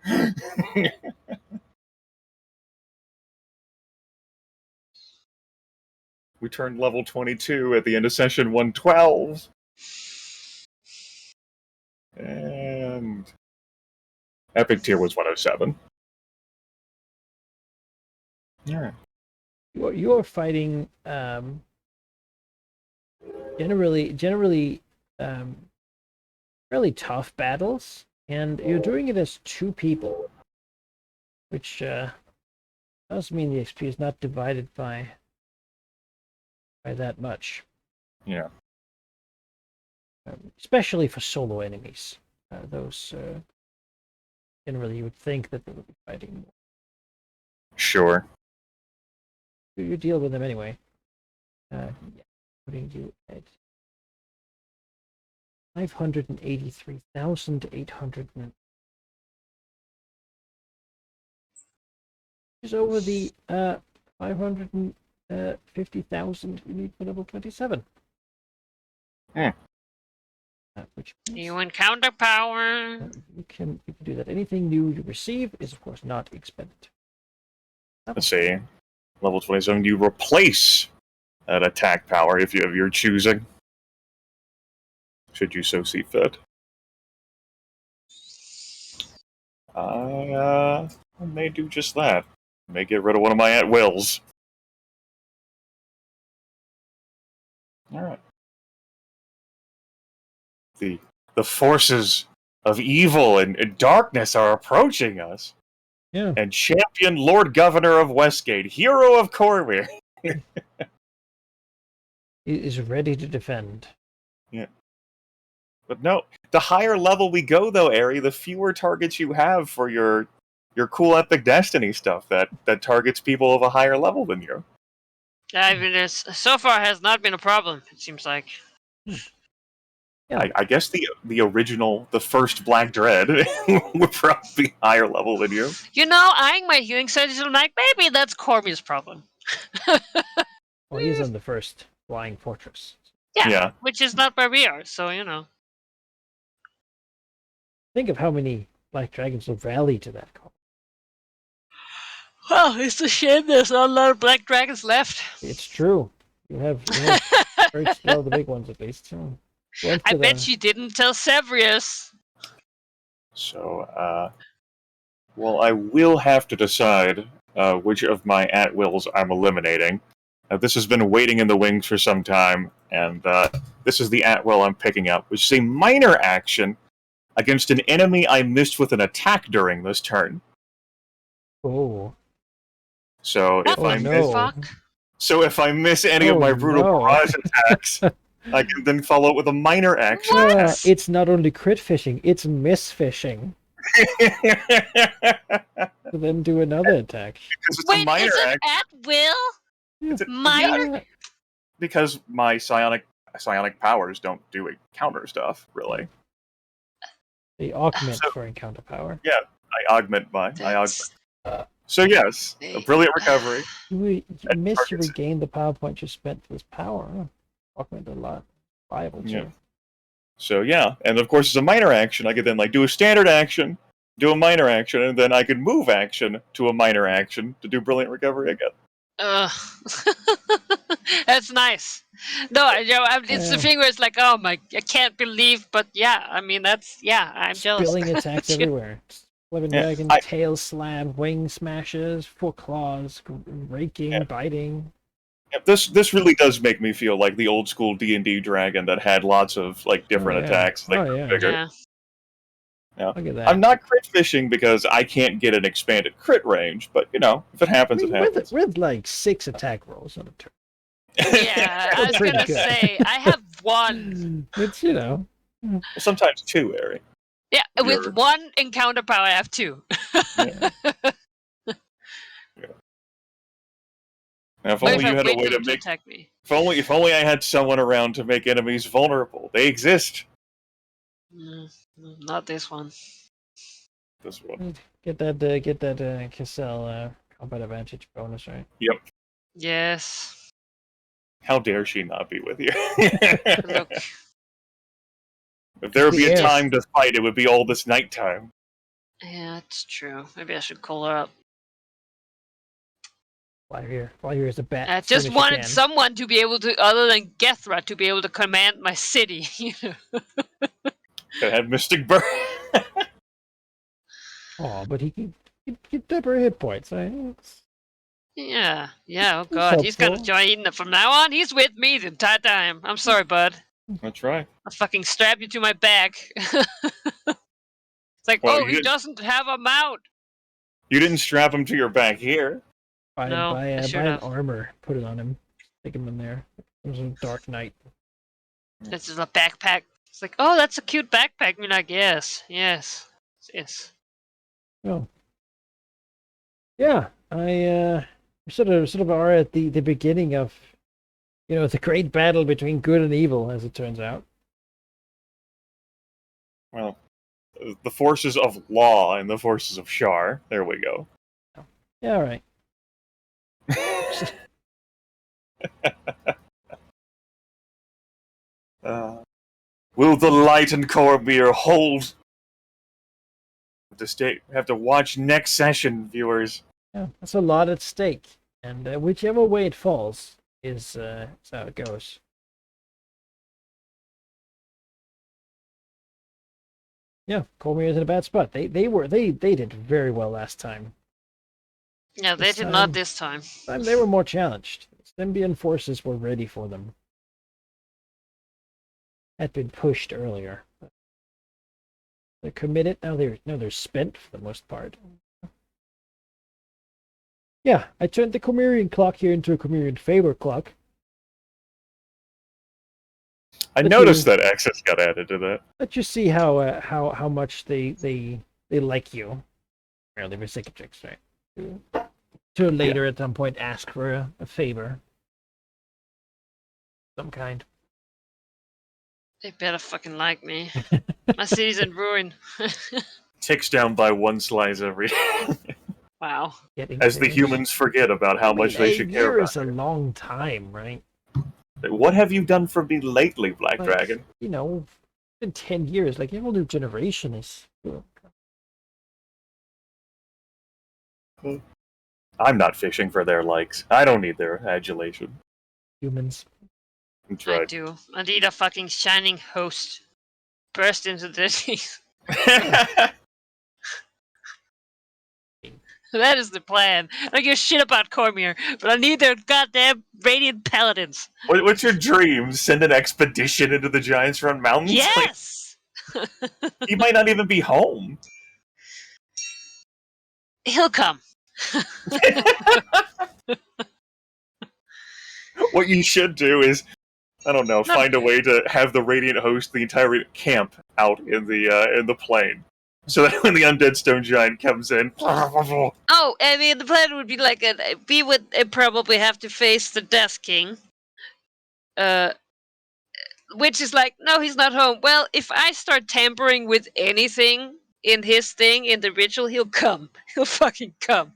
We turned level 22 at the end of session 112. And Epic Tier was 107. Yeah. You're fighting generally fairly tough battles, and you're doing it as 2 people, which does mean the XP is not divided by that much. Yeah. Especially for solo enemies. Those generally you would think that they would be fighting more. Sure. You deal with them anyway. Yeah, putting you at 583,800. Is over the 550,000 you need for level 27. Which means You encounter power. you can do that. Anything new you receive is of course not expended. Let's see. Level 27, you replace that attack power if you have your choosing. Should you so see fit. I may do just that. May get rid of one of my at-wills. Alright. The forces of evil and darkness are approaching us. Yeah. And champion Lord Governor of Westgate, hero of Cormyr. He is ready to defend. Yeah. But no, the higher level we go, though, Ari, the fewer targets you have for your cool epic Destiny stuff that targets people of a higher level than you. I mean, so far has not been a problem. It seems like. Yeah. I guess the original, the first Black Dread would probably be higher level than you. You know, eyeing my healing studies, I'm like, maybe that's Cormyr's problem. Well, he's on the first flying fortress. Yeah. Which is not where we are, so you know. Think of how many Black Dragons will rally to that call. Well, it's a shame there's not a lot of Black Dragons left. It's true. You have very still the big ones at least. So. I bet you didn't tell Severius. So, well, I will have to decide which of my at-wills I'm eliminating. This has been waiting in the wings for some time, and this is the at-will I'm picking up, which is a minor action against an enemy I missed with an attack during this turn. Oh. So if I miss any of my brutal barrage attacks, I can then follow it with a minor action. Yeah, it's not only crit fishing, it's miss fishing. So then do another attack. Because it's Wait, a minor is it action. at will? Minor? Yeah. Because my psionic powers don't do counter stuff, really. They augment for encounter power. Yeah, I augment. So yes, a brilliant recovery. You miss to regain the power point you spent for this power. Augment a lot. Viable too. Yeah. So yeah, and of course it's a minor action. I could then do a standard action, do a minor action, and then I could move action to a minor action to do brilliant recovery again. That's nice. No, it's the thing where it's like, oh my, I can't believe, but yeah, I mean I'm jealous. Spilling attacks everywhere. Living Dragon, tail slam, wing smashes, full claws, raking, biting. Yeah, this really does make me feel like the old school D&D dragon that had lots of different attacks. Bigger. Yeah. Look at that. I'm not crit fishing because I can't get an expanded crit range, but if it happens, it happens. With like 6 attack rolls on a turn. Yeah, I was gonna say I have 1. It's sometimes 2, Ari. Yeah, with 1 encounter power, I have 2. Yeah. Now, if only you had a way to make. Attack me. If only I had someone around to make enemies vulnerable. They exist. Not this one. This one. Get that Cassell combat advantage bonus, right? Yep. Yes. How dare she not be with you? Look. If there would be a time to fight, it would be all this nighttime. Yeah, it's true. Maybe I should call her up. Fly here is a bat. I just wanted someone to be able to, other than Gethra, to be able to command my city. Could have Mystic Bird. Oh, but he can double hit points. Right? Yeah. Oh god, he's gonna join from now on. He's with me the entire time. I'm sorry, bud. That's right. I'll fucking strap you to my back. It's like, he doesn't have a mount. You didn't strap him to your back here. Buy an armor, put it on him, take him in there. There's a Dark Knight. This is a backpack. It's like, oh, that's a cute backpack. You're like, yes. Oh. Yeah, I sort of are at the beginning of, the great battle between good and evil, as it turns out. Well, the forces of law and the forces of Shar. There we go. Yeah, all right. Will the light and Cormyr hold? Have to watch next session, viewers. Yeah, that's a lot at stake, and whichever way it falls is how it goes. Yeah, Cormier is in a bad spot. They did very well last time. Yeah, they This did not time- this time. They were more challenged. Symbian forces were ready for them. Had been pushed earlier. They're committed now. They're spent for the most part. Yeah, I turned the Cormyrean clock here into a Cormyrean favor clock. I But noticed that access got added to that. Let's just see how much they like you. Merely for sake of tricks, right? To later at some point ask for a favor. Some kind. They better fucking like me. My city's in ruin. Ticks down by one slice every Wow. as the humans forget about how much they should care A year about. is a long time, right? What have you done for me lately, Black Like, Dragon? You know, in 10 years, like a whole new generation is. I'm not fishing for their likes. I don't need their adulation. Humans. That's I right. do. I need a fucking shining host. Burst into this. That is the plan. I don't give a shit about Cormier, but I need their goddamn radiant paladins. What's your dream? Send an expedition into the Giants Run Mountains? Yes! Like, he might not even be home. He'll come. What you should do is, I don't know, find a way to have the Radiant host the entire camp out in the plain, so that when the Undead Stone Giant comes in, Oh, I mean, the plan would be like we would probably have to face the Death King. Which is like, no, he's not home. Well, if I start tampering with anything in his thing, in the ritual, he'll come. He'll fucking come.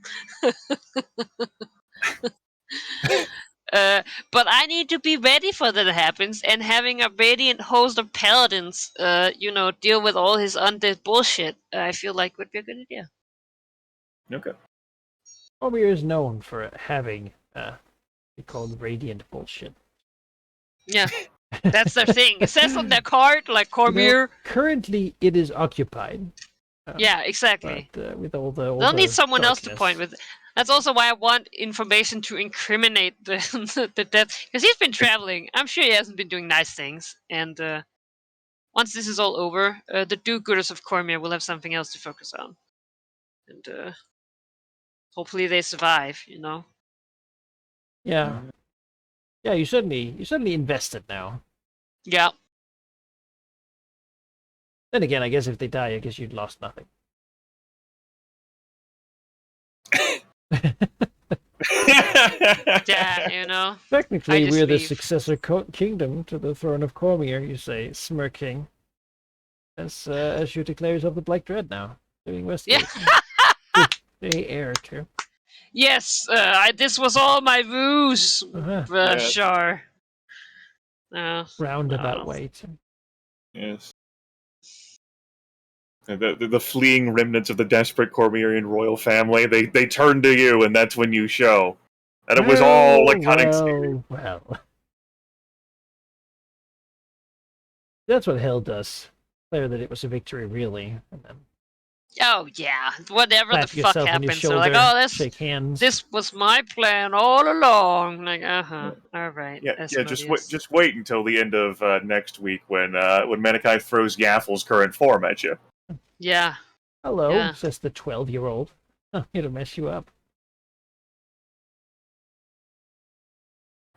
But I need to be ready for that happens, and having a radiant host of paladins, deal with all his undead bullshit, I feel like would be a good idea. okay. Cormier is known for having they called radiant bullshit. Yeah, that's their thing. It says on their card, like Cormier. Currently, it is occupied. Yeah, exactly. But, with all They'll need someone else to darkness. point with. That's also why I want information to incriminate the death, because he's been traveling. I'm sure he hasn't been doing nice things. And once this is all over, the do-gooders of Cormier will have something else to focus on. And hopefully they survive. Yeah. Yeah, you certainly invested now. Yeah. Then again, I guess if they die, I guess you'd lost nothing. Yeah, Technically, just we're the leave. successor kingdom to the throne of Cormier, you say, smirking. As you declare yourself the Black Dread now. Doing investigation. The heir to. Yes, this was all my ruse. Uh-huh. Yeah. Sure. Roundabout No. way. To... Yes. The fleeing remnants of the desperate Cormierian royal family, they turn to you, and that's when you show. And it was all like cunning scheme. Well. That's what hell does. Declare that it was a victory, really. And then Oh yeah, whatever the pat fuck yourself on your happens. They're shoulder, like, oh, shake hands. this was my plan all along. Like, all right. Yeah, that's yeah. what it is. Just wait until the end of next week when Menachai throws Yaffel's current form at you. Yeah. Hello, Yeah. says the 12-year-old. Here to mess you up.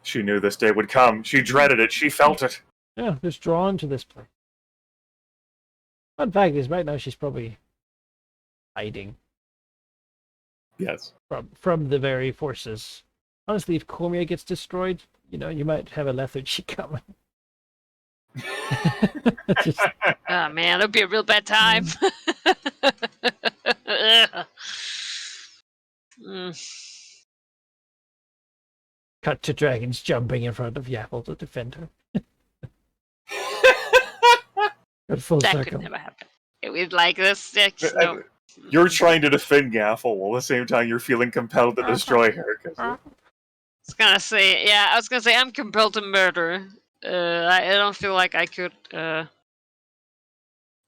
She knew this day would come. She dreaded it. She felt it. Yeah, just drawn to this place. Fun fact is, right now she's probably hiding Yes. from the very forces. Honestly, if Cormier gets destroyed, you might have a lethargy coming. Just, Oh man, that'd be a real bad time. cut to dragons jumping in front of Yaffle to defend her. Got full That circle. could never happen. It was like this. No. You're trying to defend Yaffle while at the same time you're feeling compelled to destroy her. I was gonna say I'm compelled to murder. I don't feel like I could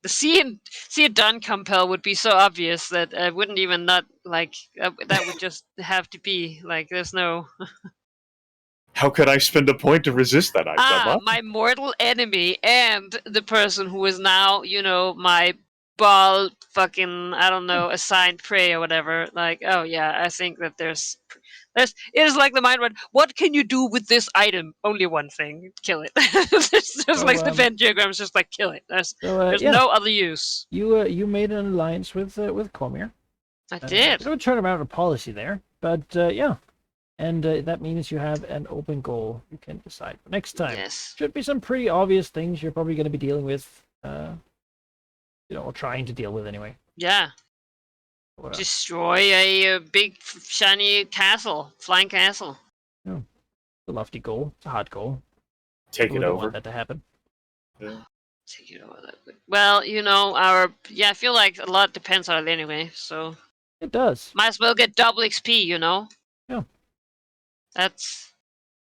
The see it done compel would be so obvious that I wouldn't even not like that would just have to be like there's no How could I spend a point to resist that? my mortal enemy and the person who is now my ball fucking I don't know assigned prey or whatever. Like oh yeah, I think that there's it is like the mind run. What can you do with this item? Only one thing: kill it. There's like the Venn diagram is just like kill it. There's no other use. You made an alliance with Cormyr. I did. Bit of a turnaround of policy there, but yeah, and that means you have an open goal you can decide for next time. Yes. Should be some pretty obvious things you're probably going to be dealing with, or trying to deal with anyway. Yeah. Destroy a big shiny castle, flying castle. Yeah. It's a lofty goal. It's a hard goal. Take it over. Want that to happen. Yeah. Take it over. Well, I feel like a lot depends on it anyway. So it does. Might as well get double XP. Yeah. That's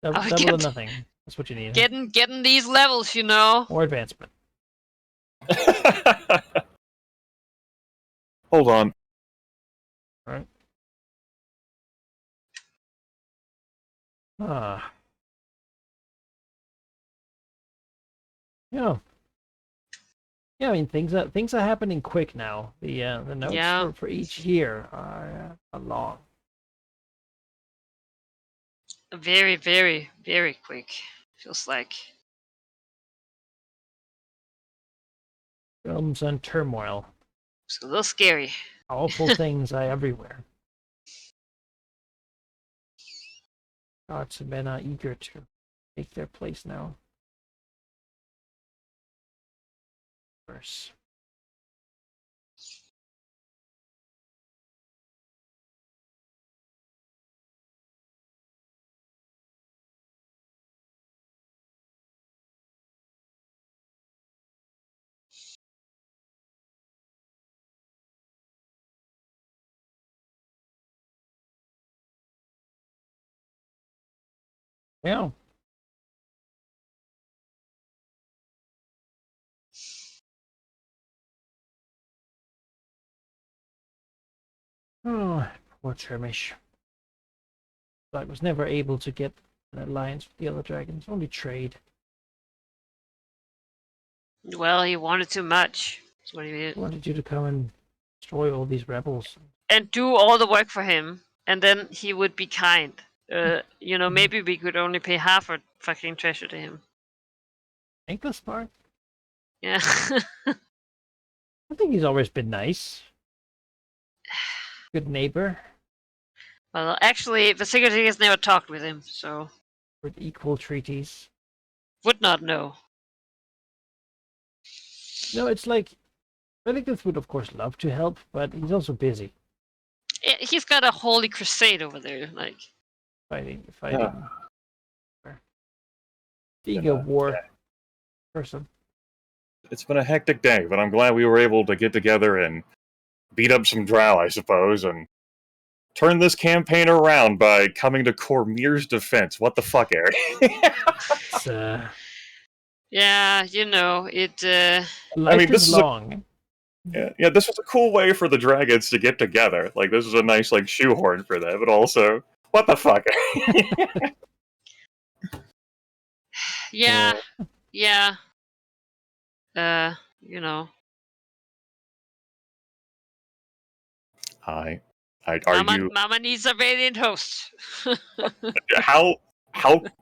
double or nothing. That's what you need. Getting these levels, More advancement. Hold on. All right. Yeah. Yeah, I mean things are happening quick now. The notes for each year are long. Very, very, very quick. Feels like. Realms and turmoil. It's a little scary. Awful things are everywhere. Gods and men are eager to take their place now. Verse. Yeah. Oh, poor Tremish. I was never able to get an alliance with the other dragons, only trade. Well, he wanted too much. That's what he did. He wanted you to come and destroy all these rebels. And do all the work for him, and then he would be kind. Maybe we could only pay half our fucking treasure to him. Ain't that smart? Yeah. I think he's always been nice. Good neighbor. Well, actually, the secretary has never talked with him, so... With equal treaties. Would not know. No, it's like... Benedictus would of course love to help, but he's also busy. He's got a holy crusade over there, like... Fighting. Being a war person. It's been a hectic day, but I'm glad we were able to get together and beat up some drow, I suppose, and turn this campaign around by coming to Cormyr's defense. What the fuck, Eric? Yeah, it... Life is long. Yeah, this was a cool way for the dragons to get together. Like, this was a nice, shoehorn for them, but also... What the fuck? Yeah. Mama needs a valiant host. How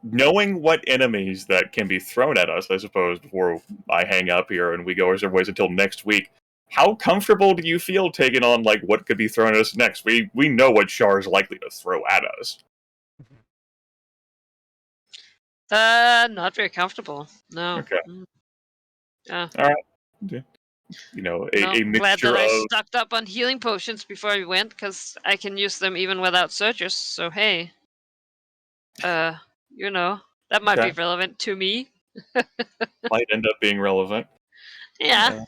knowing what enemies that can be thrown at us, I suppose, before I hang up here and we go our separate ways until next week, how comfortable do you feel taking on, what could be thrown at us next? We know what Shar's likely to throw at us. Not very comfortable. No. Okay. Yeah. All right. A glad mixture that of... I stocked up on healing potions before we went, because I can use them even without searchers. So hey, that might be relevant to me. Might end up being relevant. Yeah.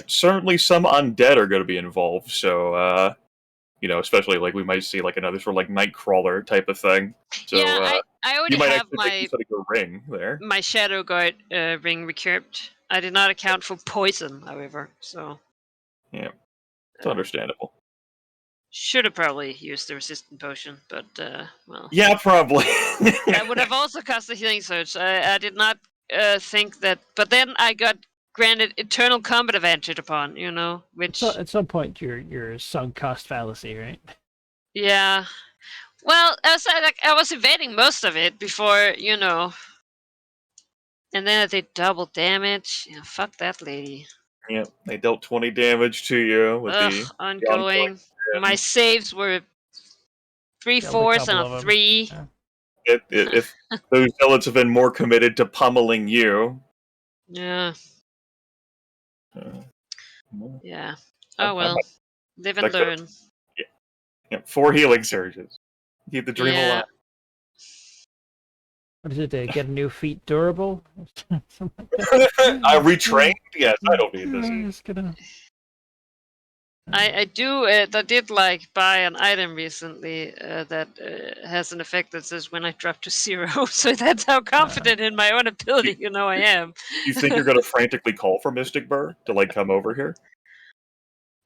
Certainly some undead are going to be involved, so especially we might see another sort of Nightcrawler type of thing. So yeah, I already have my ring there. My Shadow Guard ring recurved. I did not account for poison, however. So It's understandable. should have probably used the resistant potion, but well. Yeah, probably. I would have also cast the healing surge. I did not think that, but then I got granted eternal combat advantage upon, which So at some point, your sunk cost fallacy, right? yeah. Well, I was evading most of it before, and then I did double damage. Yeah, fuck that lady. Yeah, they dealt 20 damage to you with the ongoing. damage. My saves were 3 Killed a 4s couple and of a 'em. 3. Yeah. If those zealots have been more committed to pummeling you. Yeah. uh, Yeah. I- Oh well. Live and that could've- learn. 4 healing surges. Keep the dream Yeah. alive. What is it? To get a new feat durable? Something like that. I retrained? Yes, I don't need this. I'm just gonna... I did buy an item recently that has an effect that says when I drop to 0. So that's how confident in my own ability I am. You think you're gonna frantically call for Mystic Burr to come over here?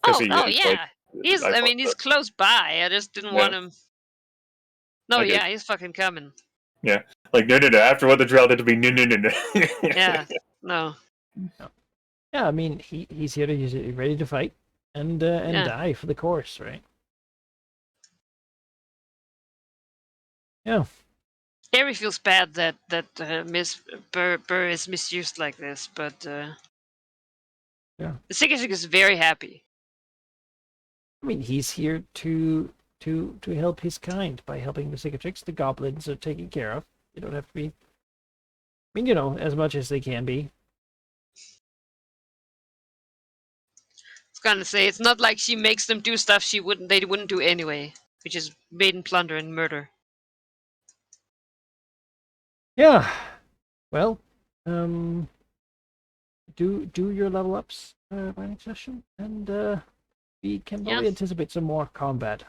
'Cause he is, Yeah. He's fucked up. close by. I just didn't want him. No, Okay. yeah, he's fucking coming. No. After what the drow did to me, no. Yeah, no. Yeah, I mean, he's here to use it, ready to fight and die for the course, right? Yeah. Harry feels bad that Miss Burr is misused like this, but Yeah. the Sigurdsson is very happy. I mean, he's here to help his kind by helping the Cicatrix. The goblins are taken care of. You don't have to be. I mean, as much as they can be. I was gonna say it's not like she makes them do stuff they wouldn't do anyway, which is maiden plunder and murder. Yeah. Well, do your level ups by next session, and we can probably anticipate some more combat.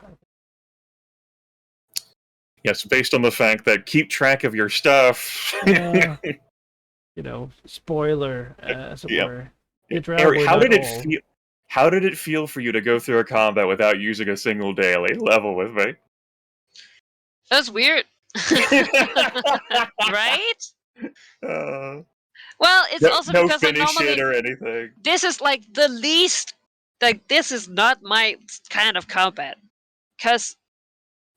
Yes, based on the fact that keep track of your stuff. Spoiler, as it were. Harry, how did it feel? How did it feel for you to go through a combat without using a single daily? Level with me. That's weird. Right? Well, it's also no because finish normally it or anything. this is the least. This is not my kind of combat. Because,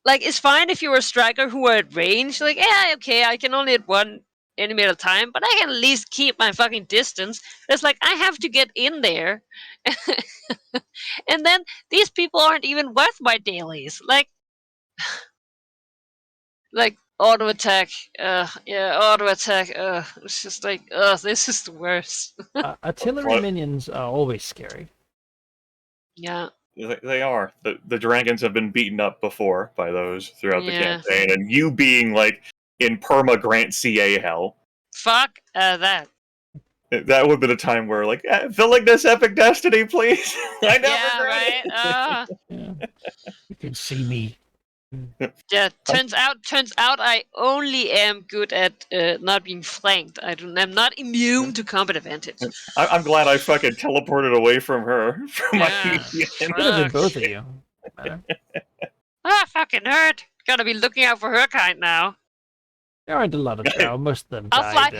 it's fine if you're a striker who are at range. Okay, I can only hit one enemy at a time, but I can at least keep my fucking distance. It's I have to get in there. And then these people aren't even worth my dailies. Auto attack. Auto attack. It's just this is the worst. Artillery minions are always scary. Yeah. They are. The dragons have been beaten up before by those throughout the campaign, and you being in perma Grant CA hell. Fuck that. That would have been a time where fill this epic destiny, please. I never right. Yeah. You can see me. Yeah, turns out I only am good at not being flanked. I'm not immune to combat advantage. I'm glad I fucking teleported away from her. Better than both of you. Fucking nerd. Gotta be looking out for her kind now. There aren't a lot of drow. Most of them I'll fly.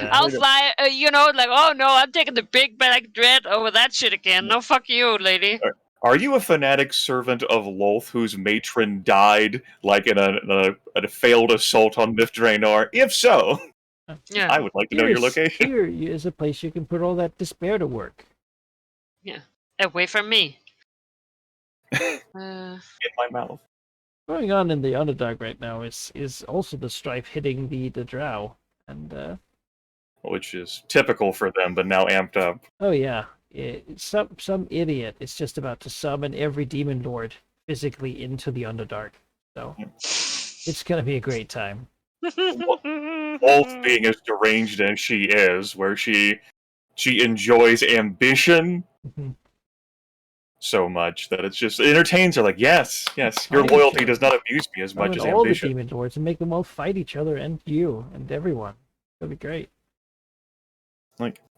Oh no, I'm taking the big black dread over that shit again. No, fuck you, lady. Are you a fanatic servant of Lolth whose matron died in a failed assault on Myth Draenor? If so, I would like to know your location. Here is a place you can put all that despair to work. Yeah, away from me. In my mouth. Going on in the Underdark right now is also the strife hitting the drow, and which is typical for them, but now amped up. Oh yeah. Some idiot is just about to summon every demon lord physically into the Underdark. So it's gonna be a great time. Lolth being as deranged as she is, where she enjoys ambition so much that it's just entertains her. Yes, your loyalty does not abuse me as much as all ambition. The demon lords and make them all fight each other and you and everyone. It'll be great.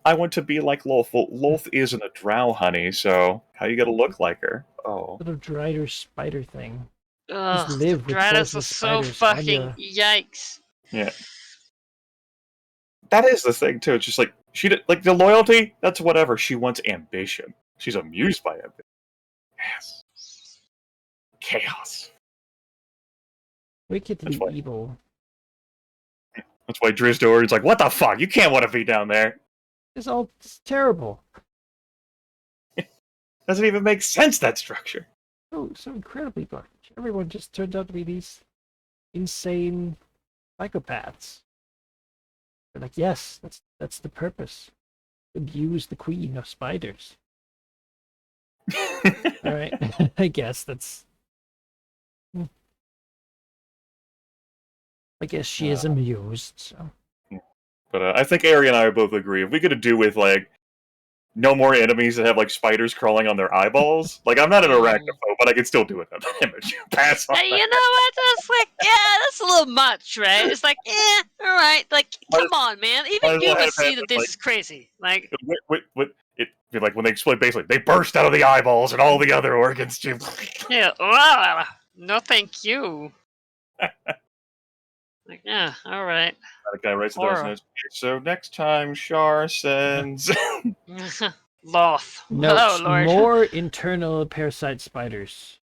I want to be like Lolth. Well, Lolth isn't a drow, honey, so how you gonna look like her? Oh. Sort of drider spider thing. Ugh, the live with Dradas poisonous are so spiders on fucking yikes. Yeah. That is the thing too. It's just like like the loyalty. That's whatever. She wants ambition. She's amused by ambition. Yes. Chaos. Wickedly That's why- evil. That's why Drisdor is like, what the fuck? You can't want to be down there. It's terrible. Doesn't even make sense, that structure. So incredibly garbage. Everyone just turned out to be these insane psychopaths. They're like, yes, that's the purpose. Abuse the queen of spiders. All right, I guess that's. I guess she is amused. So. But I think Ari and I both agree. If we could do with like no more enemies that have like spiders crawling on their eyeballs, like I'm not an arachnophobe, but I can still do it. Image. Pass on. Hey, you know what? That's like, yeah, that's a little much, right? It's like, all right. Like, come on, man. Even you would see that this is crazy. Like, like when they explain basically, they burst out of the eyeballs and all the other organs too. yeah, no, thank you. Like, yeah, all right. That guy writes it down. Notes. So next time, Shar sends Loth. No, Oh, Lord. more internal parasite spiders.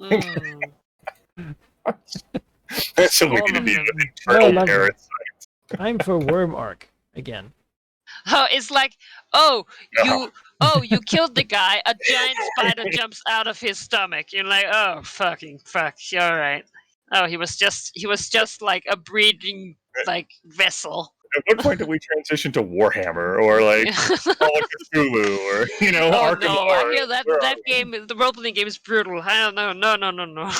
Mm. So we need to be an Oh, internal lovely. parasite. Time for worm arc again. Oh, it's like, you killed the guy. A giant spider jumps out of his stomach. You're like, oh, fucking fuck. All right. Oh, he was just like a breathing like vessel. At what point did we transition to Warhammer or like Call of Cthulhu or Oh Arkham no, I Horror? hear that game, the role-playing game is brutal. I don't know, no.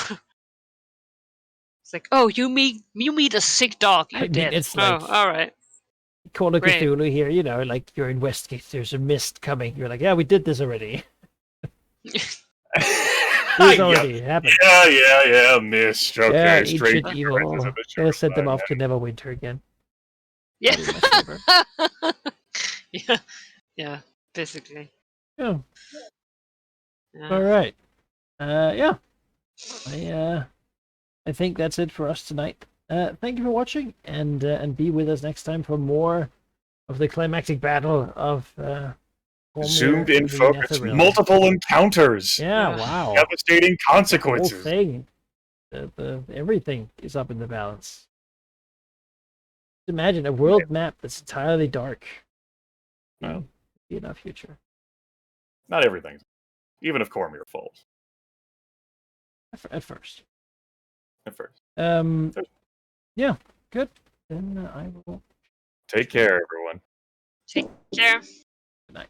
It's like, oh, you meet a sick dog. You're dead. It's oh, like all right. Call of Great. Cthulhu here, like you're in Westgate, there's a mist coming. You're like, yeah, we did this already. This already happened. Yeah, mist. Okay, Yeah, straight ancient evil. Gonna send them off to Neverwinter again. Yeah. That'll be my yeah, basically. Yeah. Yeah. All right. Yeah. I think that's it for us tonight. Thank you for watching, and be with us next time for more of the climactic battle of Zoomed in and the focus, Netherrealm. multiple encounters, Yeah, wow. devastating The whole consequences. thing. The everything is up in the balance. Imagine a world map that's entirely dark. Well, Be in our future. not everything, even if Cormyr falls At first. at first. Yeah, good. Then I will. Take care, everyone. Take care. Good night.